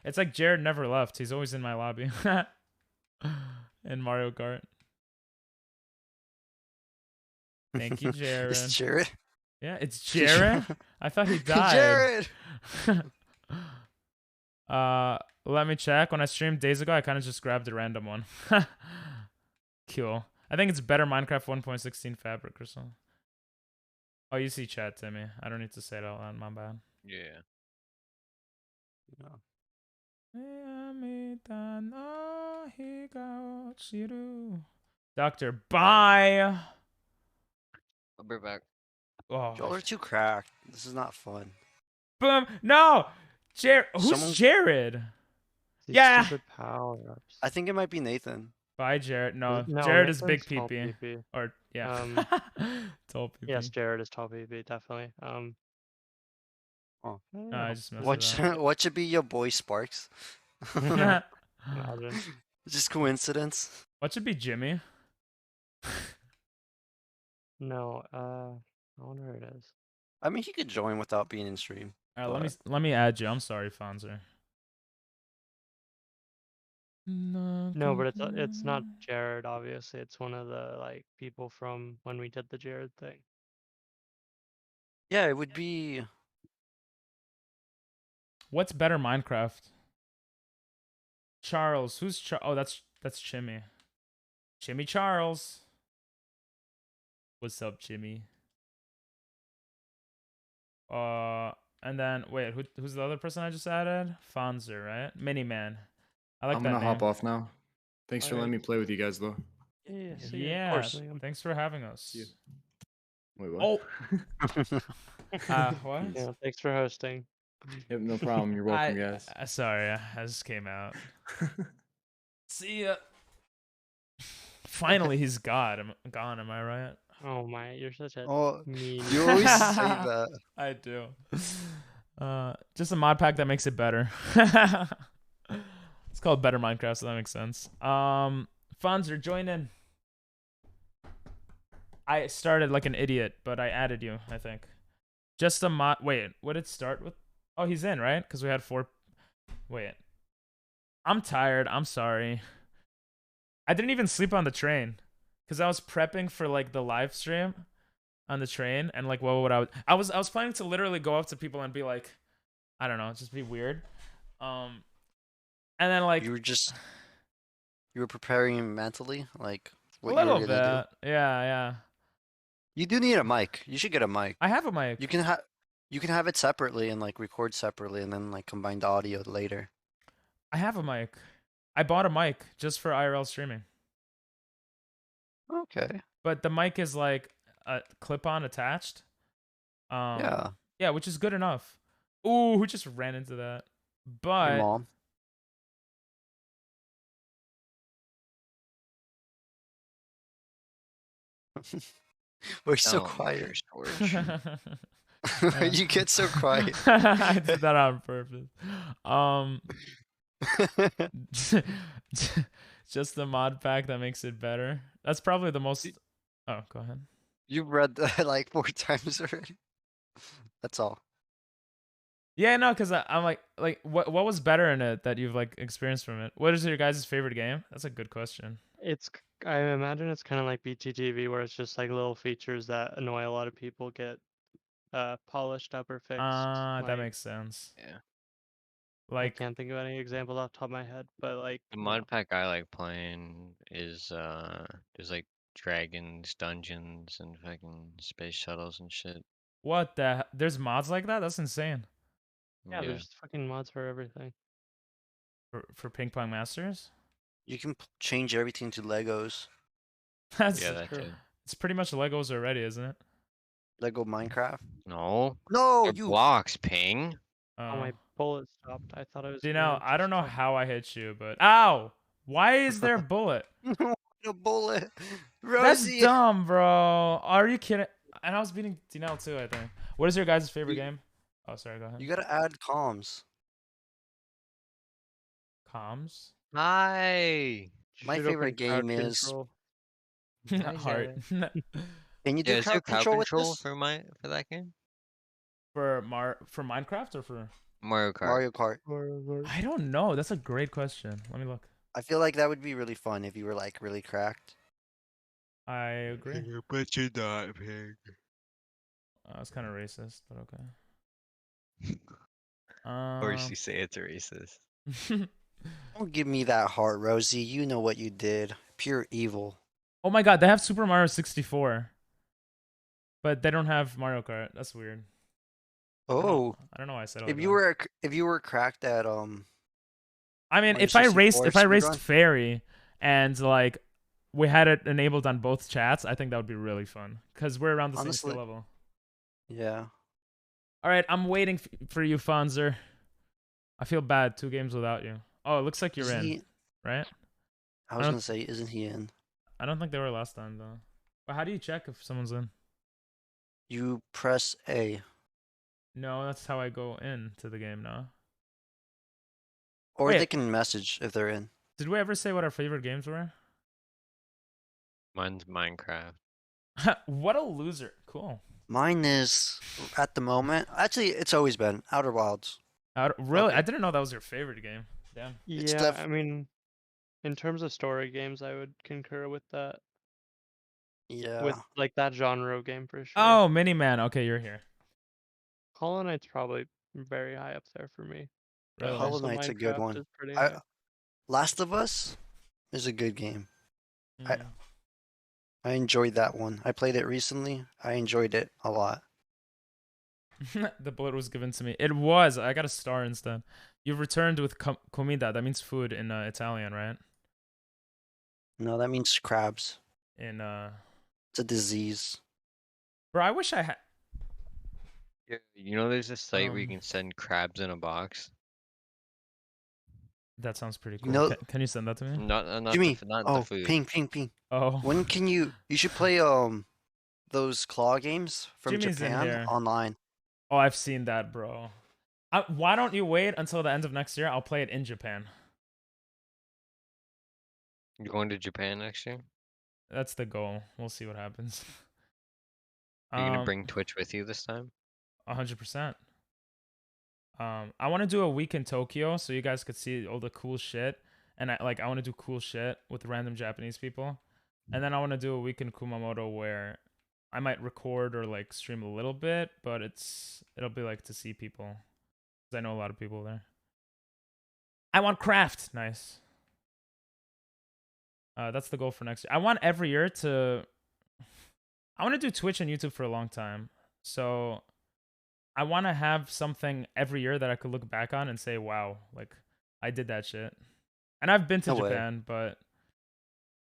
It's like Jared never left. He's always in my lobby. In Mario Kart. Thank you, Jared. It's Jared? Yeah, it's Jared. I thought he died. Jared! Let me check. When I streamed days ago, I kind of just grabbed a random one. Cool. I think it's better Minecraft 1.16 Fabric or something. Oh, you see chat, Timmy. I don't need to say it out loud. My bad. Yeah. Doctor, bye. I'll be back. Oh, Y'all are too cracked. This is not fun. boom. No. Jared. Who's Someone- Jared? These Yeah. stupid power-ups. I think it might be Nathan. Bye, Jared. No, No, Jared is big Nathan's tall PP. PP. Or, yeah. Tall PP. Yes, Jared is tall PP, definitely. Oh. No, I just messed What it should, what should be your boy Sparks? up. Imagine. Just coincidence. What should be Jimmy? No, I wonder who it is. I mean, he could join without being in stream. All right, let me add you. I'm sorry, Fonzer. No, but it's not Jared, obviously. It's one of the like people from when we did the Jared thing. Yeah, it would be. What's better, Minecraft? Charles. Who's Oh, that's Chimmy. Chimmy Charles. What's up, Jimmy? And then wait, who's the other person I just added? Fonzer, right? Miniman. I like I'm that gonna hop name. off now. Thanks for letting me play with you guys, though. Yeah, Yeah, thanks for having us. you. Wait, what? Oh, what? Yeah, thanks for hosting. Yep, no problem. You're welcome, guys. Sorry, I just came out. See ya. Finally, he's gone. Am I right? Oh my, you're such a Oh, mean. you always say that. I do. Just a mod pack that makes it better. It's called Better Minecraft, so that makes sense. Fonzer, join in. I started like an idiot, but I added you, I think. Just a mod. Wait, what did it start with? Oh, he's in, right? Because we had 4. Wait. I'm tired. I'm sorry. I didn't even sleep on the train. because I was prepping for like the live stream on the train, and like what would I was planning to literally go up to people and be like, I don't know, just be weird. And then like You were preparing mentally, like a what you were little gonna bit. Yeah, yeah. do. You do need a mic. You should get a mic. I have a mic. You can have it separately and like record separately and then like combine the audio later. I have a mic. I bought a mic just for IRL streaming. Okay. But the mic is like a clip-on attached. Yeah. Yeah, which is good enough. Ooh, who just ran into that? Your But mom. We're so Oh, quiet. George. You get so quiet. I did that on purpose. Just the mod pack that makes it better. That's probably the most. Oh, go ahead. You've read that like 4 times already. That's all. Yeah, no, because I'm like, what was better in it that you've like experienced from it? What is your guys' favorite game? That's a good question. I imagine it's kind of like BTTV, where it's just like little features that annoy a lot of people get polished up or fixed. That Like, makes sense. Yeah. I Like, can't think of any examples off the top of my head, but like The mod pack I like playing is there's like dragons, dungeons, and fucking space shuttles and shit. what the? There's mods like that? That's insane. yeah, there's fucking mods for everything. For Ping Pong Masters. You can change everything to Legos. That's Yeah, that's true. it. It's pretty much Legos already, isn't it? Lego Minecraft. No, No, they're you. blocks, ping. Oh, my bullet stopped. I thought I was. You gonna know, I don't just know fuck- how I hit you, but ow! Why is there a bullet? A bullet. That's Rosie. dumb, bro. Are you kidding? And I was beating Dinell too, I think. What is your guys' favorite game? Oh, sorry, go ahead. You gotta add comms. Comms? Hi. My shoot favorite open crowd game is. control. Nice, Heart. Can you do Yeah, is there crowd crowd control with control this? for that game? for Minecraft or for? Mario Kart. Mario Kart. I don't know. That's a great question. Let me look. I feel like that would be really fun if you were like really cracked. I agree. But you're not, pig. It's kind of racist, but okay. Or you say it's racist. Don't give me that heart, Rosie. You know what you did. Pure evil. Oh my god, they have Super Mario 64. But they don't have Mario Kart. That's weird. Oh, I don't know why I said it if like you that. were if you were cracked at I mean, Mario if I raced 64 raced speedrun? Fairy and like we had it enabled on both chats, I think that would be really fun cuz we're around the same Honestly. skill level. Yeah. All right, I'm waiting for you, Fonzer. I feel bad 2 games without you. Oh, it looks like you're Isn't in, he- right? I was don't- gonna say, isn't he in? I don't think they were last time though. But how do you check if someone's in? You press A. No, that's how I go into the game now. Or Wait. they can message if they're in. Did we ever say what our favorite games were? Mine's Minecraft. What a loser. Cool. Mine is, at the moment, actually, it's always been Outer Wilds. Really? Okay. I didn't know that was your favorite game. Damn. It's Yeah, def- I mean, in terms of story games, I would concur with that. Yeah. With like that genre of game for sure. Oh, Miniman. Okay, you're here. Hollow Knight's probably very high up there for me. But Really? Hollow also Knight's a good Minecraft one. is pretty I- high. Last of Us is a good game. Mm. I enjoyed that one. I played it recently. I enjoyed it a lot. The bullet was given to me. It was. I got a star instead. You've returned with comida. That means food in Italian, right? No, that means crabs. In It's a disease. bro, I wish I had. Yeah, you know, there's a site where you Um, can send crabs in a box. That sounds pretty You cool. know- Can you send that to me? Not Jimmy. not Oh, the food. ping. Oh, When can you should play those claw games from Jimmy's in Japan here. online. oh, I've seen that, bro. Why don't you wait until the end of next year? I'll play it in Japan. You going to Japan next year? That's the goal. We'll see what happens. Are you gonna bring Twitch with you this time? 100%. I want to do a week in Tokyo so you guys could see all the cool shit, and I want to do cool shit with random Japanese people. And then I want to do a week in Kumamoto where I might record or like stream a little bit, but it'll be like to see people, because I know a lot of people there. I want craft. Nice. That's the goal for next year. I want every year to. I want to do Twitch and YouTube for a long time. So I want to have something every year that I could look back on and say, wow, like I did that shit. And I've been to No way. Japan, but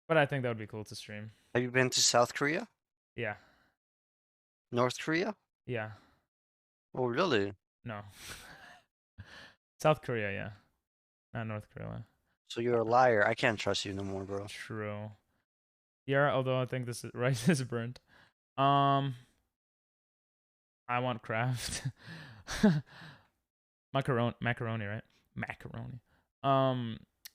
I think that would be cool to stream. Have you been to South Korea? Yeah. North Korea? Yeah. Oh, really? No. South Korea, yeah. Not North Korea. So you're a liar. I can't trust you no more, bro. True. Yeah, although I think this is rice is burnt. I want craft. macaroni, right? Macaroni.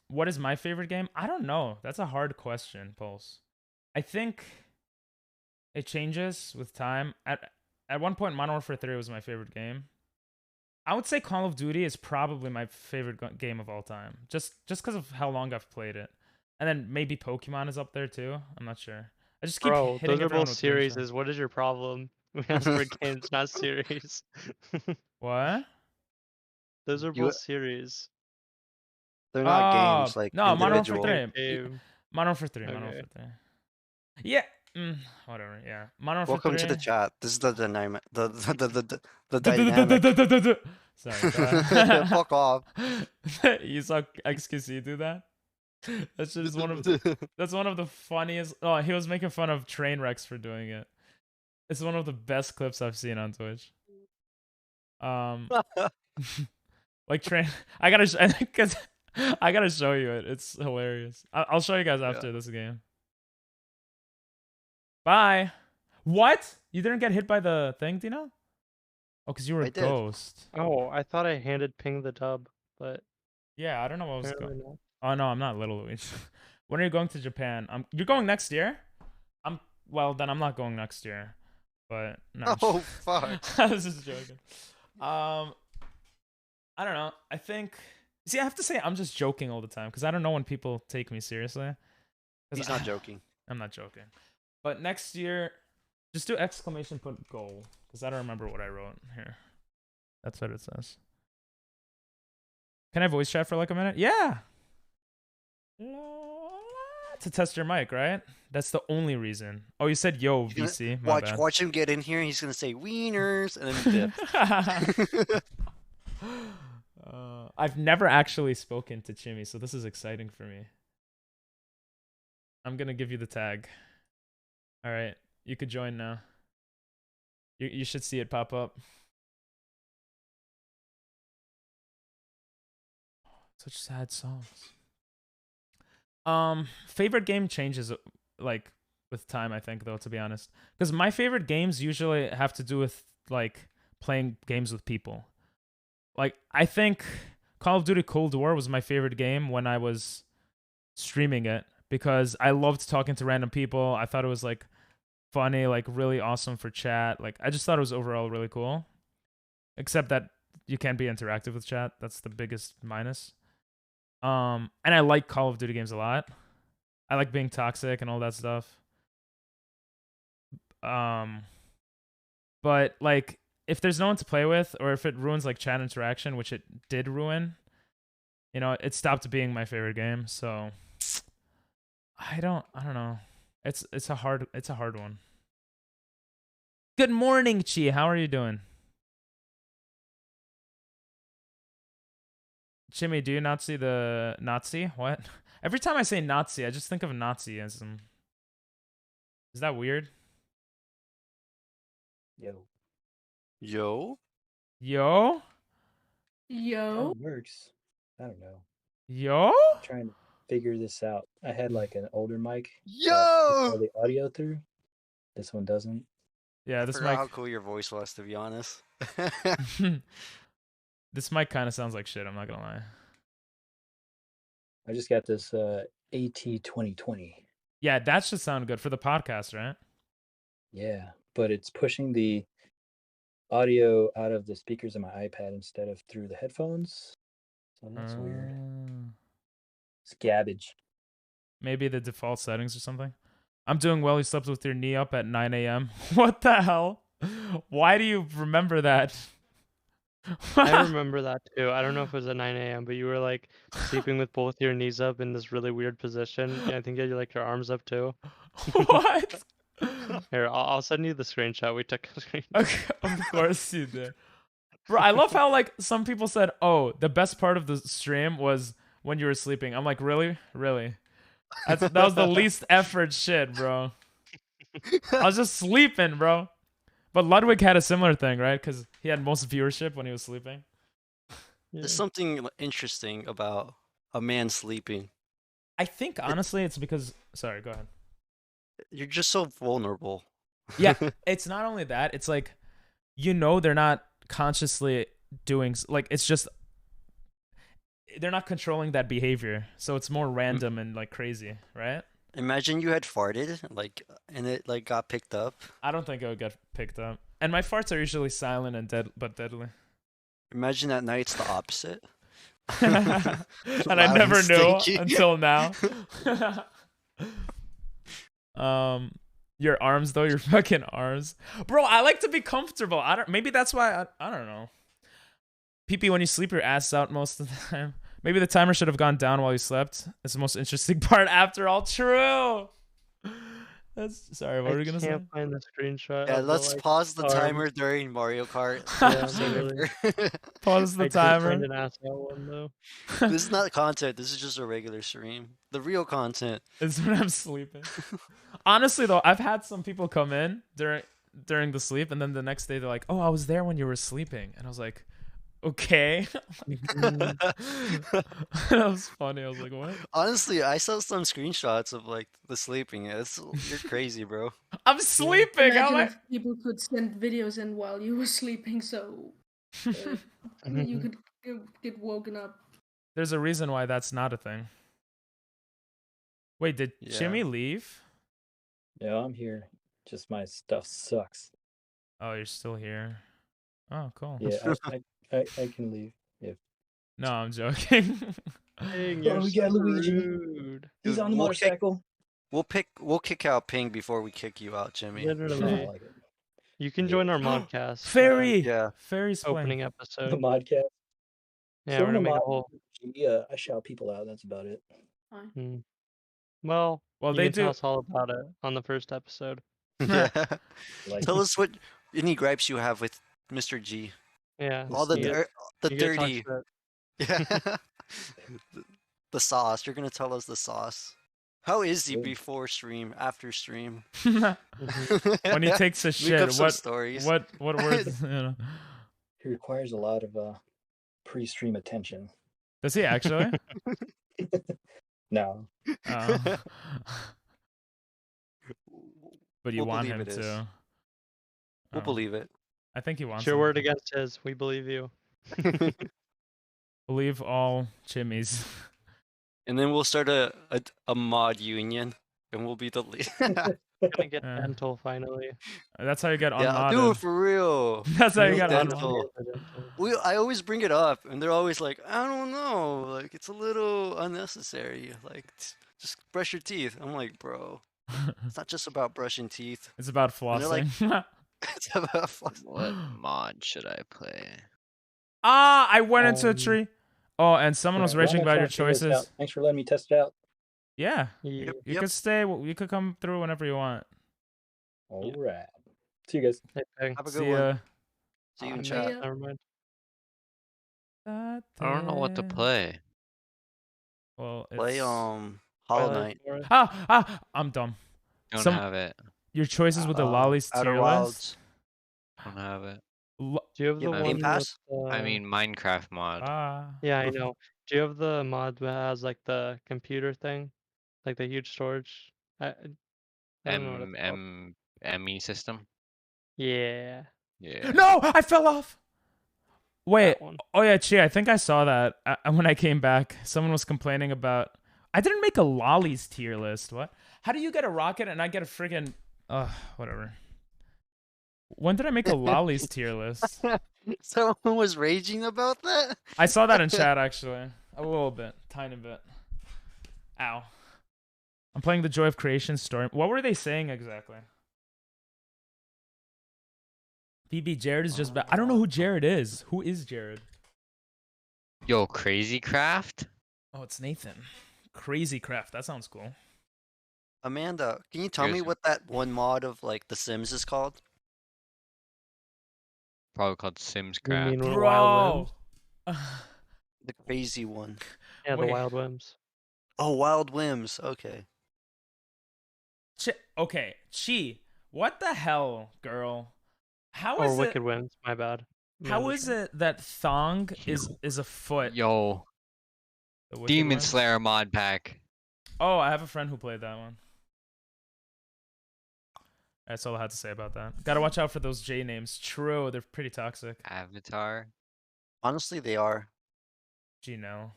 What is my favorite game? I don't know. That's a hard question, Pulse. I think it changes with time. At one point, Modern Warfare 3 was my favorite game. I would say Call of Duty is probably my favorite game of all time, just because of how long I've played it. And then maybe Pokemon is up there too. I'm not sure. I just keep Bro, hitting those are everyone both with weird series. stuff. What is your problem? We asked for games, not series. What? Those are You- both series. They're not games, like no, Modern Warfare individual. 3. Game. Modern Warfare 3. Modern Okay. Warfare 3. Yeah. Whatever. Yeah. Modern Warfare Welcome 3. to the chat. This is the dynamic. The dynamic. Sorry. go ahead. Fuck off. You saw XQC do that? That's just that's one of the funniest. Oh, he was making fun of train wrecks for doing it. It's one of the best clips I've seen on Twitch. Like train. I gotta show you it. It's hilarious. I'll show you guys after this game. Bye. What? You didn't get hit by the thing, Dino? Oh, because you were a I did. ghost. Oh, I thought I handed Ping the dub, but Yeah, I don't know what was apparently going. not. Oh no, I'm not Little Luigi. When are you going to Japan? You're going next year? Well, then I'm not going next year. But no. I'm Oh just- fuck. I was just joking. I don't know. I think. See, I have to say I'm just joking all the time because I don't know when people take me seriously. 'Cause He's not joking. I'm not joking. But next year, just do exclamation point goal because I don't remember what I wrote here. That's what it says. Can I voice chat for like a minute? Yeah. To test your mic, right? That's the only reason. Oh, you said yo, He's gonna- VC. My bad. Watch him get in here. He's gonna say wieners and then dip. I've never actually spoken to Chimmy, so this is exciting for me. I'm gonna give you the tag. All right, you could join now. You should see it pop up. Such sad songs. Favorite game changes like with time, I think, though, to be honest. Because my favorite games usually have to do with like playing games with people. Like I think Call of Duty Cold War was my favorite game when I was streaming it because I loved talking to random people. I thought it was like funny, like really awesome for chat. Like I just thought it was overall really cool. Except that you can't be interactive with chat. That's the biggest minus. And I like Call of Duty games a lot. I like being toxic and all that stuff. But like if there's no one to play with or if it ruins like chat interaction, which it did ruin, you know, it stopped being my favorite game. So I don't know. It's a hard one. Good morning, Chi. How are you doing? Jimmy, do you not see the Nazi? What? Every time I say Nazi, I just think of Nazism. Is that weird? Yo. Yo. Yo? How it works. I don't know. Yo? I'm trying to figure this out. I had like an older mic. Yo! All the audio through. This one doesn't. Yeah, I this forgot mic. how cool your voice was, to be honest. This mic kind of sounds like shit. I'm not gonna lie. I just got this AT2020. Yeah, that should sound good for the podcast, right? Yeah, but it's pushing the audio out of the speakers of my iPad instead of through the headphones. So that's weird. It's garbage. Maybe the default settings or something. I'm doing well. You slept with your knee up at 9 a.m. What the hell? Why do you remember that? I remember that too. I don't know if it was at 9 a.m., but you were like sleeping with both your knees up in this really weird position. Yeah, I think you had like your arms up too. What? Here, I'll send you the screenshot. We took a screenshot. Okay, of course you did. Bro, I love how like some people said, "Oh, the best part of the stream was when you were sleeping." I'm like, really, really? That was the least effort shit, bro. I was just sleeping, bro. But Ludwig had a similar thing, right? Because he had most viewership when he was sleeping. There's something interesting about a man sleeping. I think honestly, it's because. Sorry, go ahead. You're just so vulnerable. Yeah, it's not only that. It's like, they're not consciously doing like it's just they're not controlling that behavior, so it's more random and like crazy, right? Imagine you had farted, and it like got picked up. I don't think it would get picked up. And my farts are usually silent and but deadly. Imagine at night it's the opposite. And I never knew stinky. until now. Your arms though, your fucking arms, bro. I like to be comfortable. Maybe that's why I don't know. PP, when you sleep, your ass out most of the time. Maybe the timer should have gone down while you slept. It's the most interesting part after all. True. Sorry, what were we gonna say? I can't find the screenshot. Yeah, of the, let's like, pause the arm. timer during Mario Kart. Yeah, literally. Pause the I did timer. find an asshole one though. This is not content. This is just a regular stream. The real content is when I'm sleeping. Honestly, though, I've had some people come in during the sleep, and then the next day they're like, "Oh, I was there when you were sleeping," and I was like, "Okay." That was funny. I was like, "What?" Honestly, I saw some screenshots of like the sleeping. You're crazy, bro. I'm sleeping. How am Imagine I? if people could send videos in while you were sleeping, so you could get woken up. There's a reason why that's not a thing. Wait, did Jimmy leave? No, I'm here. Just my stuff sucks. Oh, you're still here. Oh, cool. Yeah, I can leave if. No, I'm joking. Dang, Oh, you're we got so Luigi. rude. He's on the motorcycle. We'll kick out Ping before we kick you out, Jimmy. Literally. like it. You can join our modcast. Fairy. Yeah. Fairy's Opening playing. episode. The modcast. Yeah, So we're gonna I'm make a mod- whole. I shout people out. That's about it. Fine. Well, Well, you they can do. tell us all about it on the first episode. Yeah. Like, Tell us what any gripes you have with Mr. G. Yeah. All the you get- the you get to talk dirty. shit. Yeah. The sauce. You're gonna tell us the sauce. How is he Good. before stream, after stream? When he takes a Make shit, up some what stories. what words? he requires a lot of pre-stream attention. Does he actually? No. Oh. But you We'll want believe him it is. to. We'll Oh. believe it. I think he wants. It's your him word to. against his. We believe you. Believe all chimneys. And then we'll start a mod union, and we'll be the lead. Gonna get Yeah. dental finally. That's how you get Yeah, I'll do it unmodded. for real. That's how you Real get dental. unmodded. I always bring it up, and they're always like, I don't know, like it's a little unnecessary. Like, just brush your teeth. I'm like, bro, it's not just about brushing teeth. It's about And they're like, flossing. it's about What mod should I play? I went into a tree. Oh, and someone was Alright, raging well, I'm about your gonna try to figure this choices. out. Thanks for letting me test it out. Yeah. Yeah. You could stay. You could come through whenever you want. All right. See you guys. Hey, Peng. Have a See good ya. one. See you in Oh, chat. Yeah. Never mind. I don't know what to play. Well, it's... Play Hollow Twilight Knight. Forest. I'm dumb. Don't have it. Your choices with the lollies Outer tier Wilds. list. Don't have it. Do you have the You have one Game with Pass? I mean Minecraft mod. Yeah, I know. Do you have the mod that has like the computer thing, like the huge storage? I don't know what it's called. ME system. Yeah. Yeah. No, I fell off. Wait. That one. Oh yeah, Chi. I think I saw that when I came back. Someone was complaining about. I didn't make a lollies tier list. What? How do you get a rocket and I get a friggin'? Whatever. When did I make a lollies tier list? Someone was raging about that? I saw that in chat actually. A little bit, tiny bit. Ow. I'm playing the Joy of Creation story. What were they saying exactly? BB, Jared is just back. I don't know who Jared is. Who is Jared? Yo, Crazy Craft? Oh, it's Nathan. Crazy Craft. That sounds cool. Amanda, can you tell me Here's- what that one mod of like The Sims is called? Probably called Sims You mean Craft. Wild Bro. Whims? The crazy one. Yeah, the Wait. Wild Whims. Oh, Wild Whims. Okay. Okay, Chi. What the hell, girl? How Or is Wicked it? Whims. My bad. How is it that thong is a foot? Yo, The Wicked Demon one? Slayer mod pack. Oh, I have a friend who played that one. That's all I had to say about that. Gotta watch out for those J names. True, they're pretty toxic. Avatar. Honestly, they are. Ginelle.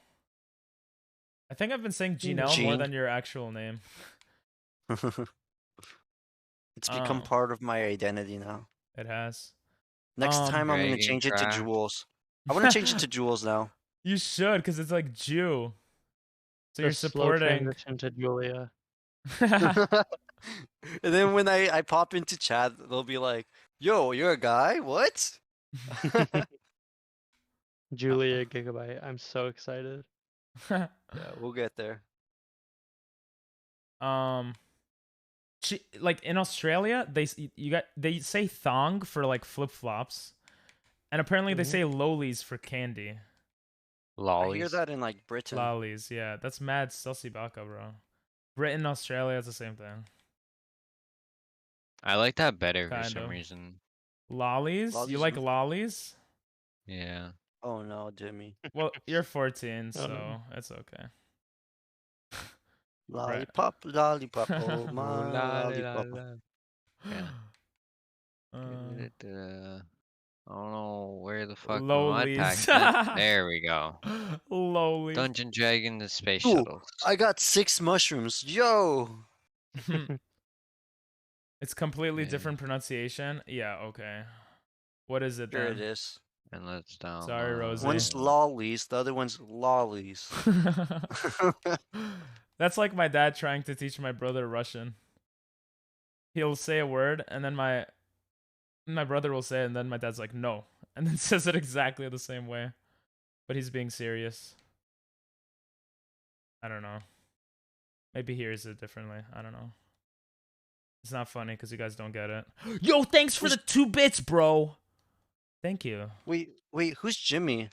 I think I've been saying Ginelle more Jean. than your actual name. It's become Oh. part of my identity now. It has. Next time I'm gonna Dragon change it to Craft. Jules. I want to change it to Jules now. You should, because it's like Jew. So you're Slow supporting. transition to Julia. And then when I pop into chat, they'll be like, "Yo, you're a guy? What?" Julia Gigabyte. I'm so excited. Yeah, we'll get there. Like in Australia, they say thong for like flip flops, and apparently they say lollies for candy. I hear Lollies. that in like Britain. Lollies, yeah, that's mad Selsey Baka, bro. Britain, Australia, it's the same thing. I like that better for Kind some of. reason. Lollies? You Lollies like are- lollies? Yeah. Oh no, Jimmy. Well, you're 14, Oh, so no. it's okay. Lollipop, lollipop, oh my Ooh, la, la, lollipop. la. Yeah. I don't know where the fuck my mod pack Lowlies. went. There we go. Lowlies. Dungeon Dragon, the space Ooh, shuttles. I got 6 mushrooms. Yo. It's completely Yeah. different pronunciation. Yeah, okay. What is it Here then? it is. And let's down. Sorry, Rosie. One's lollies, the other one's lollies. That's like my dad trying to teach my brother Russian. He'll say a word, and then my brother will say it, and then my dad's like, no. And then says it exactly the same way. But he's being serious. I don't know. Maybe he hears it differently. I don't know. It's not funny because you guys don't get it. Yo, thanks for the 2 bits, bro. Thank you. Wait, who's Jimmy?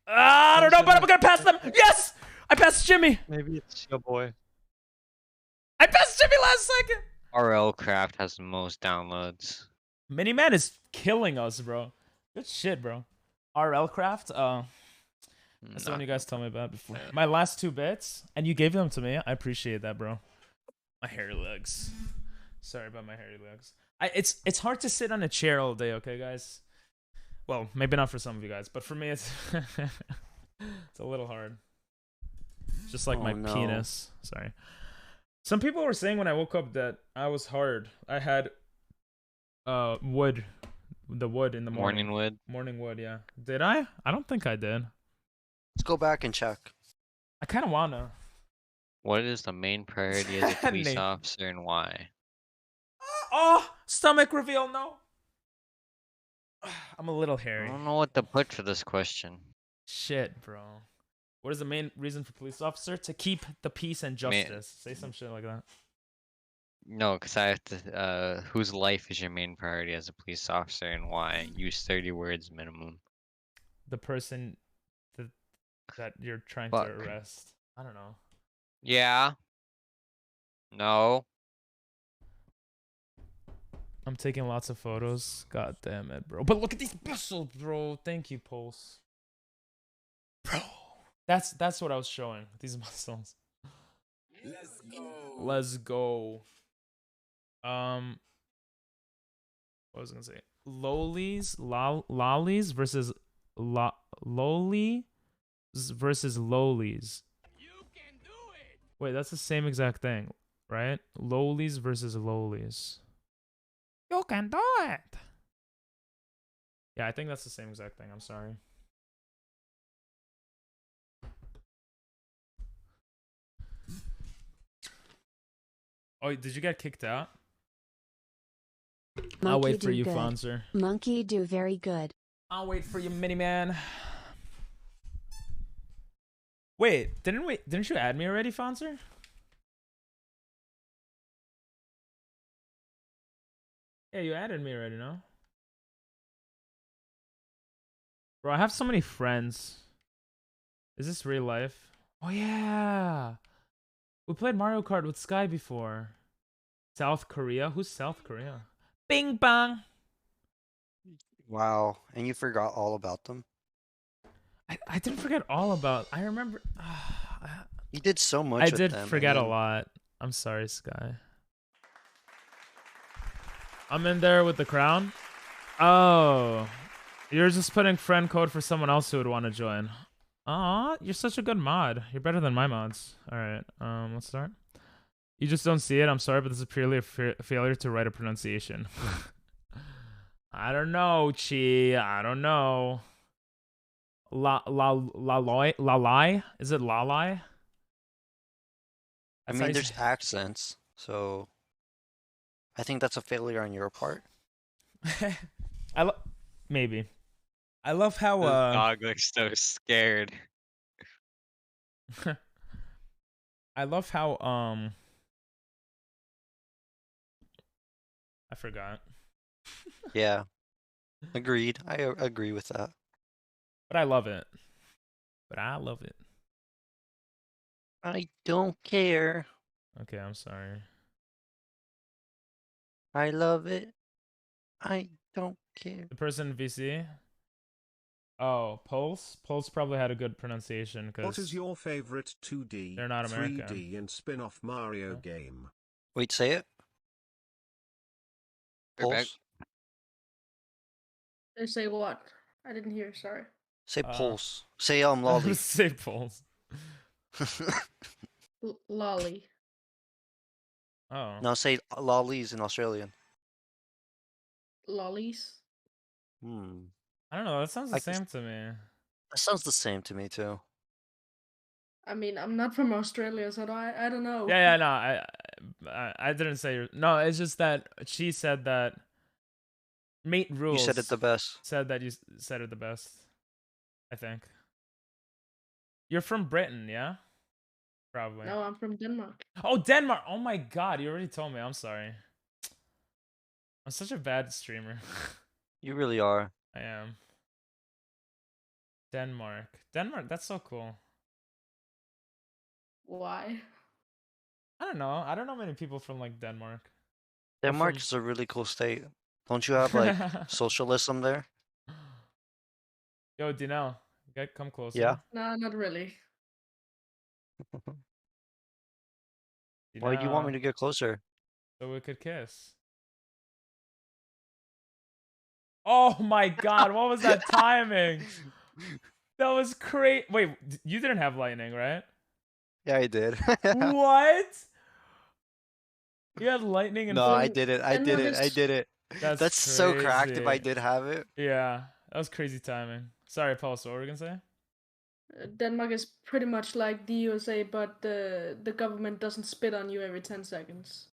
I don't know, but I'm gonna pass them. Yes! I passed Jimmy. Maybe it's your boy. I passed Jimmy last second. RL Craft has the most downloads. Miniman is killing us, bro. Good shit, bro. RL Craft? That's the one you guys told me about before. My last 2 bits, and you gave them to me. I appreciate that, bro. My hairy legs. Sorry about my hairy legs. It's hard to sit on a chair all day, okay, guys? Well, maybe not for some of you guys, but for me, it's it's a little hard. Just like my penis. Sorry. Some people were saying when I woke up that I was hard. I had wood. The wood in the morning. Morning wood. Morning wood, yeah. Did I? I don't think I did. Let's go back and check. I kind of wanna. What is the main priority as a police Nate. officer and why? Oh, stomach reveal, no. I'm a little I hairy. don't know what to put for this question. Shit, bro. What is the main reason for police officer? To keep the peace and justice. Say some shit like that. No, because I have to. Whose life is your main priority as a police officer and why? Use 30 words minimum. The person that you're trying Fuck. to arrest. I don't know. Yeah. No. I'm taking lots of photos. God damn it, bro. But look at these muscles, bro. Thank you, Pulse. Bro. That's what I was showing. These muscles. Let's go. Let's go. What was I gonna say? Lollies versus lollies versus lowlies. You can do it. Wait, that's the same exact thing, right? Lowlies versus lowlies. You can do it. Yeah, I think that's the same exact thing. I'm sorry. Oh, did you get kicked out? Monkey I'll wait do for you, good. Fonzer. Monkey do very good. I'll wait for you, Mini-Man. Wait, didn't you add me already, Fonzer? Yeah, you added me already, no? Bro, I have so many friends. Is this real life? Oh yeah. We played Mario Kart with Sky before. South Korea? Who's South Korea? Bing bang. Wow, and you forgot all about them. I didn't forget all about. I remember. You did so much. I with did them, and forget a then- lot. I'm sorry, Sky. I'm in there with the crown. Oh, you're just putting friend code for someone else who would want to join. Aw, you're such a good mod. You're better than my mods. All right, let's start. You just don't see it. I'm sorry, but this is purely a failure to write a pronunciation. I don't know, Chi. I don't know. Lalai? Is it lalai? I mean, there's accents, so I think that's a failure on your part. Maybe. I love how This dog looks so scared. I love how I forgot. Yeah, agreed. I agree with that. But I love it. But I love it. I don't care. Okay, I'm sorry. I love it. I don't care. The person in VC. Oh, Pulse. Pulse probably had a good pronunciation because What is your favorite 2D, they're not American. 3D, and spin-off Mario game? Wait, say it. They're back. Pulse. They say what? I didn't hear. Sorry. Say pulse. Say I was lolly. gonna say Pulse. Lolly. Oh. No, say lollies in Australian. Lollies. I don't know. That sounds the I can- same to me. That sounds the same to me too. I mean, I'm not from Australia, so I don't know. Yeah, no, I didn't say. No, it's just that she said that. Mate Rules. You said it the best. Said that you said it the best. I think. You're from Britain, yeah? Probably. No, I'm from Denmark. Oh, Denmark! Oh my god, you already told me. I'm sorry. I'm such a bad streamer. You really are. I am. Denmark. Denmark, that's so cool. Why? I don't know. I don't know many people from like Denmark. Denmark from- is a really cool state. Don't you have like socialism there? Yo, Dinell, come closer. Yeah. No, not really. Why do you want me to get closer? So we could kiss. Oh my god, what was that timing? That was crazy. Wait, you didn't have lightning, right? Yeah, I did. What? You had lightning and No, I did it. I did it. I did it. That's so cracked if I crazy. did have it. Yeah, that was crazy timing. Sorry, Paul, so what were you gonna say? Denmark is pretty much like the USA, but the government doesn't spit on you every 10 seconds.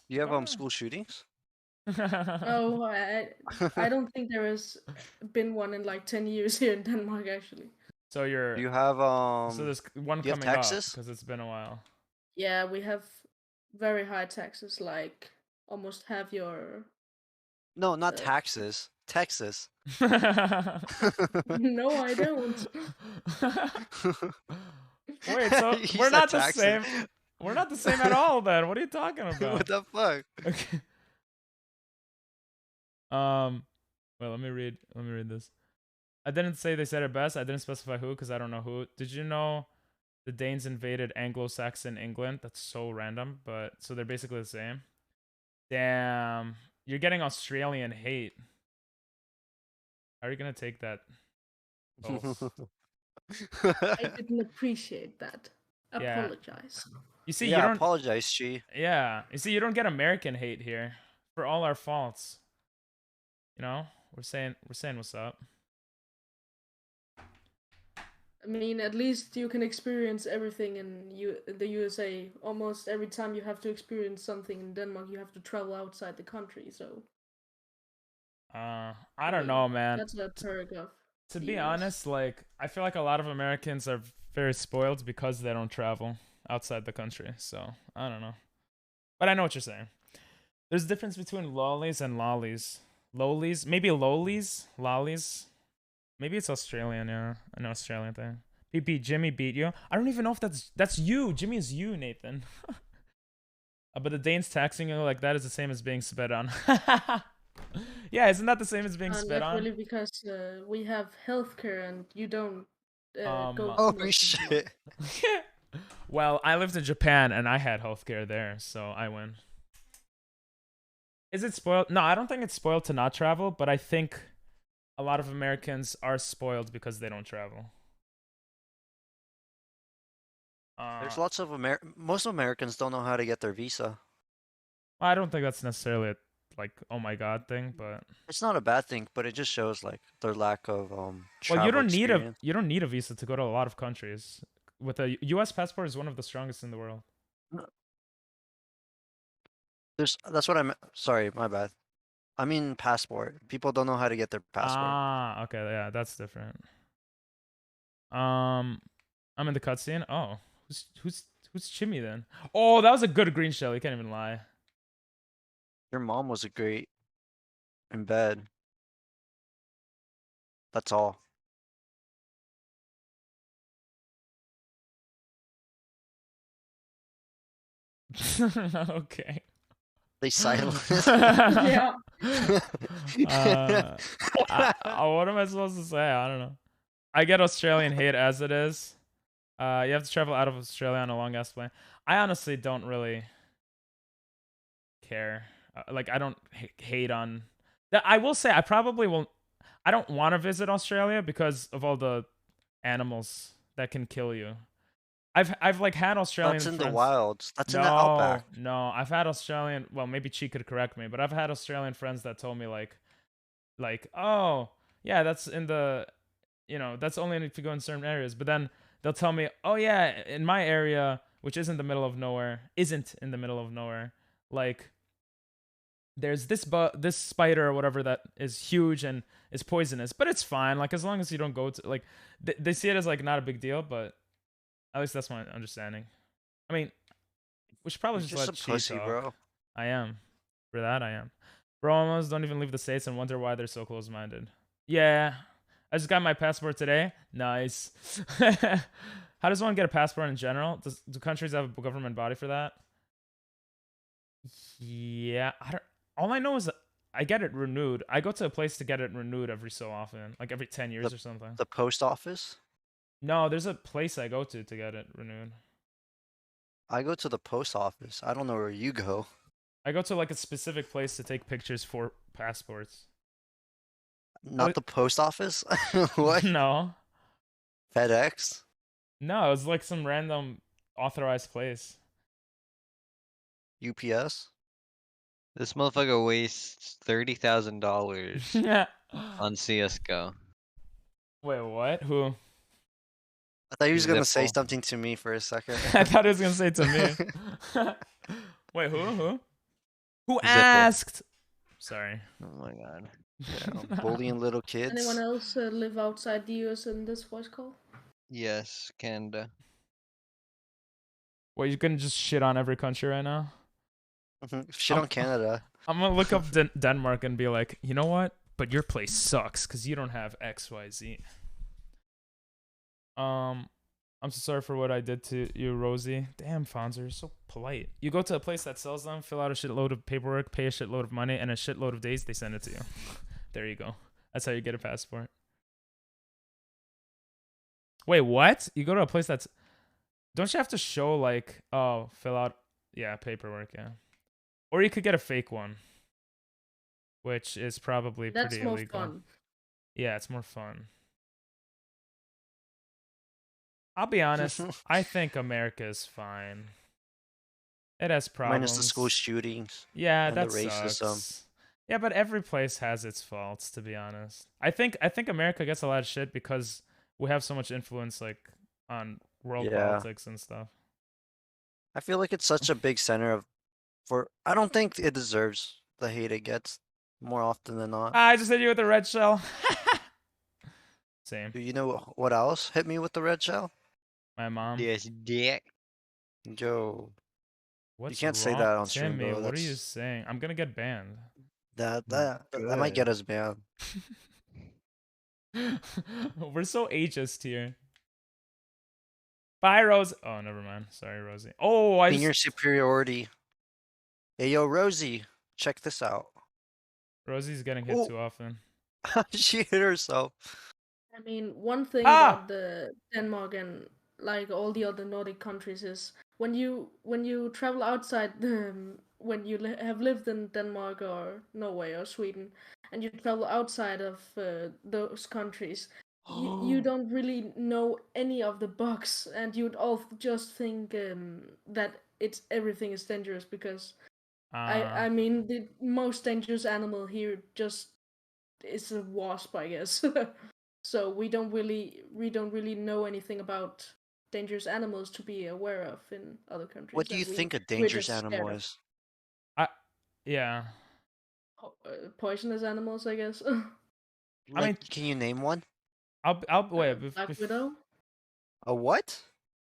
You have school shootings? Oh, I don't think there has been one in like 10 years here in Denmark, actually. So you're. You have So there's one you have coming up Texas? because it's been a while. Yeah, we have very high taxes, like almost half your. No, not taxes. Texas. No, I don't. Wait, so You we're said not the taxes. same. We're not the same at all. Then what are you talking about? What the fuck? Okay. Well, let me read this. I didn't say they said it best. I didn't specify who because I don't know who. Did you know the Danes invaded Anglo-Saxon England? That's so random, but so they're basically the same. Damn, you're getting Australian hate. How are you gonna take that? I didn't appreciate that. Yeah. Apologize. You see, yeah, you don't apologize, Chi. Yeah, you see, you don't get American hate here for all our faults. You know, we're saying what's up. mean, at least you can experience everything in the USA. Almost every time you have to experience something in Denmark, you have to travel outside the country. So I don't know, man. that's a perk of To the be US. honest, like I feel like a lot of Americans are very spoiled because they don't travel outside the country. So I don't know, but I know what you're saying. There's a difference between lollies and lollies. Lollies, maybe lollies, lollies. Maybe it's Australian, yeah, an Australian thing. PP, Jimmy beat you. I don't even know if that's you. Jimmy is you, Nathan. But the Danes taxing you like that is the same as being spit on. Yeah, isn't that the same as being spit Not on? really, because we have healthcare and you don't go to Oh it shit. Well, I lived in Japan and I had healthcare there, so I win. Is it spoiled? No, I don't think it's spoiled to not travel, but I think a lot of Americans are spoiled because they don't travel. There's lots of most Americans don't know how to get their visa. I don't think that's necessarily a like oh my god thing, but It's not a bad thing, but it just shows like their lack of well, travel you don't need experience. you don't need a visa to go to a lot of countries. With a U.S. passport is one of the strongest in the world. That's what I'm sorry, my bad. I mean passport. People don't know how to get their passport. Ah, okay, yeah, that's different. I'm in the cutscene. Oh, who's Chimmy then? Oh, that was a good green shell. You can't even lie. Your mom was a great in bed. That's all. Okay. They silent. Yeah. What am I supposed to say? I don't know. I get Australian hate as it is. You have to travel out of Australia on a long ass plane. I honestly don't really care. Like I don't hate on that. I will say I probably will. I don't want to visit Australia because of all the animals that can kill you. I've like had Australian That's in friends. the wilds. That's in the No, outback. no. I've had Australian. Well, maybe she could correct me, but I've had Australian friends that told me like, oh yeah, that's in the, that's only if you go in certain areas. But then they'll tell me, oh yeah, in my area, which isn't in the middle of nowhere, like there's this spider or whatever that is huge and is poisonous, but it's fine. Like as long as you don't go to like, they see it as like not a big deal, but at least that's my understanding. I mean, we should probably You're just let just a Chi pussy, talk. bro. I am. For that, I am. Bro, almost don't even leave the States and wonder why they're so close-minded. Yeah. I just got my passport today. Nice. How does one get a passport in general? Do countries have a government body for that? Yeah. All I know is that I get it renewed. I go to a place to get it renewed every so often. Like every 10 years or something. The post office? No, there's a place I go to get it renewed. I go to the post office. I don't know where you go. I go to like a specific place to take pictures for passports. Not the post office? What? No. FedEx? No, it's like some random authorized place. UPS? This motherfucker wastes $30,000 on CS:GO. Wait, what? Who? I thought he was gonna say Zippo. something to me for a second. I thought he was gonna say to me. Wait, who? Who Zippo. asked? Sorry. Oh my god. Yeah, bullying little kids. Anyone else live outside the US in this voice call? Yes, Canada. Well, you're gonna just shit on every country right now? Shit on Canada. I'm gonna look up Denmark and be like, you know what? But your place sucks because you don't have XYZ. I'm so sorry for what I did to you, Rosie. Damn, Fonzer, you're so polite. You go to a place that sells them, fill out a shitload of paperwork, pay a shitload of money, and a shitload of days, they send it to you. There you go. That's how you get a passport. Wait, what? You go to a place that's... Don't you have to show, like, oh, fill out... Yeah, paperwork, yeah. Or you could get a fake one. Which is probably That's pretty more illegal. fun. Yeah, it's more fun. I'll be honest, I think America is fine. It has problems. Minus the school shootings. Yeah, and that the racism. sucks. Yeah, but every place has its faults, to be honest. I think America gets a lot of shit because we have so much influence like on world Yeah. politics and stuff. I feel like it's such a big center of I don't think it deserves the hate it gets more often than not. I just hit you with a red shell. Same. Do you know what else hit me with the red shell? My mom. Yes, dick. Yo. What's can't say wrong? that on stream, Timmy, bro, what are you that's- saying? I'm gonna get banned. That might get us banned. We're so ageist here. Bye, Rose. Oh, never mind. Sorry, Rosie. Oh, I Senior just... superiority. Hey, yo, Rosie, check this out. Rosie's getting hit too often. She hit herself. I mean, one thing Ah! about the Denmark and like all the other Nordic countries is when you travel outside when you have lived in Denmark or Norway or Sweden and you travel outside of those countries, you don't really know any of the bugs, and you'd all just think that everything is dangerous because I mean the most dangerous animal here just is a wasp, I guess. So we don't really know anything about dangerous animals to be aware of in other countries. What do you and think a we're dangerous just scared animal of is? Yeah. Poisonous animals, I guess. I mean, can you name one? I'll wait. Black widow. A what?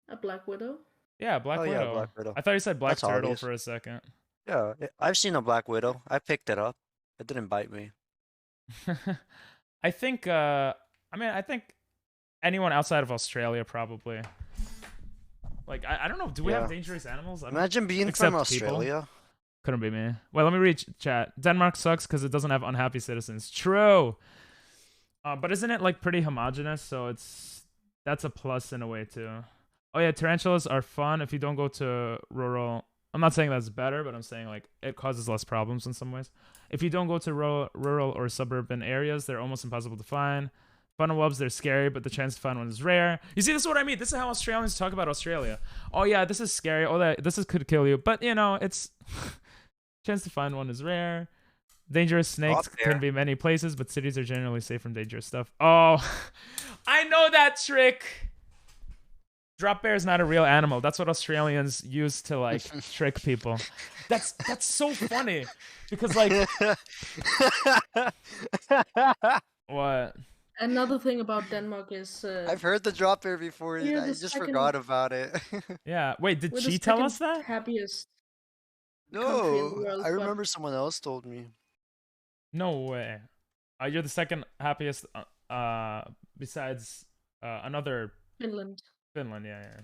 A black widow. Yeah, Black Widow. Yeah, Black Widow. I thought you said Black That's Turtle obvious. for a second. Yeah, I've seen a black widow. I picked it up. It didn't bite me. I think I think anyone outside of Australia probably. Like I don't know, do we have dangerous animals? Imagine being Except from people. Australia. Couldn't be me. Well, let me read chat. Denmark sucks because it doesn't have unhappy citizens. True. But isn't it like pretty homogenous? So that's a plus in a way too. Oh yeah, tarantulas are fun if you don't go to rural. I'm not saying that's better, but I'm saying like it causes less problems in some ways. If you don't go to rural or suburban areas, they're almost impossible to find. Funnel webs, they're scary, but the chance to find one is rare. You see, this is what I mean. This is how Australians talk about Australia. Oh yeah, this is scary. Oh, could kill you. But you know, it's chance to find one is rare. Dangerous snakes can be many places, but cities are generally safe from dangerous stuff. Oh, I know that trick. Drop bear is not a real animal. That's what Australians use to like trick people. That's so funny because like what? Another thing about Denmark is I've heard the drop bear before. we're I the just second- forgot about it. Yeah. Wait, did we're she the tell second us that? Happiest country in the No, world, I but- remember someone else told me. No way. You're the second happiest besides another Finland. Finland, yeah.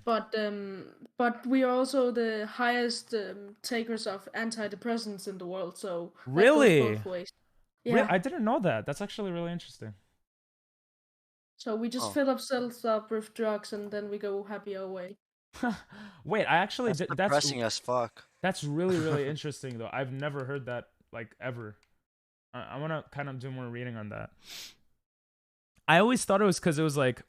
But we are also the highest takers of antidepressants in the world. So that goes Really? both ways. Yeah. Yeah. I didn't know that. That's actually really interesting. So we just fill ourselves up with drugs and then we go happy our way. Wait, I actually That's depressing as fuck. That's really really interesting though. I've never heard that like ever. I want to kind of do more reading on that. I always thought it was because it was like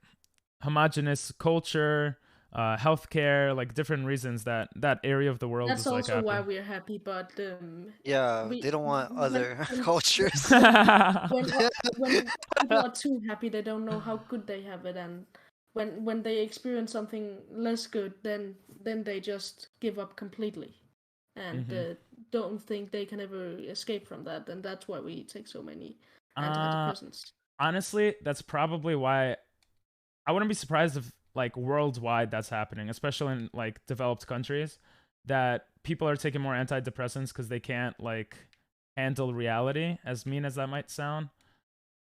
homogenous culture, healthcare, like different reasons that area of the world That's is like also happy. why we're happy, but Yeah, they don't want other cultures. when people are too happy, they don't know how good they have it, and when they experience something less good, then they just give up completely, and don't think they can ever escape from that, and that's why we take so many antidepressants. Honestly, that's probably why I wouldn't be surprised if like worldwide that's happening, especially in like developed countries, that people are taking more antidepressants because they can't like handle reality, as mean as that might sound.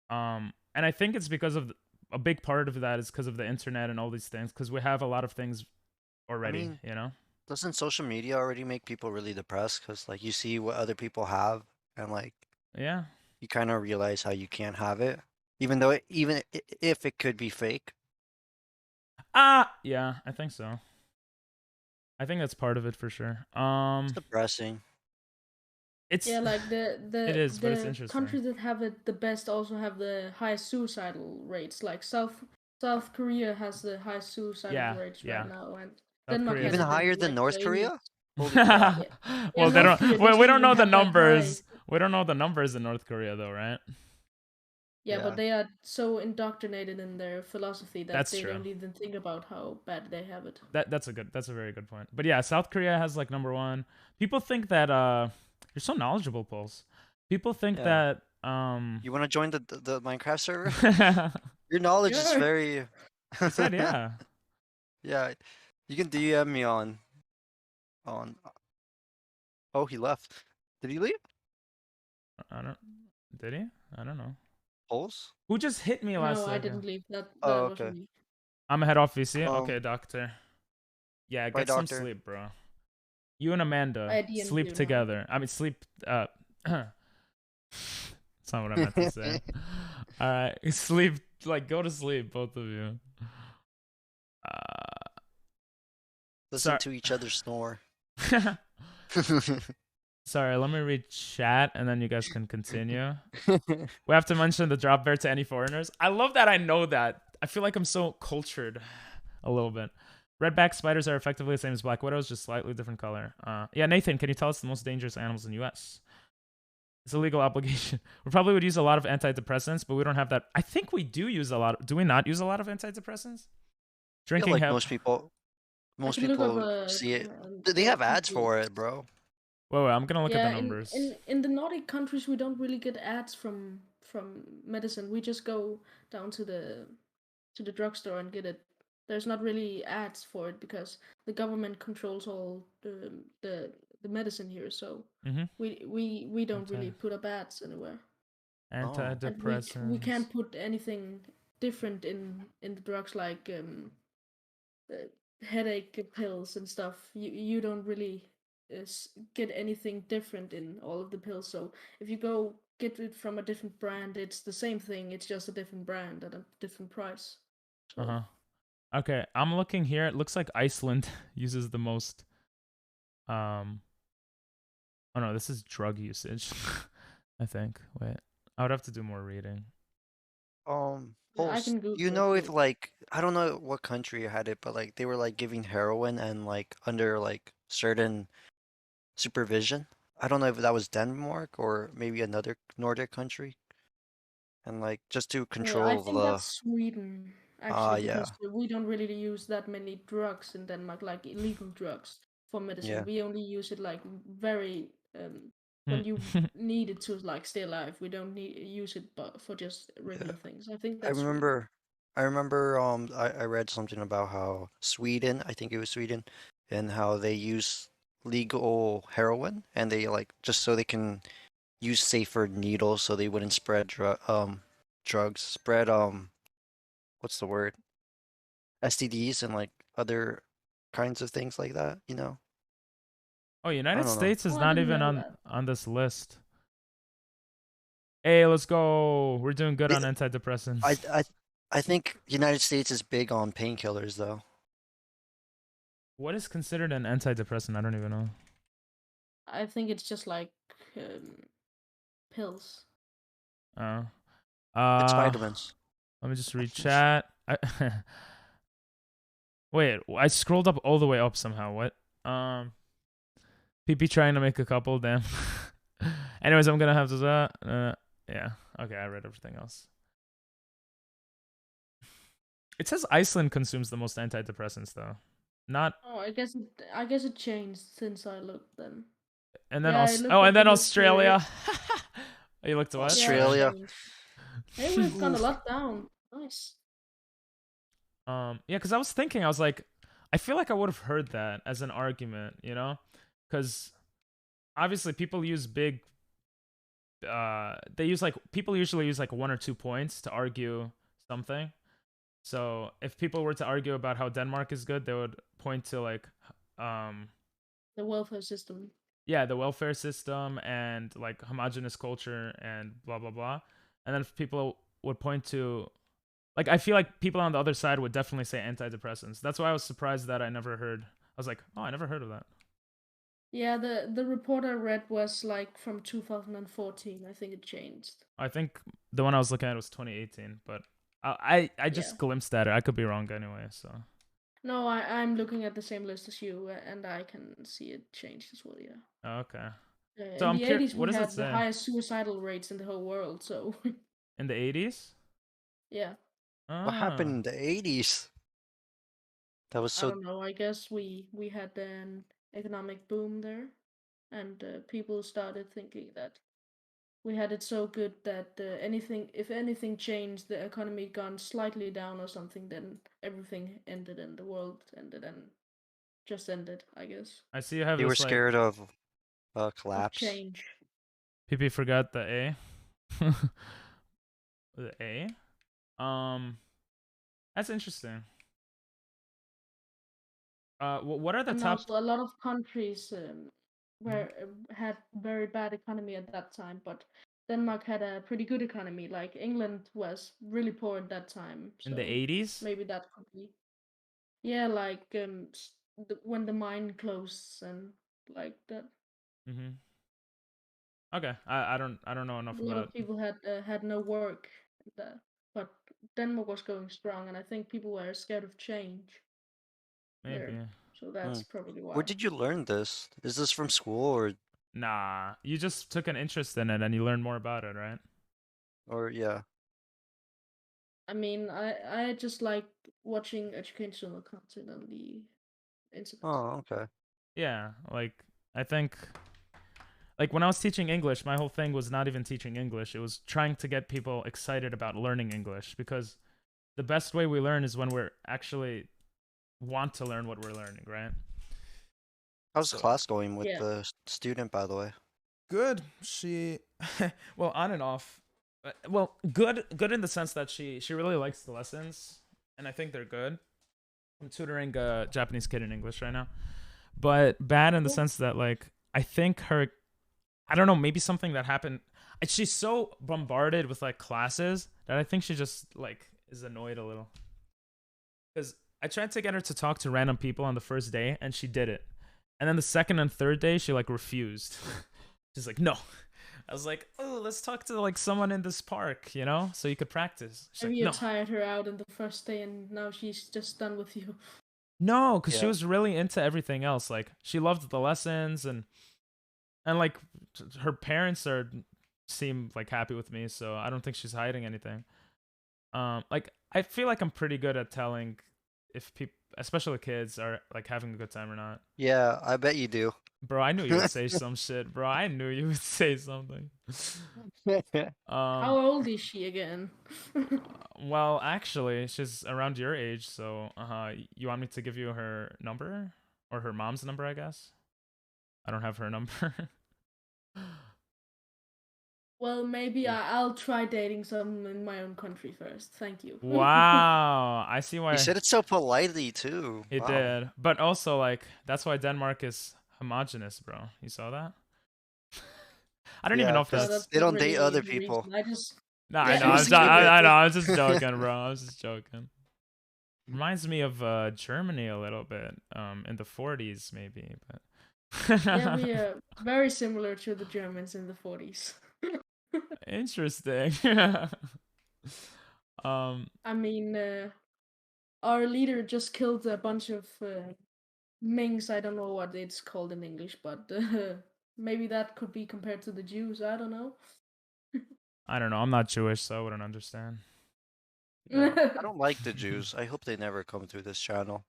And I think it's because of a big part of that is because of the internet and all these things, because we have a lot of things already, I mean, you know? Doesn't social media already make people really depressed? Because like you see what other people have, and like Yeah. you kind of realize how you can't have it, even though even if it could be fake. Yeah, I think so. I think that's part of it for sure. It's depressing. It's like it is, but it's the interesting. countries that have it the best also have the highest suicidal rates. Like South Korea has the highest suicidal rates right now, and Denmark has even it higher in, than like, North the Korea. Well, Yeah, they North don't. Korea Well, we doesn't don't know even the have that high. numbers. We don't know the numbers in North Korea, though, right? Yeah, Yeah. but they are so indoctrinated in their philosophy that That's they true. don't even think about how bad they have it. That's a very good point. But yeah, South Korea has like #1. People think that you're so knowledgeable, Pulse. People think Yeah. that You want to join the Minecraft server? he Your knowledge is Sure. very. said yeah. Yeah, you can DM me on. Oh, he left. Did he leave? I don't. Did he? I don't know. Pulse? Who just hit me last No, I second? didn't leave. That Oh, was okay. me. I'm head off VC. Um, Okay, doctor. Yeah, Bye, get some doctor. sleep, bro. You and Amanda I DM'd sleep you now. together. I mean, sleep. That's not what I meant to say. All right, sleep. Like, go to sleep, both of you. Listen to each other snore. Sorry, let me read chat and then you guys can continue. We have to mention the drop bear to any foreigners. I love that I know that. I feel like I'm so cultured a little bit. Redback spiders are effectively the same as black widows, just slightly different color. Yeah, Nathan, can you tell us the most dangerous animals in the US? It's a legal obligation. We probably would use a lot of antidepressants, but we don't have that. I think we do use a lot. Do we not use a lot of antidepressants? Drinking like have... most people can look up, see it. They have ads for it, bro. Wait, I'm gonna look at Yeah, the numbers. in the Nordic countries, we don't really get ads from medicine. We just go down to the drugstore and get it. There's not really ads for it because the government controls all the medicine here. So we don't really put up ads anywhere. Antidepressants. And we can't put anything different in the drugs like headache pills and stuff. You don't really get anything different in all of the pills. So if you go get it from a different brand, it's the same thing. It's just a different brand at a different price. So. Okay, I'm looking here. It looks like Iceland uses the most. Oh no, this is drug usage. I think. Wait, I would have to do more reading. I can Google you know it. if like I don't know what country had it, but like they were like giving heroin and like under like certain supervision. I don't know if that was Denmark or maybe another Nordic country. And like just to control I think that's Sweden actually, yeah. because we don't really use that many drugs in Denmark, like illegal drugs for medicine. Yeah. We only use it like very when you need it to like stay alive. We don't use it but for just regular things. I think that's I remember I read something about how Sweden, I think it was Sweden, and how they use legal heroin and they like just so they can use safer needles so they wouldn't spread drugs, spread what's the word? STDs and like other kinds of things like that, you know? Oh, United don't know. States is Oh, I not didn't even know on that. this list. Hey, let's go. We're doing good on antidepressants. I think United States is big on painkillers though. What is considered an antidepressant? I don't even know. I think it's just like pills. It's vitamins. Let me just read chat. Wait, I scrolled up all the way up somehow. What? PP trying to make a couple. Damn. Anyways, I'm gonna have to. Yeah. Okay, I read everything else. It says Iceland consumes the most antidepressants, though. Not. Oh, I guess it changed since I looked then. And then Yeah, and then Australia. You looked at what? Australia. Hey, we've gone a lot down. Nice. Yeah, because I was thinking, I was like, I feel like I would have heard that as an argument, you know, because obviously people use big. People usually use like 1 or 2 points to argue something. So if people were to argue about how Denmark is good, they would point to like the welfare system. Yeah, the welfare system and like homogenous culture and blah blah blah. And then if people would point to like I feel like people on the other side would definitely say antidepressants. That's why I was surprised that I never heard. I was like, "Oh, I never heard of that." Yeah, the report I read was like from 2014. I think it changed. I think the one I was looking at was 2018, but I just glimpsed at it. I could be wrong anyway, so. No, I'm looking at the same list as you, and I can see it changed as well. Yeah. Oh, okay. In So the 80s, what we does it had say? the highest suicidal rates in the whole world. So. In the 80s? Yeah. What happened in the 80s? That was I so. don't know. I guess we had an economic boom there, and people started thinking that we had it so good that if anything changed, the economy gone slightly down or something, then everything ended and the world ended and just ended, I guess. I see you have They were this like scared of Of collapse. change. PP forgot the A. The A? That's interesting. What are the And top? also a lot of countries were had very bad economy at that time, but Denmark had a pretty good economy. Like England was really poor at that time, In the so 80s? maybe that could be. Yeah, like when the mine closed and like that. Mm-hmm. Okay, I don't know enough A lot about. of people had no work, but Denmark was going strong, and I think people were scared of change Maybe. there. So that's probably Where why. did you learn this? Is this from school or Nah, you just took an interest in it and you learned more about it, right? yeah? I mean, I just like watching educational content on the internet. Oh, okay. Yeah, like I think like when I was teaching English, my whole thing was not even teaching English. It was trying to get people excited about learning English because the best way we learn is when we're actually want to learn what we're learning, right? How's class going with Yeah. the student, by the way? Good. She well, on and off. Well, good in the sense that she really likes the lessons and I think they're good. I'm tutoring a Japanese kid in English right now. But bad in the sense that like I think I don't know, maybe something that happened. She's so bombarded with like classes that I think she just like is annoyed a little. Cuz I tried to get her to talk to random people on the first day and she did it. And then the second and third day she like refused. She's like, "No." I was like, "Oh, let's talk to like someone in this park, you know, so you could practice." She's Maybe like, you "No." tired her out in the first day, and now she's just done with you. No, because she Yeah. was really into everything else. Like she loved the lessons and like her parents seem like happy with me, so I don't think she's hiding anything. Like I feel like I'm pretty good at telling if people, especially kids, are like having a good time or not. Yeah, I bet you do. Bro, I knew you would say some shit, bro. I knew you would say something. How old is she again? Well, actually, she's around your age, so you want me to give you her number or her mom's number, I guess? I don't have her number. Well, maybe I'll try dating some in my own country first. Thank you. Wow, I see why You said it so politely too. it Wow. did. But also like that's why Denmark is homogenous, bro. You saw that? I don't even Yeah, know if 'cause that's they don't really date other the reason. people. I just No, I Yeah, know. just I know. I was just joking, bro. I was just joking. Reminds me of Germany a little bit. In the 40s maybe, but yeah, we are very similar to the Germans in the 40s. interesting. I mean, our leader just killed a bunch of Mings. I don't know what it's called in English, but maybe that could be compared to the Jews. I don't know. I don't know. I'm not Jewish, so I wouldn't understand. Yeah, I don't like the Jews. I hope they never come through this channel.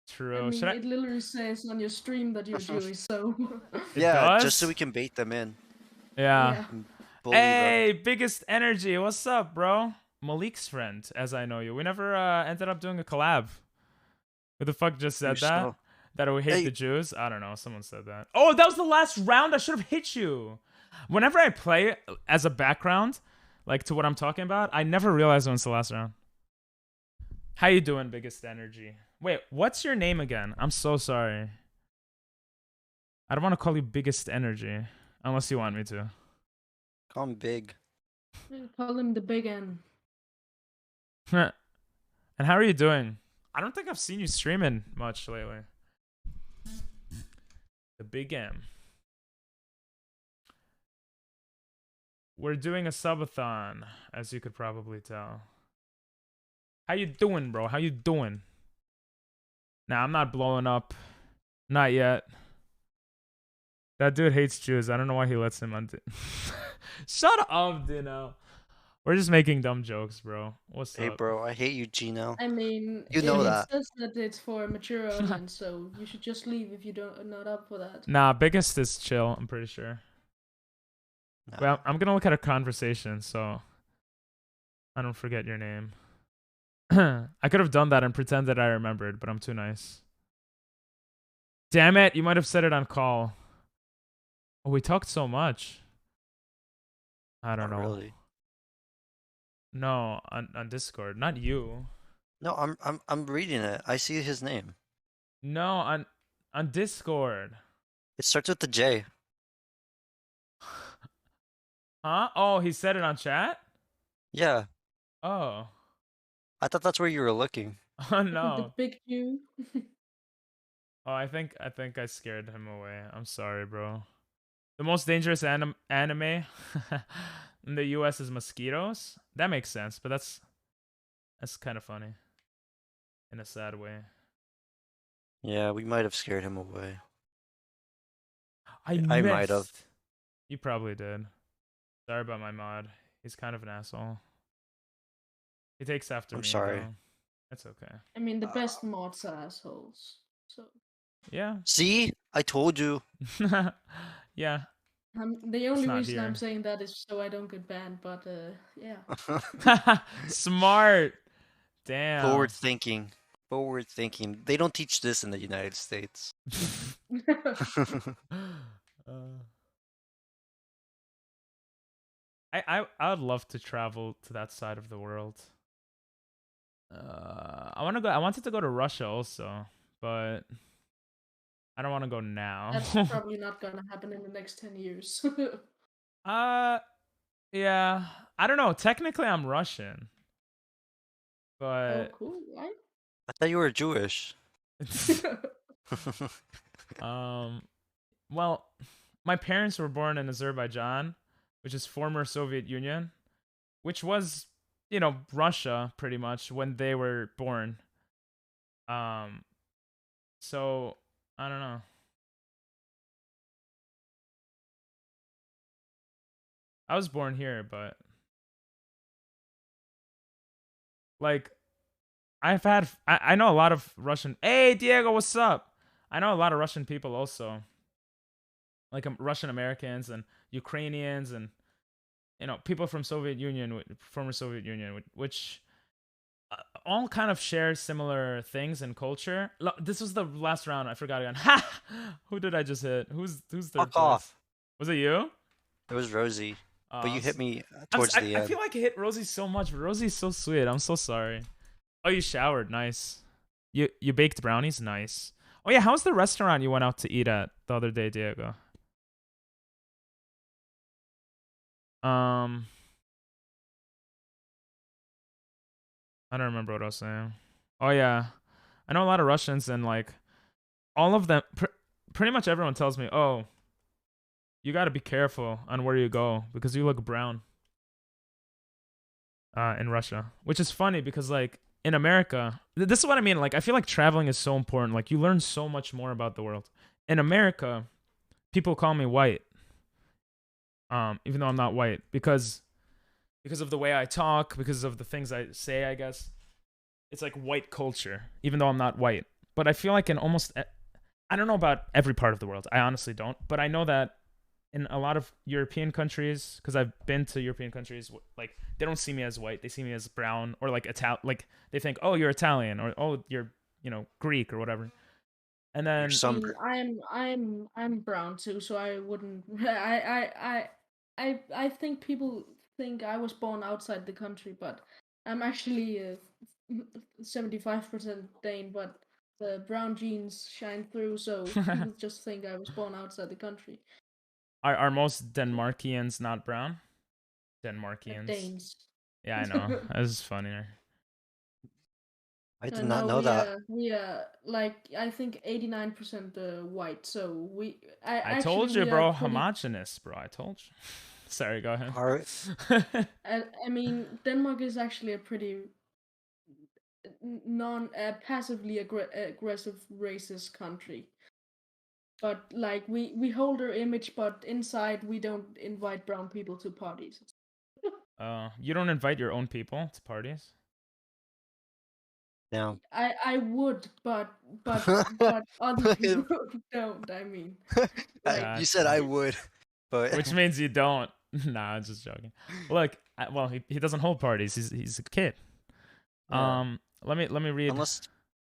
True. I mean, Should I? it literally says on your stream that you're Jewish, so. It Yeah, does? just so we can bait them in. Yeah. and bully them. Hey, biggest energy. What's up, bro? Malik's friend, as I know you. We never ended up doing a collab. Who the fuck just said You're that? so- That we hate Hey. the Jews? I don't know. Someone said that. Oh, that was the last round. I should have hit you. Whenever I play as a background, like to what I'm talking about, I never realize when it's the last round. How you doing, biggest energy? Wait, what's your name again? I'm so sorry. I don't want to call you biggest energy unless you want me to. Call him big. Call him the Big N. And how are you doing? I don't think I've seen you streaming much lately. The Big M. We're doing a subathon, as you could probably tell. How you doing, bro? How you doing? Nah, I'm not blowing up. Not yet. That dude hates Jews. I don't know why he lets him undo. Shut up, Dino. We're just making dumb jokes, bro. What's Hey, up? bro, I hate you, Gino. I mean, You know it that. says that it's for a mature audience, so you should just leave if you don't not up for that. Nah, biggest is chill. I'm pretty sure. Nah. Well, I'm gonna look at a conversation, so I don't forget your name. I could have done that and pretended I remembered, but I'm too nice. Damn it! You might have said it on call. Oh, we talked so much. I don't Not know. really. No, on Discord, not you. No, I'm reading it. I see his name. No, on Discord. It starts with the J. Huh? Oh, he said it on chat? Yeah, Oh. I thought that's where you were looking. Oh The no. big Q. Oh, I think I scared him away. I'm sorry, bro. The most dangerous anime in the US is mosquitoes. That makes sense, but that's kind of funny in a sad way. Yeah, we might have scared him away. I might have. missed. You probably did. Sorry about my mod. He's kind of an asshole. He takes after I'm me, sorry. though. It's okay. I mean, the best mods are assholes. So Yeah. See? I told you. Yeah. the only not reason I'm here. saying that is so I don't get banned. But yeah. Smart. Damn. Forward thinking. Forward thinking. They don't teach this in the United States. I would love to travel to that side of the world. I wanted to go to Russia also, but I don't want to go now. That's probably not gonna happen in the next 10 years. Yeah. I don't know. Technically, I'm Russian, Oh, but cool, right? I thought you were Jewish. well, my parents were born in Azerbaijan, which is former Soviet Union, which was, Russia pretty much when they were born. So I don't know. I was born here, but like I know a lot of Russian. Hey Diego, what's up? I know a lot of Russian people also, like Russian Americans and Ukrainians and people from Soviet Union, former Soviet Union, which all kind of share similar things in culture. This was the last round. I forgot again. Ha! Who did I just hit? Who's third Fuck place? off. Was it you? It was Rosie. But you hit me I towards the end. feel like I hit Rosie so much, but Rosie's so sweet. I'm so sorry. Oh, you showered. Nice. You baked brownies. Nice. Oh yeah, how's the restaurant you went out to eat at the other day, Diego? I don't remember what I was saying. Oh yeah, I know a lot of Russians and like all of them. Pretty much everyone tells me, "Oh, you got to be careful on where you go because you look brown." In Russia, which is funny because like in America, this is what I mean. Like I feel like traveling is so important. Like you learn so much more about the world. In America, people call me white, even though I'm not white because of the way I talk, because of the things I say. I guess it's like white culture, even though I'm not white. But I feel like in almost, I don't know about every part of the world. I honestly don't. But I know that in a lot of European countries, because I've been to European countries, like they don't see me as white; they see me as brown or like Like they think, "Oh, you're Italian," or "Oh, you're Greek or whatever." And then I'm brown too, so I wouldn't. I think people think I was born outside the country, but I'm actually 75% Dane, but the brown genes shine through, so people just think I was born outside the country. Are most Denmarkians not brown? Denmarkians. Danes. Yeah, I know. This is funnier. I did not know that. We are like I think 89% white, so I told you, bro, homogenous, bro. I told you. Sorry, go ahead. All right. I mean, Denmark is actually a pretty passively aggressive racist country. But like we hold our image, but inside we don't invite brown people to parties. You don't invite your own people to parties? No. I would, but other people don't. I mean, like You said I Gotcha. would, but Which means you don't. Nah, I'm just joking. Look, well, he doesn't hold parties. He's a kid. Yeah. Let me read. Unless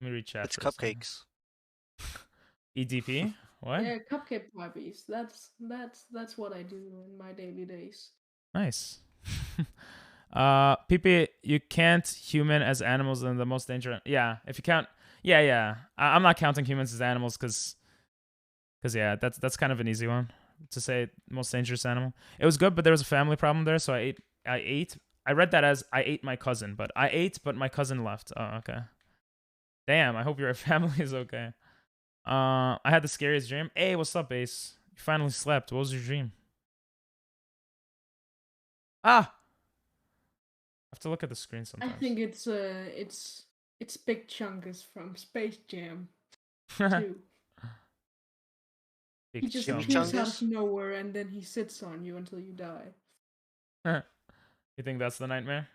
Let me read chat it's for a second. cupcakes. EDP? What? yeah, cupcake parties. That's what I do in my daily days. Nice. PP, you can't human as animals in the most dangerous. Yeah, if you count. Yeah. I'm not counting humans as animals because yeah, that's kind of an easy one to say most dangerous animal. It was good, but there was a family problem there, so I ate. I read that as I ate my cousin, but I ate, but my cousin left. Oh, okay. Damn, I hope your family is okay. I had the scariest dream. Hey, what's up, Ace? You finally slept. What was your dream? Ah! I have to look at the screen sometimes. I think it's Big Chunkus from Space Jam 2. Big He just Chungus. appears out of nowhere and then he sits on you until you die. You think that's the nightmare?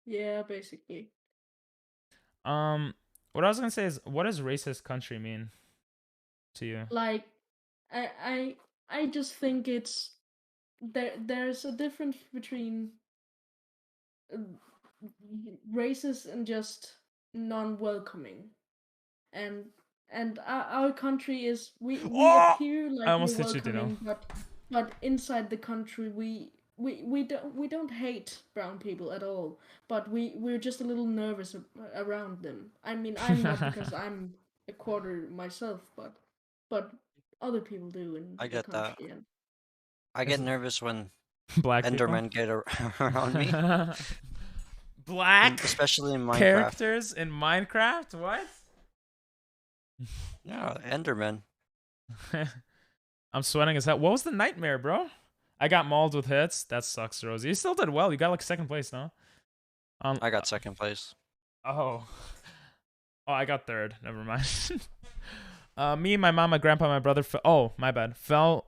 Yeah, basically. What I was gonna say is, what does racist country mean to you? Like, I just think it's there's a difference between racist and just non-welcoming, and our country is we appear I like almost we're hit you, Dino. welcoming, but inside the country we don't hate brown people at all, but we're just a little nervous around them. I mean, I'm not because I'm a quarter myself, but other people do in I the get that. country. And I get nervous when Black Endermen get around me. Black Especially in Minecraft. characters in Minecraft? What? Yeah, Endermen. I'm sweating as hell. What was the nightmare, bro? I got mauled with hits. That sucks, Rosie. You still did well. You got like second place, no? I got second place. Oh, I got third. Never mind. Me, my mom, my grandpa, my brother. Oh, my bad. Fell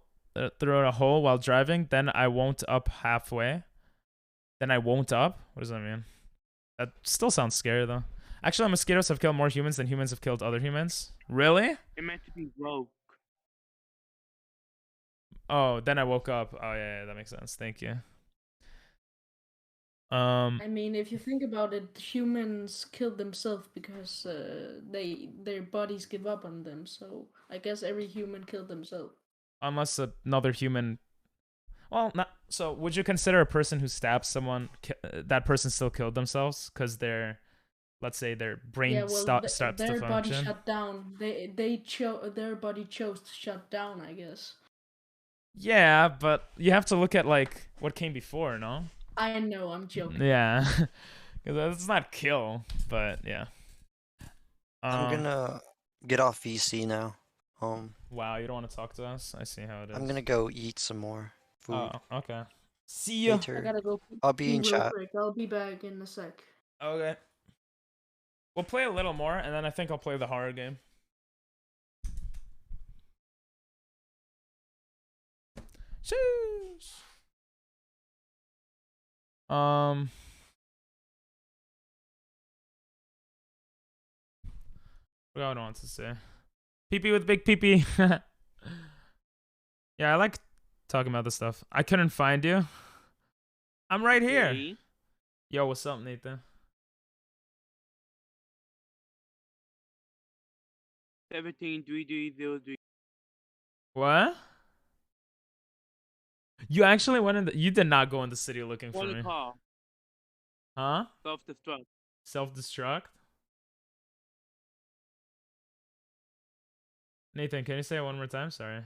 through a hole while driving. Then I won't up halfway. Then I won't up. What does that mean? That still sounds scary though. Actually, mosquitoes have killed more humans than humans have killed other humans. Really? It meant to be woke. Oh, then I woke up. Oh yeah, that makes sense. Thank you. I mean, if you think about it, humans killed themselves because their bodies give up on them. So I guess every human killed themselves. Unless another human. Well, not. So, would you consider a person who stabs someone that person still killed themselves because let's say their brain stops to their function? body shut down. Their body chose to shut down, I guess. Yeah, but you have to look at like what came before, no? I know, I'm joking. Yeah, because it's not kill, but yeah. I'm gonna get off VC now. Wow, you don't want to talk to us? I see how it is. I'm gonna go eat some more food. Oh, okay. See ya. I gotta go. I'll be in real chat. quick. I'll be back in a sec. Okay. We'll play a little more, and then I think I'll play the horror game. Sheesh. What do I want to say? PP with big PP. Yeah, I like talking about this stuff. I couldn't find you. I'm right here. Okay. Yo, what's up, Nathan? 173303. What? You actually went in you did not go in the city looking for Call me. the call. Huh? Self-destruct. Self-destruct? Nathan, can you say it one more time? Sorry.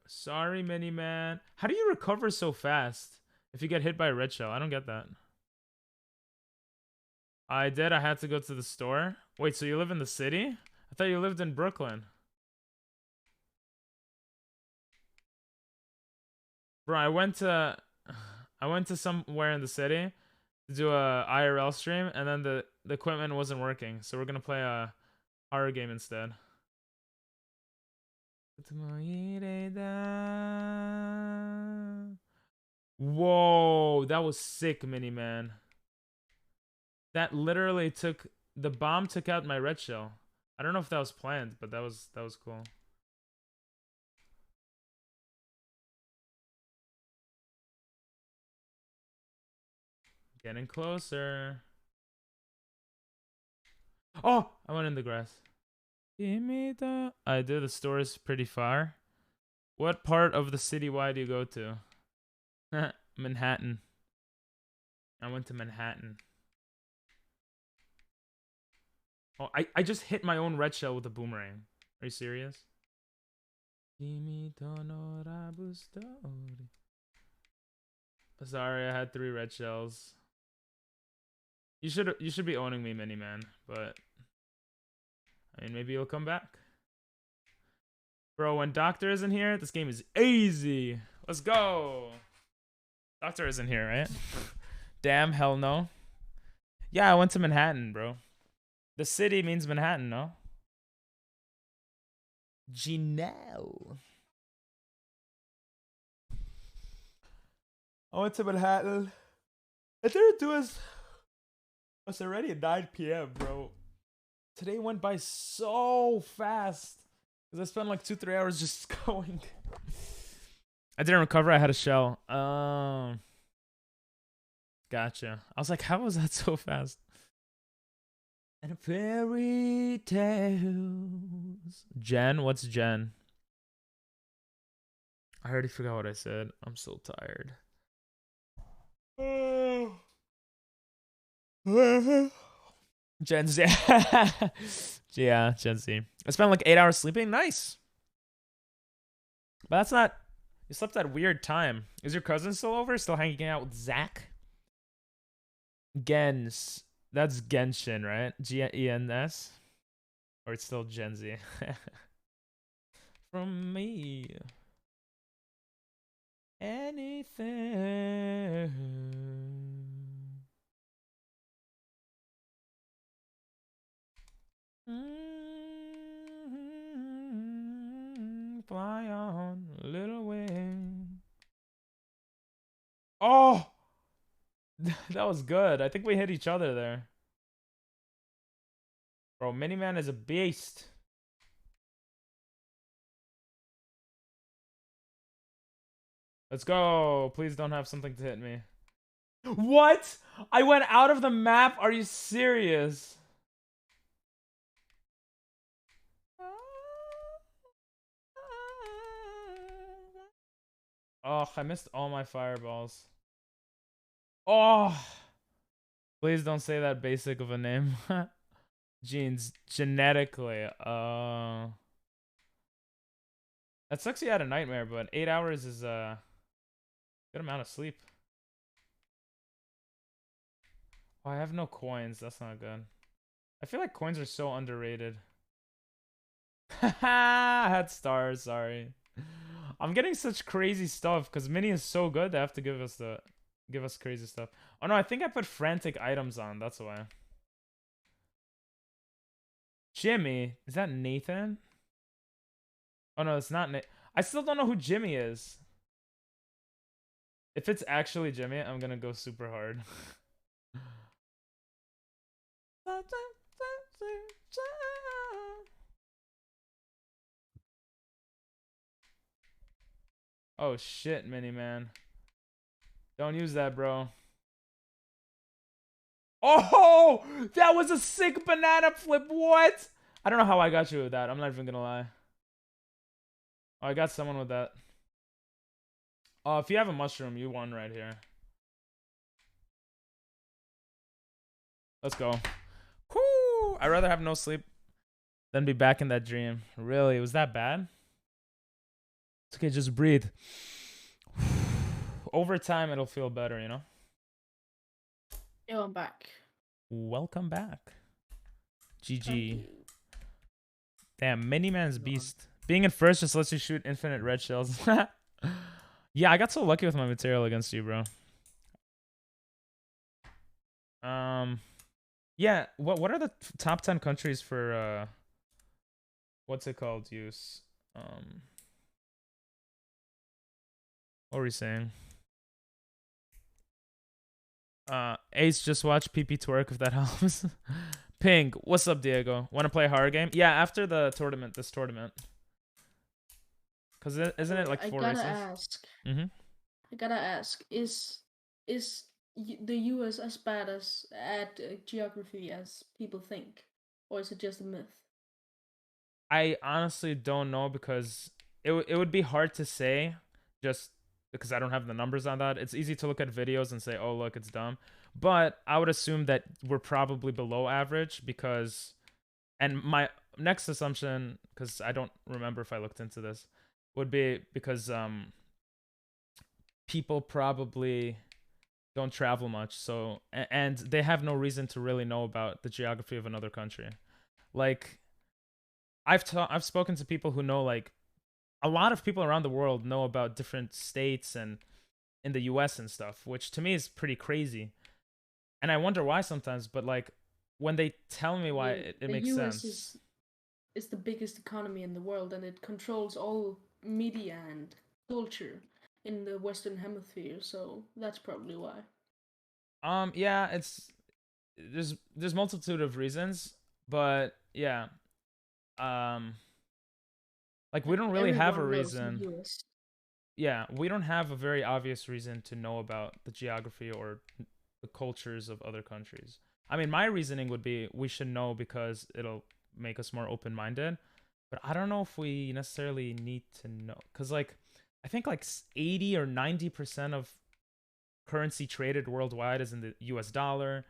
Sorry, Mini-Man. How do you recover so fast if you get hit by a red shell? I don't get that. I did. I had to go to the store. Wait, so you live in the city? I thought you lived in Brooklyn. Bro, I went to somewhere in the city to do a IRL stream, and then the equipment wasn't working. So we're gonna play a horror game instead. Whoa, that was sick, mini man. That literally took the bomb took out my red shell. I don't know if that was planned, but that was cool. Getting closer. Oh, I went in the grass. Give me the. I did. The store is pretty far. What part of the city? Why do you go to? Manhattan. I went to Manhattan. Oh, I just hit my own red shell with a boomerang. Are you serious? Sorry, I had 3 red shells. You should be owning me, mini man, but I mean maybe you'll come back. Bro, when Doctor isn't here, this game is easy. Let's go. Doctor isn't here, right? Damn, hell no. Yeah, I went to Manhattan, bro. The city means Manhattan, no? Gino. I went to Manhattan. I didn't do as. It's already at 9 p.m., bro. Today went by so fast. Because I spent like 2-3 hours just going. I didn't recover. I had a shell. Gotcha. I was like, how was that so fast? And fairy tales. Jen? What's Jen? I already forgot what I said. I'm so tired. Gen Z. Yeah, Gen Z. I spent like 8 hours sleeping. Nice. But that's not. You slept at weird time. Is your cousin still over? Still hanging out with Zach? Gens. That's Genshin, right? Gens? Or it's still Gen Z? From me. Anything. Fly on, little wing. Oh! That was good. I think we hit each other there. Bro, Miniman is a beast. Let's go. Please don't have something to hit me. What? I went out of the map? Are you serious? Oh, I missed all my fireballs. Oh. Please don't say that basic of a name. Genes, genetically. That sucks you had a nightmare, but 8 hours is a good amount of sleep. Oh, I have no coins. That's not good. I feel like coins are so underrated. I had stars, sorry. I'm getting such crazy stuff because Mini is so good. They have to give us crazy stuff. Oh no, I think I put frantic items on. That's why. Jimmy, is that Nathan? Oh no, it's not Nathan. I still don't know who Jimmy is. If it's actually Jimmy, I'm gonna go super hard. Oh shit, Mini Man. Don't use that, bro. Oh, that was a sick banana flip. What? I don't know how I got you with that. I'm not even gonna lie. Oh, I got someone with that. Oh, if you have a mushroom, you won right here. Let's go. Whoo! I'd rather have no sleep than be back in that dream. Really? Was that bad? It's okay, just breathe. Over time, it'll feel better, you know? Yo, I'm back. Welcome back. GG. Damn, Miniman's beast. Being in first just lets you shoot infinite red shells. Yeah, I got so lucky with my material against you, bro. Yeah, what are the top 10 countries for what's it called? Use What were we saying? Ace just watch PP twerk if that helps. Ping, what's up, Diego? Want to play a horror game? Yeah, after the tournament, this tournament. Cause isn't it like 4 races? I gotta ask, is the U.S. as bad as at geography as people think, or is it just a myth? I honestly don't know because it would be hard to say just because I don't have the numbers on that. It's easy to look at videos and say, oh, look, it's dumb. But I would assume that we're probably below average because, and my next assumption, because I don't remember if I looked into this, would be because people probably don't travel much. So, and they have no reason to really know about the geography of another country. Like, I've spoken to people who know, like, a lot of people around the world know about different states and in the US and stuff, which to me is pretty crazy. And I wonder why sometimes, but like when they tell me why, it makes US sense. Is the biggest economy in the world, and it controls all media and culture in the Western Hemisphere, so that's probably why. Yeah, there's multitude of reasons, but yeah. Like we don't really have a reason. Yeah, we don't have a very obvious reason to know about the geography or the cultures of other countries. I mean, my reasoning would be we should know because it'll make us more open-minded, but I don't know if we necessarily need to know because like I think like 80 or 90% of currency traded worldwide is in the US dollar,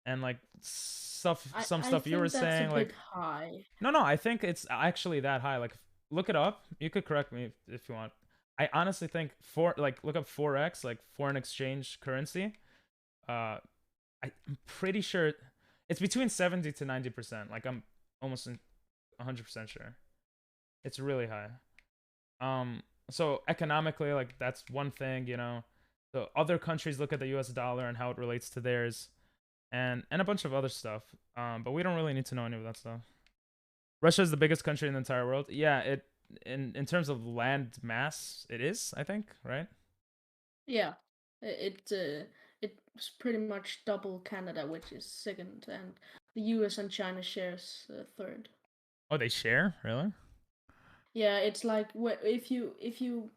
and like some stuff you were saying like high. No, I think it's actually that high. Like look it up. You could correct me if you want. I honestly think look up forex, like foreign exchange currency. I'm pretty sure it's between 70 to 90%. Like I'm almost 100% sure. It's really high. So economically, like that's one thing, you know. So other countries look at the US dollar and how it relates to theirs, and a bunch of other stuff. But we don't really need to know any of that stuff. Russia is the biggest country in the entire world. Yeah, it in terms of land mass, it is, I think, right? Yeah, it's pretty much double Canada, which is second, and the U.S. and China shares third. Oh, they share, really? Yeah, it's like if you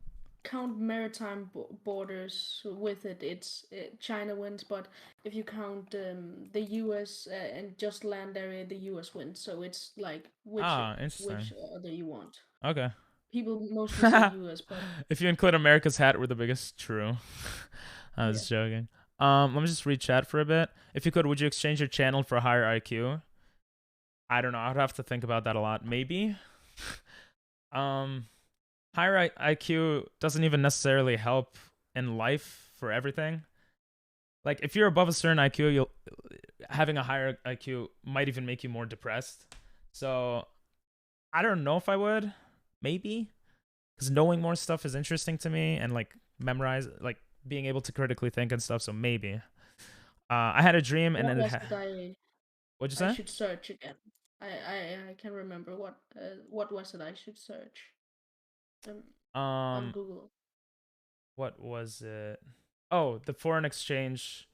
count maritime borders with it, China wins. But if you count the U.S. And just land area, the U.S. wins. So it's like which other you want. Okay. People mostly say U.S. But if you include America's hat, we're the biggest. True. I was joking. Let me just read chat for a bit. If you could, would you exchange your channel for a higher IQ? I don't know. I'd have to think about that a lot. Maybe. Higher IQ doesn't even necessarily help in life for everything. Like if you're above a certain IQ, having a higher IQ might even make you more depressed. So I don't know if I would. Maybe, because knowing more stuff is interesting to me, and like memorize, like being able to critically think and stuff. So maybe. I had a dream, and then what'd you say? I should search again. I can't remember what was it I should search. On Google. What was it? Oh, the foreign exchange.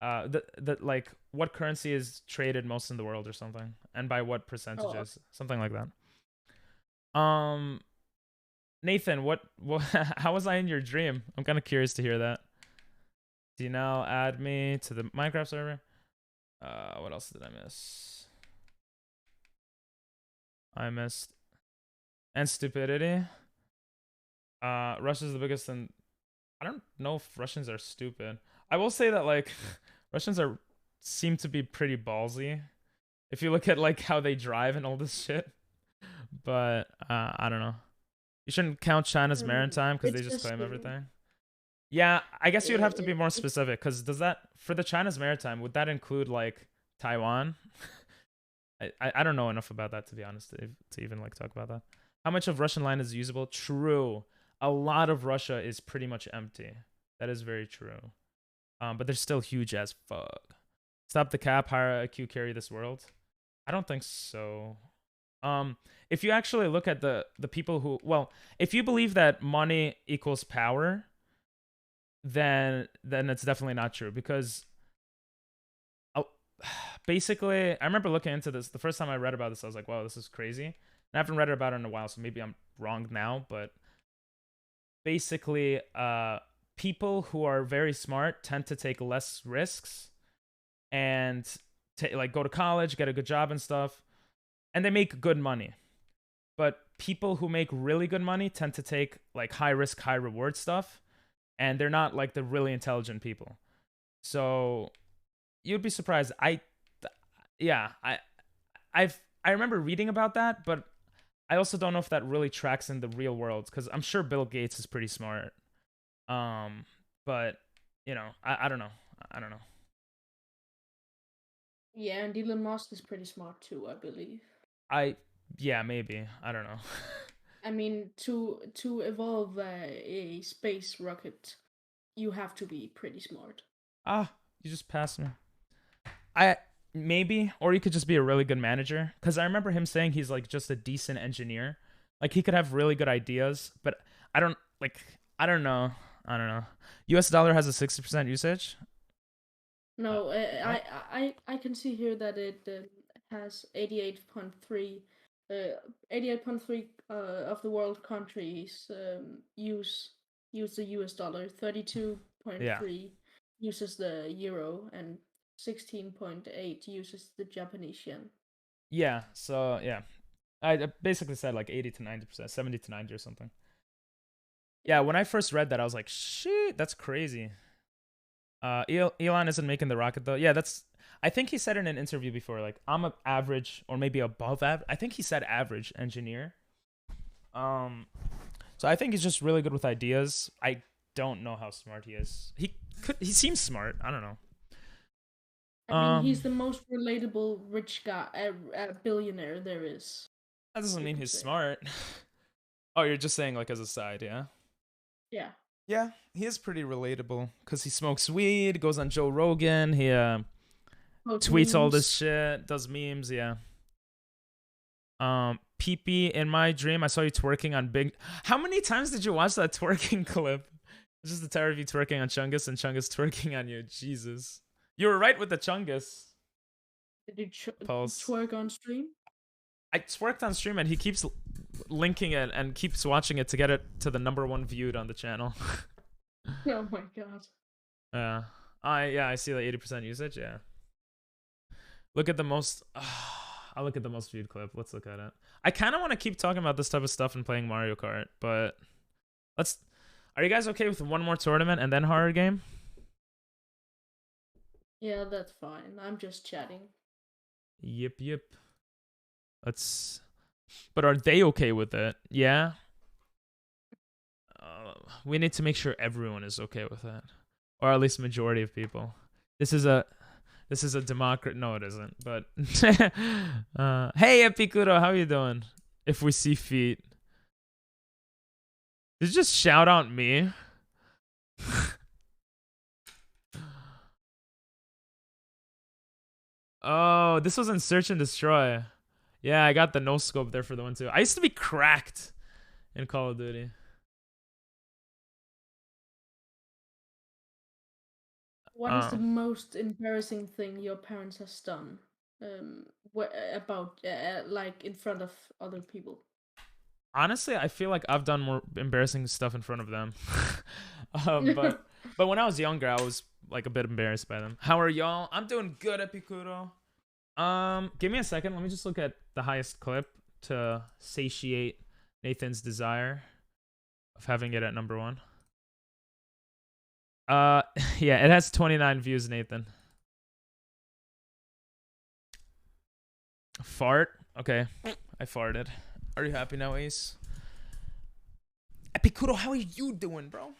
The like what currency is traded most in the world or something, and by what percentages, something like that. Nathan, what how was I in your dream? I'm kind of curious to hear that. Do you now add me to the Minecraft server? What else did I miss? I missed and stupidity. Russia's the biggest, and I don't know if Russians are stupid. I will say that like Russians seem to be pretty ballsy if you look at like how they drive and all this shit. But I don't know. You shouldn't count China's maritime because they just claim everything. Yeah, I guess you would have to be more specific, because does that, for the China's maritime, would that include like Taiwan? I don't know enough about that, to be honest, to even like talk about that. How much of Russian land is usable? True. A lot of Russia is pretty much empty. That is very true. But they're still huge as fuck. Stop the cap, higher IQ carry this world? I don't think so. If you actually look at the people who, well, if you believe that money equals power, then it's definitely not true, because basically, I remember looking into this the first time I read about this. I was like, wow, this is crazy. And I haven't read about it in a while, so maybe I'm wrong now, but basically, people who are very smart tend to take less risks and like go to college, get a good job and stuff, and they make good money. But people who make really good money tend to take like high risk, high reward stuff, and they're not like the really intelligent people. So you'd be surprised. I remember reading about that, but I also don't know if that really tracks in the real world, because I'm sure Bill Gates is pretty smart. But you know, I don't know. I don't know. Yeah, and Elon Musk is pretty smart too, I believe. Yeah, maybe. I don't know. I mean, to evolve a space rocket, you have to be pretty smart. You just passed me. Maybe, or you could just be a really good manager, because I remember him saying he's like just a decent engineer. Like he could have really good ideas, but I don't know. US dollar has a 60% usage. No, I can see here that it has 88.3 of the world countries use the US dollar, 32.3 uses the euro, and 16.8 uses the Japanese yen. Yeah, so yeah. I basically said like 80 to 90%, 70 to 90 or something. Yeah, when I first read that, I was like, shit, that's crazy. Elon isn't making the rocket though. Yeah, I think he said in an interview before, like, I'm an average or maybe above average. I think he said average engineer. So I think he's just really good with ideas. I don't know how smart he is. He seems smart. I don't know. I mean, he's the most relatable rich guy, billionaire there is. That doesn't mean he's smart. Oh, you're just saying like as a side, yeah? Yeah. Yeah, he is pretty relatable because he smokes weed, goes on Joe Rogan, he tweets all this shit, does memes, yeah. Pee-pee, in my dream, I saw you twerking on Big. How many times did you watch that twerking clip? It's just the terror of you twerking on Chungus and Chungus twerking on you. Jesus. You were right with the Chungus. Did you twerk on stream? I twerked on stream and he keeps linking it and keeps watching it to get it to the #1 viewed on the channel. Oh my god. Yeah. I see the 80% usage, yeah. Look at the most I'll look at the most viewed clip. Let's look at it. I kind of want to keep talking about this type of stuff and playing Mario Kart, but are you guys okay with one more tournament and then horror game? Yeah, that's fine. I'm just chatting. Yep. But are they okay with it? Yeah. We need to make sure everyone is okay with it, or at least majority of people. This is a democracy. No, it isn't. But hey, Epicuro, how you doing? If we see feet, did you just shout out me? Oh, this was in Search and Destroy. Yeah, I got the no scope there for the one too. I used to be cracked in Call of Duty. What is the most embarrassing thing your parents has done? About like in front of other people? Honestly, I feel like I've done more embarrassing stuff in front of them. But when I was younger, I was like a bit embarrassed by them. How are y'all? I'm doing good, Epicuro. Give me a second. Let me just look at the highest clip to satiate Nathan's desire of having it at #1. Yeah, it has 29 views, Nathan. Fart? Okay, I farted. Are you happy now, Ace? Epicuro, how are you doing, bro?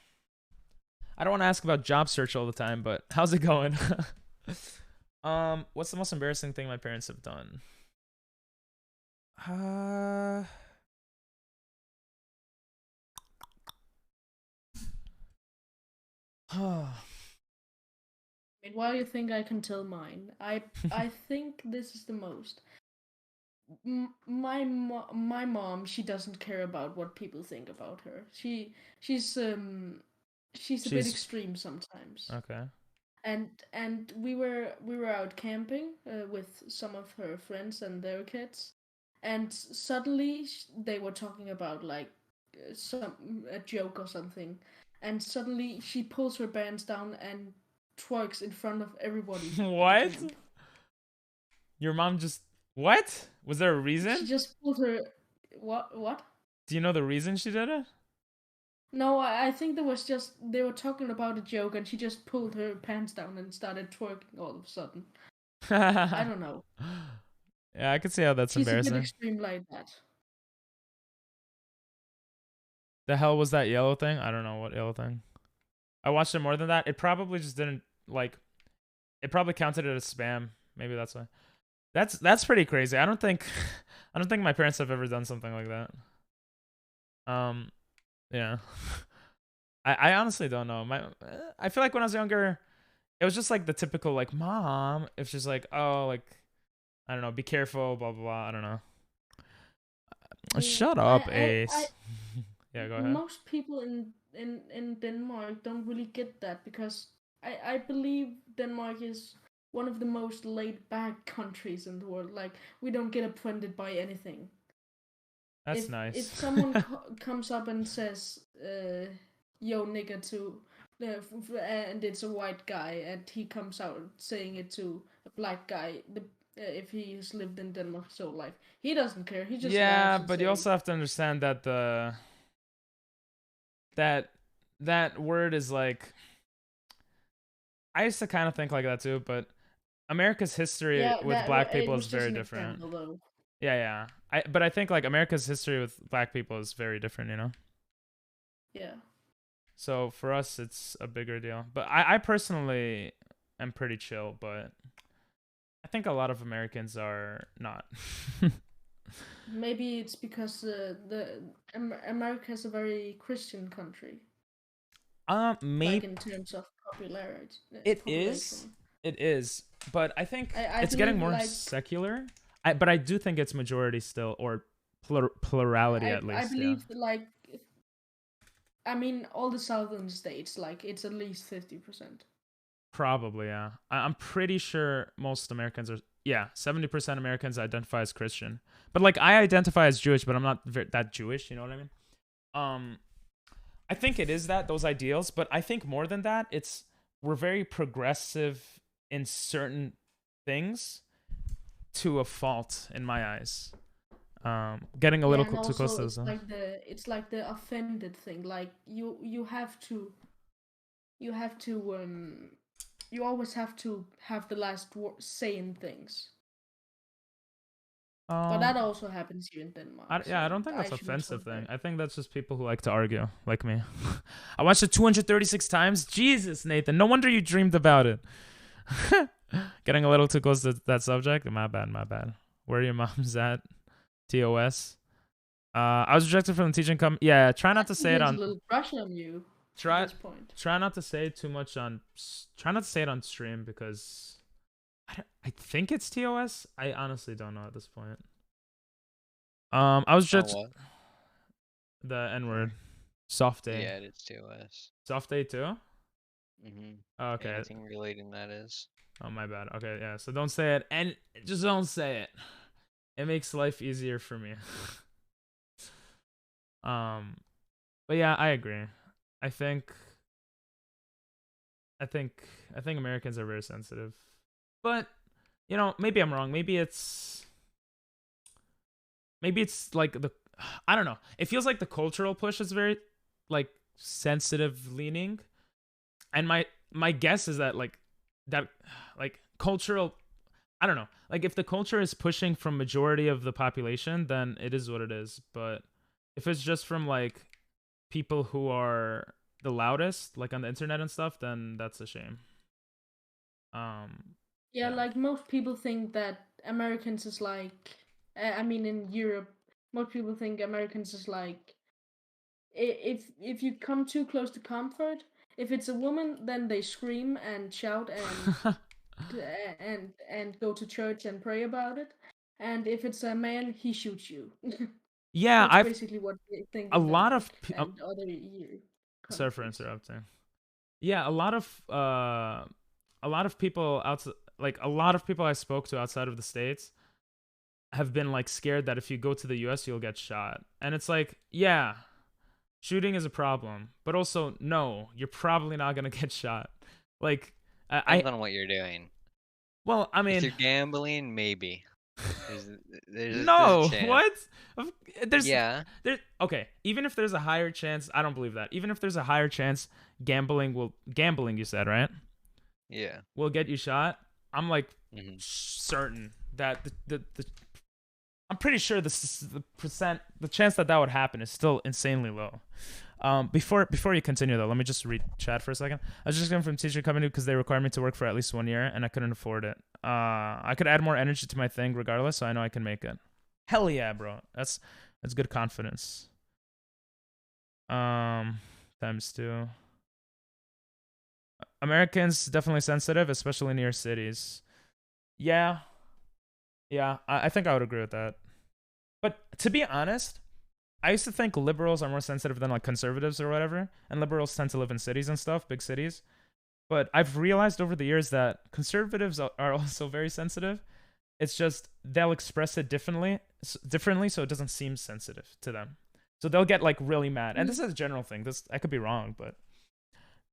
I don't want to ask about job search all the time, but how's it going? What's the most embarrassing thing my parents have done? Why do you think I can tell mine? I think this is the most. my mom, she doesn't care about what people think about her. She's a bit extreme sometimes. Okay. And we were out camping with some of her friends and their kids, and suddenly they were talking about like a joke or something, and suddenly she pulls her pants down and twerks in front of everybody. What? Your mom just what? Was there a reason? She just pulled her. What? Do you know the reason she did it? No, I think there was just they were talking about a joke and she just pulled her pants down and started twerking all of a sudden. I don't know. Yeah, I could see how that's She's embarrassing. a bit extreme like that. The hell was that yellow thing? I don't know what yellow thing. I watched it more than that. It probably just didn't like. It probably counted it as spam. Maybe that's why. That's pretty crazy. I don't think my parents have ever done something like that. Yeah. I honestly don't know. I feel like when I was younger, it was just like the typical like mom. It's just like, oh, like I don't know, be careful, blah blah blah. I don't know. Shut up, Ace. Yeah, go ahead. Most people in Denmark don't really get that because I believe Denmark is one of the most laid back countries in the world. Like we don't get offended by anything. That's nice. If someone comes up and says, "Yo, nigga," and it's a white guy, and he comes out saying it to a black guy, if he has lived in Denmark his whole life, he doesn't care. He just laughs but you also have to understand that that word is like. I used to kind of think like that too, but America's history with black people is very different. Example, yeah. But I think like America's history with black people is very different, you know? Yeah. So for us, it's a bigger deal. But I personally am pretty chill, but I think a lot of Americans are not. Maybe it's because America is a very Christian country. Maybe like in terms of popularity. It is, but I think it's getting more secular. But I do think it's majority still, or plurality at least. I believe like, I mean, all the southern states, like it's at least 50%. Probably, yeah. I'm pretty sure most Americans are. Yeah, 70% Americans identify as Christian, but like I identify as Jewish, but I'm not that Jewish. You know what I mean? I think it is those ideals, but I think more than that, we're very progressive in certain things to a fault in my eyes. Getting a little too close to this. It's like the offended thing. Like you always have to have the last word say in things. But that also happens here in Denmark. I don't think that's an offensive thing. I think that's just people who like to argue, like me. I watched it 236 times. Jesus, Nathan. No wonder you dreamed about it. Getting a little too close to that subject. My bad. Where are your moms at? TOS. I was rejected from the teaching Yeah, try not to say it on. There's a little pressure on you. Try not to say it too much on. Try not to say it on stream because I think it's TOS. I honestly don't know at this point. I was just the N-word. Soft A. Yeah, it's TOS. Soft A too? Okay. Anything relating that is. Oh, my bad. Okay, yeah. So don't say it, and just don't say it. It makes life easier for me. But yeah, I agree. I think Americans are very sensitive. But, you know, maybe I'm wrong. Maybe it's like I don't know. It feels like the cultural push is very like sensitive leaning. And my guess is that like cultural, I don't know. Like if the culture is pushing from majority of the population, then it is what it is. But if it's just from like people who are the loudest, like on the internet and stuff, then that's a shame. Yeah, like most people think that Americans is like, I mean, in Europe, most people think Americans is like, if you come too close to comfort, if it's a woman, then they scream and shout and and go to church and pray about it. and if it's a man, he shoots you. Yeah, That's I've basically what they think a in lot Denmark of and other EU sorry for countries. interrupting. Yeah, a lot of people outside, like a lot of people I spoke to outside of the States have been like scared that if you go to the US you'll get shot. And it's like, yeah, shooting is a problem, but also no, you're probably not going to get shot. Like Depends on what you're doing. Well, I If mean, you're gambling, maybe. There's a no, chance. what? Yeah. Okay, even if there's a higher chance, I don't believe that. Even if there's a higher chance gambling, you said, right? Yeah. Will get you shot. I'm like Mhm. certain that the I'm pretty sure the chance that would happen is still insanely low. Before you continue though, let me just read chat for a second. I was just going from teacher company because they required me to work for at least 1 year and I couldn't afford it. I could add more energy to my thing regardless, so I know I can make it. Hell yeah, bro. That's good confidence. ×2. Americans definitely sensitive, especially near cities. Yeah. Yeah, I think I would agree with that. But to be honest, I used to think liberals are more sensitive than like conservatives or whatever, and liberals tend to live in cities and stuff, big cities. But I've realized over the years that conservatives are also very sensitive. It's just they'll express it differently, so it doesn't seem sensitive to them. So they'll get like really mad, and this is a general thing. This I could be wrong, but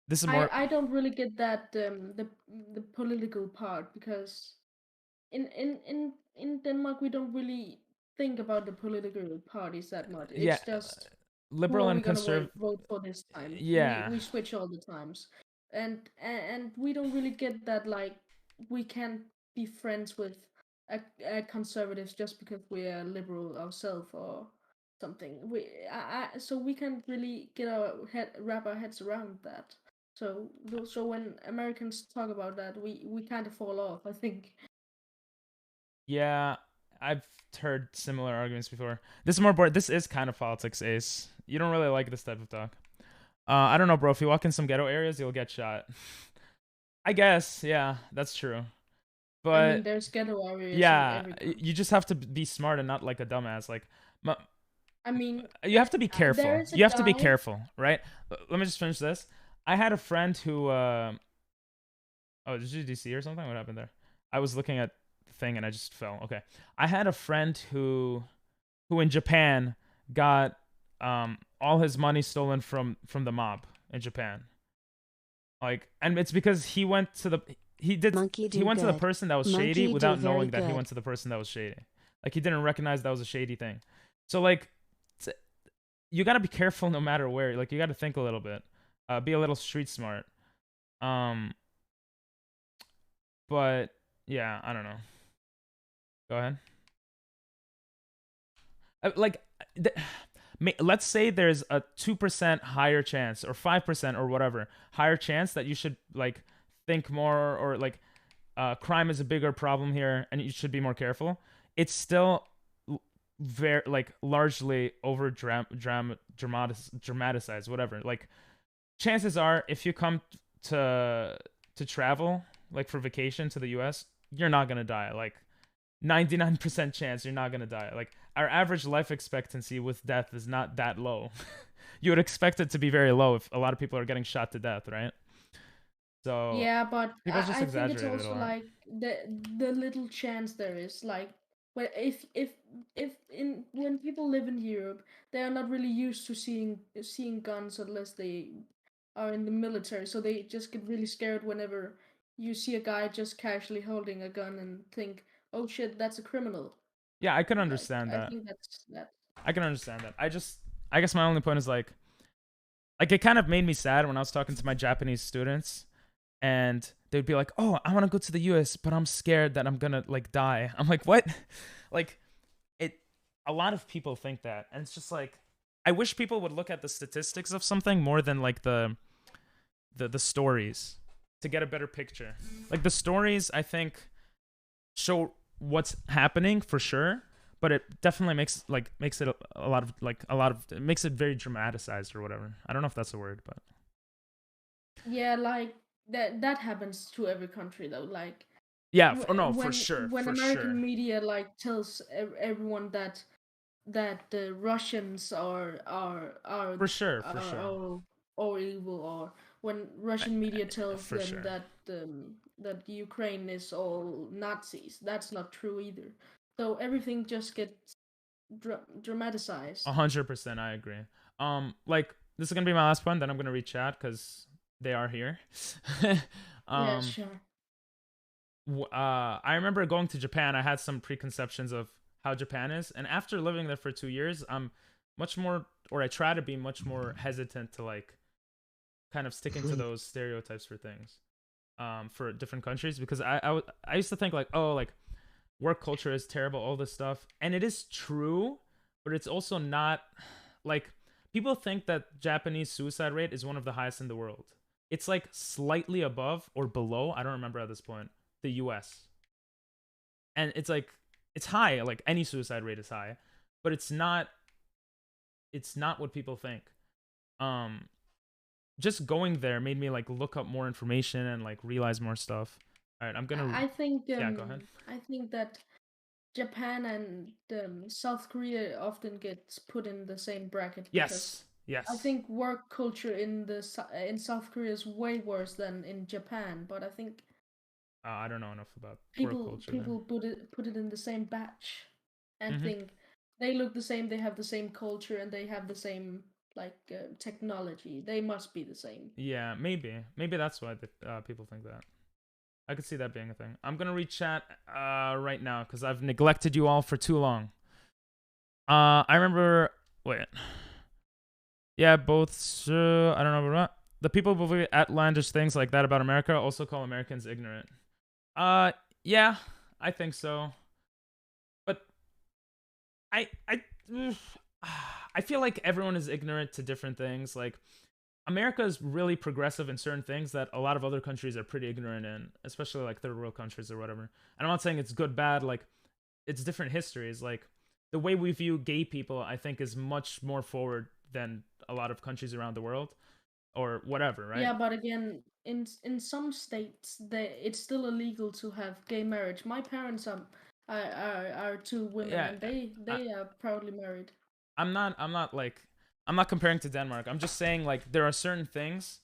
this is more. I don't really get that the political part because in Denmark we don't really think about the political parties that much. It's Yeah, just who liberal are and we gonna conservative. vote for this time? Yeah. We switch all the times, and we don't really get that like we can't be friends with conservatives just because we're liberal ourselves or something. So we can't really wrap our heads around that. So when Americans talk about that, we kind of fall off, I think. Yeah, I've heard similar arguments before. This is more boring. This is kind of politics, Ace. You don't really like this type of talk. I don't know, bro. If you walk in some ghetto areas, you'll get shot. I guess, yeah, that's true. But I mean, there's ghetto areas. Yeah, in every you just have to be smart and not like a dumbass. Like, I mean, you have to be careful. to be careful, right? Let me just finish this. I had a friend who. Oh, did you DC or something? What happened there? I was looking at the thing and I just fell. Okay, I had a friend who in Japan got all his money stolen from the mob in Japan. Like, and it's because he went to the to the person that was shady without knowing that he went to the person that was shady. Like, he didn't recognize that was a shady thing. So like, you gotta be careful no matter where. Like, you gotta think a little bit, be a little street smart. But yeah, I don't know. Go ahead. Let's say there's a 2% higher chance or 5% or whatever higher chance that you should like think more, or like crime is a bigger problem here and you should be more careful. It's still very like largely over dramatized, whatever. Like, chances are if you come to travel like for vacation to the US, you're not gonna die. Like, 99% chance you're not gonna die. Like, our average life expectancy with death is not that low. You would expect it to be very low if a lot of people are getting shot to death, right? So yeah, but people just I think it's exaggerate it a also lot. like the little chance there is like if when people live in Europe, they are not really used to seeing guns unless they are in the military, so they just get really scared whenever you see a guy just casually holding a gun and think, oh shit, that's a criminal. Yeah, I can Like, understand that. I think that's that. I can understand that. I guess my only point is like it kind of made me sad when I was talking to my Japanese students and they'd be like, "Oh, I want to go to the US, but I'm scared that I'm going to like die." I'm like, "What?" Like, a lot of people think that, and it's just like, I wish people would look at the statistics of something more than like the stories to get a better picture. Like, the stories, I think, show what's happening for sure, but it definitely makes it it makes it very dramatized or whatever. I don't know if that's a word, but yeah, like that happens to every country though. Like, Yeah, no, for sure, when for American sure. media like tells everyone that the Russians are For sure, for sure. or evil, or when Russian media tells for them sure. that Ukraine is all Nazis, that's not true either. So everything just gets dramatized. 100%, I agree. Like this is gonna be my last one. Then I'm gonna read chat because they are here. Yeah, sure. I remember going to Japan. I had some preconceptions of how Japan is, and after living there for 2 years, I'm much more, or I try to be much more hesitant to like kind of sticking to those stereotypes for things, for different countries, because I used to think like, oh, like work culture is terrible, all this stuff, and it is true, but it's also not. Like, people think that Japanese suicide rate is one of the highest in the world. It's like slightly above or below, I don't remember at this point, the US. And it's like, it's high, like any suicide rate is high, but it's not what people think. Just going there made me like look up more information and like realize more stuff. All right, I'm gonna. I think yeah, go ahead. I think that Japan and South Korea often gets put in the same bracket. Yes. Yes. I think work culture in South Korea is way worse than in Japan, but I think I don't know enough about people work culture. People put it in the same batch, and Mhm. think they look the same, they have the same culture, and they have the same like technology. They must be the same. Yeah, maybe that's why people think that. I could see that being a thing. I'm gonna read chat right now because I've neglected you all for too long. I remember. Wait. Yeah, both. I don't know about the people who believe outlandish things like that about America also call Americans ignorant. Yeah, I think so. But I feel like everyone is ignorant to different things. Like, America is really progressive in certain things that a lot of other countries are pretty ignorant in, especially like third world countries or whatever. And I'm not saying it's good, bad. Like, it's different histories. Like, the way we view gay people, I think, is much more forward than a lot of countries around the world, or whatever, right? Yeah, but again, in some states, it's still illegal to have gay marriage. My parents are two women, Yeah, and they are proudly married. I'm not comparing to Denmark. I'm just saying, like, there are certain things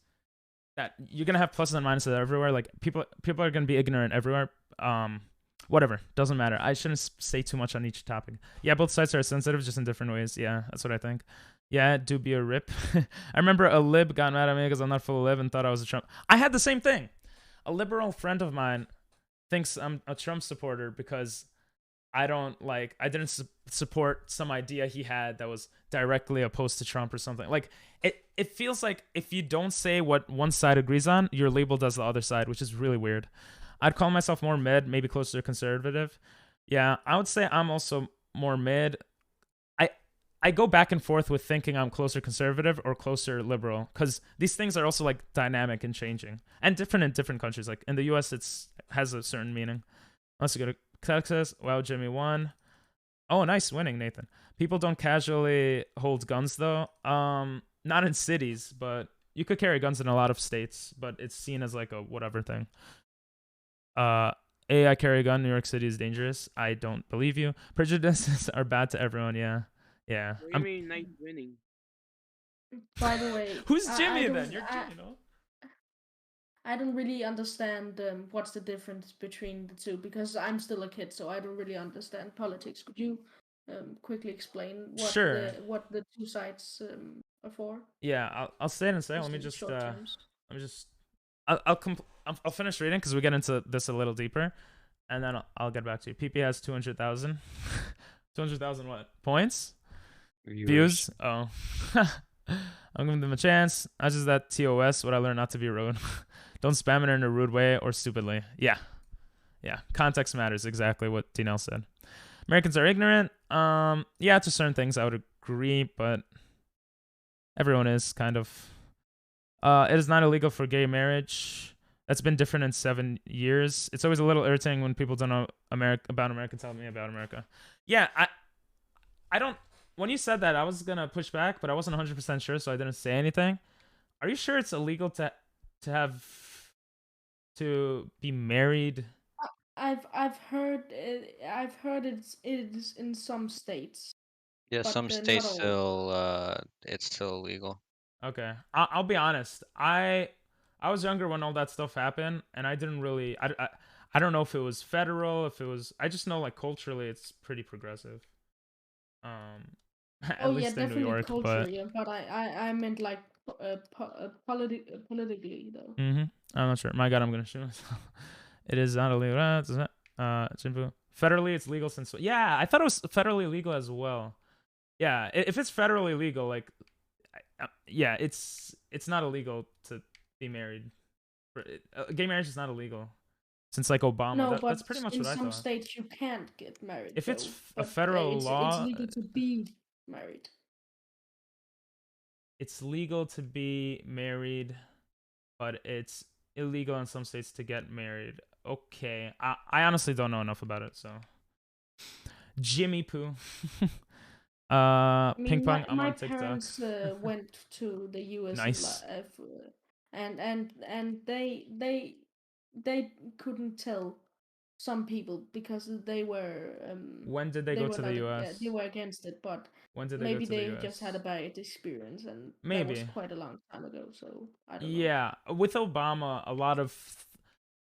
that you're gonna have pluses and minuses everywhere. Like, people are gonna be ignorant everywhere. Whatever, doesn't matter. I shouldn't say too much on each topic. Yeah, both sides are sensitive, just in different ways. Yeah, that's what I think. Yeah, do be a rip. I remember a lib got mad at me because I'm not full of lib and thought I was a Trump. I had the same thing. A liberal friend of mine thinks I'm a Trump supporter because I didn't support some idea he had that was directly opposed to Trump or something. Like, it feels like if you don't say what one side agrees on, you're labeled as the other side, which is really weird. I'd call myself more mid, maybe closer to conservative. Yeah, I would say I'm also more mid. I go back and forth with thinking I'm closer conservative or closer liberal, because these things are also like dynamic and changing and different in different countries. Like in the US, it's has a certain meaning. Let's go to Texas. Wow, Jimmy won. Oh, nice winning, Nathan. People don't casually hold guns though. Not in cities, but you could carry guns in a lot of states, but it's seen as like a whatever thing. I carry a gun. New York City is dangerous. I don't believe you. Prejudices are bad to everyone. Yeah. Yeah. What do you mean nice winning? By the way, who's Jimmy then? You're Jimmy, no? I don't really understand what's the difference between the two, because I'm still a kid, so I don't really understand politics. Could you quickly explain what the two sides are for? Yeah, I'll say it in a second. I'll finish reading because we get into this a little deeper, and then I'll get back to you. PP has 200,000. 200,000 what? Points? Views? Oh. I'm giving them a chance. I just that TOS, what I learned not to be rude. Don't spam it in a rude way or stupidly. Yeah. Context matters, exactly what Dinell said. Americans are ignorant. Yeah, to certain things I would agree, but everyone is kind of. It is not illegal for gay marriage. That's been different in 7 years. It's always a little irritating when people don't know about America tell me about America. Yeah, I don't. When you said that, I was gonna push back, but I wasn't 100% sure, so I didn't say anything. Are you sure it's illegal to be married? I've heard it is in some states, Yeah, but some not states all. still it's still illegal. Okay, I'll be honest. I was younger when all that stuff happened, and I didn't really. I don't know if it was federal, if it was. I just know like culturally, it's pretty progressive. At Oh yeah, least in New definitely York, culture. but Yeah, but I meant like politically though. I'm not sure. My God, I'm gonna shoot myself. It is not illegal. Federally, it's legal since. Yeah, I thought it was federally legal as well. Yeah, if it's federally legal, like, yeah, it's not illegal to be married. Gay marriage is not illegal since like Obama. No, That's but pretty much in what I some thought. states you can't get married If it's though. a But federal it's law, legal to be married. it's legal to be married, but it's illegal in some states to get married. Okay, I honestly don't know enough about it, so. Jimmy Poo. I Ping mean, pong. I'm my on TikTok. parents went to the US Nice. and they couldn't tell some people because they were When did they they go were to the not US? they were against it, but When did they go maybe to the they US? just had a bad experience, and that was Maybe. quite a long time ago. So I don't know. Yeah, with Obama, a lot of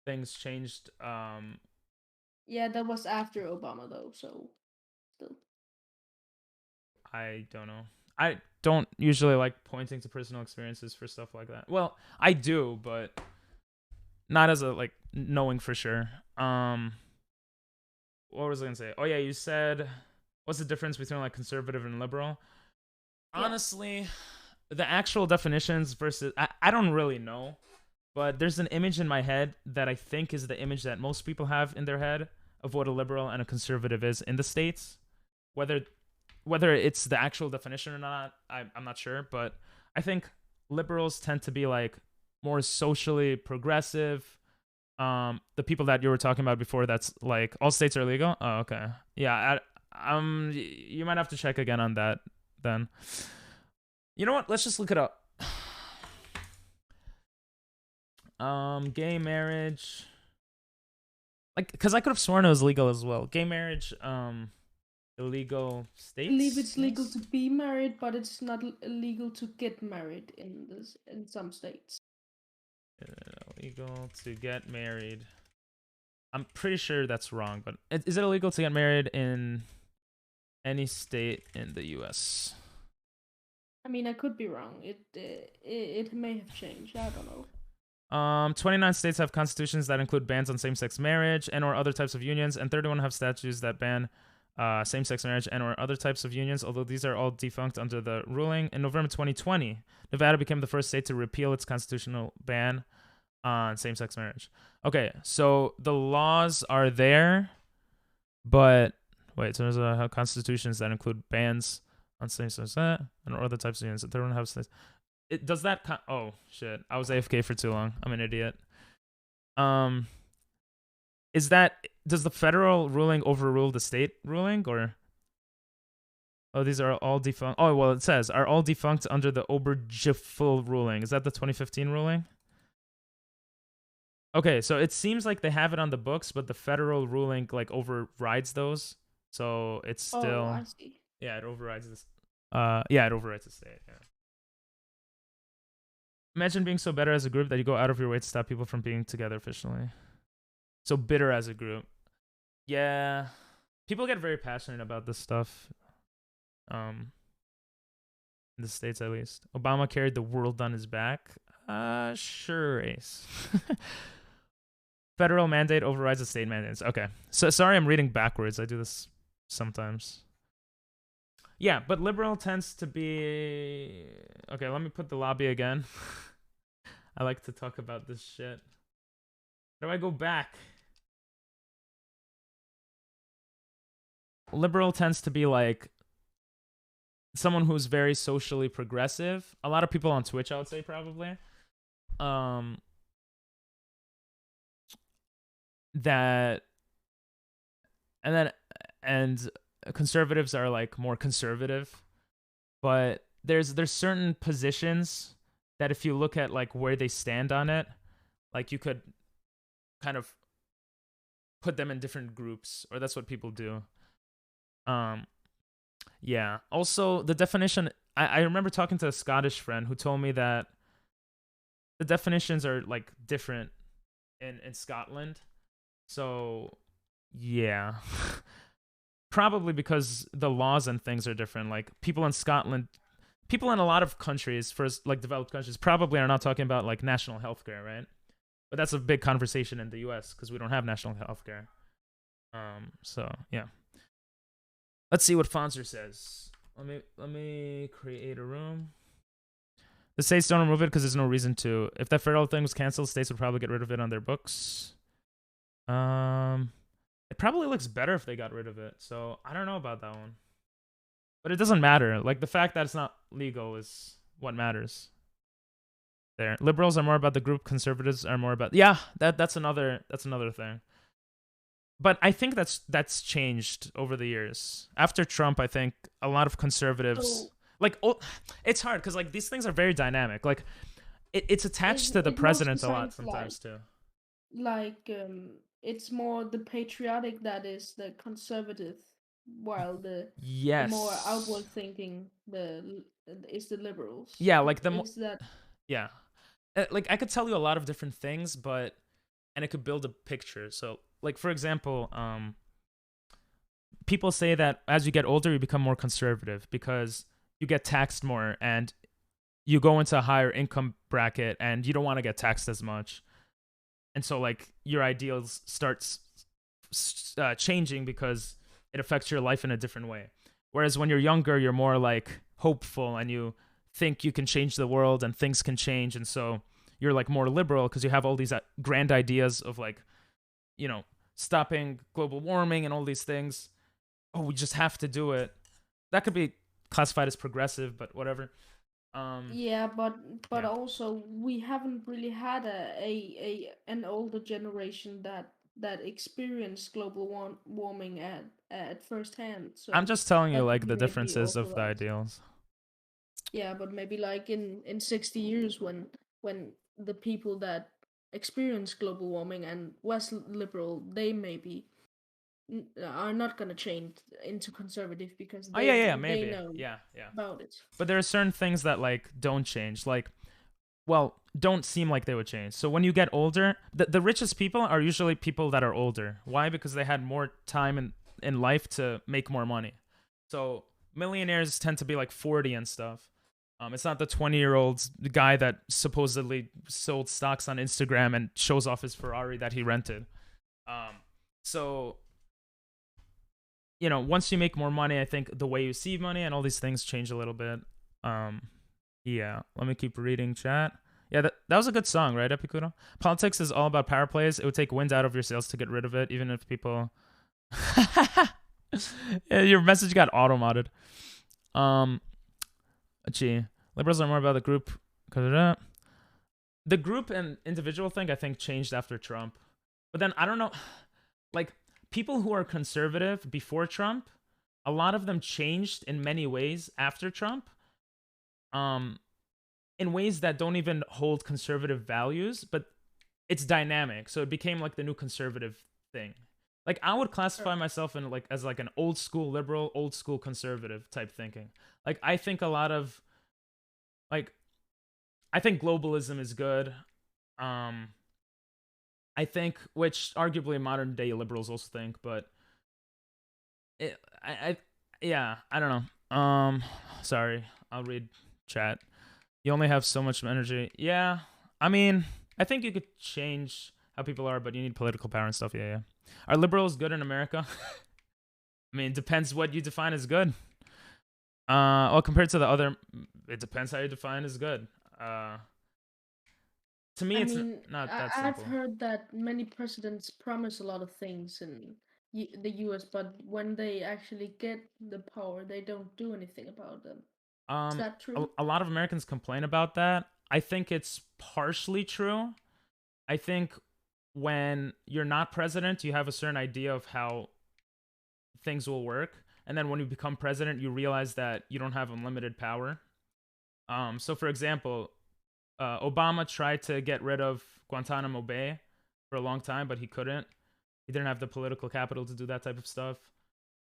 things changed. Yeah, that was after Obama though, so still. I don't know. I don't usually like pointing to personal experiences for stuff like that. Well, I do, but not as a like knowing for sure. What was I gonna say? Oh yeah, you said what's the difference between like conservative and liberal? Yeah. Honestly, the actual definitions versus I don't really know, but there's an image in my head that I think is the image that most people have in their head of what a liberal and a conservative is in the States. Whether it's the actual definition or not, I'm not sure, but I think liberals tend to be like more socially progressive. The people that you were talking about before, that's like all states are legal. Oh, okay. Yeah, you might have to check again on that then. You know what? Let's just look it up. Gay marriage. Like, because I could have sworn it was legal as well. Gay marriage, illegal states. I believe it's legal to be married, but it's not illegal to get married in some states. Illegal to get married. I'm pretty sure that's wrong, but is it illegal to get married in any state in the U.S.? I mean, I could be wrong. It may have changed. I don't know. 29 states have constitutions that include bans on same-sex marriage and or other types of unions, and 31 have statutes that ban same-sex marriage and or other types of unions, although these are all defunct under the ruling. In November 2020, Nevada became the first state to repeal its constitutional ban on same-sex marriage. Okay, so the laws are there, but wait, so there's constitutions that include bans on same-sex and or other types of unions. 31 have states. Does that oh shit, I was AFK for too long. I'm an idiot. Does the federal ruling overrule the state ruling, or oh, these are all defunct? Oh, well, it says are all defunct under the Obergefell ruling. Is that the 2015 ruling? Okay, so it seems like they have it on the books, but the federal ruling like overrides those. So it's still I see. Yeah, it overrides this. Yeah, it overrides the state. Yeah. Imagine being so better as a group that you go out of your way to stop people from being together officially. So bitter as a group. Yeah. People get very passionate about this stuff. In the States at least. Obama carried the world on his back. Sure, Ace. Federal mandate overrides the state mandates. Okay. So sorry I'm reading backwards. I do this sometimes. Yeah, but liberal tends to be... Okay, let me put the lobby again. I like to talk about this shit. How do I go back? Liberal tends to be like someone who's very socially progressive. A lot of people on Twitch, I would say, probably. And conservatives are like more conservative, but there's certain positions that if you look at like where they stand on it, like you could kind of put them in different groups, or that's what people do. Yeah. Also, the definition. I remember talking to a Scottish friend who told me that the definitions are like different in Scotland. So yeah. Probably because the laws and things are different. Like people in Scotland, people in a lot of countries, first like developed countries, probably are not talking about like national healthcare, right? But that's a big conversation in the U.S. because we don't have national healthcare. So yeah. Let's see what Fonzer says. Let me create a room. The states don't remove it because there's no reason to. If that federal thing was canceled, states would probably get rid of it on their books. It probably looks better if they got rid of it. So I don't know about that one. But it doesn't matter. Like the fact that it's not legal is what matters. There. Liberals are more about the group, conservatives are more about that's another thing. But I think that's changed over the years. After Trump, I think a lot of conservatives it's hard because like these things are very dynamic. Like it's attached to the president a lot sometimes too. Like it's more the patriotic that is the conservative, while the more outward thinking is the liberals. Yeah, like yeah. Like I could tell you a lot of different things, and it could build a picture. So like for example, people say that as you get older you become more conservative because you get taxed more and you go into a higher income bracket and you don't want to get taxed as much. And so like your ideals starts changing because it affects your life in a different way. Whereas when you're younger, you're more like hopeful and you think you can change the world and things can change. And so you're like more liberal because you have all these grand ideas of like, you know, stopping global warming and all these things. Oh, we just have to do it. That could be classified as progressive, but whatever. Yeah, but also we haven't really had an older generation that experienced global warming at first hand. So I'm just telling you that like could the maybe differences also of the ideals. Yeah, but maybe like in 60 years when the people that experience global warming and was liberal, they maybe are not gonna change into conservative because they maybe. know Yeah. about it. But there are certain things that like don't change, like, well, don't seem like they would change. So when you get older, the richest people are usually people that are older. Why? Because they had more time in life to make more money. So millionaires tend to be like 40 and stuff. It's not the 20-year-old guy that supposedly sold stocks on Instagram and shows off his Ferrari that he rented. So you know, once you make more money, I think the way you see money and all these things change a little bit. Yeah, let me keep reading chat. Yeah, that was a good song, right, Epicuro? Politics is all about power plays. It would take wind out of your sails to get rid of it, even if people... Yeah, your message got auto-modded. Gee, liberals are more about the group. The group and individual thing, I think, changed after Trump. But then, I don't know... Like... People who are conservative before Trump, a lot of them changed in many ways after Trump, in ways that don't even hold conservative values, but it's dynamic. So it became like the new conservative thing. Like I would classify myself in like as like an old school liberal, old school conservative type thinking. Like I think a lot of like I think globalism is good. I think, which arguably modern day liberals also think, but I don't know. Sorry, I'll read chat. You only have so much energy. Yeah, I mean, I think you could change how people are, but you need political power and stuff. Yeah. Are liberals good in America? I mean, it depends what you define as good. Well, compared to the other, it depends how you define as good. To me, it's not that simple. I've heard that many presidents promise a lot of things in the U.S., but when they actually get the power, they don't do anything about them. Is that true? A lot of Americans complain about that. I think it's partially true. I think when you're not president, you have a certain idea of how things will work. And then when you become president, you realize that you don't have unlimited power. So, for example... Obama tried to get rid of Guantanamo Bay for a long time, but he couldn't. He didn't have the political capital to do that type of stuff.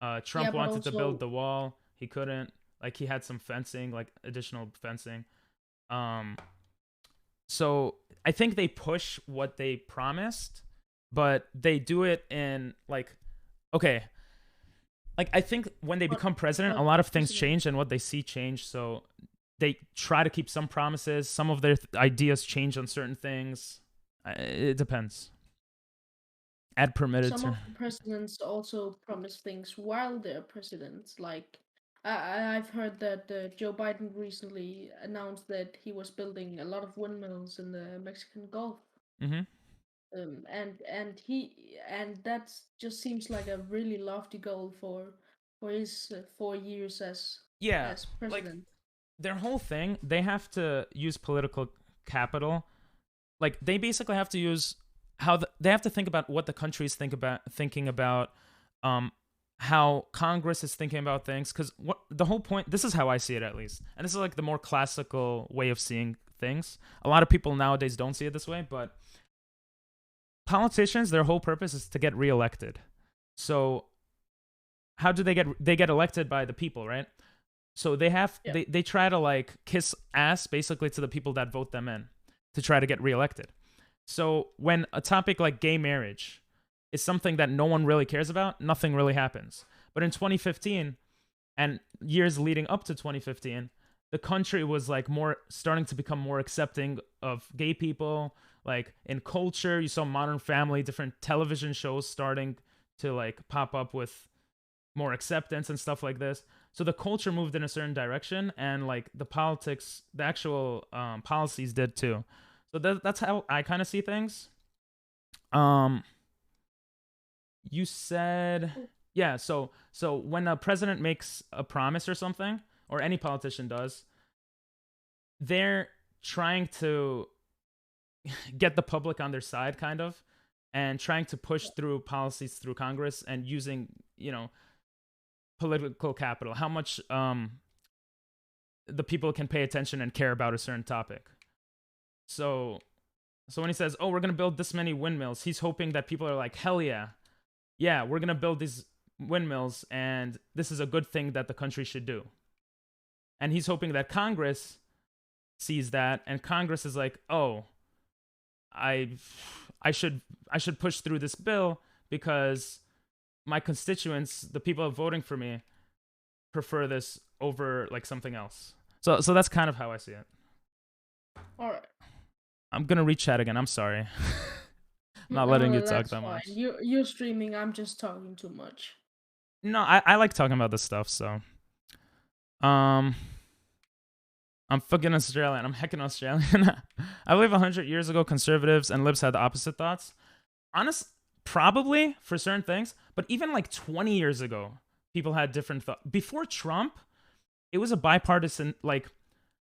Yeah, Trump but wanted to build also the wall. He couldn't. Like, he had some fencing, like additional fencing. So I think they push what they promised, but they do it in like, okay, like I think when they become president, a lot of things change and what they see change. So they try to keep some promises. Some of their ideas change on certain things. It depends. Add permitted some to. of the presidents also promise things while they're presidents. Like I've heard that Joe Biden recently announced that he was building a lot of windmills in the Mexican Gulf. Mm-hmm. And that just seems like a really lofty goal for his 4 years as president. Like their whole thing, they have to use political capital. Like they basically have to use they have to think about what the country is thinking about, how Congress is thinking about things. Because what the whole point, this is how I see it at least, and this is like the more classical way of seeing things. A lot of people nowadays don't see it this way, but politicians, their whole purpose is to get reelected. So how do they get elected? By the people, right? So they try to like kiss ass basically to the people that vote them in to try to get reelected. So when a topic like gay marriage is something that no one really cares about, nothing really happens. But in 2015 and years leading up to 2015, the country was like starting to become more accepting of gay people. Like in culture, you saw Modern Family, different television shows starting to like pop up with more acceptance and stuff like this. So the culture moved in a certain direction, and like the politics, the actual policies did too. So that's how I kind of see things. You said, yeah. So when a president makes a promise or something, or any politician does, they're trying to get the public on their side, kind of, and trying to push through policies through Congress and using, political capital. How much the people can pay attention and care about a certain topic. So when he says, "Oh, we're gonna build this many windmills," he's hoping that people are like, "Hell yeah, we're gonna build these windmills, and this is a good thing that the country should do." And he's hoping that Congress sees that, and Congress is like, "Oh, I should push through this bill because my constituents, the people voting for me, prefer this over like something else." So that's kind of how I see it. All right. I'm gonna read chat again. I'm sorry. I'm not letting you talk that much. You're streaming. I'm just talking too much. No, I like talking about this stuff. So, I'm fucking Australian. I'm heckin' Australian. I believe 100 years ago, conservatives and libs had the opposite thoughts. Probably for certain things, but even like 20 years ago, people had different thoughts. Before Trump, it was a bipartisan, like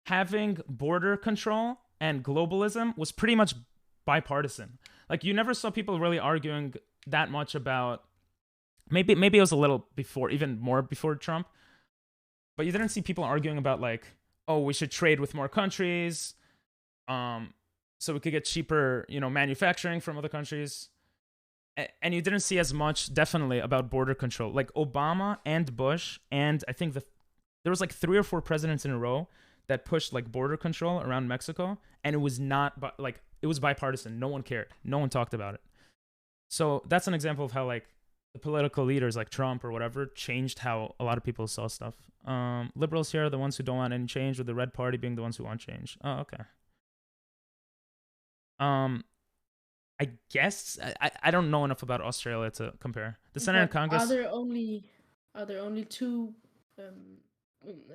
having border control and globalism was pretty much bipartisan. Like you never saw people really arguing that much about, maybe it was a little before, even more before Trump, but you didn't see people arguing about like, oh, we should trade with more countries, so we could get cheaper, manufacturing from other countries. And you didn't see as much, definitely, about border control. Like Obama and Bush, and I think there was like 3 or 4 presidents in a row that pushed like border control around Mexico, and it was it was bipartisan. No one cared. No one talked about it. So that's an example of how like the political leaders like Trump or whatever changed how a lot of people saw stuff. Liberals here are the ones who don't want any change, with the red party being the ones who want change. Oh, okay. I guess I don't know enough about Australia to compare. The Senate and Congress. Are there only 2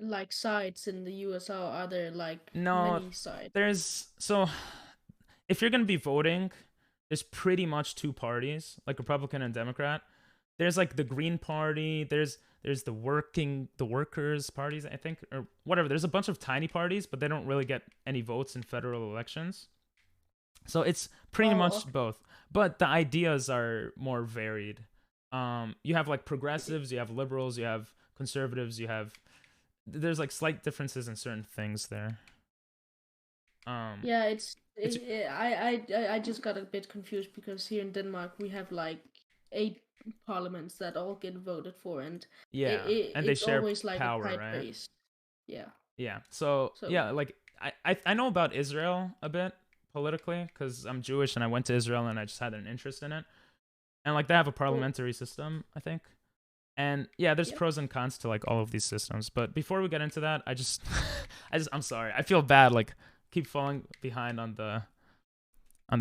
like sides in the US, or are there like many sides? If you're gonna be voting, there's pretty much 2 parties, like Republican and Democrat. There's like the Green Party, there's the workers parties, I think, or whatever. There's a bunch of tiny parties, but they don't really get any votes in federal elections. So it's pretty much both, but the ideas are more varied. You have like progressives, you have liberals, you have conservatives, there's like slight differences in certain things there. I just got a bit confused because here in Denmark we have like 8 parliaments that all get voted for, and Yeah, and they it's share always like power, a tight right? race. Yeah. Yeah. So So yeah, like I know about Israel a bit politically because I'm Jewish and I went to Israel and I just had an interest in it. And like they have a parliamentary system, I think. And yeah, there's Yep. pros and cons to like all of these systems. But before we get into that, I'm sorry. I feel bad. Like keep falling behind on the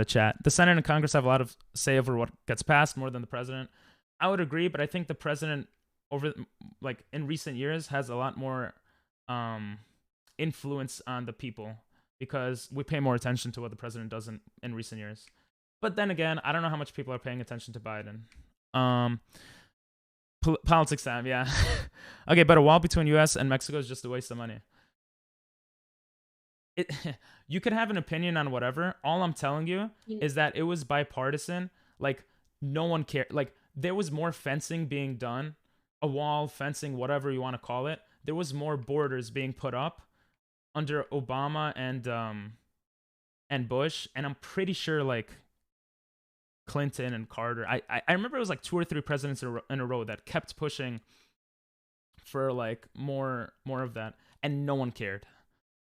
chat. The Senate and Congress have a lot of say over what gets passed more than the president. I would agree, but I think the president over like in recent years has a lot more influence on the people because we pay more attention to what the president does in recent years. But then again, I don't know how much people are paying attention to Biden. Politics time, yeah. Okay, but a wall between U.S. and Mexico is just a waste of money. You could have an opinion on whatever. All I'm telling you is that it was bipartisan. Like no one cared. Like there was more fencing being done, a wall, fencing, whatever you want to call it. There was more borders being put up under Obama and Bush, and I'm pretty sure like Clinton and Carter. I remember it was like 2 or 3 presidents in a row that kept pushing for like more of that, and no one cared.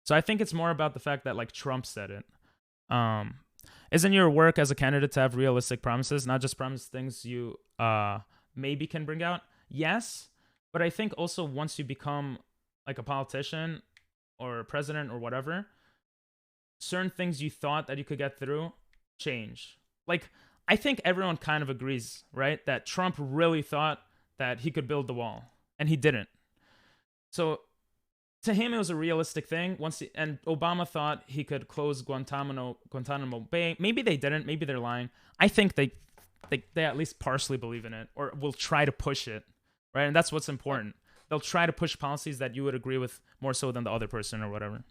So I think it's more about the fact that like Trump said it. Isn't your work as a candidate to have realistic promises, not just promise things you maybe can bring out? Yes, but I think also once you become like a politician or a president or whatever, certain things you thought that you could get through change. Like I think everyone kind of agrees, right? That Trump really thought that he could build the wall, and he didn't. So to him, it was a realistic thing. And Obama thought he could close Guantanamo Bay. Maybe they didn't. Maybe they're lying. I think they at least partially believe in it, or will try to push it, right? And that's what's important. They'll try to push policies that you would agree with more so than the other person or whatever.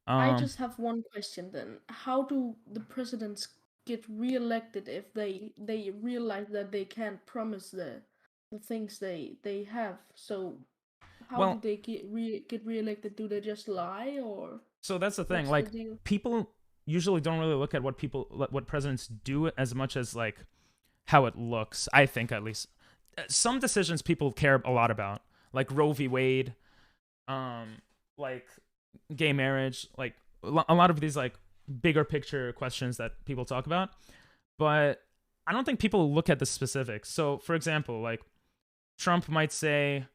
I just have one question then. How do the presidents get reelected if they realize that they can't promise the things they have? So how do they get reelected? Do they just lie, or? So that's the thing. Like people usually don't really look at what presidents do as much as like how it looks. I think at least some decisions people care a lot about, like Roe v. Wade, like gay marriage, like a lot of these like bigger picture questions that people talk about. But I don't think people look at the specifics. So for example, like Trump might say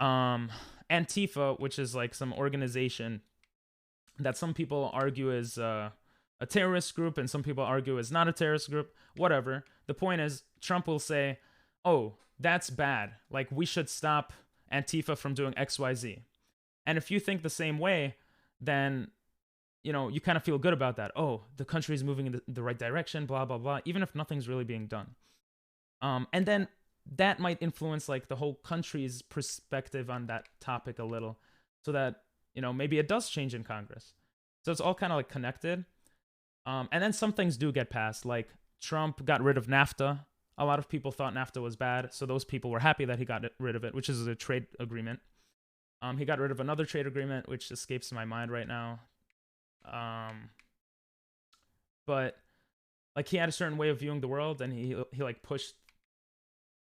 Antifa, which is like some organization that some people argue is a terrorist group and some people argue is not a terrorist group, whatever. The point is Trump will say, oh, that's bad. Like we should stop Antifa from doing XYZ. And if you think the same way, then, you know, you kind of feel good about that. Oh, the country is moving in the right direction, blah, blah, blah, even if nothing's really being done. And then that might influence like the whole country's perspective on that topic a little, so that, you know, maybe it does change in Congress. So it's all kind of like connected. And then some things do get passed. Like Trump got rid of NAFTA. A lot of people thought NAFTA was bad, so those people were happy that he got rid of it, which is a trade agreement. He got rid of another trade agreement, which escapes my mind right now. But like he had a certain way of viewing the world, and he like pushed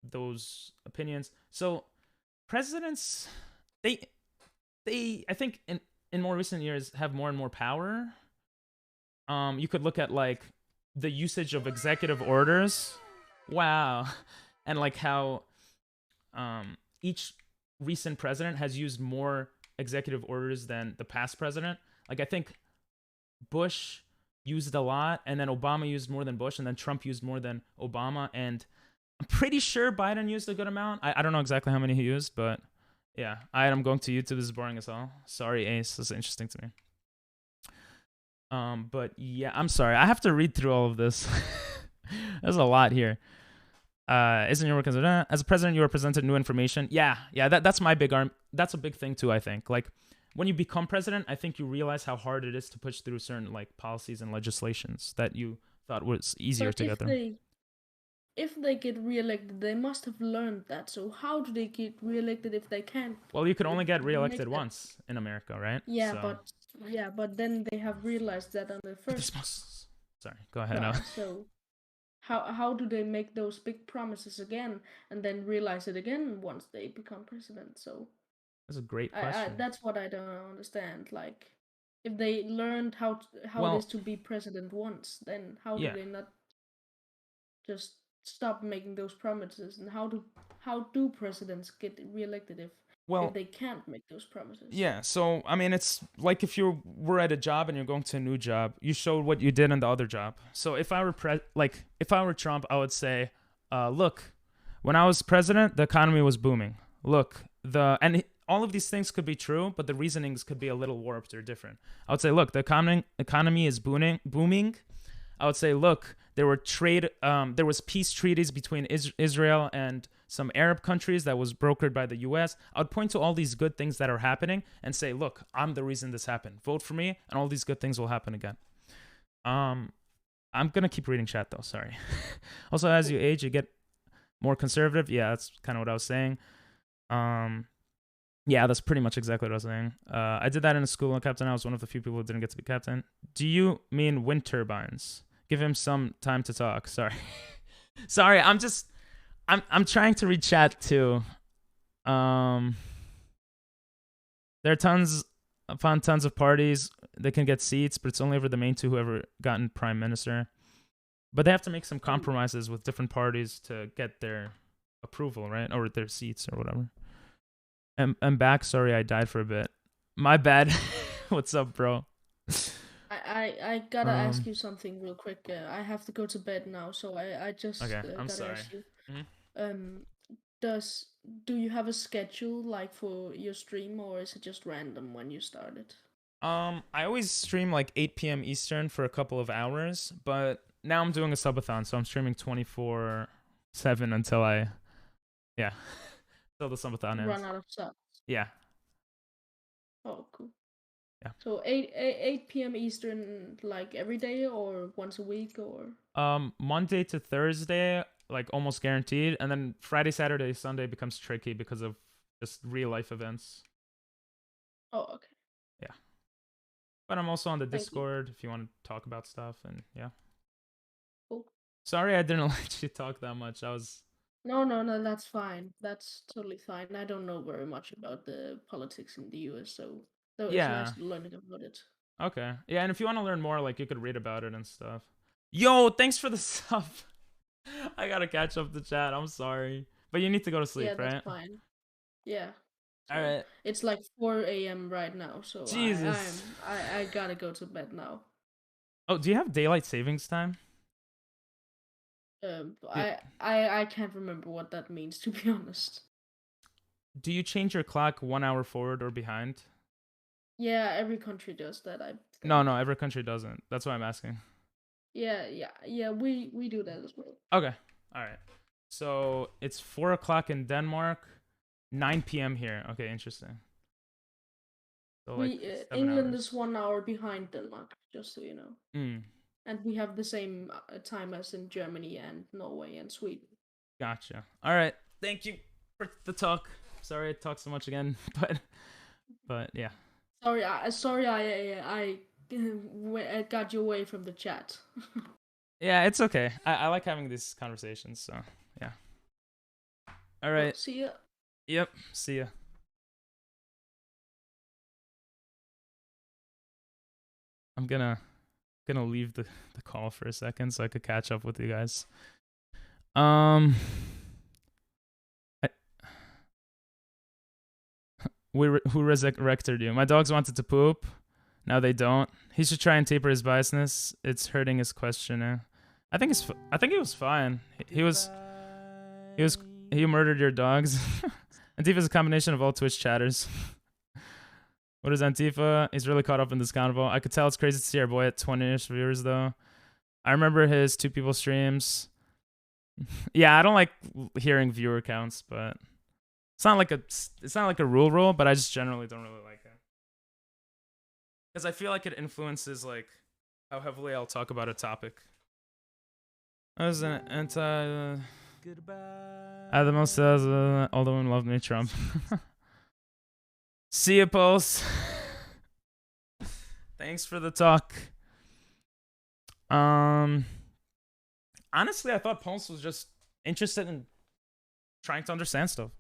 those opinions. So presidents, they I think in more recent years have more and more power. You could look at like the usage of executive orders. Wow. And like how each recent president has used more executive orders than the past president. Like I think Bush used a lot, and then Obama used more than Bush, and then Trump used more than Obama, and I'm pretty sure Biden used a good amount. I don't know exactly how many he used, but yeah. I'm going to YouTube. This is boring as hell. Sorry, Ace. This is interesting to me. But yeah, I'm sorry. I have to read through all of this. There's a lot here. Isn't your work as a president, you are presented new information? Yeah. That's my big arm. That's a big thing too, I think. Like when you become president, I think you realize how hard it is to push through certain like policies and legislations that you thought was easier to get through. If they get reelected, they must have learned that. So how do they get reelected if they can't? Well, you could only get reelected once in America, right? Yeah, but then they have realized that on the first. Sorry, go ahead now. So how do they make those big promises again and then realize it again once they become president? So That's a great question. that's what I don't understand. Like, if they learned how it is to be president once, then how do they not just stop making those promises? And how do presidents get reelected if they can't make those promises? Yeah, so I mean, it's like if you were at a job and you're going to a new job, you showed what you did in the other job. So if I were if I were Trump, I would say, look, when I was president, the economy was booming. Look, all of these things could be true, but the reasonings could be a little warped or different. I would say, look, the economy is booming. I would say, look, there was peace treaties between Israel and some Arab countries that was brokered by the U.S. I would point to all these good things that are happening and say, look, I'm the reason this happened. Vote for me, and all these good things will happen again. I'm gonna keep reading chat though. Sorry. Also, as you age, you get more conservative. Yeah, that's kind of what I was saying. Yeah, that's pretty much exactly what I was saying. I did that in a school captain. I was one of the few people who didn't get to be captain. Do you mean wind turbines? Give him some time to talk. Sorry. Sorry, I'm trying to read chat too. There are tons of parties. They can get seats, but it's only over the main two who ever gotten prime minister. But they have to make some compromises with different parties to get their approval, right? Or their seats or whatever. I'm back. Sorry, I died for a bit. My bad. What's up, bro? I gotta ask you something real quick. I have to go to bed now, so I just okay. I'm gotta sorry. ask you. Do you have a schedule like for your stream, or is it just random when you start it? I always stream like 8 p.m. Eastern for a couple of hours, but now I'm doing a subathon, so I'm streaming 24/7 until till the subathon ends. Run out of subs. Yeah. Oh, cool. Yeah. So 8 p.m. Eastern, like every day or once a week, or? Monday to Thursday, like almost guaranteed, and then Friday, Saturday, Sunday becomes tricky because of just real life events. Oh, okay. Yeah. But I'm also on the Discord if you want to talk about stuff, and yeah. Cool. Sorry I didn't let you talk that much. No, that's fine. That's totally fine. I don't know very much about the politics in the US, so it's nice learning about it. Okay. Yeah, and if you want to learn more, like, you could read about it and stuff. Yo, thanks for the sub. I gotta catch up the chat. I'm sorry. But you need to go to sleep, right? Yeah, that's fine. Yeah. So Alright. it's like 4 a.m. right now, so Jesus. I gotta go to bed now. Oh, do you have daylight savings time? I can't remember what that means, to be honest. Do you change your clock 1 hour forward or behind? Yeah, every country does that. No, every country doesn't. That's why I'm asking. Yeah, we do that as well. Okay, all right. So it's 4 o'clock in Denmark, 9 p.m. here. Okay, interesting. So like England is 1 hour behind Denmark, just so you know. Mm. And we have the same time as in Germany and Norway and Sweden. Gotcha. All right. Thank you for the talk. Sorry I talked so much again, but yeah. Sorry, I got you away from the chat. Yeah, it's okay. I like having these conversations, so yeah. All right. Well, see ya. Yep. See ya. I'm gonna leave the call for a second so I could catch up with you guys. Who resurrected you? My dogs wanted to poop. Now they don't. He should try and taper his biasness. It's hurting his questioning. I think he was fine. He murdered your dogs. Antifa is a combination of all Twitch chatters. What is Antifa? He's really caught up in this convo. I could tell it's crazy to see our boy at 20-ish viewers though. I remember his 2 people streams. Yeah, I don't like hearing viewer counts, but it's not like a rule, but I just generally don't really like it. Because I feel like it influences like how heavily I'll talk about a topic. I was an anti the most all the women loved me, Trump. See ya, Pulse. Thanks for the talk. I honestly, I thought Pulse was just interested in trying to understand stuff.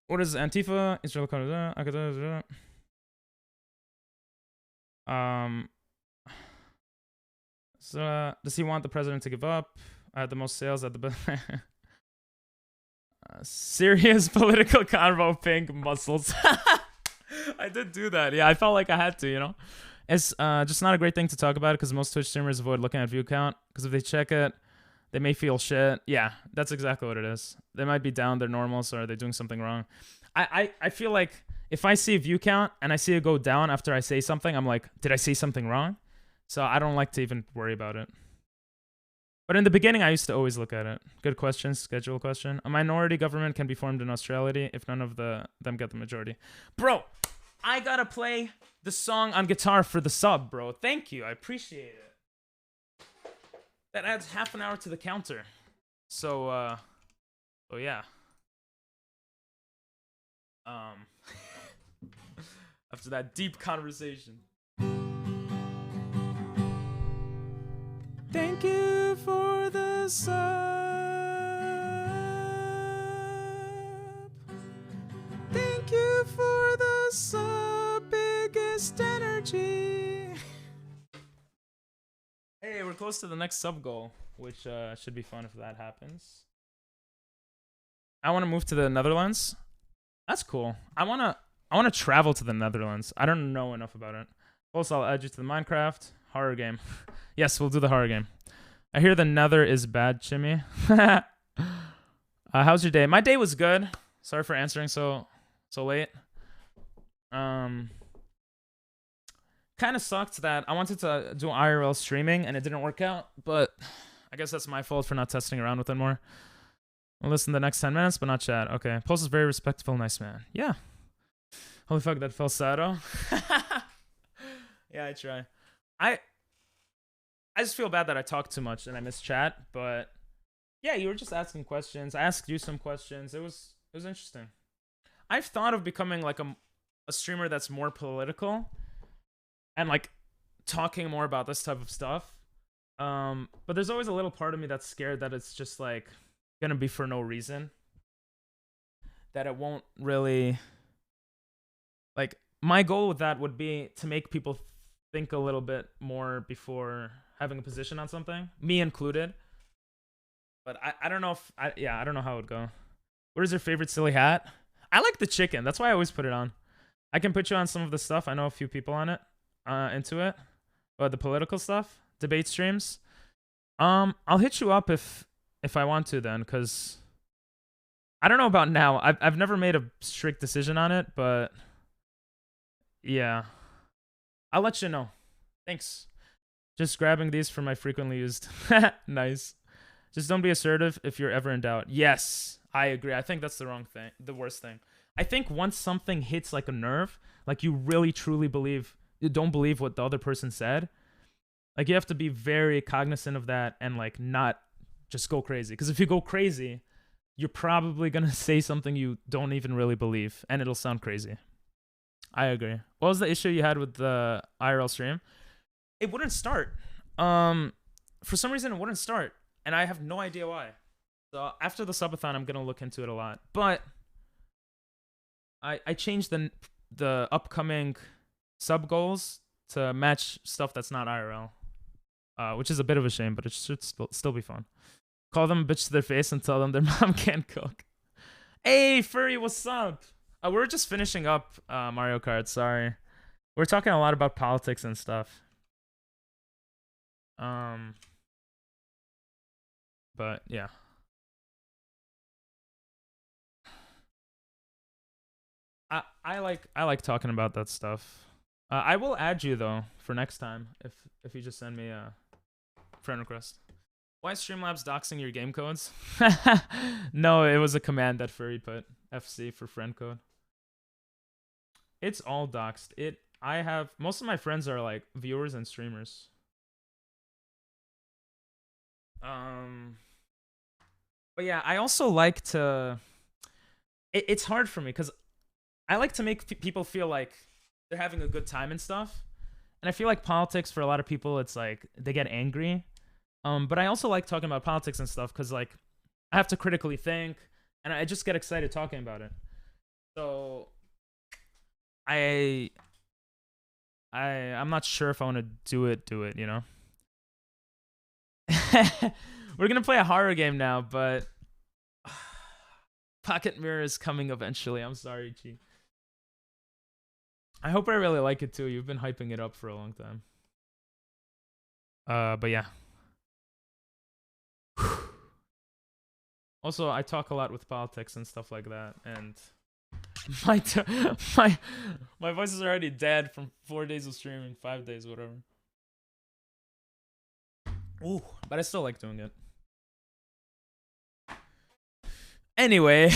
What is Antifa? Israel. So, does he want the president to give up? I had the most sales at the serious political convo. Pink muscles. I did do that. Yeah, I felt like I had to. You know, it's just not a great thing to talk about because most Twitch streamers avoid looking at view count because if they check it, they may feel shit. Yeah, that's exactly what it is. They might be down their normals or are they doing something wrong. I feel like if I see a view count and I see it go down after I say something, I'm like, did I say something wrong? So I don't like to even worry about it. But in the beginning, I used to always look at it. Good question, schedule question. A minority government can be formed in Australia if none of them get the majority. Bro, I gotta play the song on guitar for the sub, bro. Thank you, I appreciate it. That adds half an hour to the counter. So, oh yeah. After that deep conversation. Thank you for the sub. Thank you for the sub. Biggest energy. Hey, we're close to the next sub goal, which should be fun if that happens. I want to move to the Netherlands. That's cool. I wanna travel to the Netherlands. I don't know enough about it. Also, I'll add you to the Minecraft horror game. Yes, we'll do the horror game. I hear the Nether is bad, Chimmy. How's your day? My day was good. Sorry for answering so late. Kind of sucked that I wanted to do IRL streaming and it didn't work out, but I guess that's my fault for not testing around with it more. I'll listen the next 10 minutes, but not chat. Okay. Pulse is very respectful, nice man. Yeah. Holy fuck, that falsetto. Yeah, I try. I just feel bad that I talk too much and I miss chat, but yeah, you were just asking questions. I asked you some questions. It was interesting. I've thought of becoming like a streamer that's more political and like talking more about this type of stuff. But there's always a little part of me that's scared that it's just like gonna be for no reason. That it won't really, like, my goal with that would be to make people think a little bit more before having a position on something, me included. But I don't know if I don't know how it would go. What is your favorite silly hat? I like the chicken. That's why I always put it on. I can put you on some of the stuff. I know a few people on it, into it. But the political stuff, debate streams. I'll hit you up if I want to then, because I don't know about now. I've never made a strict decision on it, but yeah, I'll let you know. Thanks. Just grabbing these for my frequently used. Nice. Just don't be assertive if you're ever in doubt. Yes, I agree. I think that's the worst thing. I think once something hits like a nerve, like you really truly don't believe what the other person said, like you have to be very cognizant of that and like not just go crazy. Because if you go crazy, you're probably going to say something you don't even really believe and it'll sound crazy. I agree. What was the issue you had with the IRL stream? It wouldn't start. For some reason, it wouldn't start. And I have no idea why. So after the subathon, I'm going to look into it a lot. But I changed the upcoming sub goals to match stuff that's not IRL. Which is a bit of a shame, but it should still be fun. Call them a bitch to their face and tell them their mom can't cook. Hey, Furry, what's up? We're just finishing up Mario Kart, sorry. We're talking a lot about politics and stuff. But yeah. I like talking about that stuff. I will add you though for next time if you just send me a friend request. Why is Streamlabs doxing your game codes? No, it was a command that Furry put. FC for friend code. It's all doxed. I have most of my friends are like viewers and streamers. But yeah, I also like to. It's hard for me because I like to make people feel like they're having a good time and stuff. And I feel like politics for a lot of people, it's like they get angry But I also like talking about politics and stuff because like I have to critically think, and I just get excited talking about it. So I'm not sure if I want to do it, you know? We're gonna play a horror game now, but Pocket Mirror is coming eventually. I'm sorry, Chi. I hope I really like it too. You've been hyping it up for a long time. But yeah. Also, I talk a lot with politics and stuff like that, and my voice is already dead from 4 days of streaming, 5 days, whatever. Ooh, but I still like doing it. Anyway,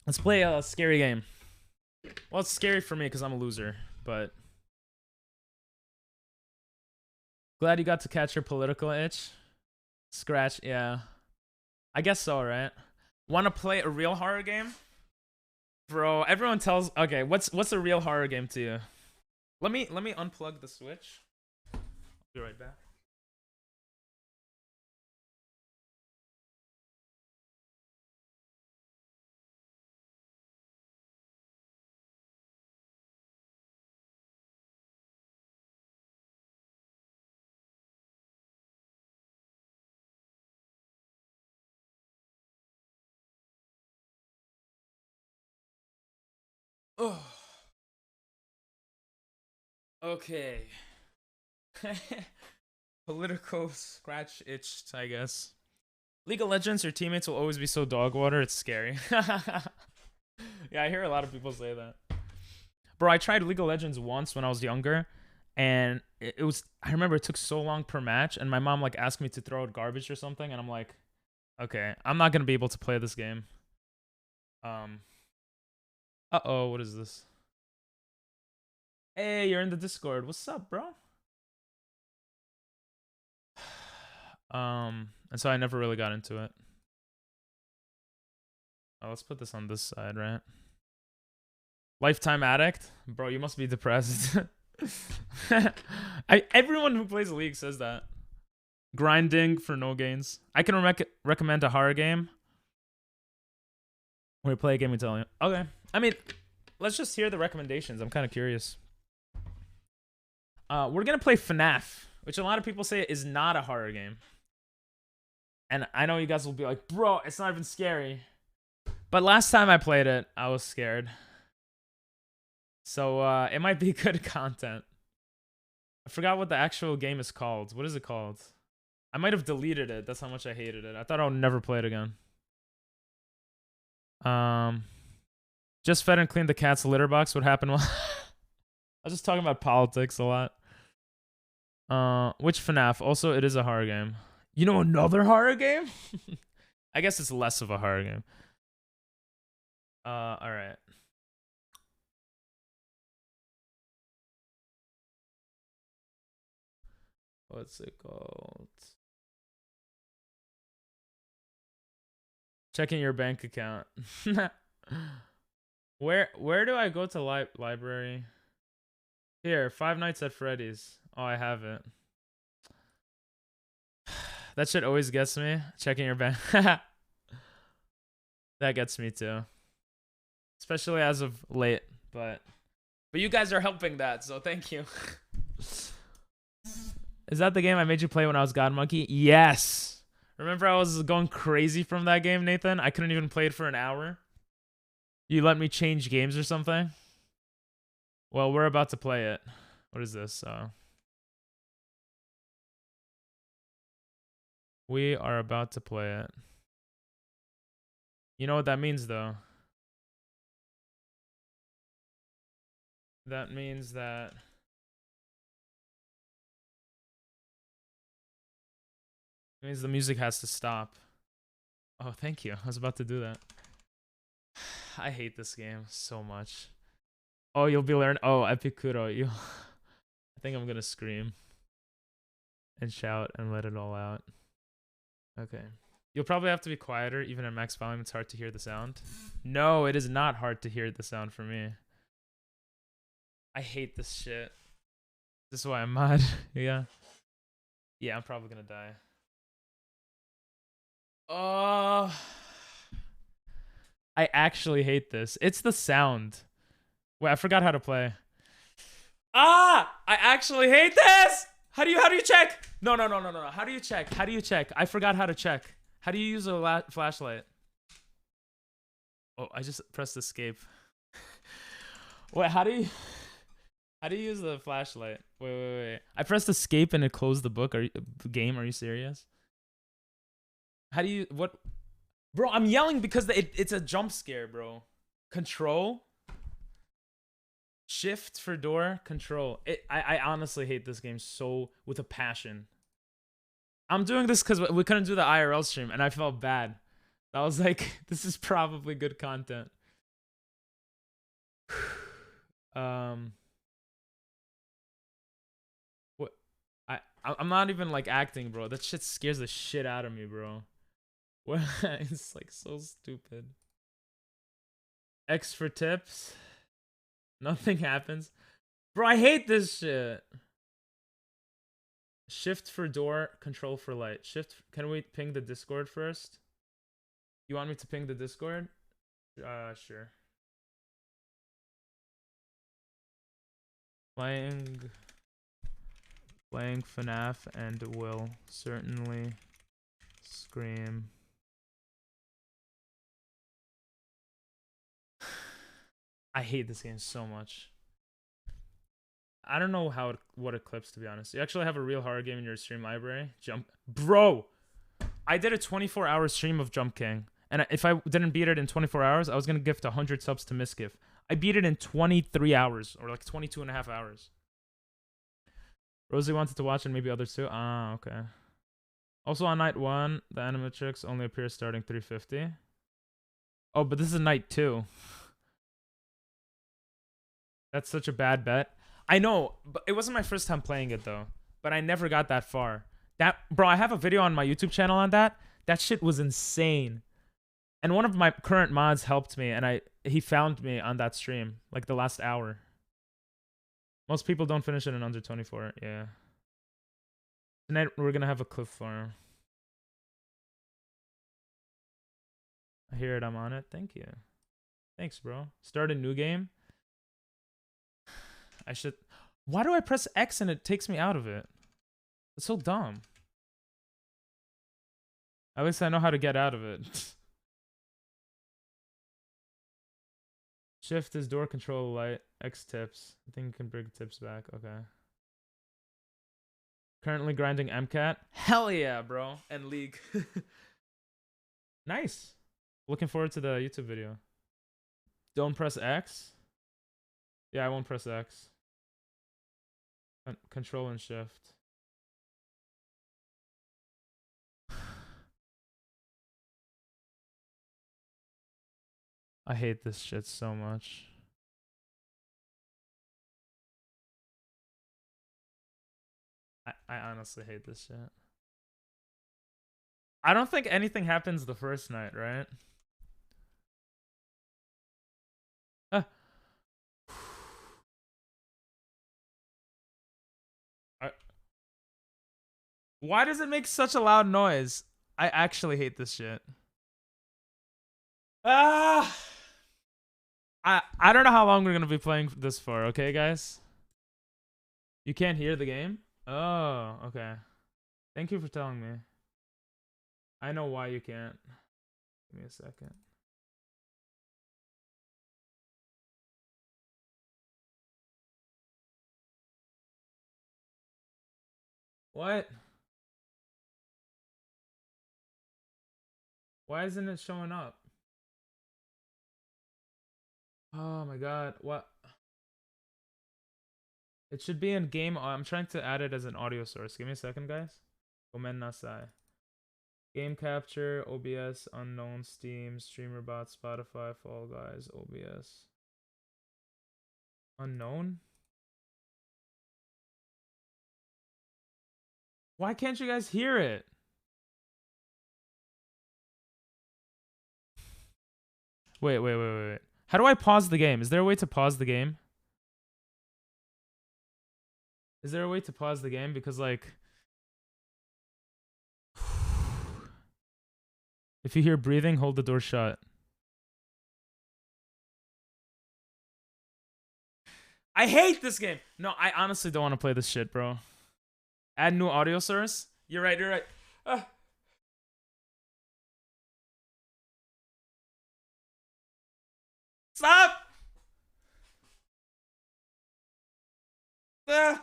let's play a scary game. Well, it's scary for me because I'm a loser, but glad you got to catch your political itch. Scratch, yeah. I guess so, right? Want to play a real horror game? Bro, everyone tells... Okay, what's a real horror game to you? Let me unplug the Switch. I'll be right back. Oh. Okay. Political scratch itched, I guess. League of Legends, your teammates will always be so dog water, it's scary. Yeah, I hear a lot of people say that. Bro, I tried League of Legends once when I was younger, and it was, I remember it took so long per match, and my mom like asked me to throw out garbage or something, and I'm like, okay, I'm not gonna be able to play this game. Uh-oh, what is this? Hey, you're in the Discord. What's up, bro? And so I never really got into it. Oh, let's put this on this side, right? Lifetime addict? Bro, you must be depressed. Everyone who plays League says that. Grinding for no gains. I can recommend a horror game. When we play a game, we tell you. Okay. I mean, let's just hear the recommendations. I'm kind of curious. We're going to play FNAF, which a lot of people say is not a horror game. And I know you guys will be like, bro, it's not even scary. But last time I played it, I was scared. So it might be good content. I forgot what the actual game is called. What is it called? I might have deleted it. That's how much I hated it. I thought I would never play it again. Just fed and cleaned the cat's litter box. What happened? I was just talking about politics a lot. Which FNAF? Also, it is a horror game. You know another horror game? I guess it's less of a horror game. All right. What's it called? Checking your bank account. Where do I go to library? Here, Five Nights at Freddy's. Oh, I have it. That shit always gets me. Checking your bank. That gets me too. Especially as of late, but you guys are helping that, so thank you. Is that the game I made you play when I was God Monkey? Yes. Remember I was going crazy from that game, Nathan? I couldn't even play it for an hour. You let me change games or something? Well, we're about to play it. What is this? We are about to play it. You know what that means, though? That means that... It means the music has to stop. Oh, thank you. I was about to do that. I hate this game so much. Oh, you'll be learning. Oh, Epicuro. I think I'm gonna scream and shout and let it all out. Okay. You'll probably have to be quieter. Even at max volume, it's hard to hear the sound. No, it is not hard to hear the sound for me. I hate this shit. This is why I'm mad. Yeah. Yeah, I'm probably gonna die. Oh, I actually hate this. It's the sound. Wait, I forgot how to play. Ah, I actually hate this. How do you check? No. How do you check? How do you check? I forgot how to check. How do you use a flashlight? Oh, I just pressed escape. Wait, how do you use the flashlight? Wait. I pressed escape and it closed the book. Game? Are you serious? How do you what? Bro, I'm yelling because it's a jump scare, bro. Control. Shift for door. Control. I honestly hate this game so with a passion. I'm doing this because we couldn't do the IRL stream and I felt bad. I was like, this is probably good content. What? I'm not even like acting, bro. That shit scares the shit out of me, bro. What? It's like so stupid. X for tips. Nothing happens. Bro, I hate this shit. Shift for door, control for light. Shift. Can we ping the Discord first? You want me to ping the Discord? Sure. Playing FNAF and will certainly scream. I hate this game so much. I don't know what it clips, to be honest. You actually have a real horror game in your stream library? Bro! I did a 24-hour stream of Jump King. And if I didn't beat it in 24 hours, I was going to gift 100 subs to Misgift. I beat it in 23 hours, or like 22 and a half hours. Rosie wanted to watch and maybe others too. Ah, okay. Also on night 1, the animatrix only appears starting 350. Oh, but this is night 2. That's such a bad bet. I know, but it wasn't my first time playing it though. But I never got that far. Bro, I have a video on my YouTube channel on that. That shit was insane. And one of my current mods helped me, and he found me on that stream, like the last hour. Most people don't finish it in under 24. Yeah. Tonight we're gonna have a cliff farm. I hear it. I'm on it. Thank you. Thanks, bro. Start a new game. I should. Why do I press X and it takes me out of it? It's so dumb. At least I know how to get out of it. Shift is door control light. X tips. I think you can bring tips back. Okay. Currently grinding MCAT. Hell yeah, bro. And League. Nice. Looking forward to the YouTube video. Don't press X. Yeah, I won't press X. Control and shift. I hate this shit so much. I honestly hate this shit. I don't think anything happens the first night, right? Why does it make such a loud noise? I actually hate this shit. I don't know how long we're gonna be playing this for, okay, guys? You can't hear the game? Oh, okay. Thank you for telling me. I know why you can't. Give me a second. What? Why isn't it showing up? Oh my god, what? It should be in game. I'm trying to add it as an audio source. Give me a second, guys. Gomen nasai. Game capture, OBS, unknown, Steam, streamer bot, Spotify, Fall Guys, OBS. Unknown? Why can't you guys hear it? Wait. How do I pause the game? Is there a way to pause the game? Is there a way to pause the game? Because, like... If you hear breathing, hold the door shut. I hate this game! No, I honestly don't want to play this shit, bro. Add new audio source? You're right, you're right. Stop! There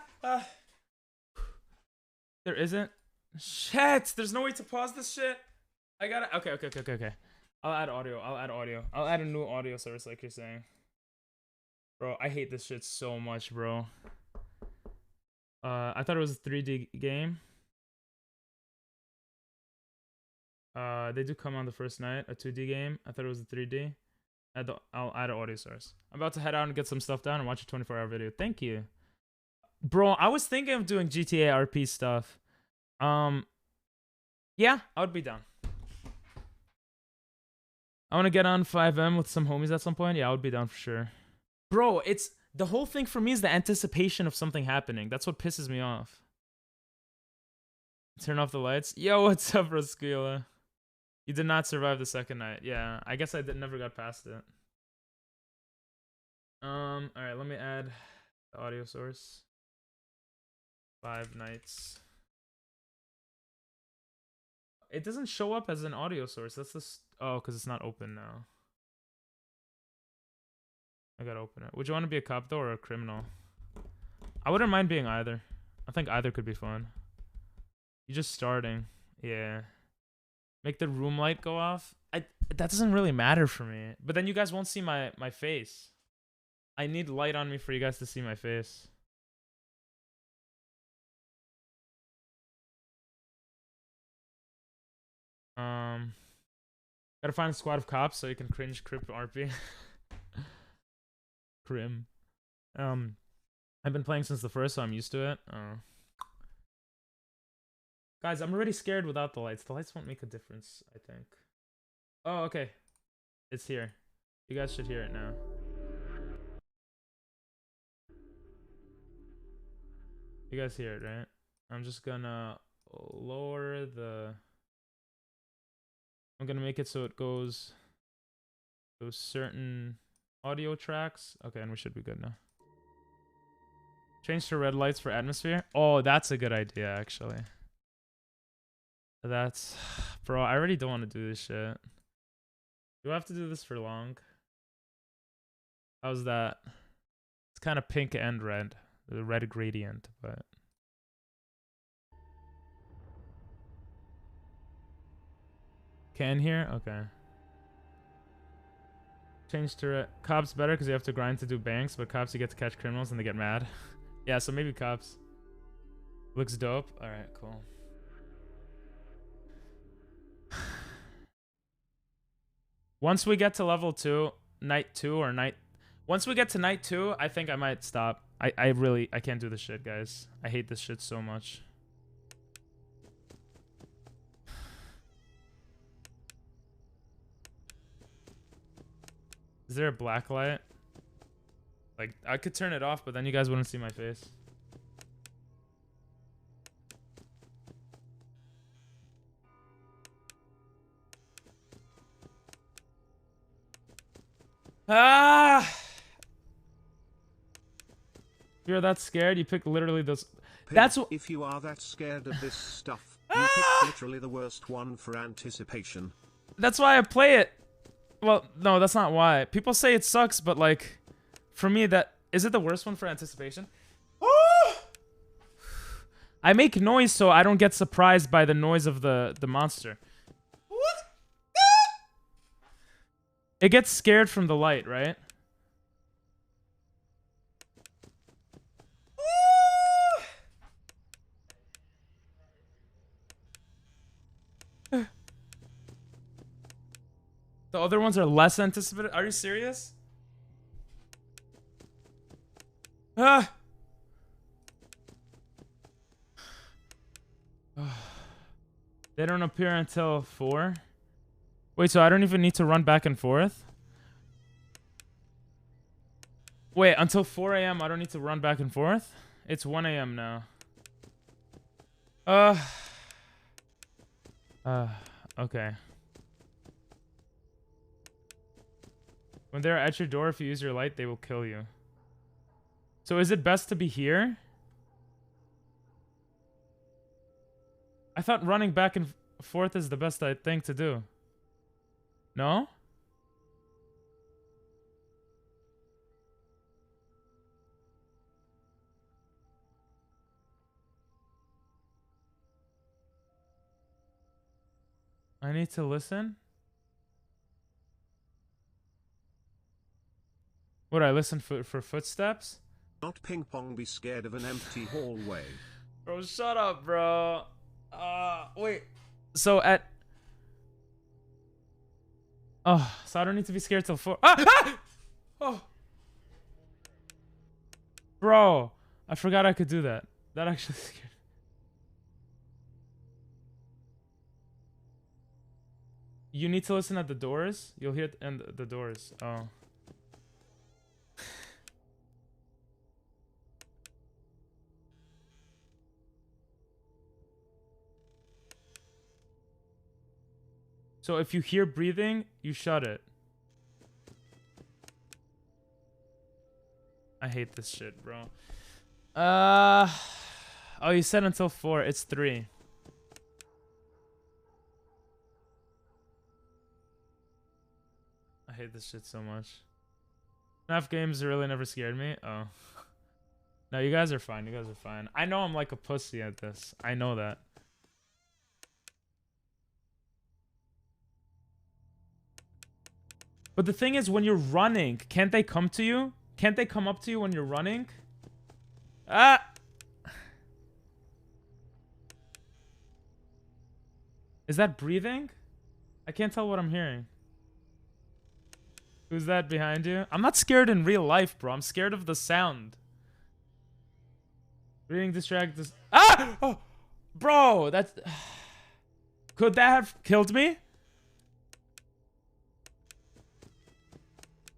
isn't? Shit! There's no way to pause this shit. I gotta... Okay. I'll add audio. I'll add a new audio source like you're saying. Bro, I hate this shit so much, bro. I thought it was a 3D game. They do come on the first night, a 2D game. I thought it was a 3D. I'll add an audio source. I'm about to head out and get some stuff done and watch a 24-hour video. Thank you. Bro, I was thinking of doing GTA RP stuff. Yeah, I would be down. I want to get on 5M with some homies at some point. Yeah, I would be down for sure. Bro, it's... The whole thing for me is the anticipation of something happening. That's what pisses me off. Turn off the lights. Yo, what's up, Roskila? You did not survive the second night. Yeah, I guess I never got past it. Alright, let me add the audio source. 5 nights. It doesn't show up as an audio source. That's this. Oh, because it's not open now. I gotta open it. Would you want to be a cop though or a criminal? I wouldn't mind being either. I think either could be fun. You're just starting. Yeah. Make the room light go off. That doesn't really matter for me. But then you guys won't see my face. I need light on me for you guys to see my face. Gotta find a squad of cops so you can cringe crip RP. Crim. I've been playing since the first, so I'm used to it. Guys, I'm already scared without the lights. The lights won't make a difference, I think. Oh, okay. It's here. You guys should hear it now. You guys hear it, right? I'm just gonna lower the... I'm gonna make it so it goes those certain audio tracks. Okay, and we should be good now. Change to red lights for atmosphere. Oh, that's a good idea, actually. That's... Bro, I already don't want to do this shit. Do I have to do this for long? How's that? It's kind of pink and red. The red gradient, but... Can here? Okay. Change to cops better because you have to grind to do banks, but cops you get to catch criminals and they get mad. Yeah, so maybe cops. Looks dope. Alright, cool. Once we get to level 2, night 2 or night... Once we get to night 2, I think I might stop. I can't do this shit, guys. I hate this shit so much. Is there a black light? Like, I could turn it off, but then you guys wouldn't see my face. Ah! If you're that scared, you pick literally those... That's what... If you are that scared of this stuff, you pick literally the worst one for anticipation. That's why I play it. Well, no, that's not why. People say it sucks, but like, for me, that is it the worst one for anticipation? I make noise so I don't get surprised by the noise of the monster. It gets scared from the light, right? The other ones are less anticipated. Are you serious? Ah! They don't appear until 4. Wait, so I don't even need to run back and forth? Wait, until 4 AM I don't need to run back and forth? It's 1 a.m. now. Okay. When they're at your door, if you use your light, they will kill you. So is it best to be here? I thought running back and forth is the best thing to do. No? I need to listen? Would I listen for footsteps? Not ping pong, be scared of an empty hallway. Bro, shut up, bro. Wait. So at... Oh, so I don't need to be scared till 4. Ah! Ah! Oh. Bro, I forgot I could do that. That actually scared me. You need to listen at the doors? You'll hear it and the doors. Oh. So if you hear breathing, you shut it. I hate this shit, bro. Oh, you said until 4. It's 3. I hate this shit so much. FNAF games really never scared me. Oh. No, you guys are fine. You guys are fine. I know I'm like a pussy at this. I know that. But the thing is, when you're running, can't they come to you? Can't they come up to you when you're running? Ah! Is that breathing? I can't tell what I'm hearing. Who's that behind you? I'm not scared in real life, bro. I'm scared of the sound. Reading distracts. Ah! Oh! Bro, that's... Could that have killed me?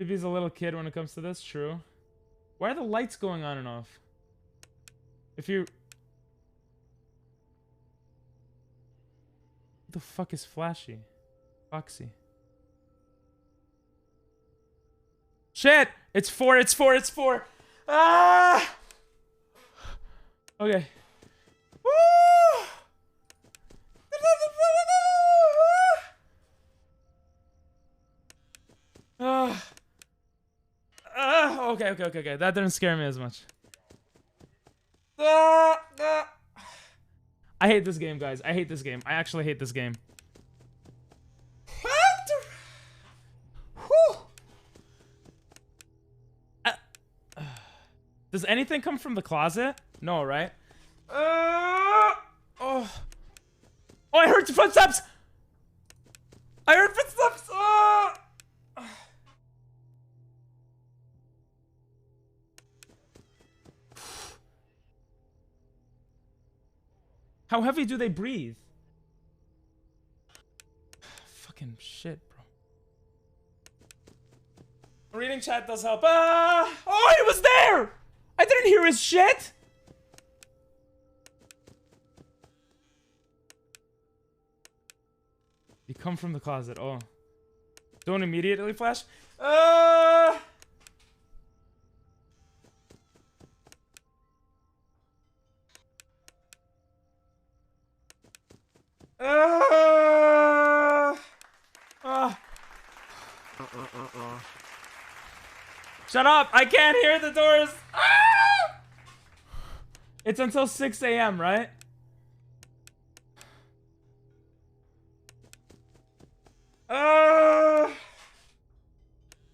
If he's a little kid when it comes to this, true. Why are the lights going on and off? If you... What the fuck is flashy? Foxy. Shit! It's 4, it's 4, it's 4! Ah! Okay. Woo! Okay. That didn't scare me as much. I hate this game, guys. I hate this game. I actually hate this game. Does anything come from the closet? No, right? Oh, I heard footsteps! I heard footsteps! How heavy do they breathe? Fucking shit, bro. Reading chat does help. Oh, he was there! I didn't hear his shit! You come from the closet. Oh. Don't immediately flash. Shut up! I can't hear the doors! It's until 6 a.m., right?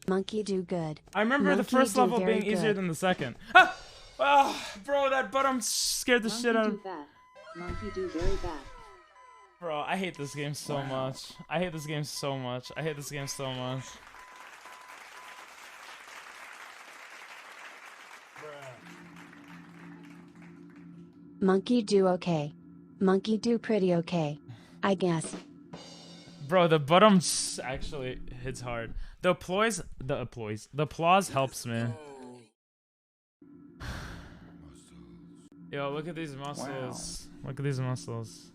Monkey do good. I remember the first level being easier than the second. Bro, that bottom scared the shit out of me. Monkey do very bad. Bro, I hate this game so much. I hate this game so much. I hate this game so much. Monkey do okay. Monkey do pretty okay. I guess. Bro, the bottom actually hits hard. The applause helps me. Yo, look at these muscles. Look at these muscles.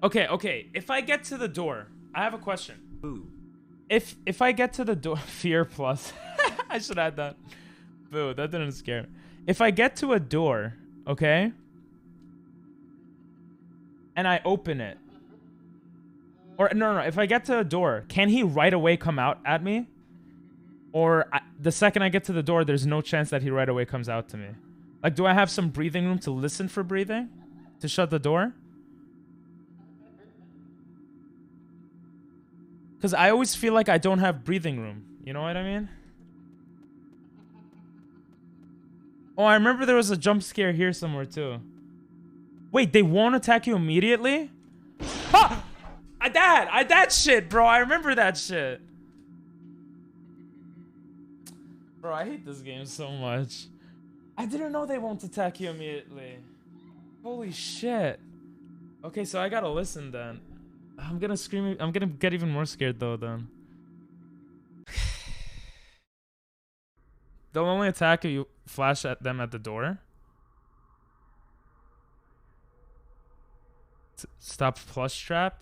Okay. If I get to the door, I have a question. Ooh. If I get to the door, fear plus. I should add that. Boo, that didn't scare me. If I get to a door, okay, and I open it, or no, if I get to a door, can he right away come out at me? Or the second I get to the door, there's no chance that he right away comes out to me. Like, do I have some breathing room to listen for breathing? To shut the door? Because I always feel like I don't have breathing room. You know what I mean? Oh, I remember there was a jump scare here somewhere too. Wait, they won't attack you immediately? Ha! I that shit, bro. I remember that shit. Bro, I hate this game so much. I didn't know they won't attack you immediately. Holy shit. Okay, so I gotta listen then. I'm gonna scream. I'm gonna get even more scared though then. They'll only attack if you flash at them at the door. Stop plush trap.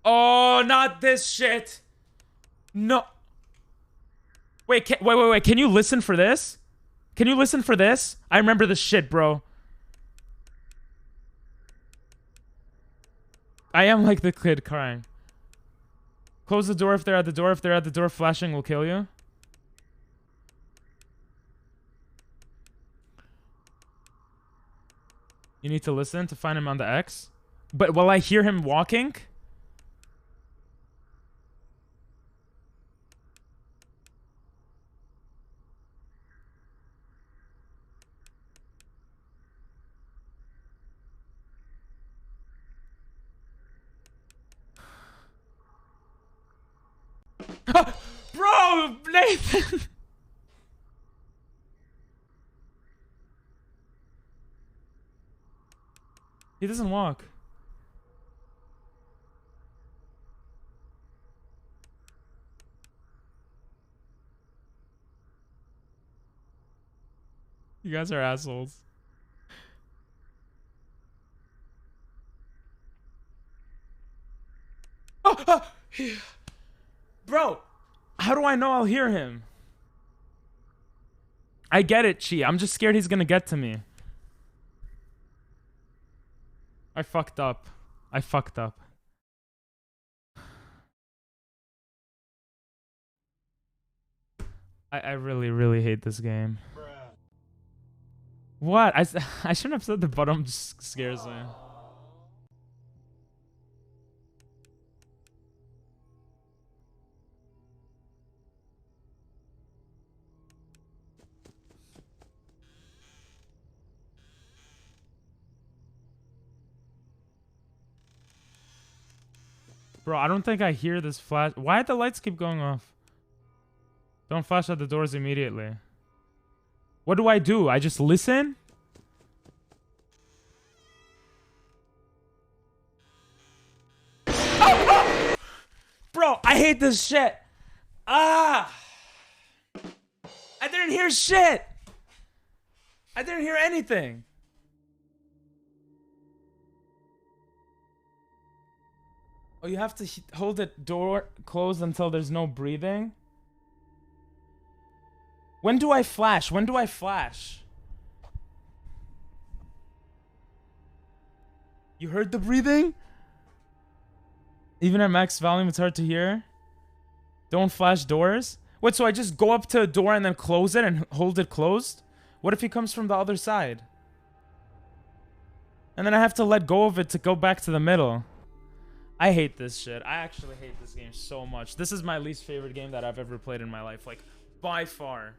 Oh, not this shit. No. Wait, wait. Can you listen for this? Can you listen for this? I remember this shit, bro. I am like the kid crying. Close the door if they're at the door. If they're at the door, flashing will kill you. You need to listen to find him on the X. But will I hear him walking? Bro, Nathan! He doesn't walk. You guys are assholes. Bro, how do I know I'll hear him? I get it, Chi. I'm just scared he's gonna get to me. I fucked up. I really, really hate this game. What? I shouldn't have said the bottom just scares me. Bro, I don't think I hear this flash. Why did the lights keep going off? Don't flash at the doors immediately. What do? I just listen? Bro, I hate this shit. I didn't hear shit. I didn't hear anything. Oh, you have to hold the door closed until there's no breathing? When do I flash? You heard the breathing? Even at max volume, it's hard to hear. Don't flash doors. Wait, so I just go up to a door and then close it and hold it closed? What if he comes from the other side? And then I have to let go of it to go back to the middle. I hate this shit. I actually hate this game so much. This is my least favorite game that I've ever played in my life. Like, by far.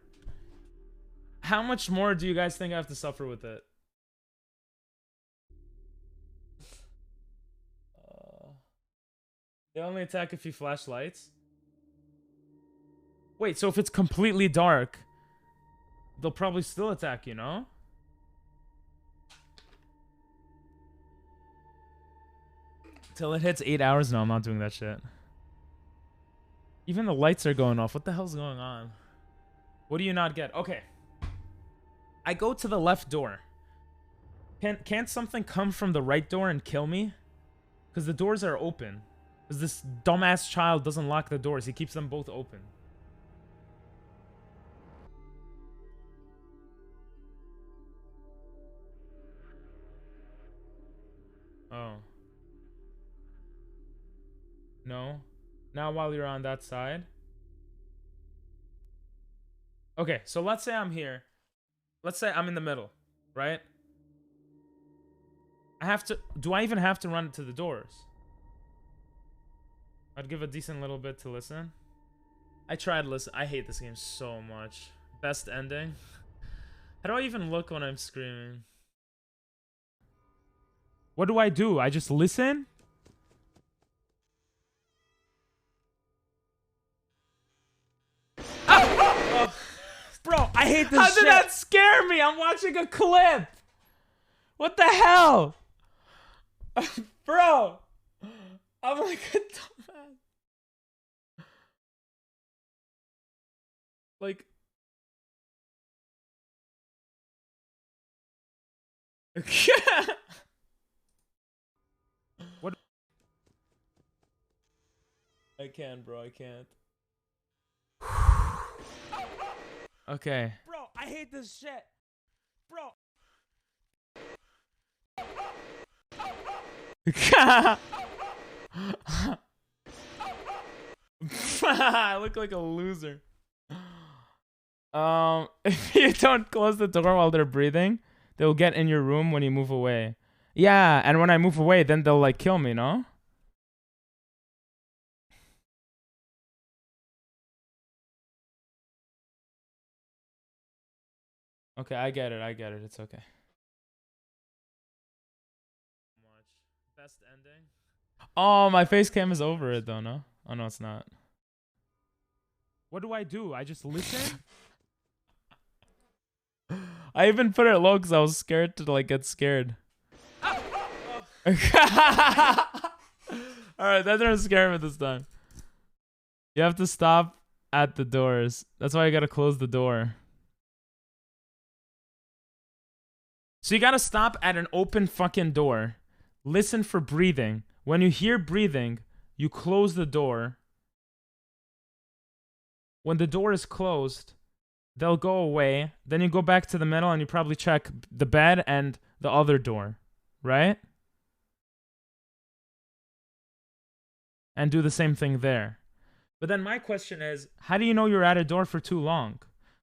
How much more do you guys think I have to suffer with it? They only attack if you flash lights? Wait, so if it's completely dark, they'll probably still attack you, no? Till it hits 8 hours? No, I'm not doing that shit. Even the lights are going off. What the hell's going on? What do you not get? Okay. I go to the left door. Can't something come from the right door and kill me? Because the doors are open. Because this dumbass child doesn't lock the doors. He keeps them both open. Oh. No. Now while you're on that side. Okay, so let's say I'm here. Let's say I'm in the middle, right? I have to... Do I even have to run to the doors? I'd give a decent little bit to listen. I tried to listen. I hate this game so much. Best ending. How do I even look when I'm screaming? What do? I just listen? Oh. Bro, I hate this shit. How did that scare me? I'm watching a clip. What the hell? Bro. I'm like a dumbass. Like. What? I can't, bro. I can't. Okay. Bro, I hate this shit. Bro. I look like a loser. If you don't close the door while they're breathing, they'll get in your room when you move away. Yeah, and when I move away, then they'll like kill me, no? Okay, I get it. It's okay. Best ending? Oh, my face cam is over it though, no? Oh no, it's not. What do? I just listen? I even put it low because I was scared to like get scared. Alright, that didn't scare me this time. You have to stop at the doors. That's why you gotta close the door. So you gotta stop at an open fucking door. Listen for breathing. When you hear breathing, you close the door. When the door is closed, they'll go away. Then you go back to the middle and you probably check the bed and the other door, right? And do the same thing there. But then my question is, how do you know you're at a door for too long?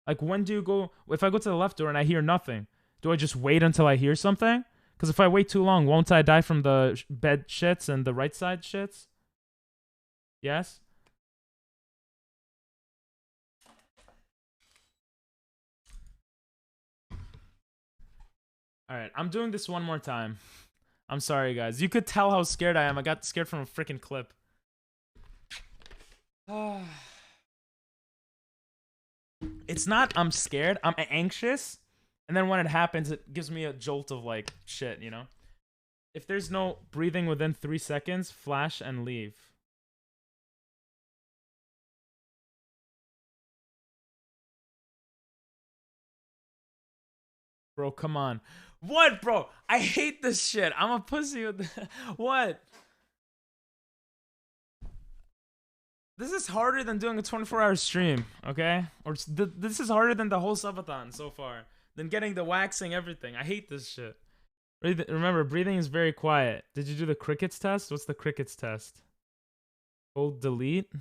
Like, when do you go... If I go to the left door and I hear nothing, do I just wait until I hear something? Because if I wait too long, won't I die from the bed shits and the right side shits? Yes? Alright, I'm doing this one more time. I'm sorry, guys. You could tell how scared I am. I got scared from a freaking clip. It's not I'm scared. I'm anxious. And then when it happens, it gives me a jolt of like shit, you know? If there's no breathing within 3 seconds, flash and leave. Bro, come on. What, bro? I hate this shit. I'm a pussy with what? This is harder than doing a 24-hour stream, okay? Or this is harder than the whole subathon so far. Than getting the waxing, everything. I hate this shit. Remember, breathing is very quiet. Did you do the crickets test? What's the crickets test? Hold delete.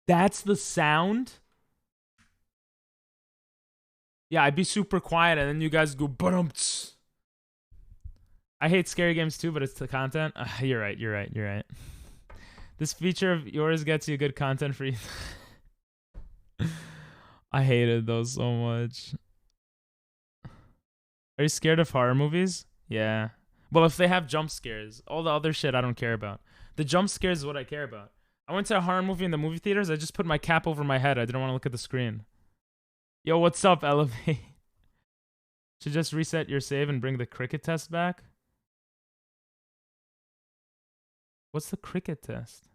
That's the sound? Yeah, I'd be super quiet and then you guys go ba-dum-ts. I hate scary games too, but it's the content. You're right. This feature of yours gets you good content for you. I hated those so much. Are you scared of horror movies? Yeah. Well, if they have jump scares. All the other shit I don't care about. The jump scares is what I care about. I went to a horror movie in the movie theaters. I just put my cap over my head. I didn't want to look at the screen. Yo, what's up, Elevate? Should just reset your save and bring the cricket test back? What's the cricket test?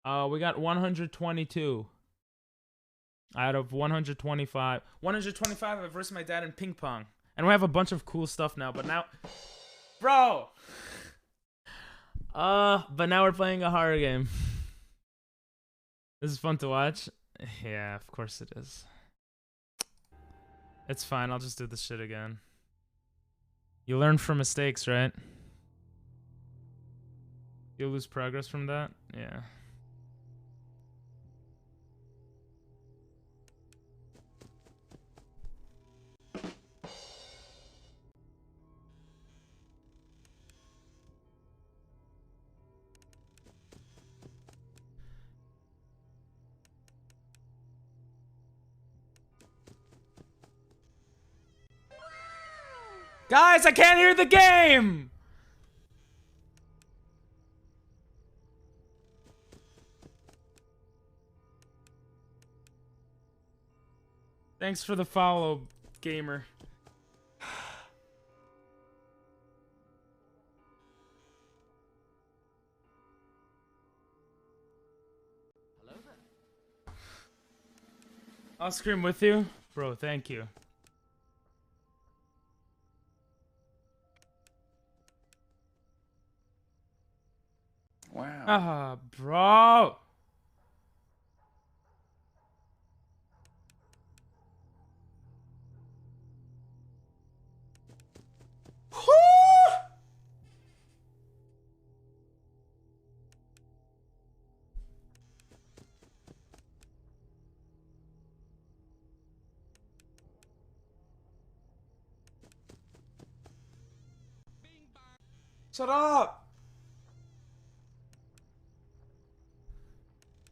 We got 122 out of 125. 125. I versed my dad in ping pong, and we have a bunch of cool stuff now. But now, bro. But now we're playing a horror game. This is fun to watch. Yeah, of course it is. It's fine. I'll just do this shit again. You learn from mistakes, right? You'll lose progress from that? Yeah. Guys, I can't hear the game! Thanks for the follow, gamer. I'll scream with you. Bro, thank you. Wow. Ah, bro. Shut up!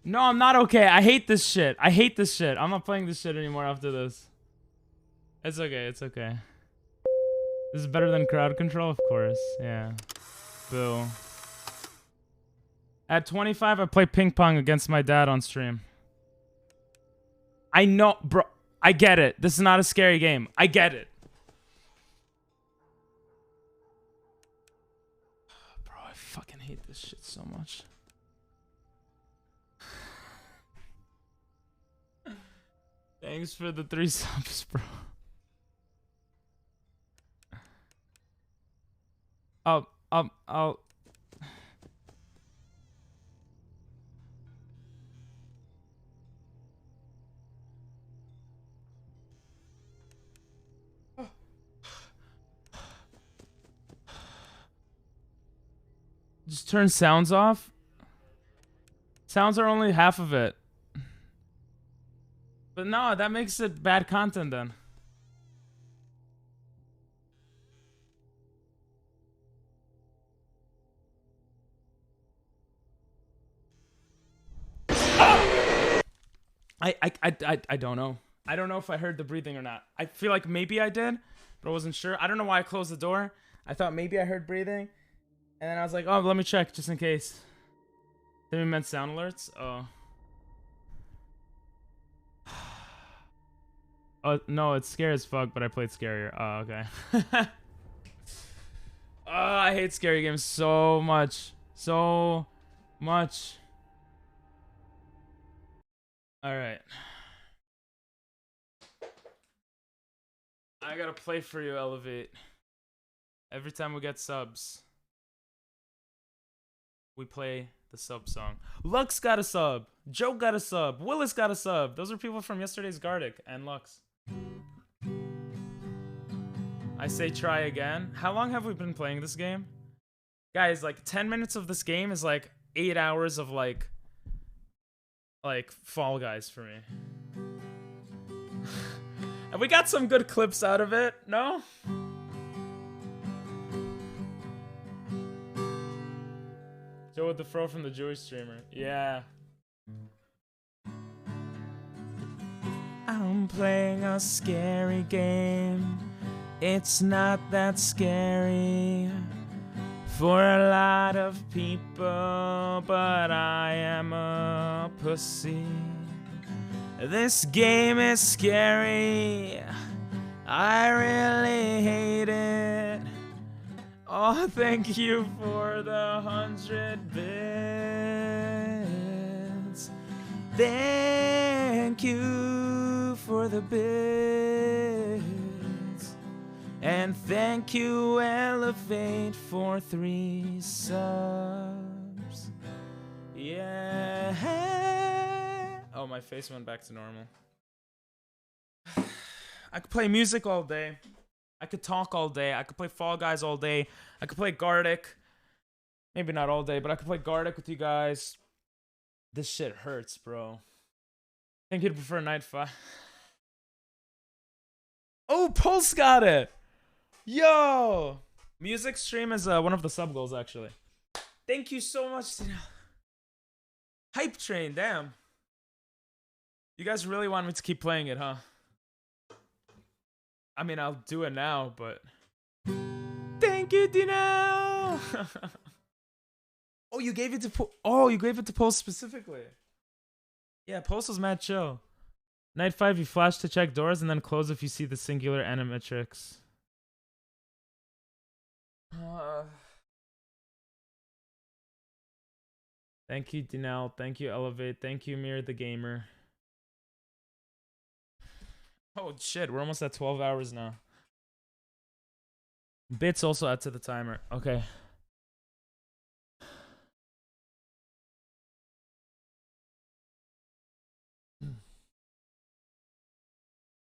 No, I'm not okay. I hate this shit. I hate this shit. I'm not playing this shit anymore after this. It's okay. It's okay. This is better than crowd control, of course. Yeah. Boo. At 25, I play ping pong against my dad on stream. I know, bro. I get it. This is not a scary game. I get it. Bro, I fucking hate this shit so much. Thanks for the 3 subs, bro. I'll... Just turn sounds off? Sounds are only half of it. But no, that makes it bad content then. I don't know. I don't know if I heard the breathing or not. I feel like maybe I did, but I wasn't sure. I don't know why I closed the door. I thought maybe I heard breathing. And then I was like, oh, let me check just in case. They meant sound alerts? Oh. Oh, no, it's scary as fuck, but I played scarier. Oh, okay. Oh, I hate scary games so much. So much. Alright. I gotta play for you, Elevate. Every time we get subs, we play the sub song. Lux got a sub. Joe got a sub. Willis got a sub. Those are people from yesterday's Gardic and Lux. I say try again. How long have we been playing this game? Guys, like 10 minutes of this game is like 8 hours of like Fall Guys for me. And we got some good clips out of it, no? Joe with the fro from the Jewish streamer. Yeah. I'm playing a scary game. It's not that scary for a lot of people, but I am a pussy. This game is scary. I really hate it. Oh, thank you for the 100 bits. Thank you for the bits. And thank you, Elevate, for 3 subs. Yeah. Oh, my face went back to normal. I could play music all day. I could talk all day. I could play Fall Guys all day. I could play Gartic. Maybe not all day, but I could play Gartic with you guys. This shit hurts, bro. I think you'd prefer Night 5. Oh, Pulse got it! Yo! Music stream is one of the sub goals, actually. Thank you so much. Hype Train, damn. You guys really want me to keep playing it, huh? I mean, I'll do it now, but... Thank you, Dino! Oh, you gave it to you gave it to Pulse specifically. Yeah, Pulse was mad chill. Night 5, you flash to check doors and then close if you see the singular animatrix. Thank you, Dinell. Thank you, Elevate. Thank you, Mir the Gamer. Oh shit, we're almost at 12 hours now. Bits also add to the timer. Okay.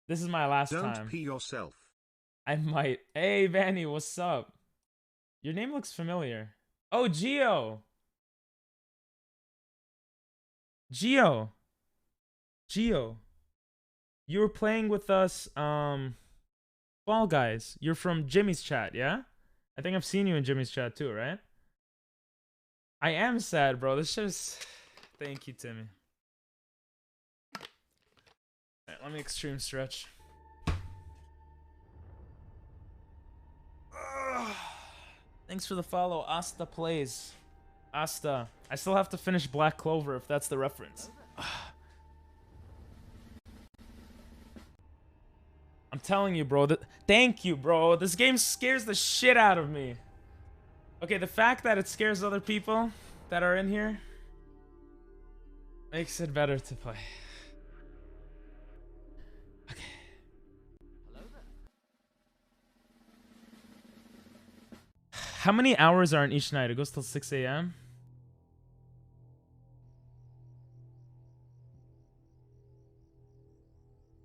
This is my last time. Don't pee yourself. I might. Hey, Vanny, what's up? Your name looks familiar. Oh, Geo. Geo. You were playing with us, Fall Guys. You're from Jimmy's chat, yeah? I think I've seen you in Jimmy's chat too, right? I am sad, bro. This shit is... Thank you, Timmy. Alright, let me extreme stretch. Thanks for the follow, Asta Plays. Asta. I still have to finish Black Clover if that's the reference. I'm telling you, bro. Thank you, bro. This game scares the shit out of me. Okay, the fact that it scares other people that are in here makes it better to play. Okay. How many hours are in each night? It goes till 6 a.m.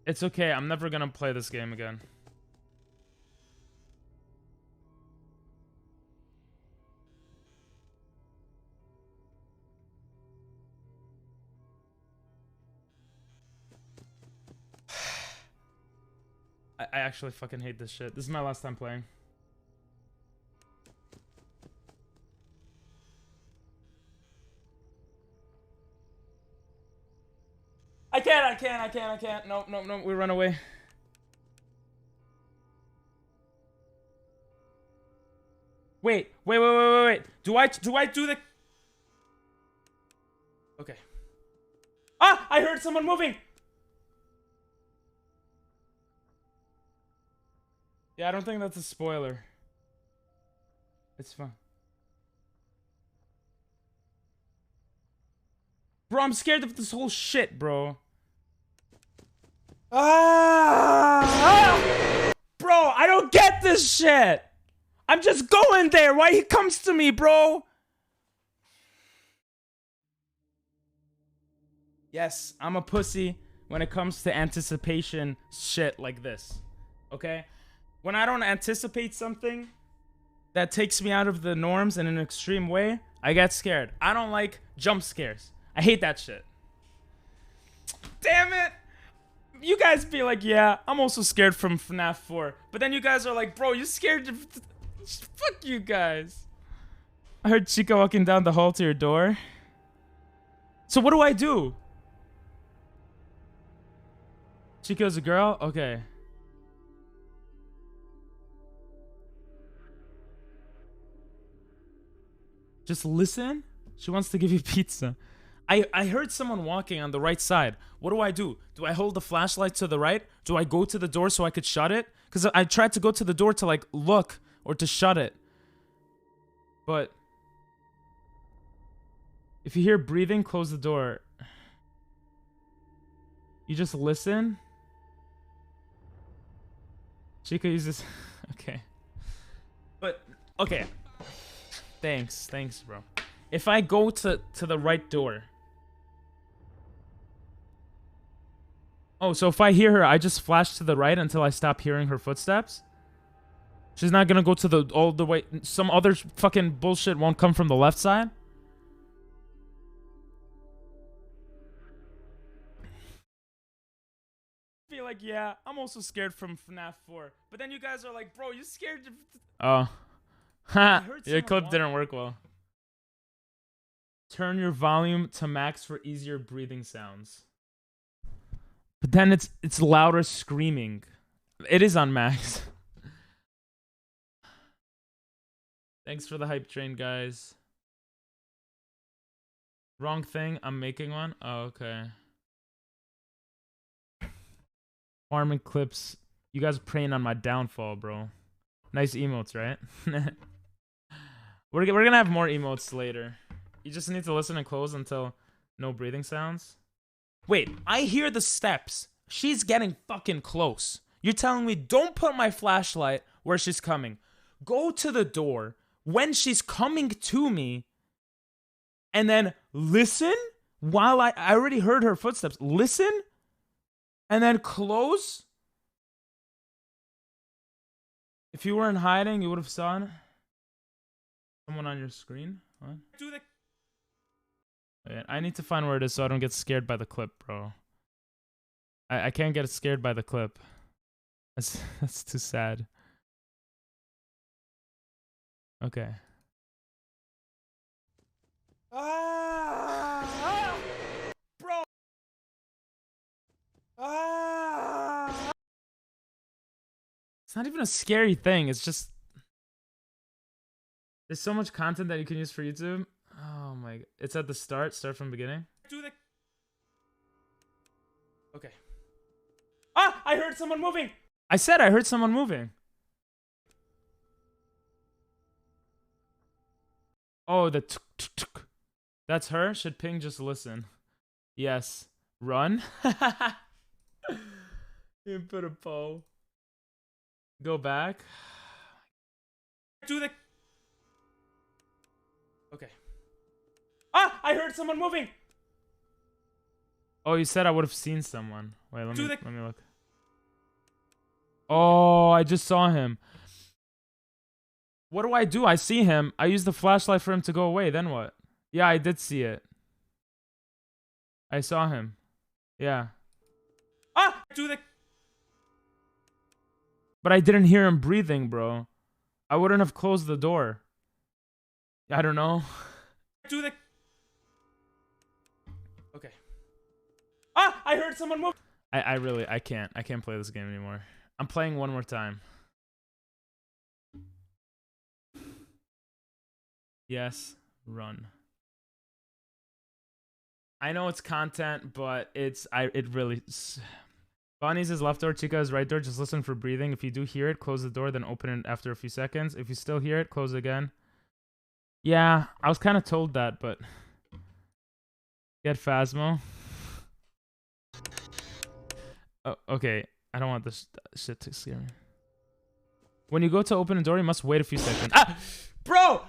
It's okay. I'm never gonna play this game again. I actually fucking hate this shit. This is my last time playing. I can't. No, we run away. Wait. Do I do the... Okay. Ah! I heard someone moving! Yeah, I don't think that's a spoiler. It's fine. Bro, I'm scared of this whole shit, bro. Bro, I don't get this shit. I'm just going there. Why he comes to me, bro? Yes, I'm a pussy when it comes to anticipation shit like this. Okay? When I don't anticipate something that takes me out of the norms in an extreme way, I get scared. I don't like jump scares. I hate that shit. Damn it! You guys be like, yeah, I'm also scared from FNAF 4. But then you guys are like, bro, you scared? Fuck you guys. I heard Chica walking down the hall to your door. So what do I do? Chica's a girl? Okay. Just listen? She wants to give you pizza. I heard someone walking on the right side. What do? Do I hold the flashlight to the right? Do I go to the door so I could shut it? Because I tried to go to the door to like look or to shut it. But if you hear breathing, close the door. You just listen. Chica uses... Okay. But, okay. Thanks, bro. If I go to the right door... Oh, so if I hear her, I just flash to the right until I stop hearing her footsteps? She's not gonna go to the all the way... Some other fucking bullshit won't come from the left side? I feel like, yeah, I'm also scared from FNAF 4. But then you guys are like, bro, you scared... Oh. Ha! Your clip didn't work well. Turn your volume to max for easier breathing sounds. But then it's louder screaming. It is on max. Thanks for the hype train, guys. Wrong thing. I'm making one. Oh, okay. Farming clips. You guys are preying on my downfall, bro. Nice emotes, right? We're gonna have more emotes later. You just need to listen and close until no breathing sounds. Wait, I hear the steps. She's getting fucking close. You're telling me don't put my flashlight where she's coming. Go to the door when she's coming to me and then listen while I already heard her footsteps. Listen and then close. If you weren't hiding, you would have saw someone on your screen. What? Wait, I need to find where it is so I don't get scared by the clip, bro. I can't get scared by the clip. That's too sad. Okay. Bro. It's not even a scary thing. It's just there's so much content that you can use for YouTube. Oh my god. It's at the start. Start from beginning. Okay. Ah! I heard someone moving! I said I heard someone moving. Oh, the tuk. That's her? Should ping just listen? Yes. Run? You put a poll. Go back. Okay. Ah! I heard someone moving! Oh, you said I would have seen someone. Wait, let me look. Oh, I just saw him. What do? I see him. I use the flashlight for him to go away. Then what? Yeah, I did see it. I saw him. Yeah. Ah! But I didn't hear him breathing, bro. I wouldn't have closed the door. I don't know. Okay. Ah! I heard someone move. I can't play this game anymore. I'm playing one more time. Yes, run. I know it's content, but it really... Bonnie's is left door, Chica is right door. Just listen for breathing. If you do hear it, close the door, then open it after a few seconds. If you still hear it, close it again. Yeah, I was kind of told that, but... Get Phasmo. Oh, okay. I don't want this shit to scare me. When you go to open a door, you must wait a few seconds. Ah! Bro!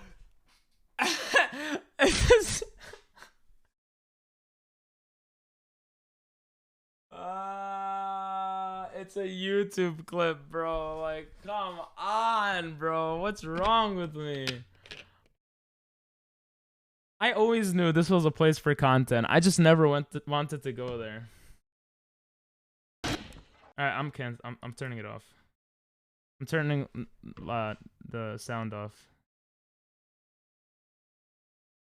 It's a YouTube clip, bro. Like, come on, bro. What's wrong with me? I always knew this was a place for content. I just never wanted to go there. Alright, I'm turning it off. I'm turning the sound off.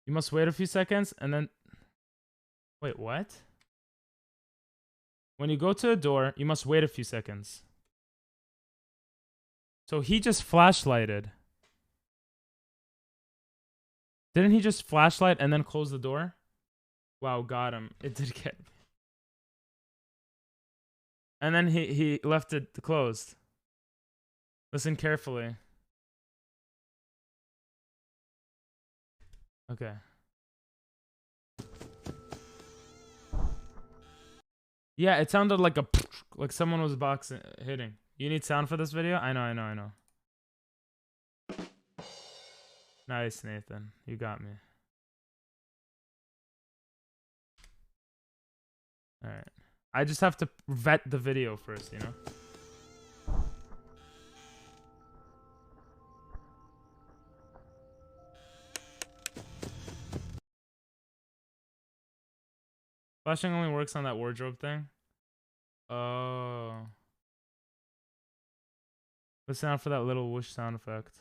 You must wait a few seconds and then... Wait, what? When you go to a door, you must wait a few seconds. So he just flashlighted. Didn't he just flashlight and then close the door? Wow, got him. It did get me. And then he left it closed. Listen carefully. Okay. Yeah, it sounded like a like someone was boxing hitting. You need sound for this video? I know. Nice, Nathan. You got me. Alright. I just have to vet the video first, you know? Flashing only works on that wardrobe thing. Oh. Listen out for that little whoosh sound effect.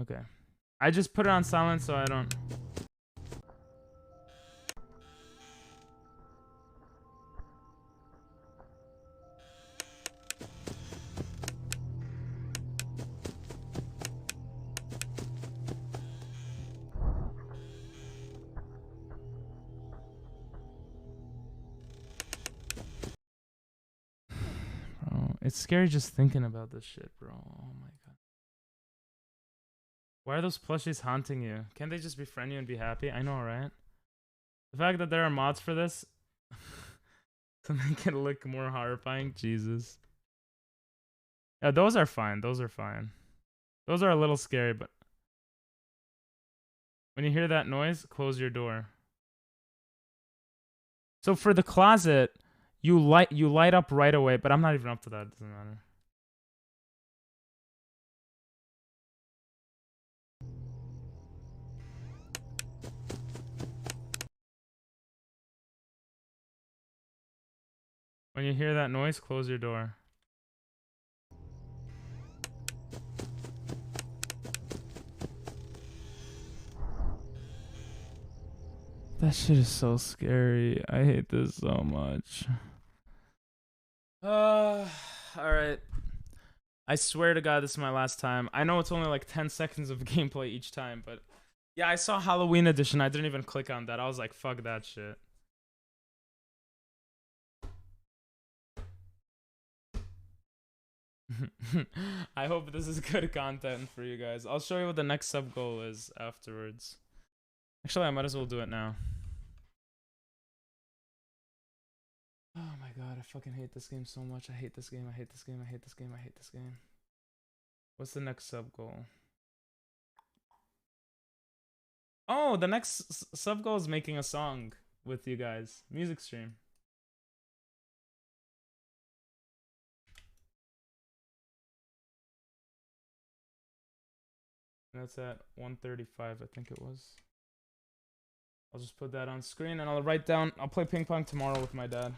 Okay. I just put it on silent so I don't... Bro, it's scary just thinking about this shit, bro. Oh my god. Why are those plushies haunting you? Can't they just befriend you and be happy? I know, right? The fact that there are mods for this to make it look more horrifying. Jesus. Yeah, those are fine. Those are fine. Those are a little scary, but when you hear that noise, close your door. So for the closet, you light up right away, but I'm not even up to that. It doesn't matter. When you hear that noise, close your door. That shit is so scary. I hate this so much. Alright. I swear to God, this is my last time. I know it's only like 10 seconds of gameplay each time, but yeah, I saw Halloween edition. I didn't even click on that. I was like, fuck that shit. I hope this is good content for you guys. I'll show you what the next sub goal is afterwards. Actually, I might as well do it now. Oh my god, I fucking hate this game so much. I hate this game. I hate this game. I hate this game. I hate this game. What's the next sub goal? Oh, the next sub goal is making a song with you guys. Music stream. That's at 1:35, I think it was. I'll just put that on screen and I'll write down. I'll play ping pong tomorrow with my dad.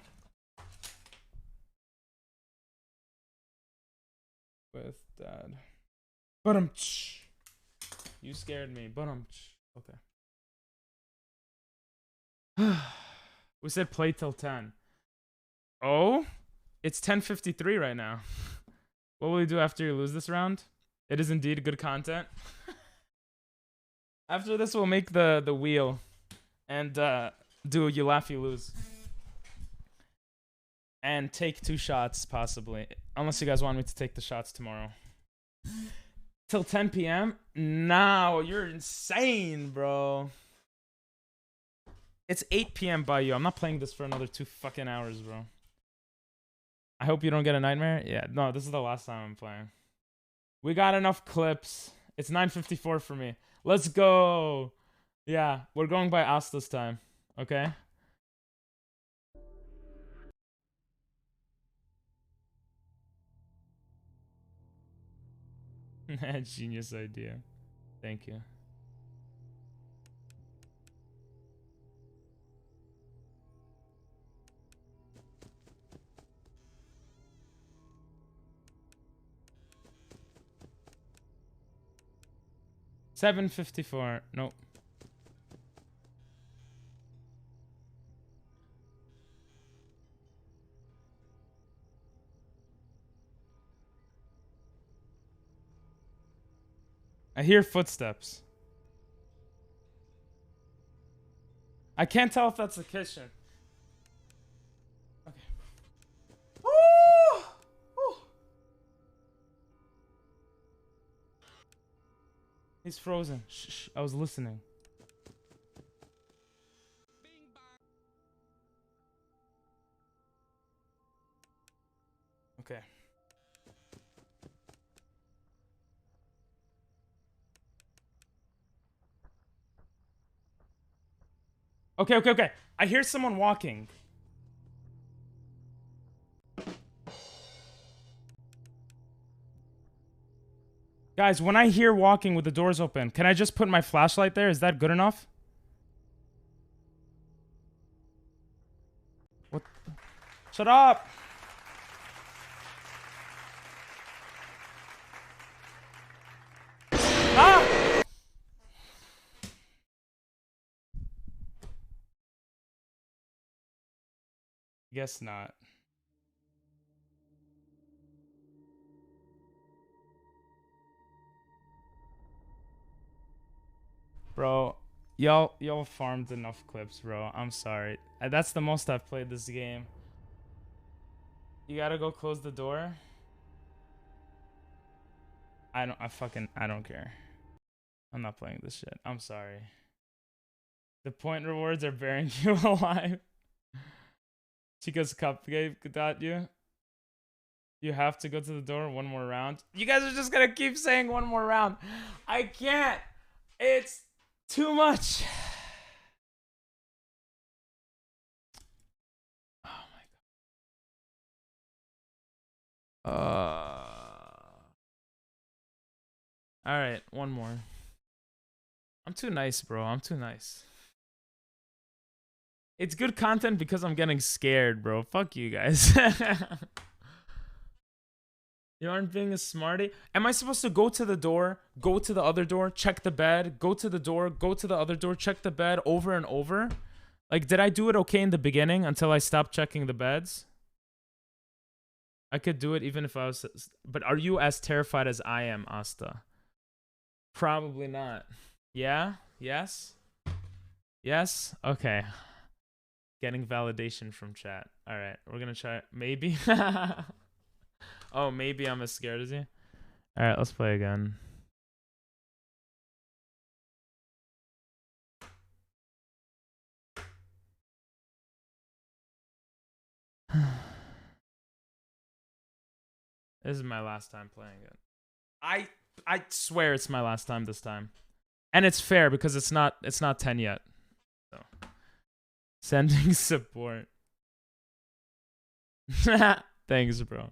With dad. You scared me. Okay. We said play till 10. Oh? It's 10:53 right now. What will you do after you lose this round? It is indeed good content. After this, we'll make the wheel and do you laugh, you lose. And take 2 shots, possibly. Unless you guys want me to take the shots tomorrow. Till 10 p.m.? No, you're insane, bro. It's 8 p.m. by you. I'm not playing this for another 2 fucking hours, bro. I hope you don't get a nightmare. Yeah, no, this is the last time I'm playing. We got enough clips. It's 9:54 for me. Let's go. Yeah, we're going by us this time. Okay? Genius idea. Thank you. $7.54. Nope. I hear footsteps. I can't tell if that's the kitchen. Okay. He's frozen. Shh, I was listening. Okay. Okay. I hear someone walking. Guys, when I hear walking with the doors open, can I just put my flashlight there? Is that good enough? What? Shut up! Ah! Guess not. Bro, y'all farmed enough clips, bro. I'm sorry. That's the most I've played this game. You gotta go close the door. I don't care. I'm not playing this shit. I'm sorry. The point rewards are burying you alive. Chica's cupcake got you. You have to go to the door one more round. You guys are just gonna keep saying one more round. I can't. It's too much. Oh my god. All right, one more. I'm too nice, bro. I'm too nice. It's good content because I'm getting scared, bro. Fuck you guys. You aren't being a smarty. Am I supposed to go to the door, go to the other door, check the bed, go to the door, go to the other door, check the bed over and over? Like, did I do it okay in the beginning until I stopped checking the beds? I could do it even if I was... But are you as terrified as I am, Asta? Probably not. Yeah? Yes? Yes? Okay. Getting validation from chat. Alright, we're gonna try... Maybe? Oh, maybe I'm as scared as you? Alright, let's play again. This is my last time playing it. I swear it's my last time this time. And it's fair because it's not 10 yet. So sending support. Thanks, bro.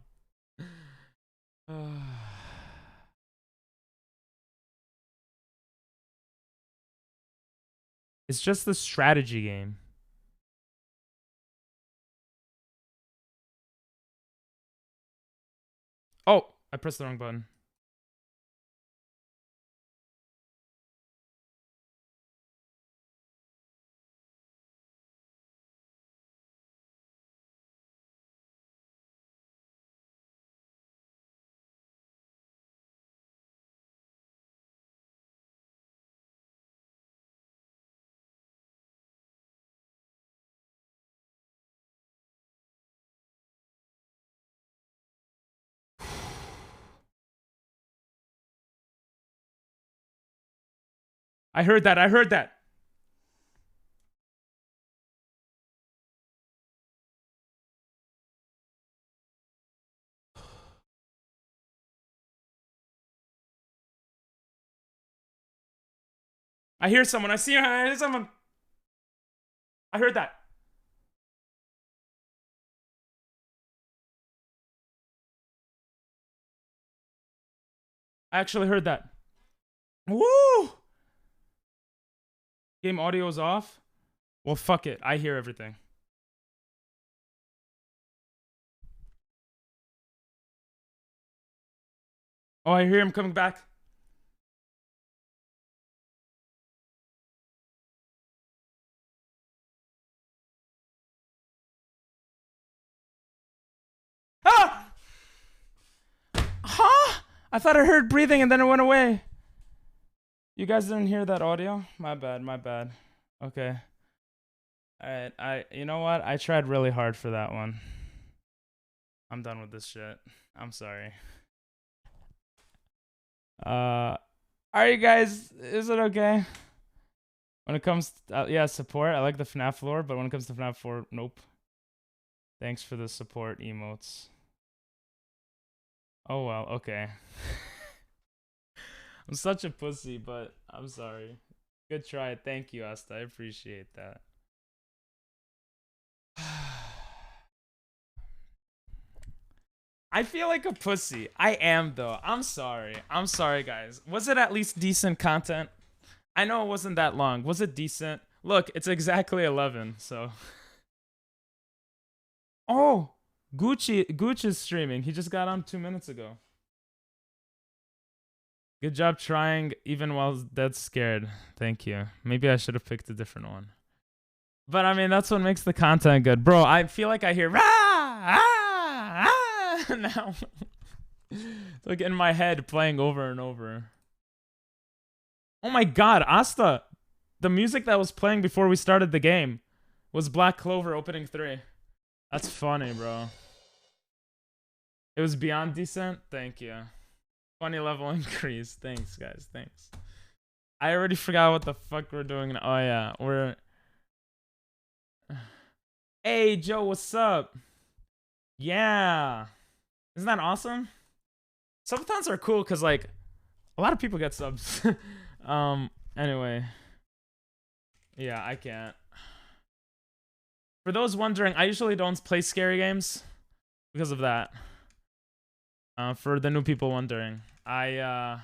It's just the strategy game. Oh, I pressed the wrong button. I heard that. I heard that. I hear someone. I hear someone. I heard that. I actually heard that. Woo! Game audio's off? Well, fuck it. I hear everything. Oh, I hear him coming back. Ah! Huh? I thought I heard breathing and then it went away. You guys didn't hear that audio? My bad, my bad. Okay. Alright, you know what? I tried really hard for that one. I'm done with this shit. I'm sorry. Are you guys? Is it okay? When it comes, yeah, support. I like the FNAF lore, but when it comes to FNAF 4, nope. Thanks for the support emotes. Oh well, okay. I'm such a pussy, but I'm sorry. Good try. Thank you, Asta. I appreciate that. I feel like a pussy. I am, though. I'm sorry. I'm sorry, guys. Was it at least decent content? I know it wasn't that long. Was it decent? Look, it's exactly 11, so. Oh, Gooch is streaming. He just got on 2 minutes ago. Good job trying even while dead scared. Thank you. Maybe I should have picked a different one. But I mean, that's what makes the content good. Bro, I feel like I hear now. It's like in my head playing over and over. Oh my god, Asta! The music that was playing before we started the game was Black Clover opening 3. That's funny, bro. It was beyond decent? Thank you. Funny level increase. Thanks, guys. Thanks. I already forgot what the fuck we're doing. Oh, yeah. We're... Hey, Joe, what's up? Yeah. Isn't that awesome? Subathons are cool because, like, a lot of people get subs. Anyway. Yeah, I can't. For those wondering, I usually don't play scary games because of that. For the new people wondering, what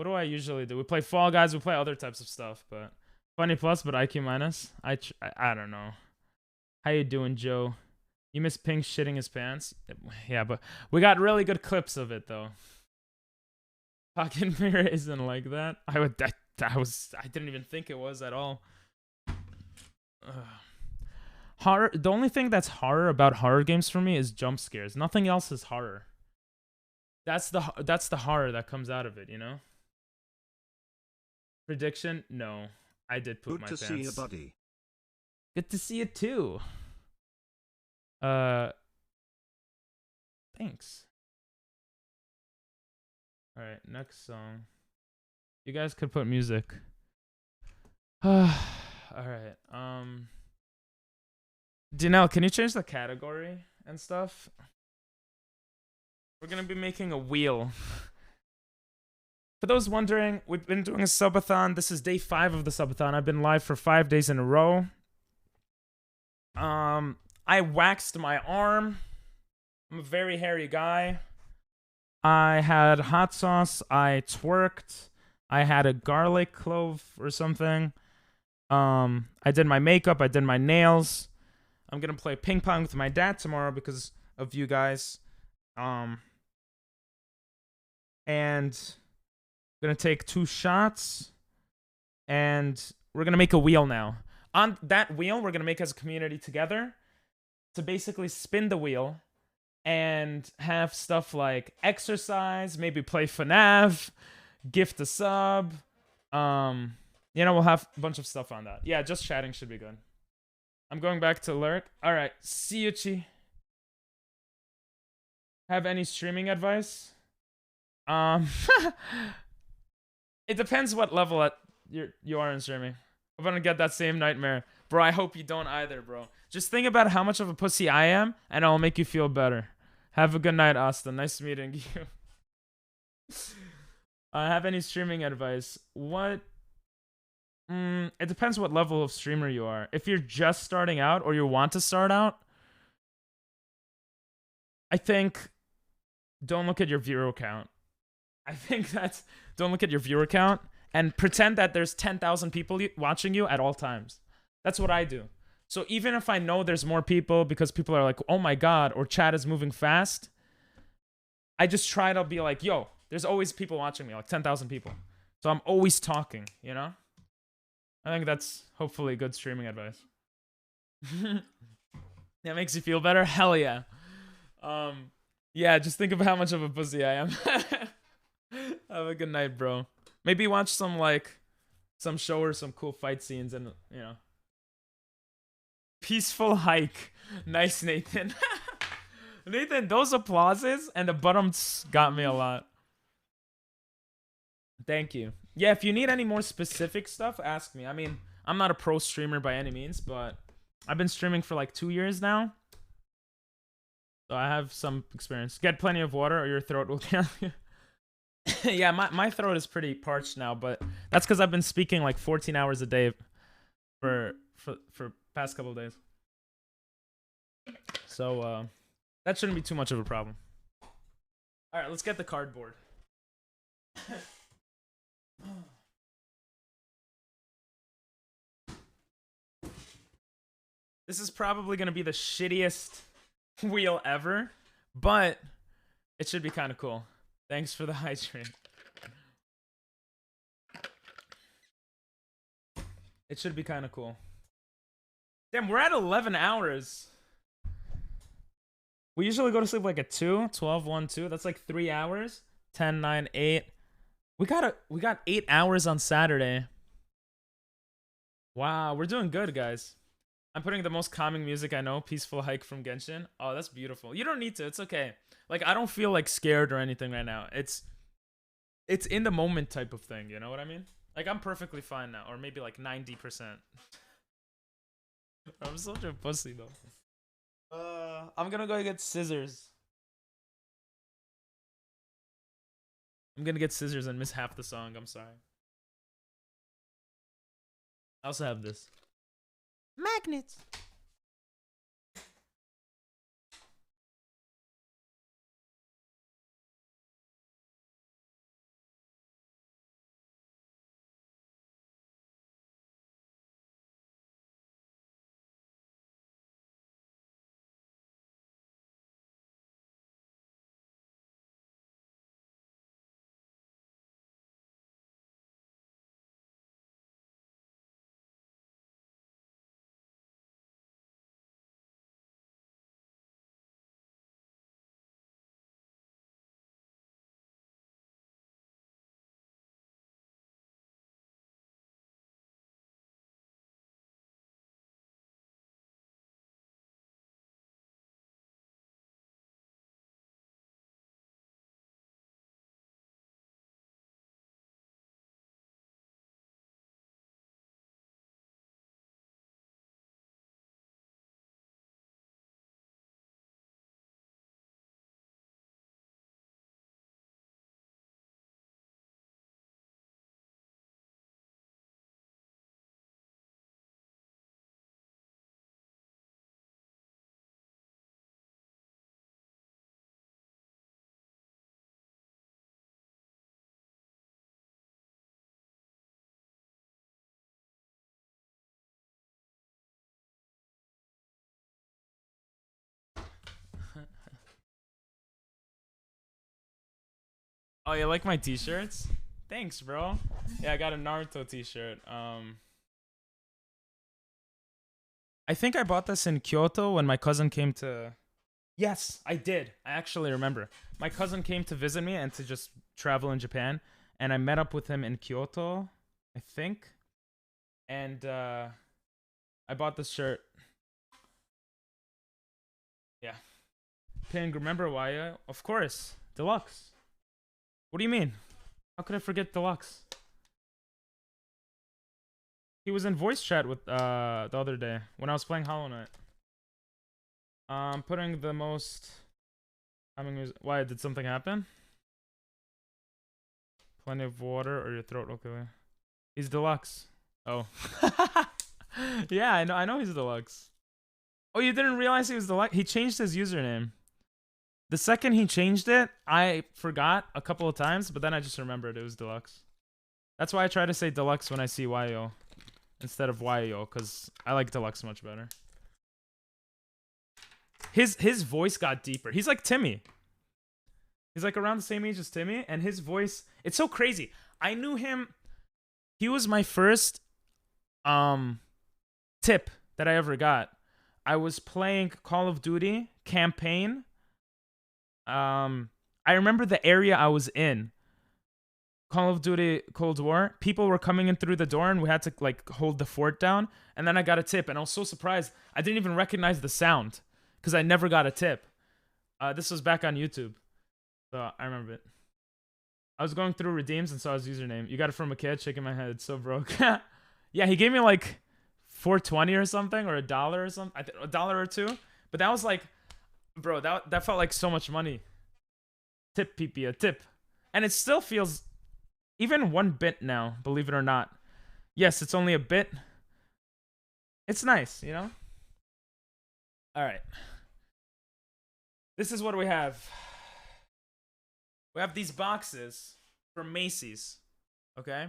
do I usually do? We play Fall Guys, we play other types of stuff, but funny plus, but IQ minus. I don't know. How you doing, Joe? You miss Pink shitting his pants? Yeah, but we got really good clips of it though. Fucking mirror isn't like that. I didn't even think it was at all. Horror. The only thing that's horror about horror games for me is jump scares. Nothing else is horror. That's the horror that comes out of it, you know? Prediction? No. I did poop my pants. Good to see you, buddy. Good to see you too. Thanks. Alright, next song. You guys could put music. Alright, Janelle, can you change the category and stuff? We're gonna be making a wheel. For those wondering, we've been doing a subathon. This is day 5 of the subathon. I've been live for 5 days in a row. I waxed my arm. I'm a very hairy guy. I had hot sauce. I twerked. I had a garlic clove or something. I did my makeup. I did my nails. I'm gonna play ping pong with my dad tomorrow because of you guys. And I'm gonna take 2 shots. And we're gonna make a wheel now. On that wheel, we're gonna make as a community together to basically spin the wheel and have stuff like exercise, maybe play FNAF, gift a sub. You know, we'll have a bunch of stuff on that. Yeah, just chatting should be good. I'm going back to lurk. Alright, see you, Chi. Have any streaming advice? It depends what level you are in streaming. I'm gonna get that same nightmare. Bro, I hope you don't either, bro. Just think about how much of a pussy I am, and I'll make you feel better. Have a good night, Austin. Nice meeting you. Have any streaming advice? What? It depends what level of streamer you are. If you're just starting out or you want to start out, I think don't look at your viewer count. Don't look at your viewer count and pretend that there's 10,000 people watching you at all times. That's what I do. So even if I know there's more people because people are like, oh my god, or chat is moving fast, I just try to be like, yo, there's always people watching me, like 10,000 people. So I'm always talking, you know? I think that's hopefully good streaming advice. That makes you feel better? Hell yeah. Yeah, just think of how much of a pussy I am. Have a good night, bro. Maybe watch some show or some cool fight scenes and, you know. Peaceful hike. Nice, Nathan. Nathan, those applauses and the bottoms got me a lot. Thank you. Yeah, if you need any more specific stuff, ask me. I mean, I'm not a pro streamer by any means, but I've been streaming for like 2 years now. So I have some experience. Get plenty of water or your throat will kill you. Yeah, my throat is pretty parched now, but that's because I've been speaking like 14 hours a day for past couple of days. So that shouldn't be too much of a problem. All right, let's get the cardboard. This is probably going to be the shittiest wheel ever, but it should be kind of cool. Thanks for the hydrate. It should be kind of cool. Damn, we're at 11 hours. We usually go to sleep like at 2, 12, 1, 2. That's like 3 hours. 10, 9, 8. We got 8 hours on Saturday. Wow, we're doing good, guys. I'm putting the most calming music I know. Peaceful Hike from Genshin. Oh, that's beautiful. You don't need to. It's okay. Like, I don't feel like scared or anything right now. It's in the moment type of thing. You know what I mean? Like, I'm perfectly fine now. Or maybe like 90%. I'm such a pussy, though. I'm gonna go get scissors. I'm gonna get scissors and miss half the song. I'm sorry. I also have this. Magnets. Oh, you like my t-shirts? Thanks, bro. Yeah, I got a Naruto t-shirt. I think I bought this in Kyoto when my cousin came to... Yes, I did. I actually remember. My cousin came to visit me and to just travel in Japan. And I met up with him in Kyoto, I think. And I bought this shirt. Yeah. Ping, remember why? Of course. Deluxe. What do you mean? How could I forget Deluxe? He was in voice chat with the other day when I was playing Hollow Knight. Putting the most... Why, did something happen? Plenty of water or your throat okay. He's Deluxe. Oh. Yeah, I know he's Deluxe. Oh, you didn't realize he was Deluxe? He changed his username. The second he changed it, I forgot a couple of times, but then I just remembered it was Deluxe. That's why I try to say Deluxe when I see Wayo instead of Wayo, because I like Deluxe much better. His voice got deeper. He's like Timmy. He's like around the same age as Timmy, and his voice, it's so crazy. I knew him. He was my first tip that I ever got. I was playing Call of Duty campaign. I remember the area I was in. Call of Duty Cold War. People were coming in through the door and we had to like hold the fort down. And then I got a tip and I was so surprised. I didn't even recognize the sound because I never got a tip. This was back on YouTube. So I remember it. I was going through redeems and saw his username. You got it from a kid? Shaking my head. So broke. Yeah, he gave me like $4.20 or something, or $1 or something. A dollar or two. But that was like, bro, that felt like so much money. Tip, PP, a tip. And it still feels even 1 bit now, believe it or not. Yes, it's only a bit. It's nice, you know? All right. This is what we have. We have these boxes from Macy's. Okay?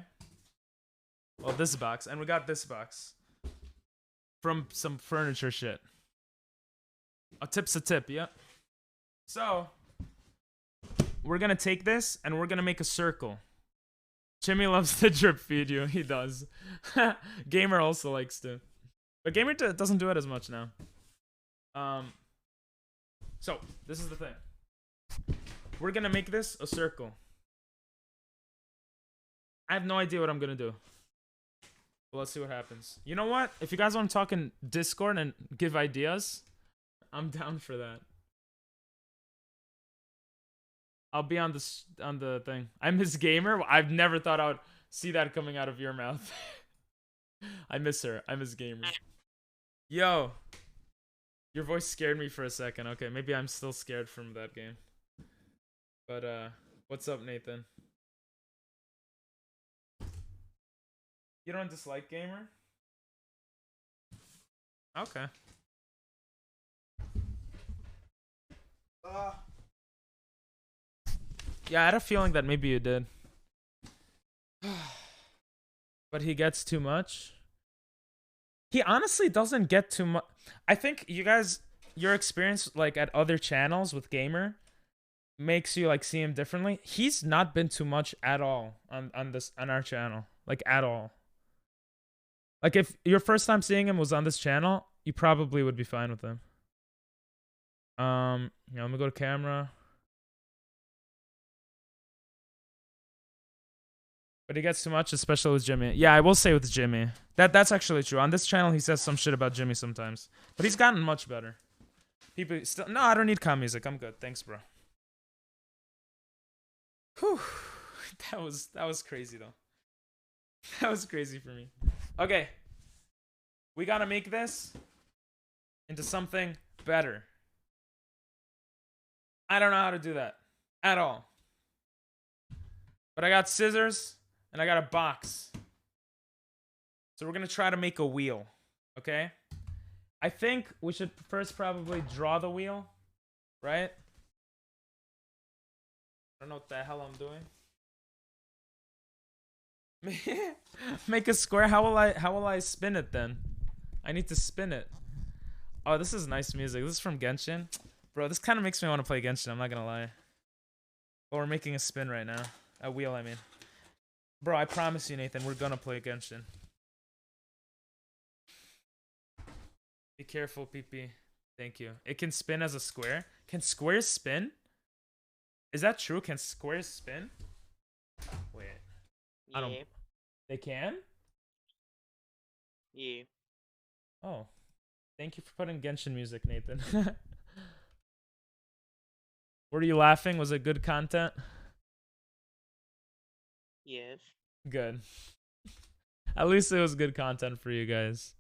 Well, this box. And we got this box from some furniture shit. A tip's a tip, yep. So, we're gonna take this and we're gonna make a circle. Jimmy loves to drip feed you. He does. Gamer also likes to. But Gamer doesn't do it as much now. So, this is the thing. We're gonna make this a circle. I have no idea what I'm gonna do. But let's see what happens. You know what? If you guys want to talk in Discord and give ideas, I'm down for that. I'll be on the thing. I miss Gamer. I've never thought I would see that coming out of your mouth. I miss her. I miss Gamer. Yo. Your voice scared me for a second. Okay, maybe I'm still scared from that game. But what's up, Nathan? You don't dislike Gamer? Okay. Yeah, I had a feeling that maybe you did. But he gets too much. He honestly doesn't get too much. I think you guys, your experience like at other channels with Gamer makes you like see him differently. He's not been too much at all on our channel. Like at all. Like if your first time seeing him was on this channel, you probably would be fine with him. Yeah, let me go to camera. But he gets too much, especially with Jimmy. Yeah, I will say with Jimmy. That's actually true. On this channel, he says some shit about Jimmy sometimes. But he's gotten much better. People still... No, I don't need calm music. I'm good. Thanks, bro. Whew. That was crazy, though. That was crazy for me. Okay. We gotta make this into something better. I don't know how to do that. At all. But I got scissors... and I got a box. So we're going to try to make a wheel. Okay? I think we should first probably draw the wheel. Right? I don't know what the hell I'm doing. Make a square. How will I spin it then? I need to spin it. Oh, this is nice music. This is from Genshin. Bro, this kind of makes me want to play Genshin. I'm not going to lie. But we're making a spin right now. A wheel, I mean. Bro, I promise you, Nathan, we're gonna play Genshin. Be careful, PP. Thank you. It can spin as a square. Can squares spin? Is that true? Can squares spin? Wait. I don't... They can? Yeah. Oh. Thank you for putting Genshin music, Nathan. Were you laughing? Was it good content? Yes. Good. At least it was good content for you guys.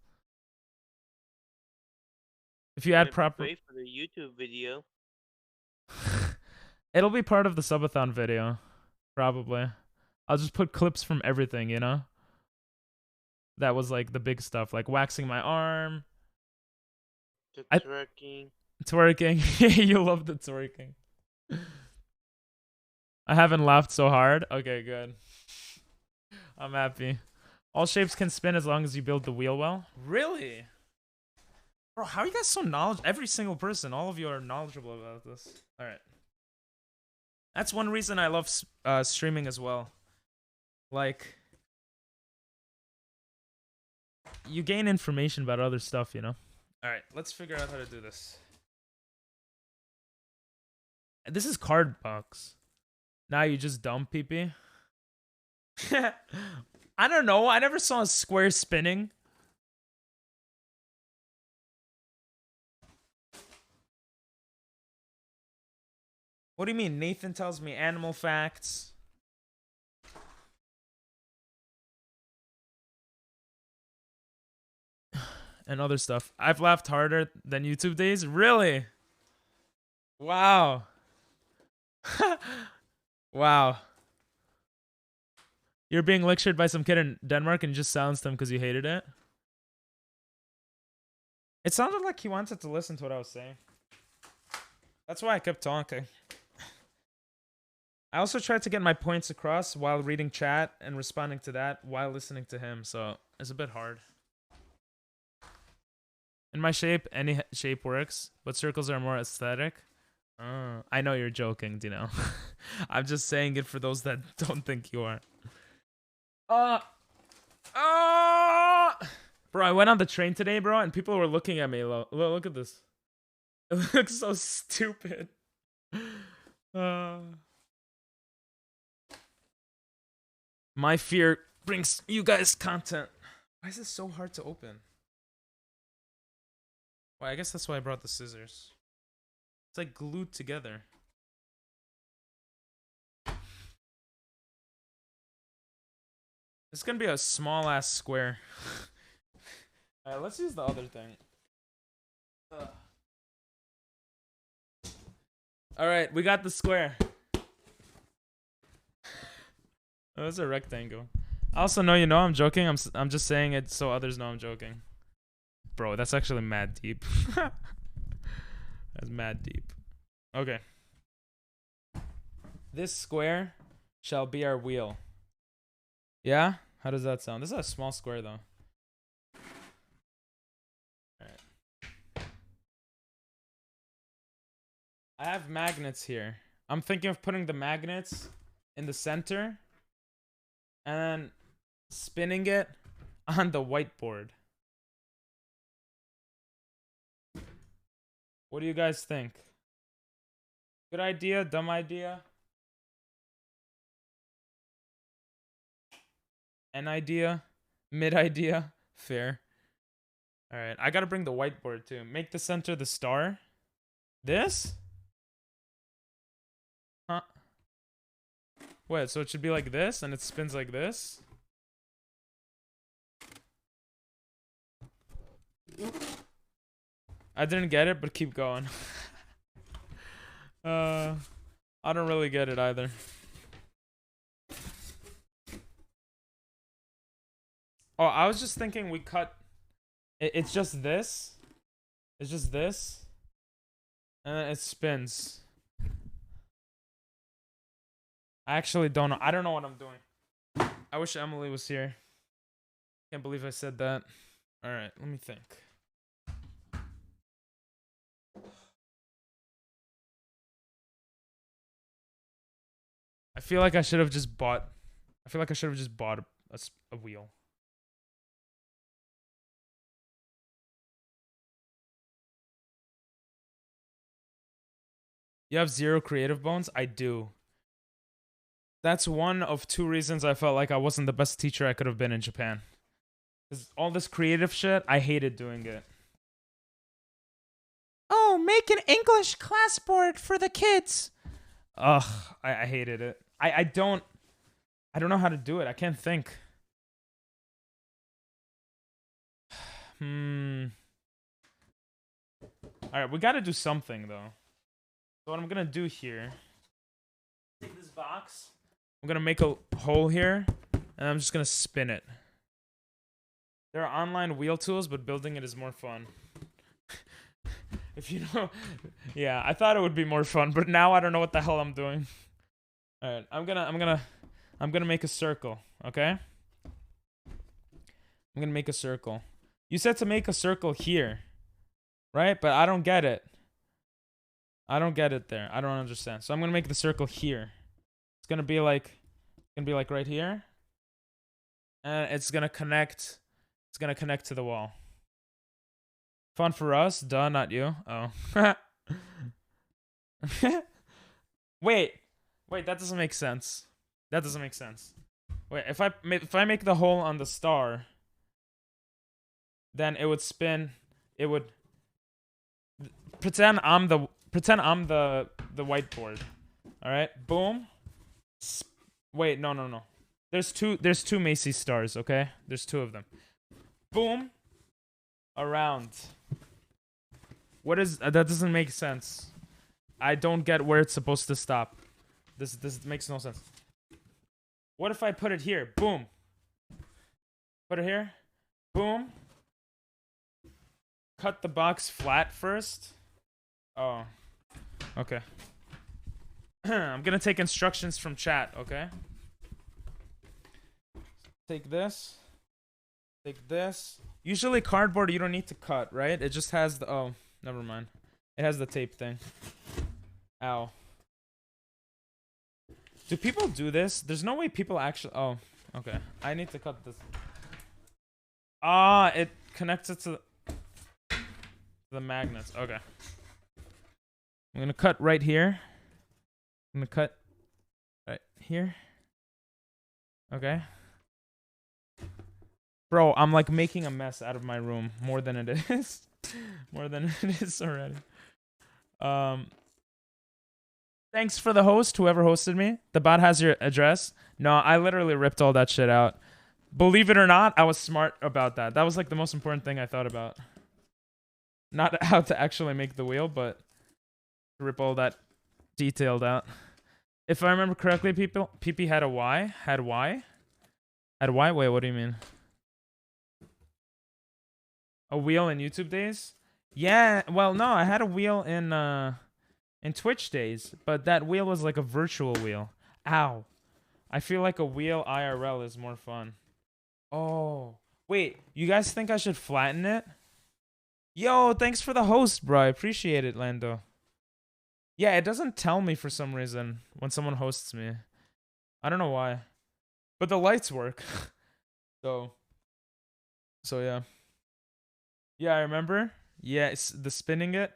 If you add proper... Wait for the YouTube video. It'll be part of the Subathon video. Probably. I'll just put clips from everything, you know? That was like the big stuff. Like waxing my arm. The twerking. Twerking. You love the twerking. I haven't laughed so hard. Okay, good. I'm happy. All shapes can spin as long as you build the wheel well. Really? Bro, how are you guys so knowledgeable? Every single person, all of you are knowledgeable about this. All right. That's one reason I love streaming as well. Like, you gain information about other stuff, you know? All right, let's figure out how to do this. This is card box. Now you just dump PP. I don't know. I never saw a square spinning. What do you mean? Nathan tells me animal facts. and other stuff. I've laughed harder than YouTube days. Really? Wow. Wow. You're being lectured by some kid in Denmark and you just silenced him because you hated it? It sounded like he wanted to listen to what I was saying. That's why I kept talking. I also tried to get my points across while reading chat and responding to that while listening to him, so it's a bit hard. In my shape, any shape works, but circles are more aesthetic. I know you're joking, Dino. I'm just saying it for those that don't think you are. Bro, I went on the train today, bro, and people were looking at me. Look at this. It looks so stupid. My fear brings you guys content. Why is this so hard to open? Well, I guess that's why I brought the scissors. It's like glued together. It's gonna be a small ass square. Alright, let's use the other thing. Alright, we got the square. Oh, it's a rectangle. I also know you know I'm joking. I'm just saying it so others know I'm joking. Bro, that's actually mad deep. That's mad deep. Okay. This square shall be our wheel. Yeah? How does that sound? This is a small square though. Alright. I have magnets here. I'm thinking of putting the magnets in the center and then spinning it on the whiteboard. What do you guys think? Good idea? Dumb idea? An idea? Mid idea? Fair. Alright, I gotta bring the whiteboard too. Make the center the star. This? Huh? Wait, so it should be like this and it spins like this? I didn't get it, but keep going. I don't really get it either. Oh, I was just thinking we cut... It's just this. It's just this. And then it spins. I actually don't know. I don't know what I'm doing. I wish Emily was here. Can't believe I said that. Alright, let me think. I feel like I should have just bought... a wheel. You have 0 creative bones? I do. That's one of 2 reasons I felt like I wasn't the best teacher I could have been in Japan. Because all this creative shit, I hated doing it. Oh, make an English class board for the kids. Ugh, I hated it. I don't know how to do it. I can't think. Alright, we gotta do something though. So what I'm gonna do here, take this box, I'm gonna make a hole here, and I'm just gonna spin it. There are online wheel tools, but building it is more fun. If you know, yeah, I thought it would be more fun, but now I don't know what the hell I'm doing. All right, I'm gonna make a circle, okay? I'm gonna make a circle. You said to make a circle here, right? But I don't get it. I don't get it there. I don't understand. So I'm gonna make the circle here. It's gonna be like right here, and it's gonna connect. It's gonna connect to the wall. Fun for us, duh, not you. Oh. Wait, that doesn't make sense. That doesn't make sense. Wait, if I make the hole on the star, then it would spin. It would pretend I'm the whiteboard. All right, boom. Wait, no. There's two Macy's stars. Okay, there's 2 of them. Boom. around. What is that? Doesn't make sense. I don't get where it's supposed to stop. This makes no sense. What if I put it here? Boom. Put it here. Boom. Cut the box flat first. Oh. Okay. I'm gonna take instructions from chat, okay? Take this. Take this. Usually cardboard you don't need to cut, right? It just has the... Oh, never mind. It has the tape thing. Ow. Do people do this? There's no way people actually... Oh, okay. I need to cut this. Ah, it connects it to the magnets. Okay. I'm gonna cut right here. I'm gonna cut right here. Okay. Bro, I'm like making a mess out of my room more than it is. More than it is already. Thanks for the host, whoever hosted me. The bot has your address. No, I literally ripped all that shit out. Believe it or not, I was smart about that. That was like the most important thing I thought about. Not how to actually make the wheel, but to rip all that detailed out. If I remember correctly, PP had a Y. Had Y? Had Y? Wait, what do you mean? A wheel in YouTube days? Yeah, well, no, I had a wheel in Twitch days, but that wheel was like a virtual wheel. Ow. I feel like a wheel IRL is more fun. Oh. Wait, you guys think I should flatten it? Yo, thanks for the host, bro. I appreciate it, Lando. Yeah, it doesn't tell me for some reason when someone hosts me. I don't know why. But the lights work. So yeah. Yeah, I remember. Yeah, it's the spinning it.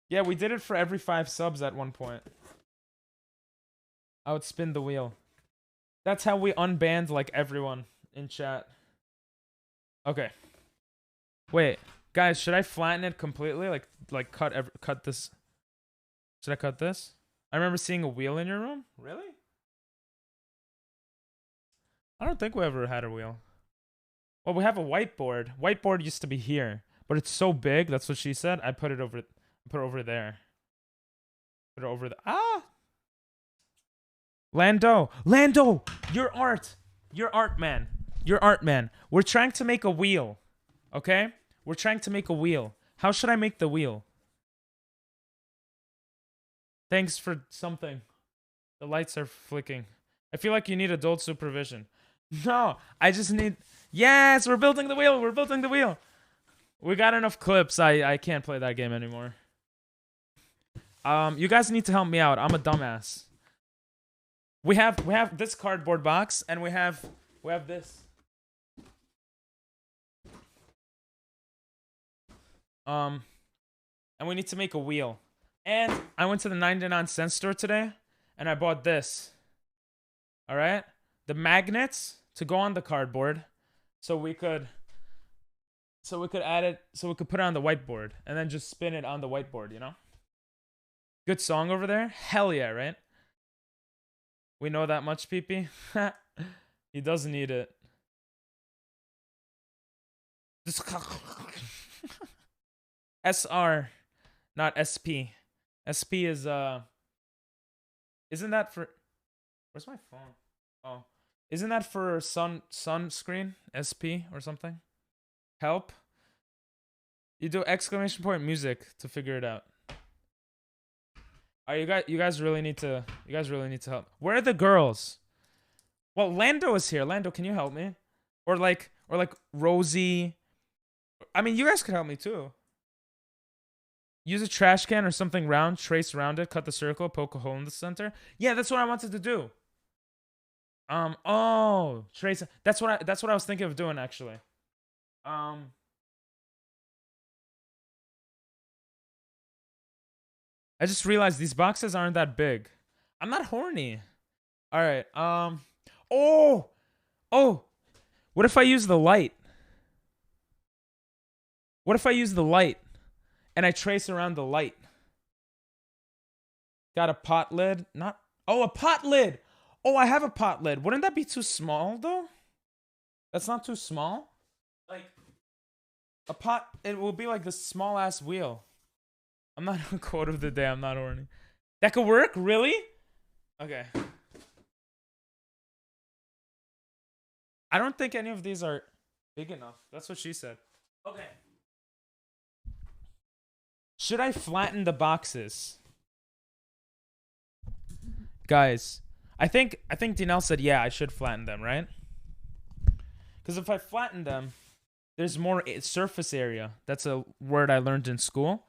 Yeah, we did it for every 5 subs at one point. I would spin the wheel. That's how we unbanned like everyone in chat. Okay. Wait, guys, should I flatten it completely? Like cut this. Should I cut this? I remember seeing a wheel in your room. Really? I don't think we ever had a wheel. Well, we have a whiteboard. Whiteboard used to be here, but it's so big. That's what she said. I put it over. Put it over there. Put it over the. Ah. Lando, your art, man. Your art, man. We're trying to make a wheel, okay? We're trying to make a wheel. How should I make the wheel? Thanks for something. The lights are flicking. I feel like you need adult supervision. No, I just need... Yes, we're building the wheel. We're building the wheel. We got enough clips. I can't play that game anymore. You guys need to help me out. I'm a dumbass. We have this cardboard box, and we have this. And we need to make a wheel. And I went to the 99-cent store today, and I bought this. All right, the magnets to go on the cardboard, so we could add it, so we could put it on the whiteboard, and then just spin it on the whiteboard. You know. Good song over there. Hell yeah, right? We know that much, PP. He doesn't need it. SR, not SP. SP is isn't that for... Where's my phone? Oh. Isn't that for sunscreen? SP or something? Help. You do exclamation point music to figure it out. You guys really need to help. Where are the girls? Well, Lando is here. Lando, can you help me? Or like Rosie. I mean, you guys could help me too. Use a trash can or something round, trace around it, cut the circle, poke a hole in the center. Yeah, that's what I wanted to do. Oh, trace. That's what I was thinking of doing actually. I just realized these boxes aren't that big. I'm not horny. All right. Oh. What if I use the light? What if I use the light and I trace around the light? Got a pot lid? Oh, a pot lid. Oh, I have a pot lid. Wouldn't that be too small though? That's not too small. Like, A pot, it will be like this small ass wheel. I'm not a quote of the day, I'm not horny. That could work? Really? Okay. I don't think any of these are big enough. That's what she said. Okay. Should I flatten the boxes? Guys, I think Dinelle said yeah, I should flatten them, right? Because if I flatten them, there's more surface area. That's a word I learned in school.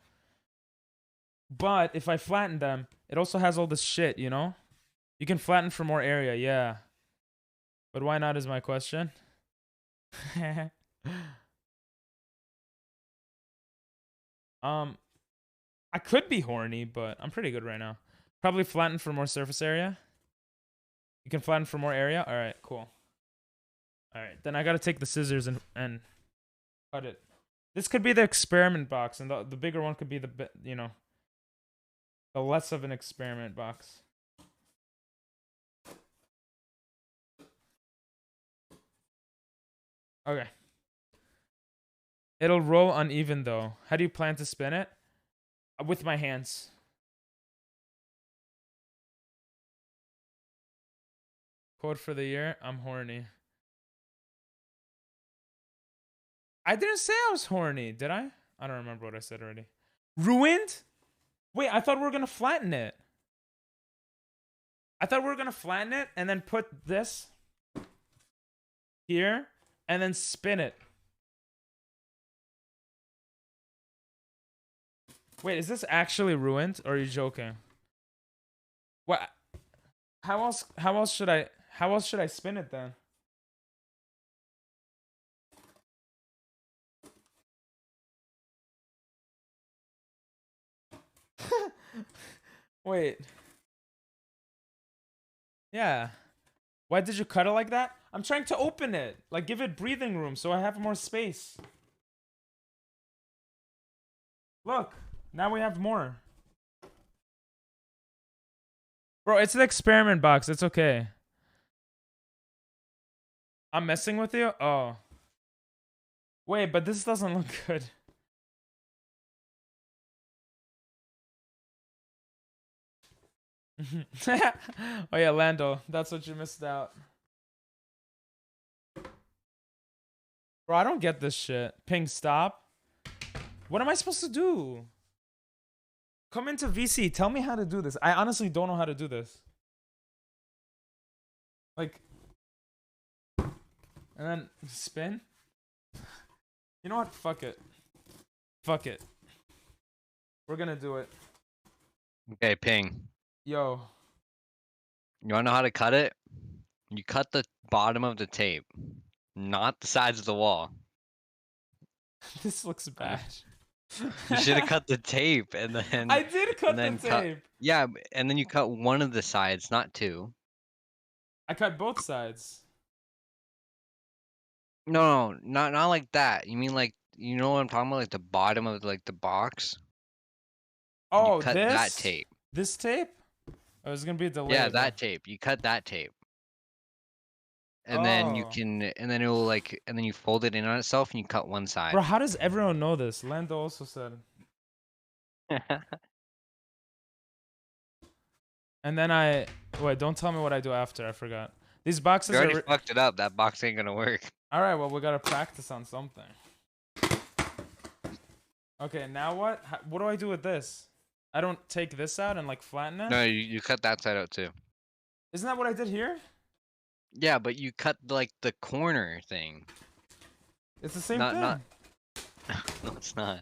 But if I flatten them, it also has all this shit, you know? You can flatten for more area, yeah. But why not is my question. I could be horny, but I'm pretty good right now. Probably flatten for more surface area. You can flatten for more area? Alright, cool. Alright, then I gotta take the scissors and cut it. This could be the experiment box, and the bigger one could be the less of an experiment box. Okay. It'll roll uneven though. How do you plan to spin it? With my hands. Quote for the year, I'm horny. I didn't say I was horny, did I? I don't remember what I said already. Ruined? Wait, I thought we were gonna flatten it. I thought we were gonna flatten it and then put this here and then spin it. Wait, is this actually ruined or are you joking? What? How else should I spin it then? Wait. Yeah. Why did you cut it like that? I'm trying to open it. Like, give it breathing room so I have more space. Look. Now we have more. Bro, it's an experiment box. It's okay. I'm messing with you? Oh. Wait, but this doesn't look good. Oh yeah, Lando. That's what you missed out. Bro, I don't get this shit. Ping, stop. What am I supposed to do? Come into VC. Tell me how to do this. I honestly don't know how to do this. Like, and then spin. You know what? Fuck it. Fuck it. We're gonna do it. Okay, Ping. Yo. You wanna know how to cut it? You cut the bottom of the tape, not the sides of the wall. This looks bad. You should have cut the tape and then I did cut the tape. Yeah, and then you cut one of the sides, not two. I cut both sides. No, not like that. You mean like, you know what I'm talking about, like the bottom of like the box. Oh, you cut this? that tape. This tape? Oh, it's gonna be a delay. Yeah, that tape. You cut that tape. And then you can, and then it will like, and then you fold it in on itself and you cut one side. Bro, how does everyone know this? Lando also said. And then wait, don't tell me what I do after. I forgot. These boxes You already fucked it up. That box ain't gonna work. All right, well, we gotta practice on something. Okay, now what? What do I do with this? I don't take this out and like flatten it? No, you cut that side out too. Isn't that what I did here? Yeah, but you cut like the corner thing. It's the same thing. No, it's not.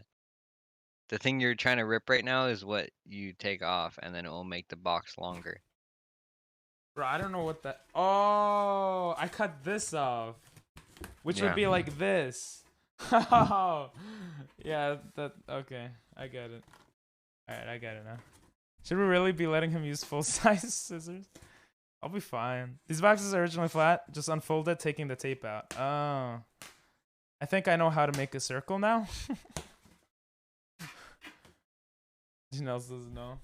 The thing you're trying to rip right now is what you take off, and then it will make the box longer. Bro, I don't know what that. Oh, I cut this off, which would be like this. Oh, yeah. That okay. I get it. All right, I get it now. Should we really be letting him use full-size scissors? I'll be fine. These boxes are originally flat. Just unfold it, taking the tape out. Oh. I think I know how to make a circle now. Janelle doesn't know.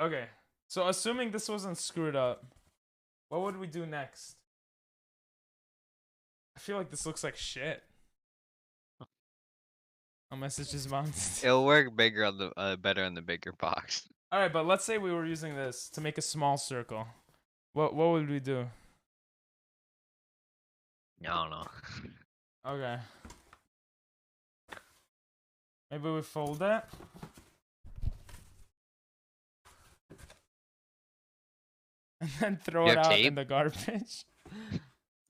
Okay. So assuming this wasn't screwed up, what would we do next? I feel like this looks like shit. A message is bounced. It'll work bigger on the better on the bigger box. All right, but let's say we were using this to make a small circle. What would we do? I don't know. Okay. Maybe we fold it. And then throw You it have out tape? in the garbage.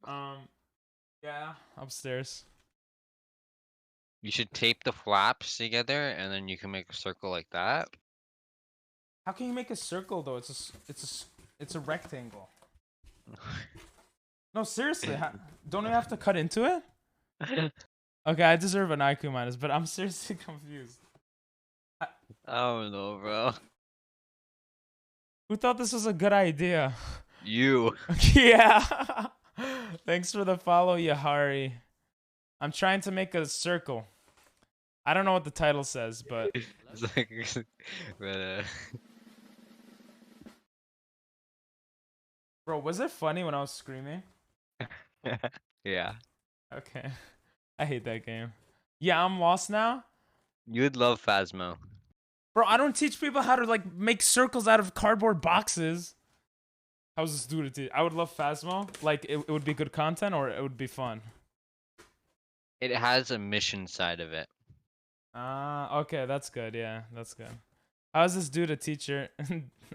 Yeah, upstairs. You should tape the flaps together, and then you can make a circle like that. How can you make a circle though? It's a rectangle. No, seriously. Don't we have to cut into it? Okay, I deserve an IQ minus, but I'm seriously confused. I don't know, bro. Who thought this was a good idea? You. Yeah. Thanks for the follow, Yahari. I'm trying to make a circle. I don't know what the title says, but It's like, but bro, was it funny when I was screaming? yeah. Okay. I hate that game. Yeah, I'm lost now. You'd love Phasmo. Bro, I don't teach people how to like make circles out of cardboard boxes. How's this dude to teach? I would love Phasmo. Like it would be good content or it would be fun. It has a mission side of it. Ah, okay, that's good. Yeah, that's good. How's this dude a teacher?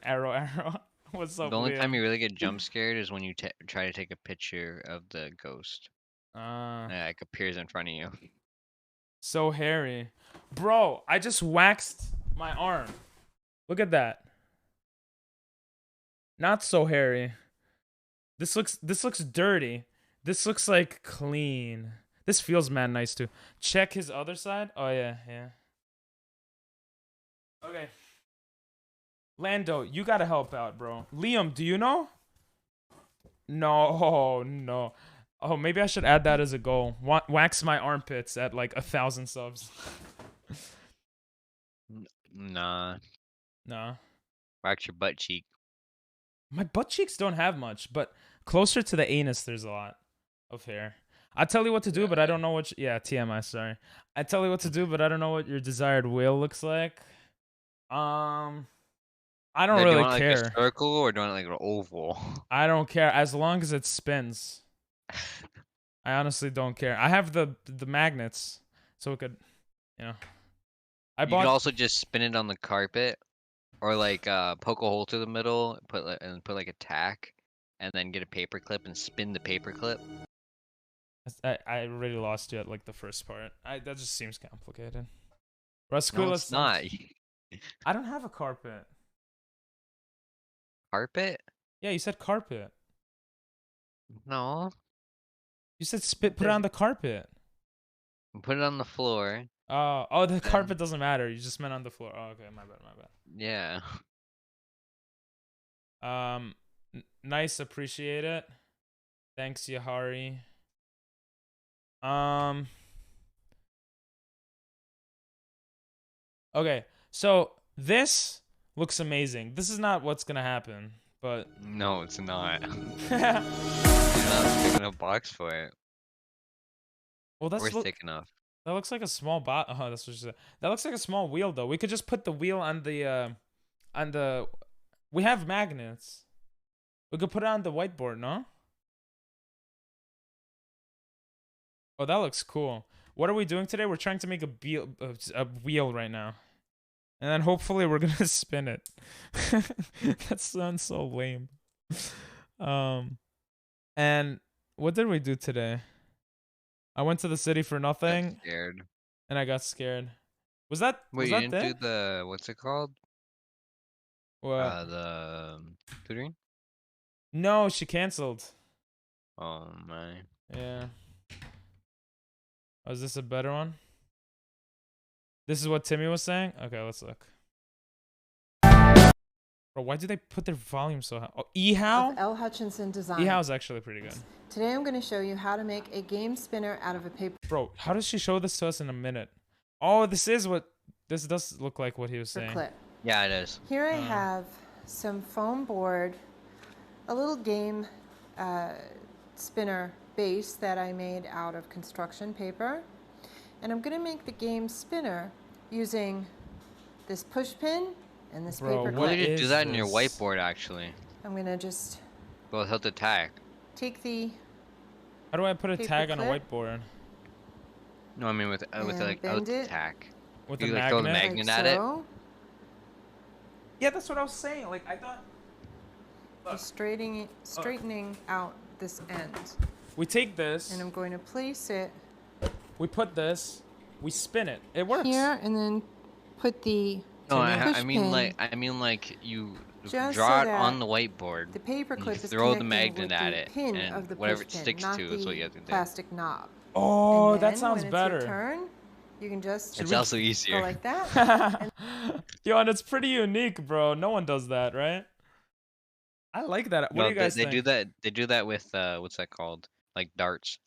Arrow. What's up, The only Liam? time you really get jump scared is when you try to take a picture of the ghost. Ah. It appears in front of you. So hairy. Bro, I just waxed my arm. Look at that. Not so hairy. This looks dirty. This looks like clean. This feels mad nice too. Check his other side. Oh yeah. Okay. Lando, you gotta help out, bro. Liam, do you know? No. Oh, maybe I should add that as a goal. Wax my armpits at like 1,000 subs. Nah. Nah. Wax your butt cheek. My butt cheeks don't have much, but closer to the anus, there's a lot of hair. I tell you what to do, but I don't know what. Yeah, TMI. Sorry. I tell you what to do, but I don't know what your desired wheel looks like. I don't Do really you want care. like a circle or do you want like an oval? I don't care as long as it spins. I honestly don't care. I have the magnets, so it could, I You bought. can also just spin it on the carpet, or like poke a hole through the middle, put like a tack, and then get a paper clip and spin the paper clip. I already lost you at like the first part. That just seems complicated. No, Rascula, it's not. I don't have a carpet. Carpet? Yeah, you said carpet. No. You said put it on the carpet. Put it on the floor. Oh, the carpet doesn't matter. You just meant on the floor. Oh, okay, my bad. Yeah. Nice, appreciate it. Thanks, Yahari. Okay, so this looks amazing. This is not what's gonna happen, but No, it's not. You're not big enough box for it. well, that's We're thick enough. That looks like a small bot. Oh, that's what she said. That looks like a small wheel, though. We could just put the wheel on the. We have magnets. We could put it on the whiteboard, no? Oh, that looks cool. What are we doing today? We're trying to make a wheel right now, and then hopefully we're gonna spin it. That sounds so lame. And what did we do today? I went to the city for nothing. Scared. And I got scared. Was that? Wait, was you that didn't do the what's it called? What? The tutoring? No, she canceled. Oh my. Yeah. Oh, is this a better one? This is what Timmy was saying? Okay, let's look. Bro, why do they put their volume so high? Oh, Ehow? L. Hutchinson Design. Ehow's actually pretty good. Today I'm going to show you how to make a game spinner out of a paper Bro, how does she show this to us in a minute? Oh, this does look like what he was saying. clip. Yeah, it is. Here I have some foam board, a little game spinner base that I made out of construction paper, And I'm going to make the game spinner using this push pin and this Bro, paper Why what don't clip. you do is that in your this? whiteboard actually? I'm going to just Well, he'll attack. take the How do I put a paper tag on a clip whiteboard? No, I mean with and like bend it attack. With a You like throw the magnet? like magnet at it. so. Yeah, that's what I was saying. Like, I thought... Just straightening out this end. We take this, And I'm going to place it we put this, we spin it. It works. here and then put the No, push I mean pin like you just draw so it on that the whiteboard. the paper You clip is throw the connecting magnet with at the it, pin and of the whatever push it pin, sticks not to is what you the have to do. plastic knob. Oh, And that then sounds when better. It's your turn, you can just It's also go easier. like that. Yo, and it's pretty unique, bro. No one does that, right? I like that. What do you guys they think? do that. They do that with what's that called? Like darts.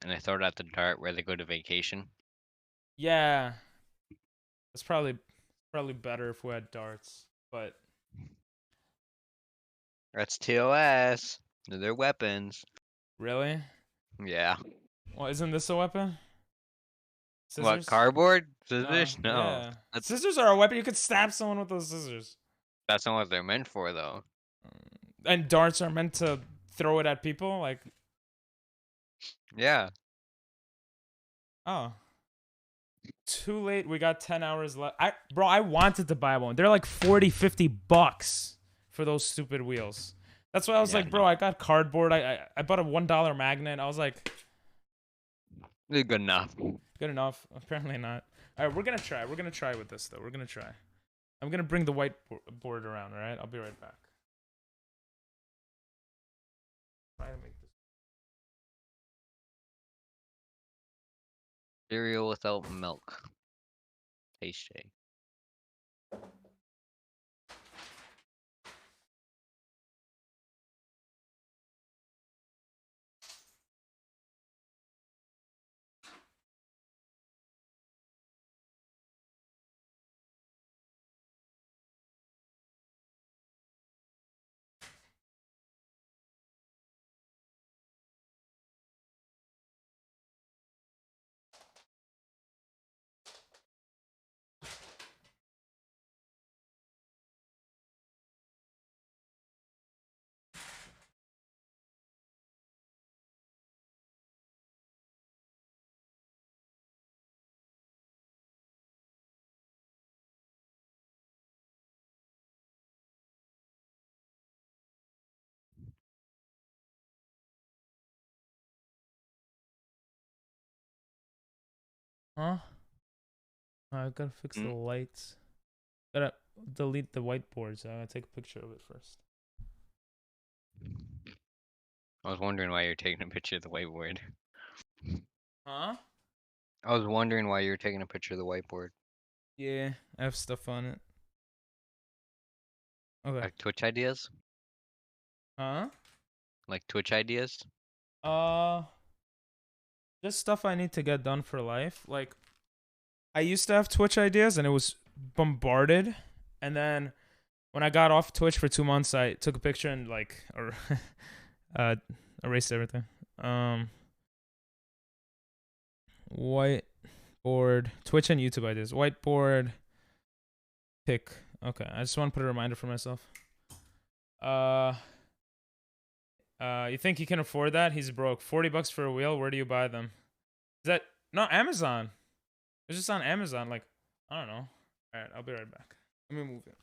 And they throw it at the dart where they go to vacation. Yeah. It's probably better if we had darts, but That's TOS. They're weapons. really? Yeah. Well, isn't this a weapon? What, Scissors? cardboard? No, Scissors? No. Yeah. That's Scissors are a weapon. You could stab someone with those scissors. not what they're meant for, though. And darts are meant to throw it at people? Like, Yeah. oh. Too late. We got 10 hours left. Bro, I wanted to buy one. They're like 40, 50 bucks for those stupid wheels. That's why I was Yeah, like, bro, I got cardboard. I bought a $1 magnet. I was like, They're good enough. good enough. Apparently not. All right, we're going to try. We're going to try with this, though. We're going to try. I'm going to bring the whiteboard around, all right? I'll be right back. Try to make this. Cereal without milk. Tasty. Huh? I gotta fix the lights. Gotta delete the whiteboard, so I gotta take a picture of it first. I was wondering why you're taking a picture of the whiteboard. Huh? I was wondering why you were taking a picture of the whiteboard. Yeah, I have stuff on it. Okay. Like Twitch ideas? Huh? Like Twitch ideas? Just stuff I need to get done for life. Like, I used to have Twitch ideas, and it was bombarded. And then when I got off Twitch for 2 months, I took a picture and like, erased everything. Whiteboard, Twitch and YouTube ideas. Whiteboard, pick. Okay, I just want to put a reminder for myself. You think he can afford that? He's broke. 40 bucks for a wheel. Where do you buy them? Is that no Amazon? It's just on Amazon. Like, I don't know. All right, I'll be right back. Let me move it.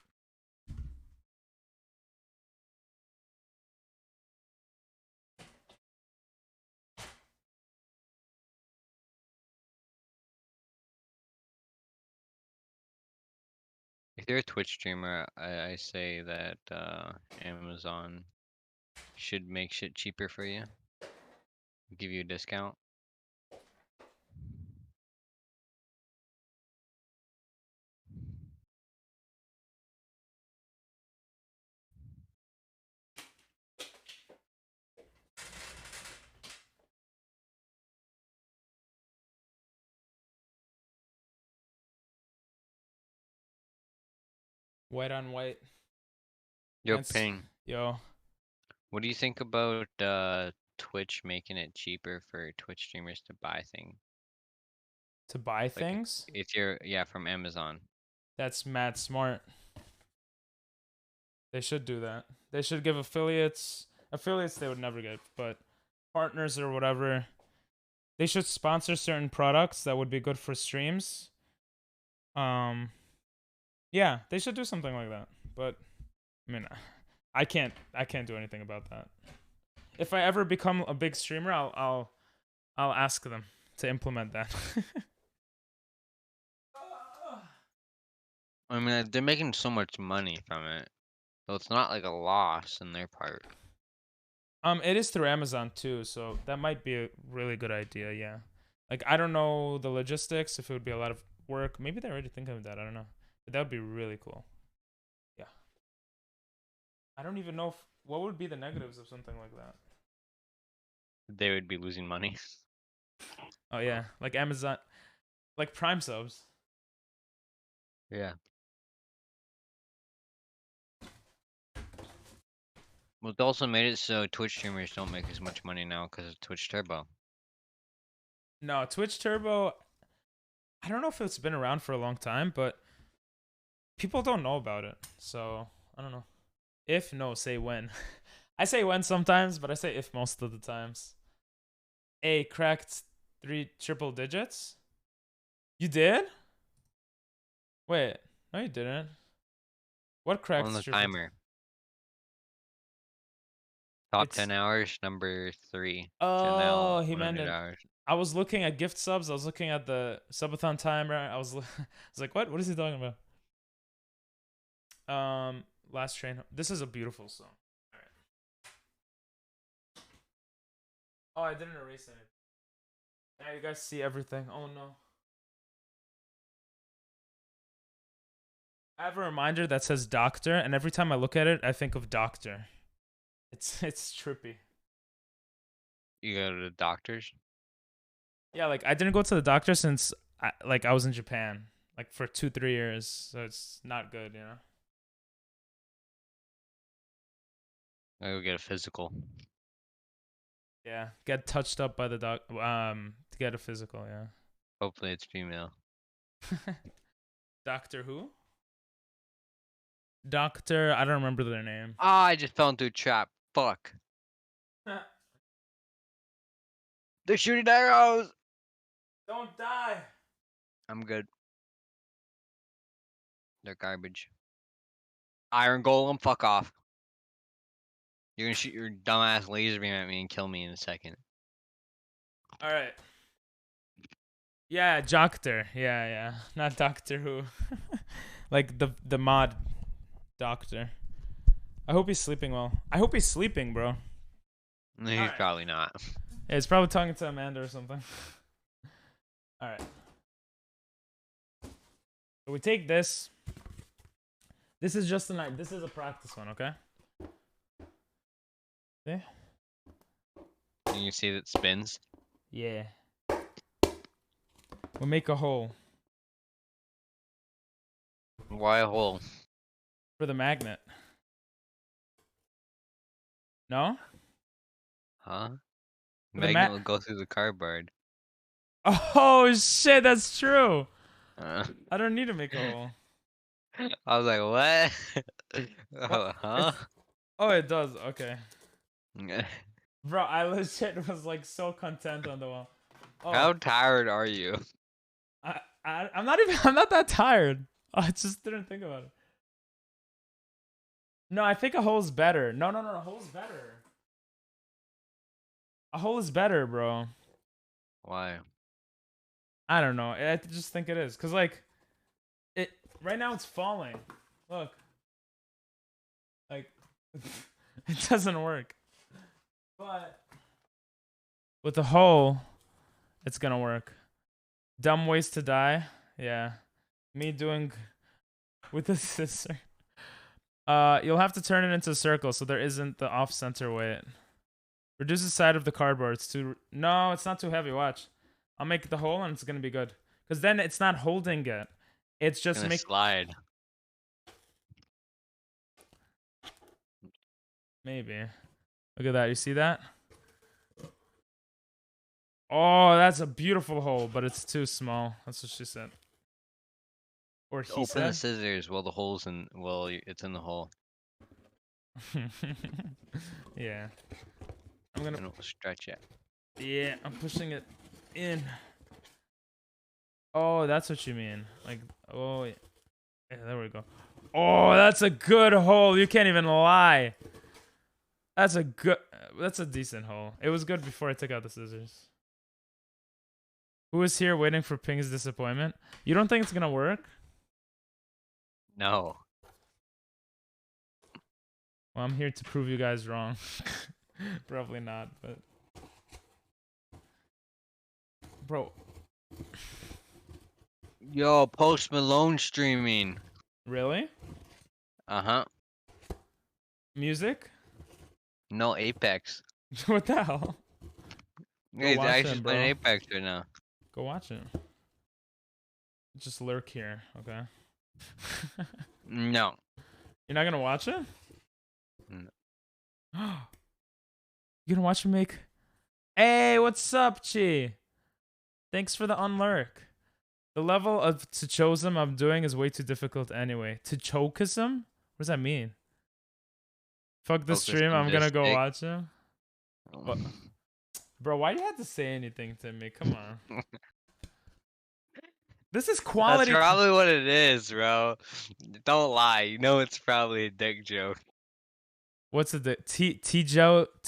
If you're a Twitch streamer, I say that Amazon should make shit cheaper for you. Give you a discount. White on white. Yo, That's- Ping. Yo. What do you think about Twitch making it cheaper for Twitch streamers to buy things? To buy Like things? if you're from Amazon. That's mad smart. They should do that. They should give affiliates they would never get, but partners or whatever. They should sponsor certain products that would be good for streams. Yeah, they should do something like that. But I mean, I can't do anything about that. If I ever become a big streamer, I'll ask them to implement that. I mean, they're making so much money from it, so it's not like a loss in their part. It is through Amazon too, so that might be a really good idea. Yeah, like I don't know the logistics, if it would be a lot of work. Maybe they're already thinking of that. I don't know, but that would be really cool. Yeah, I don't even know what would be the negatives of something like that. They would be losing money. Oh yeah, like Amazon, like Prime subs. Yeah. Well, it also made it so Twitch streamers don't make as much money now because of Twitch Turbo. No, Twitch Turbo, I don't know if it's been around for a long time, but people don't know about it. So, I don't know. If, no, say when. I say when sometimes, but I say if most of the times. A cracked 3 triple digits? You did? Wait, no you didn't. What cracked On the triple timer. Top 10 hours, number 3. Oh, Janelle, he meant 100 it. hours. I was looking at gift subs. I was looking at the Subathon timer. I was like, what? What is he talking about? Last train. This is a beautiful song. All right. Oh, I didn't erase anything. Now you guys see everything. Oh no. I have a reminder that says doctor, and every time I look at it, I think of doctor. It's trippy. You go to the doctors? Yeah, like I didn't go to the doctor since I was in Japan, like for 2-3 years, so it's not good, you know. I go get a physical. Yeah, get touched up by the doc. To get a physical, yeah. Hopefully it's female. Doctor who? Doctor, I don't remember their name. Ah, I just fell into a trap. Fuck. They're shooting arrows! Don't die! I'm good. They're garbage. Iron Golem, fuck off. You're gonna shoot your dumbass laser beam at me and kill me in a second. Alright. Yeah, Doctor. Yeah. Not Doctor Who. Like the mod Doctor. I hope he's sleeping well. I hope he's sleeping, bro. No, he's probably not. Yeah, he's probably talking to Amanda or something. Alright. So we take this. This is just a night. This is a practice one, okay? Okay. And you see that spins? Yeah. We'll make a hole. Why a hole? For the magnet. No? Huh? For the Magnet will go through the cardboard. Oh shit, that's true. I don't need to make a hole. I was like, what? Oh, huh? Oh, it does. Okay. Bro, I legit was like so content on the wall. Oh. How tired are you? I'm not that tired. I just didn't think about it. No, I think a hole's better. No, a hole's better. A hole is better, bro. Why? I don't know. I just think it is. Cause like it right now it's falling. Look. Like it doesn't work. But with the hole, it's gonna work. Dumb ways to die. Yeah. Me doing with the scissor. You'll have to turn it into a circle so there isn't the off-center weight. Reduce the side of the cardboard. It's too... No, it's not too heavy. Watch. I'll make the hole and it's gonna be good. Because then it's not holding it. It's just gonna slide. Maybe. Look at that. You see that? Oh, that's a beautiful hole, but it's too small. That's what she said. Or he Open the said. scissors while the hole's in. Well, it's in the hole. Yeah. I'm gonna. And it'll stretch it. Yeah, I'm pushing it in. Oh, that's what you mean. Like, oh, yeah, there we go. Oh, that's a good hole. You can't even lie. That's a decent hole. It was good before I took out the scissors. Who is here waiting for Ping's disappointment? You don't think it's gonna work? No. Well, I'm here to prove you guys wrong. Probably not, but bro. Yo, Post Malone streaming. Really? Uh-huh. Music? No, Apex. What the hell? Go Hey, watch I him, just bro. playing Apex right now. Go watch it. Just lurk here, okay? No. You're not gonna watch it? No. You gonna watch him make? Hey, what's up, Chi? Thanks for the unlurk. The level of Tchosm I'm doing is way too difficult anyway. Tchokism? What does that mean? Fuck the stream, I'm gonna go watch him. What? Bro, why do you have to say anything to me? Come on. This is quality. That's probably what it is, bro. Don't lie. You know it's probably a dick joke. What's the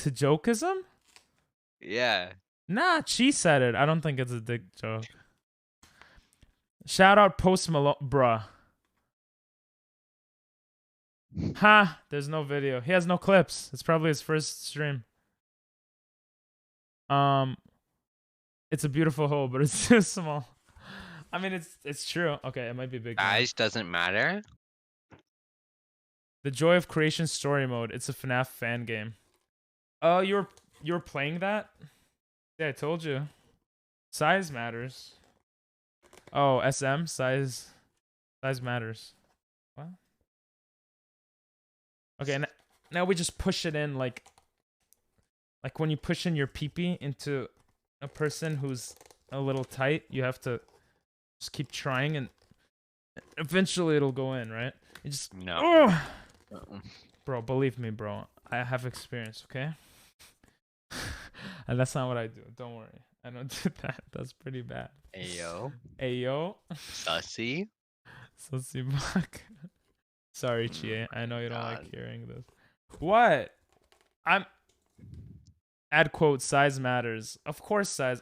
Tjokism? Yeah. Nah, she said it. I don't think it's a dick joke. Shout out Post Malone, bruh. Ha! There's no video. He has no clips. It's probably his first stream. It's a beautiful hole, but it's too small. I mean, it's true. Okay, it might be big. Size doesn't matter. The Joy of Creation story mode. It's a FNAF fan game. Oh, you're playing that? Yeah, I told you. Size matters. Oh, SM size matters. What? Okay, now we just push it in like when you push in your pee-pee into a person who's a little tight, you have to just keep trying and eventually it'll go in, right? You just no. Bro, believe me, bro. I have experience, okay? And that's not what I do. Don't worry. I don't do that. That's pretty bad. Ayo. Ayo. Sussy. Sussy buck. Sorry, Chie. I know you don't like hearing this. What? Add quote, size matters. Of course size.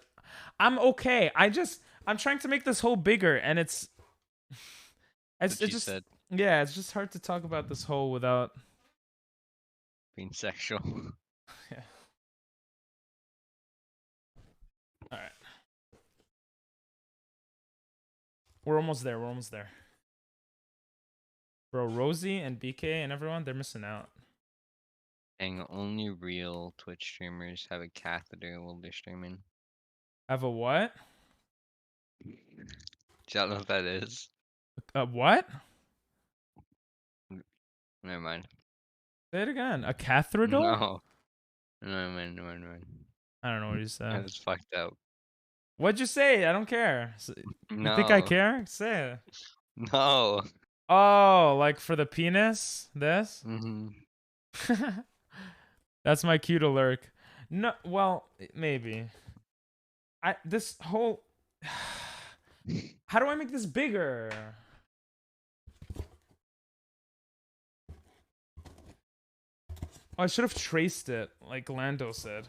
I'm okay. I'm trying to make this hole bigger and it's just said. Yeah, it's just hard to talk about this hole without being sexual. Yeah. All right. We're almost there. Bro, Rosie and BK and everyone, they're missing out. And only real Twitch streamers have a catheter while they're streaming. Have a what? Do you know what that is? A what? Never mind. Say it again. A catheter? No. Never mind. I don't know what you said. That was fucked up. What'd you say? I don't care. No. You think I care? Say it. No. Oh, like for the penis? This? Mm-hmm. That's my cue to lurk. No, well, maybe. This whole... How do I make this bigger? Oh, I should have traced it, like Lando said.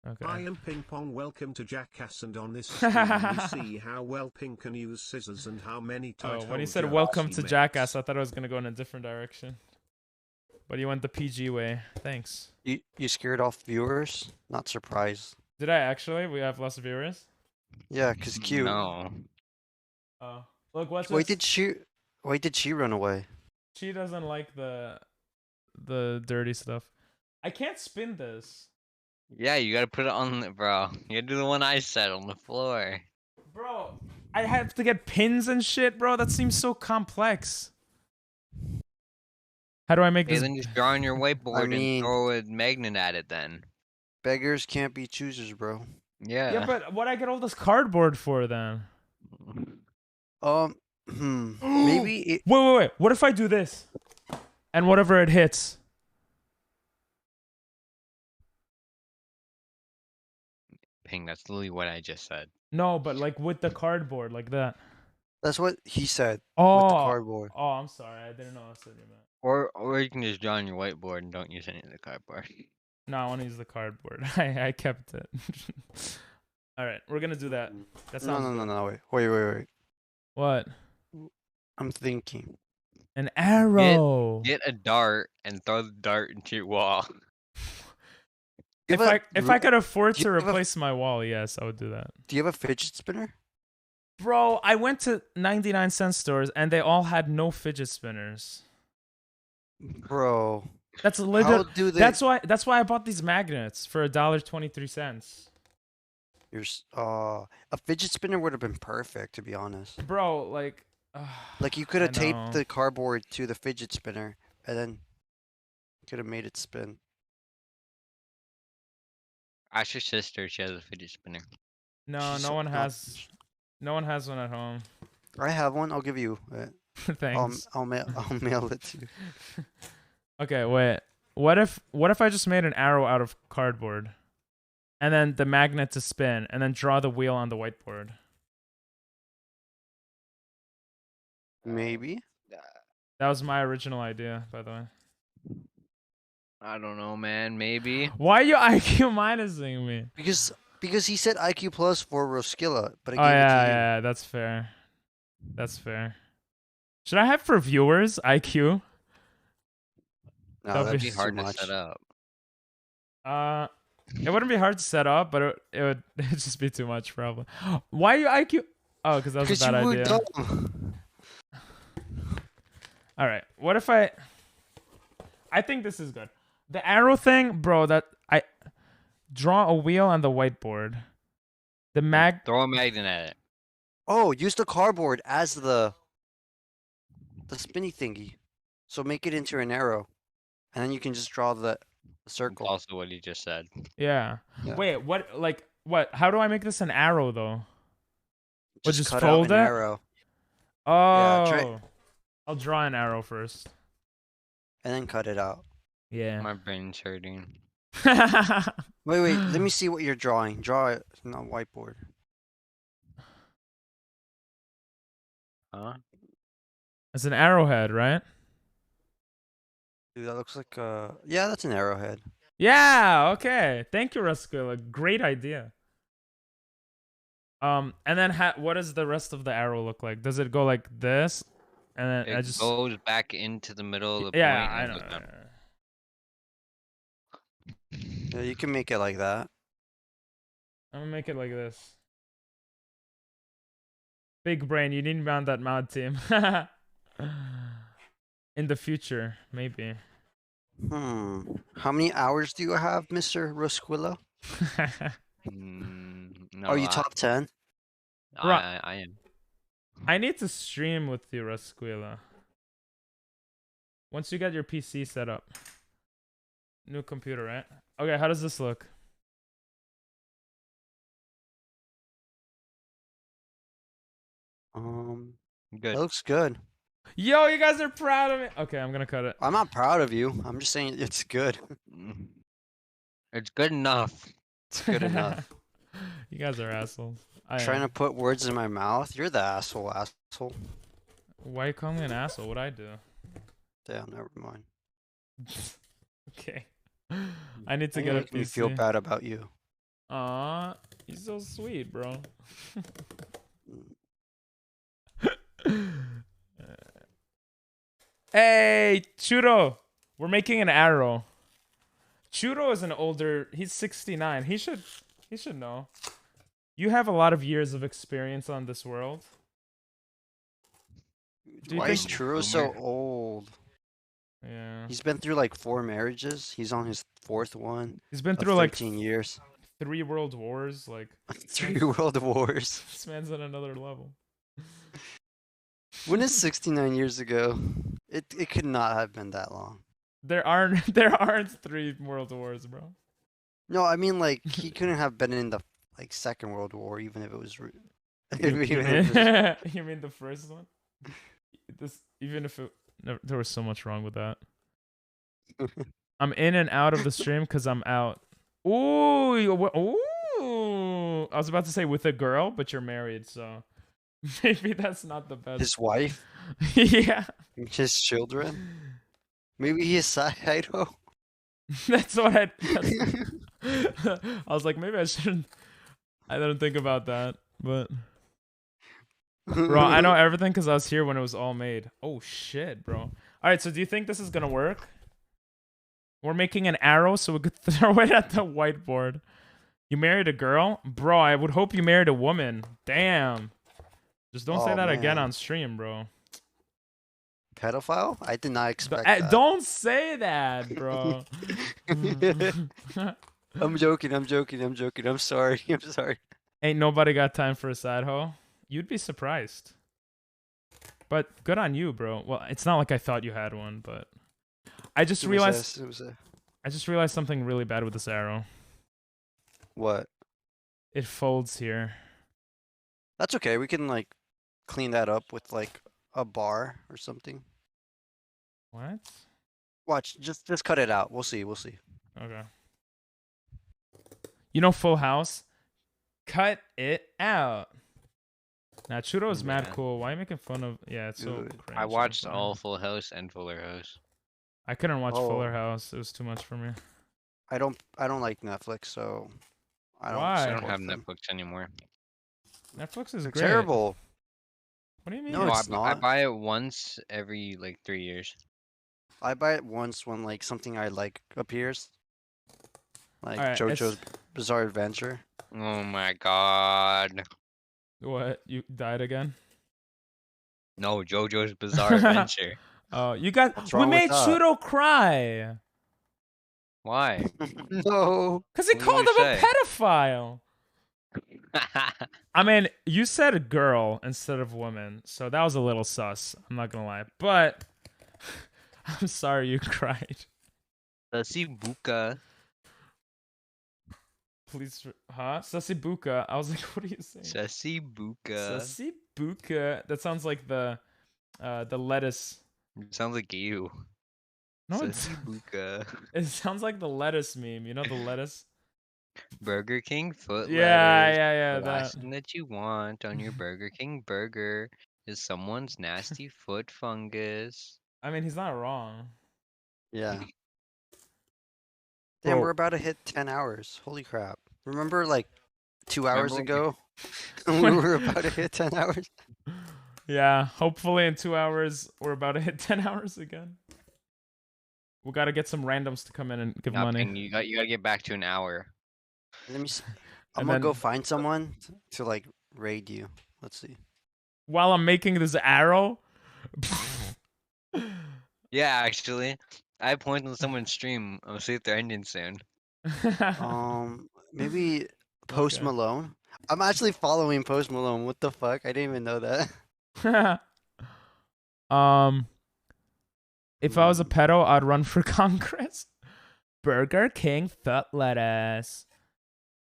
Okay. I am Ping Pong. Welcome to Jackass, and on this stream we see how well Ping can use scissors and how many tight when he hole said jumps welcome he to makes. Jackass, I thought I was gonna go in a different direction. But you went the PG way. Thanks. You scared off viewers? Not surprised. Did I actually? We have less viewers? Yeah, cause cute. No. Oh. Look, what's Why this? did she run away? She doesn't like the dirty stuff. I can't spin this. Yeah, you gotta put it on the, bro. You gotta do the one I said on the floor. Bro, I have to get pins and shit, bro. That seems so complex. How do I make Hey, this? then just draw on your whiteboard and throw a magnet at it then. Beggars can't be choosers, bro. Yeah. Yeah, but what I get all this cardboard for then? Maybe it. Wait. What if I do this? And whatever it hits. Ping, that's literally what I just said. No, but like with the cardboard, like that. That's what he said. Oh, With the cardboard. Oh, I'm sorry. I didn't know that's what you meant. Or you can just draw on your whiteboard and don't use any of the cardboard. No, I want to use the cardboard. I kept it. All right, we're gonna do that. That sounds good. No. Wait. What? I'm thinking. An arrow. Get a dart and throw the dart into your wall. If I could afford to replace my wall, yes, I would do that. Do you have a fidget spinner? Bro, I went to 99-cent stores and they all had no fidget spinners. Bro. That's literally that's why I bought these magnets for $1.23. A fidget spinner would have been perfect, to be honest. Bro, like like you could have I taped know. the cardboard to the fidget spinner and then could have made it spin. Ask your sister if she has a fidget spinner. No, no one has one at home. I have one. I'll give you it. Thanks. I'll mail it to you. Okay, wait. What if I just made an arrow out of cardboard? And then the magnet to spin, and then draw the wheel on the whiteboard? Maybe. That was my original idea, by the way. I don't know, man. Maybe. Why are you IQ minusing me? Because he said IQ plus for Roskilla, but I Oh gave it to you. yeah, that's fair. That's fair. Should I have for viewers IQ? No, that'd be hard to set up. It wouldn't be hard to set up, but it would just be too much probably. Why are you IQ? Oh, because that was a bad idea. Dumb. All right. What if I think this is good. The arrow thing, bro, that I draw a wheel on the whiteboard. Throw a magnet at it. Oh, use the cardboard as the spinny thingy. So make it into an arrow. And then you can just draw the circle. That's also what he just said. Yeah. Yeah. Wait, what how do I make this an arrow though? Just cut fold out an it? arrow. Oh. Yeah, I'll draw an arrow first. And then cut it out. Yeah. My brain's hurting. Wait, let me see what you're drawing. Draw it on a whiteboard. Huh? It's an arrowhead, right? Dude, that looks like yeah, that's an arrowhead. Yeah, okay. Thank you, Rascula. Great idea. And then what does the rest of the arrow look like? Does it go like this? And then It goes back into the middle of the yeah, point. I and know. goes down. Yeah, you can make it like that. I'm gonna make it like this. Big brain, you need me on that mod team. In the future, maybe. How many hours do you have, Mr. Rosquilla? No, Are you top 10? I am. I need to stream with you, Rasquila. Once you get your PC set up. New computer, right? Okay, how does this look? Good. That looks good. Yo, you guys are proud of me. Okay, I'm gonna cut it. I'm not proud of you. I'm just saying it's good. It's good enough. It's good enough. You guys are assholes. Trying to put words in my mouth? You're the asshole. Why you call me an asshole? What'd I do? Damn, never mind. Okay. I need to get a make me PC. feel bad about you. Aw, you're so sweet, bro. Hey, Churo, we're making an arrow. Churo is an older. He's 69. He should know. You have a lot of years of experience on this world. Why is Churro so old? Yeah. He's been through like 4 marriages. He's on his 4th one. He's been of through like 13 years. 3 world wars. Like 3 world wars. This man's on another level. When is 69 years ago? It could not have been that long. There aren't 3 world wars, bro. No, I mean like he couldn't have been in the like Second World War, even if it was. You, you Even mean if it you mean the first one? This even if it no, there was so much wrong with that. was... I'm in and out of the stream because I'm out. Ooh, ooh! I was about to say with a girl, but you're married, so maybe that's not the best. His wife, Yeah, his children. Maybe his side idol. that's what I. I was like, maybe I shouldn't. I didn't think about that, but bro, I know everything because I was here when it was all made. Oh shit, bro. All right, so do you think this is gonna work? We're making an arrow so we could throw it at the whiteboard. You married a girl? Bro, I would hope you married a woman. Damn. Just don't say Oh, that again man. on stream, bro. Pedophile? I did not expect that. Don't say that, bro. I'm joking. I'm joking. I'm joking. I'm sorry. I'm sorry. Ain't nobody got time for a side hoe. You'd be surprised. But good on you, bro. Well, it's not like I thought you had one, but I just realized I just realized something really bad with this arrow. What? It folds here. That's okay. We can like clean that up with like a bar or something. What? Watch, just cut it out. We'll see. We'll see. Okay. You know Full House? Cut it out. Now Churro's mad Yeah. cool. Why are you making fun of? Yeah, it's so Dude. cringe. I and watched funny. all Full House and Fuller House. I couldn't watch Oh. Fuller House. It was too much for me. I don't like Netflix, so I don't. Why? I support don't have them. Netflix anymore. Netflix is They're great. terrible. What do you mean? No, No, it's I not. buy it once every like 3 years. I buy it once when like something I like appears, like Alright, JoJo's it's- Bizarre Adventure. Oh my god. What? You died again? No, JoJo's Bizarre Adventure. Oh, you got. What's We wrong with made that? Churro cry. Why? No. Cause he What did called we him a say? pedophile. I mean, you said girl instead of woman, so that was a little sus. I'm not gonna lie, but I'm sorry you cried. Sasibuka. Please, huh? Sasibuka. I was like, what are you saying? Sasibuka. Sasibuka. That sounds like the lettuce. It sounds like you. No, it's, Sasibuka. it sounds like the lettuce meme. You know the lettuce? Burger King foot Yeah, letters. yeah, The last thing that you want on your Burger King burger is someone's nasty foot fungus. I mean, he's not wrong. Yeah. Damn, Bro. we're about to hit 10 hours. Holy crap. Remember like 2 hours Remember ago? We were about to hit 10 hours. Yeah, hopefully in 2 hours we're about to hit 10 hours again. We gotta get some randoms to come in and give money. Nothing. You gotta get back to an hour. Let me see. I'm And gonna then- go find someone to like raid you. Let's see. While I'm making this arrow. Yeah, actually. I point on someone's stream. I'll see if they're ending soon. Maybe Post Okay. Malone. I'm actually following Post Malone. What the fuck? I didn't even know that. If I was a pedo, I'd run for Congress. Burger King foot lettuce.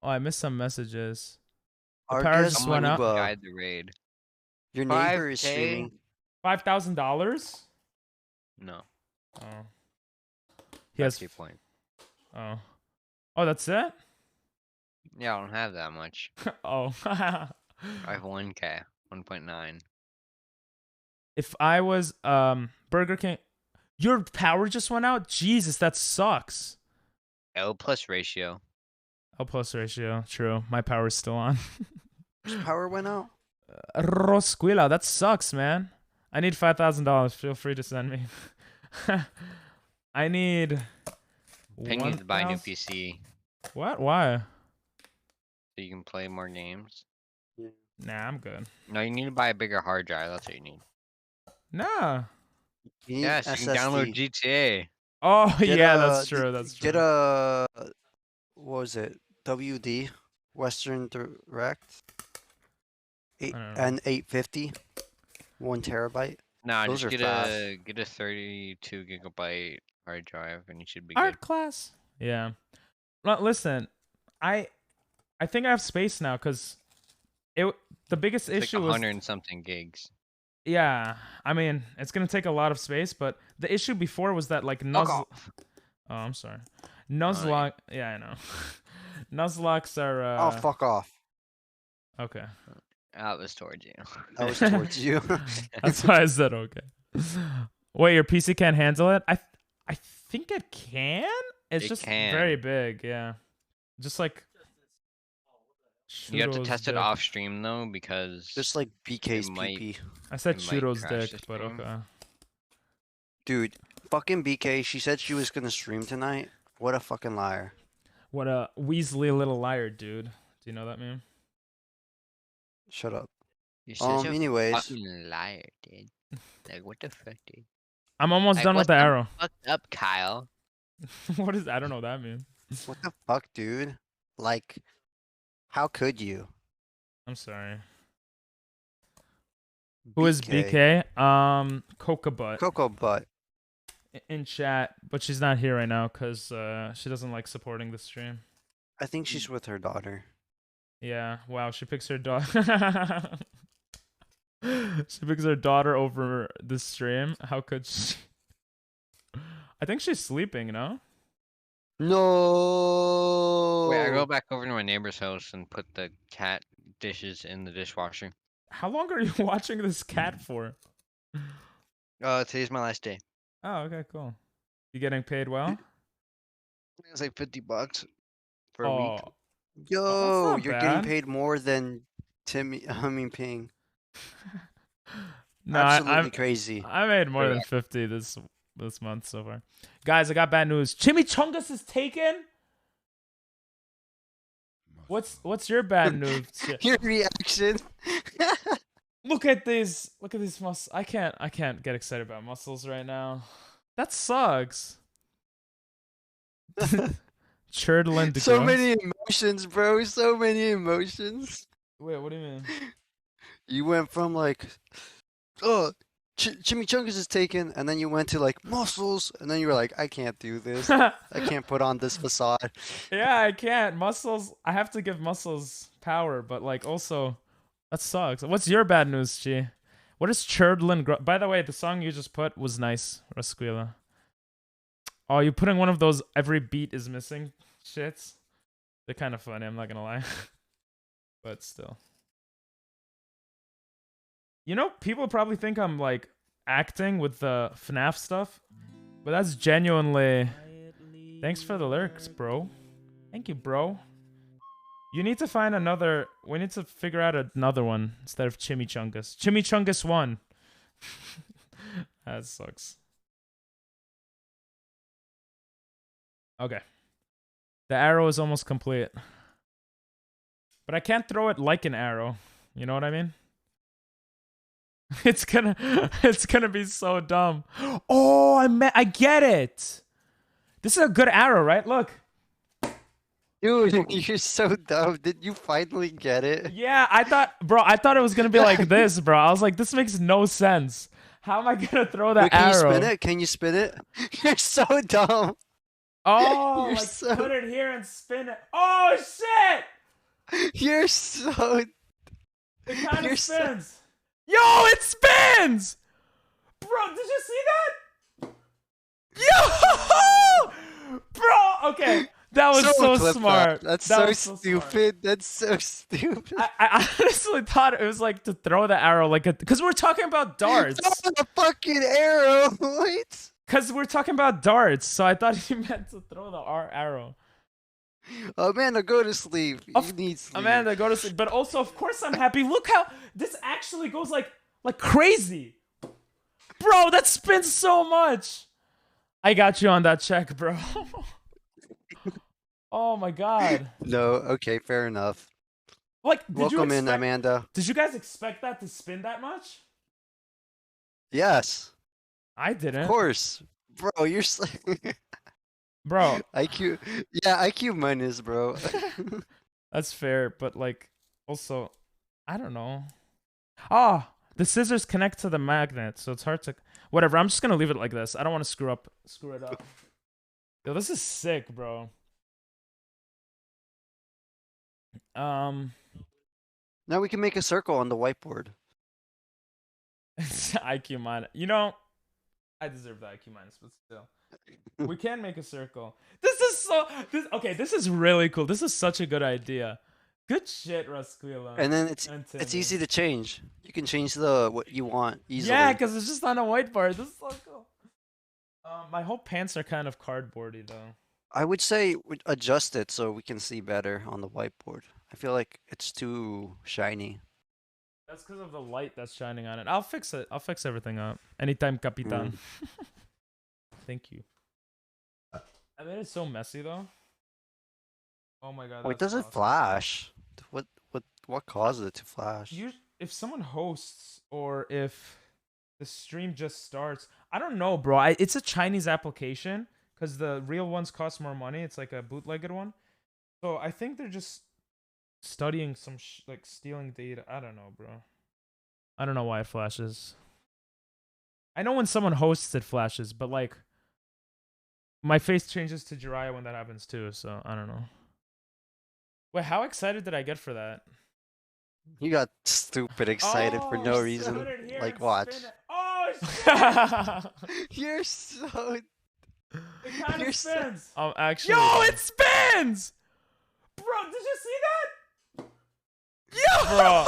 Oh, I missed some messages. The power Argus just went up. Uba. Guide the raid. Your neighbor is 5K? streaming. $5,000? No. Oh. He has. 5K point. Oh. Oh, that's it? Yeah, I don't have that much. Oh. I have 1K. 1.9. If I was Burger King, your power just went out? Jesus, that sucks. L plus ratio. L plus ratio. True. My power's still on. Whose power went out? Rosquila, that sucks, man. I need $5,000. Feel free to send me. I need. Ping needs to buy a new 1,000 PC What? Why? so you can play more games. Nah, I'm good. No, you need to buy a bigger hard drive. That's what you need. Nah. You need Yes, you can download SSD. GTA. Oh, Get yeah, a- that's true. That's true. Get a what was it? WD Western Direct. don't know. And 850, 1 terabyte. Nah, Those just are get fast. a 32 gigabyte hard drive and you should be Art good. class. Yeah. Listen, I think I have space now because the biggest It's issue like was 100 and something gigs. yeah. I mean, it's gonna take a lot of space, but the issue before was that like Fuck Oh, I'm sorry. Nuzlocke. Yeah, I know. Nuzlocks are. Oh, fuck off. Okay. That was towards you. I was towards you. That's why I said okay. Wait, your PC can't handle it? I think it can. It's It just can. very big. Yeah. Just like. You have to Chudo's test it dick. off stream though, because Just like BK's it might- PP. I said it might Chudo's crash dick, the but stream. okay. Dude, fucking BK, she said she was gonna stream tonight. What a fucking liar. What a Weasley little liar, dude. Do you know that meme? Shut up. You're such a Anyways. fucking liar, dude. Like, what the fuck, dude? I'm almost Like, done with what the arrow. Fucked up, Kyle. What is? I don't know what that means. What the fuck, dude? Like, how could you? I'm sorry. Who is BK? Coca Butt. Cocoa Butt. In chat, but she's not here right now because she doesn't like supporting the stream. I think she's with her daughter. Yeah, wow, she picks her daughter. She picks her daughter over the stream. How could she? I think she's sleeping, no? No. Wait, I go back over to my neighbor's house and put the cat dishes in the dishwasher. How long are you watching this cat for? Today's my last day. Oh, okay, cool. You getting paid well? It's like $50 for a week. Yo, not you're bad. getting paid more than Ping. No, Absolutely crazy. I made more than 50 this month so far. Guys, I got bad news. Chimichangas is taken. What's your bad news? Your reaction. Look at these muscles. I can't get excited about muscles right now. That sucks. Churdlin to So many emotions, bro. So many emotions. Wait, what do you mean? You went from like, oh, Chimichangas is taken, and then you went to like muscles, and then you were like, I can't do this. I can't put on this facade. Yeah, I can't. Muscles. I have to give muscles power, but like also, that sucks. What's your bad news, Chi? What is Churdlin? By the way, the song you just put was nice, Rasquila. Oh, you putting one of those every beat is missing shits? They're kind of funny, I'm not gonna lie. But still. You know, people probably think I'm like acting with the FNAF stuff, but that's genuinely... Thanks for the lyrics, bro. Thank you, bro. You need to find another... We need to figure out another one instead of Chimichangas. Chimichangas 1. That sucks. Okay. The arrow is almost complete. But I can't throw it like an arrow. You know what I mean? It's gonna be so dumb. Oh, I get it. This is a good arrow, right? Look. Dude, you're so dumb. Did you finally get it? Yeah, I thought it was gonna be like this, bro. I was like, this makes no sense. How am I gonna throw that Wait, can arrow? you spin it? Can you spin it? You're so dumb. Oh, You're like so... put it here and spin it. Oh shit! You're so... It kind You're of so... spins. Yo, it spins! Bro, did you see that? Yo! Bro, okay. That was so clip smart. That's That so was stupid. That's so stupid. I honestly thought it was like to throw the arrow like a... Because we're talking about darts. Throw the fucking arrow. What? Because we're talking about darts, so I thought he meant to throw the arrow. Amanda, go to sleep. You need sleep. Amanda, go to sleep. But also, of course, I'm happy. Look how this actually goes like crazy. Bro, that spins so much. I got you on that check, bro. Oh my god. No, okay, fair enough. Like, did Welcome you in, Amanda. Did you guys expect that to spin that much? Yes. I didn't. Of course. Bro, you're... Bro. IQ... Yeah, IQ minus, bro. That's fair, but like, also, I don't know. Ah, the scissors connect to the magnet, so it's hard to... Whatever, I'm just gonna leave it like this. I don't want to screw it up. Yo, this is sick, bro. Now we can make a circle on the whiteboard. It's IQ minus. You know, I deserve the IQ minus, but still. We can make a circle. This is really cool. This is such a good idea. Good shit, Rasquilla. And then it's easy to change. You can change what you want easily. Yeah, because it's just on a whiteboard. This is so cool. My whole pants are kind of cardboardy though. I would say adjust it so we can see better on the whiteboard. I feel like it's too shiny. That's because of the light that's shining on it. I'll fix it. I'll fix everything up. Anytime, Capitan. Thank you. I made it so messy though. Oh my god. Wait, does it flash? What causes it to flash? If someone hosts or if the stream just starts, I don't know, bro. It's a Chinese application because the real ones cost more money. It's like a bootlegged one. So I think they're just studying some like stealing data. I don't know, bro. I don't know why it flashes. I know when someone hosts it flashes, but like my face changes to Jiraiya when that happens too, so I don't know. Wait, how excited did I get for that? You got stupid excited for no reason. Like, watch. Oh shit! You're so. It kind You're of so- spins. Actually. Yo, it spins! Bro, did you see that? Yo! Bro,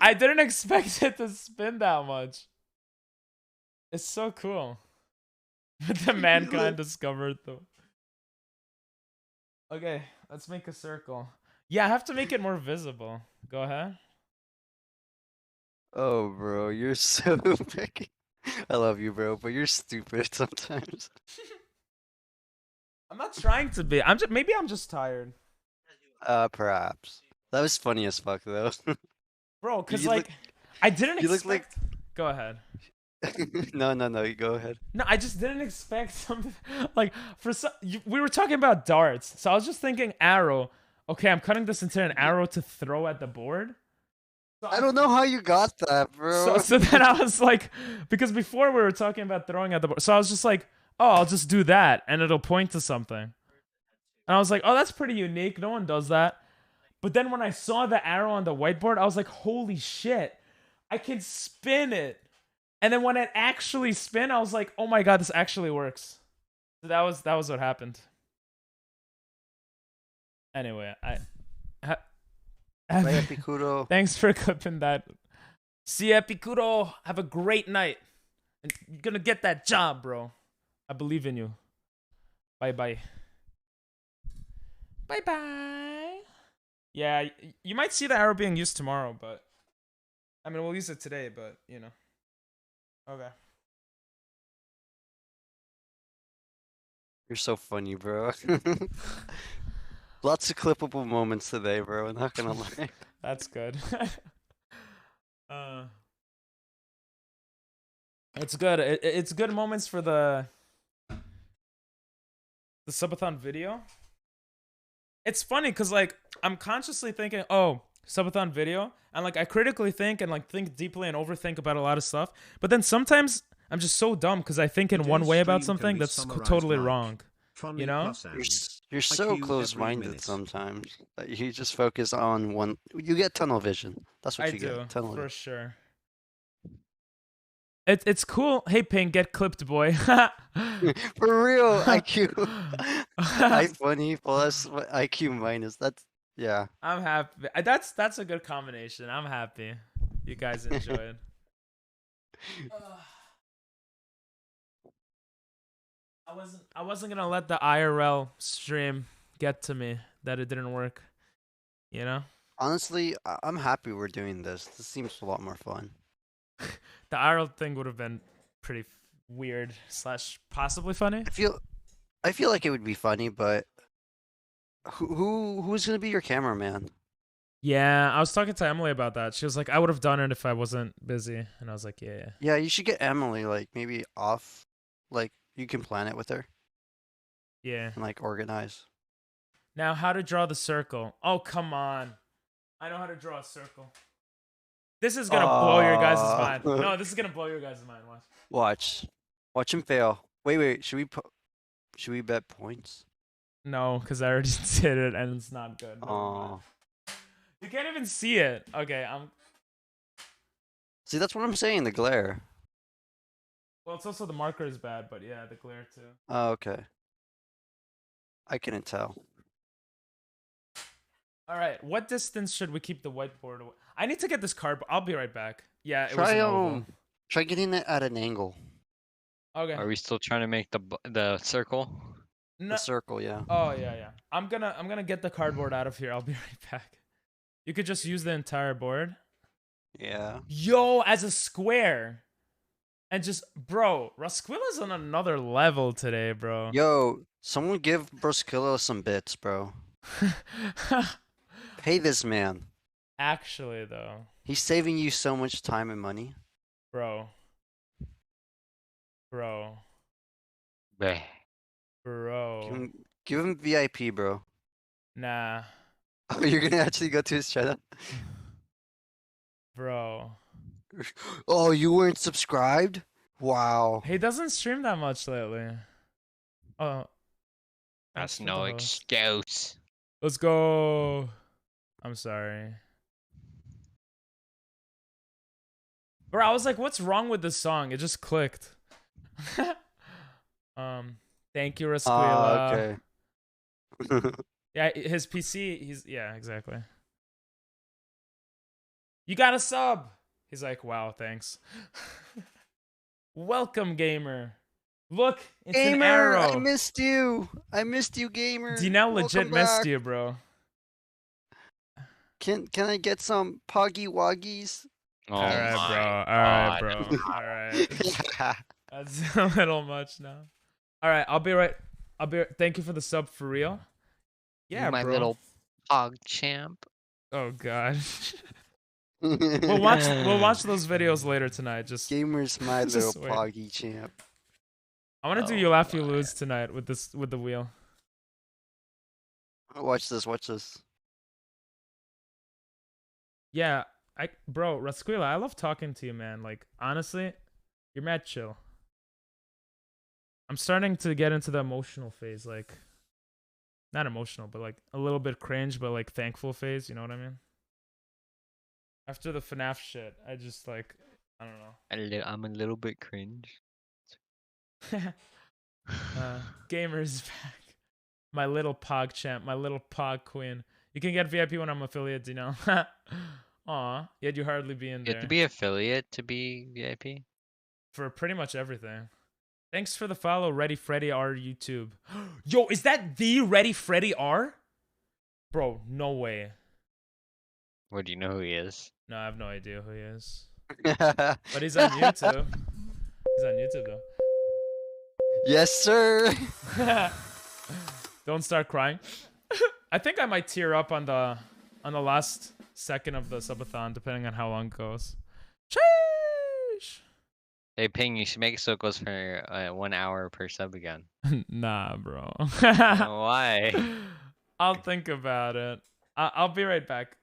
I didn't expect it to spin that much. It's so cool. The mankind discovered though. Okay, let's make a circle. Yeah, I have to make it more visible. Go ahead. Oh, bro, you're so picky. I love you, bro, but you're stupid sometimes. I'm not trying to be. Maybe I'm just tired. Perhaps. That was funny as fuck, though. Bro, because You like, I didn't you expect... look like. Go ahead. No, you go ahead. No, I just didn't expect something like we were talking about darts, so I was just thinking arrow. Okay, I'm cutting this into an arrow to throw at the board. So I don't know how you got that, bro. So then I was like, because before we were talking about throwing at the board, so I was just like, oh, I'll just do that, and it'll point to something. And I was like, oh, that's pretty unique. No one does that. But then when I saw the arrow on the whiteboard, I was like, holy shit, I can spin it. And then when it actually spin, I was like, oh my god, this actually works. So that was what happened. Anyway, Bye, Epicuro. Thanks for clipping that. See ya, Epicuro. Have a great night. And you're gonna get that job, bro. I believe in you. Bye-bye. Bye-bye. Yeah, you might see the arrow being used tomorrow, but... I mean, we'll use it today, but, you know. Okay. You're so funny, bro. Lots of clippable moments today, bro. I'm not gonna lie. That's good. It's good. It's good moments for the Subathon video. It's funny because like I'm consciously thinking, oh, Subathon video, and like I critically think and like think deeply and overthink about a lot of stuff. But then sometimes I'm just so dumb because I think in one way about something that's totally wrong. You know? You're so close-minded sometimes that you just focus on one. You get tunnel vision. That's what I you do, get. Tunnel for vision. sure. It's cool. Hey, Ping, get clipped, boy. For real, IQ. I20 plus IQ minus. That's yeah. I'm happy. That's a good combination. I'm happy. You guys enjoyed. I wasn't gonna let the IRL stream get to me that it didn't work. You know? Honestly, I'm happy we're doing this. This seems a lot more fun. The IRL thing would have been pretty weird / possibly funny. I feel like it would be funny, but who's gonna be your cameraman? Yeah, I was talking to Emily about that. She was like, I would have done it if I wasn't busy. And I was like, yeah. Yeah, you should get Emily, like, maybe off. Like, you can plan it with her. Yeah. And, like, organize. Now, how to draw the circle. Oh, come on. I know how to draw a circle. This is going to blow your guys' mind. No, this is going to blow your guys' mind. Watch. Watch him fail. Wait. Should we bet points? No, because I already did it and it's not good. Oh. You can't even see it. Okay, See, that's what I'm saying. The glare. well, it's also the marker is bad, but yeah, the glare too. Oh, okay. I couldn't tell. All right, what distance should we keep the whiteboard away? I need to get this card. I'll be right back. Yeah, it was Try an oval. try getting it at an angle. Okay. Are we still trying to make the circle? No. The circle, yeah. Oh yeah. I'm gonna get the cardboard out of here. I'll be right back. You could just use the entire board. Yeah. Yo, as a square. And just, bro, Rasquilla's on another level today, bro. Yo, someone give Brosquillo some bits, bro. Pay this man. Actually, though. He's saving you so much time and money. Bro. Bro. Bleh. Bro. Give him VIP, bro. Nah. Oh, you're gonna actually go to his channel? Bro. Oh, you weren't subscribed? Wow. He doesn't stream that much lately. Oh. That's no excuse. Let's go. I'm sorry. Bro, I was like, what's wrong with this song? It just clicked. Thank you, Rasquilla. Okay. Yeah, his PC, yeah, exactly. You got a sub. He's like, wow, thanks. Welcome, gamer. Look, it's an arrow. I missed you. I missed you, gamer. D-Nell legit missed back. you, bro. Can I get some Poggy Woggies? Oh Alright, bro. Alright. That's a little much now. Alright, I'll be right. Thank you for the sub for real. Yeah, my bro. little pog champ. Oh god. We'll watch those videos later tonight. Just Gamer's my just little wait. Poggy champ. I want to do you laugh, you lose tonight with the wheel. Watch this. Watch this. Yeah, bro, Rasquilla, I love talking to you, man. Like, honestly, you're mad chill. I'm starting to get into the emotional phase, like, not emotional, but like a little bit cringe, but like thankful phase. You know what I mean? After the FNAF shit, I just like, I don't know. I'm a little bit cringe. Gamer's back. My little pog champ, my little pog queen. You can get VIP when I'm affiliate, you know. Aw, yet you hardly be in You there. have to be affiliate to be VIP? For pretty much everything. Thanks for the follow, Ready Freddy R YouTube. Yo, is that the Ready Freddy R? Bro, no way. What, do you know who he is? No, I have no idea who he is. But he's on YouTube. He's on YouTube though. Yes, sir. Don't start crying. I think I might tear up on the last second of the subathon, depending on how long it goes. Sheesh. Hey, Ping, you should make it so it goes for 1 hour per sub again. Nah, bro. Why? I'll think about it. I'll be right back.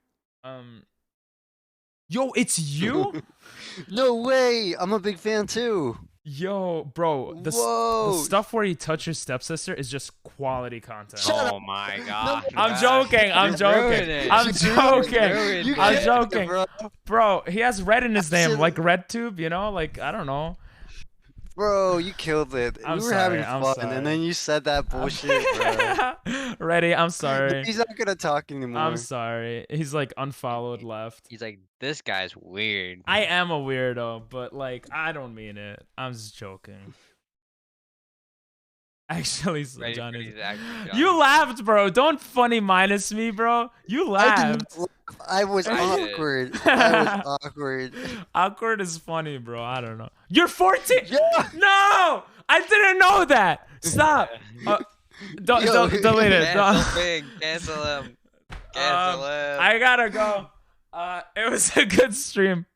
Yo, it's you? No way. I'm a big fan too. Yo, bro, the stuff where you touch your stepsister is just quality content. Oh my god. I'm joking. I'm joking. I'm joking. I'm joking. Bro, he has red in his name, like RedTube, you know? Like, I don't know. Bro, you killed it. We were having fun, and then you said that bullshit, bro. Ready, I'm sorry. He's not gonna talk anymore. I'm sorry. He's like unfollowed left. He's like, this guy's weird. I am a weirdo, but like, I don't mean it. I'm just joking. Actually, Johnny. You laughed, bro. Don't funny minus me, bro. You laughed. I was awkward. I was awkward. Awkward is funny, bro. I don't know. You're 14. Yeah. No, I didn't know that. Stop. Delete it. Cancel him. Cancel him. I gotta go. It was a good stream.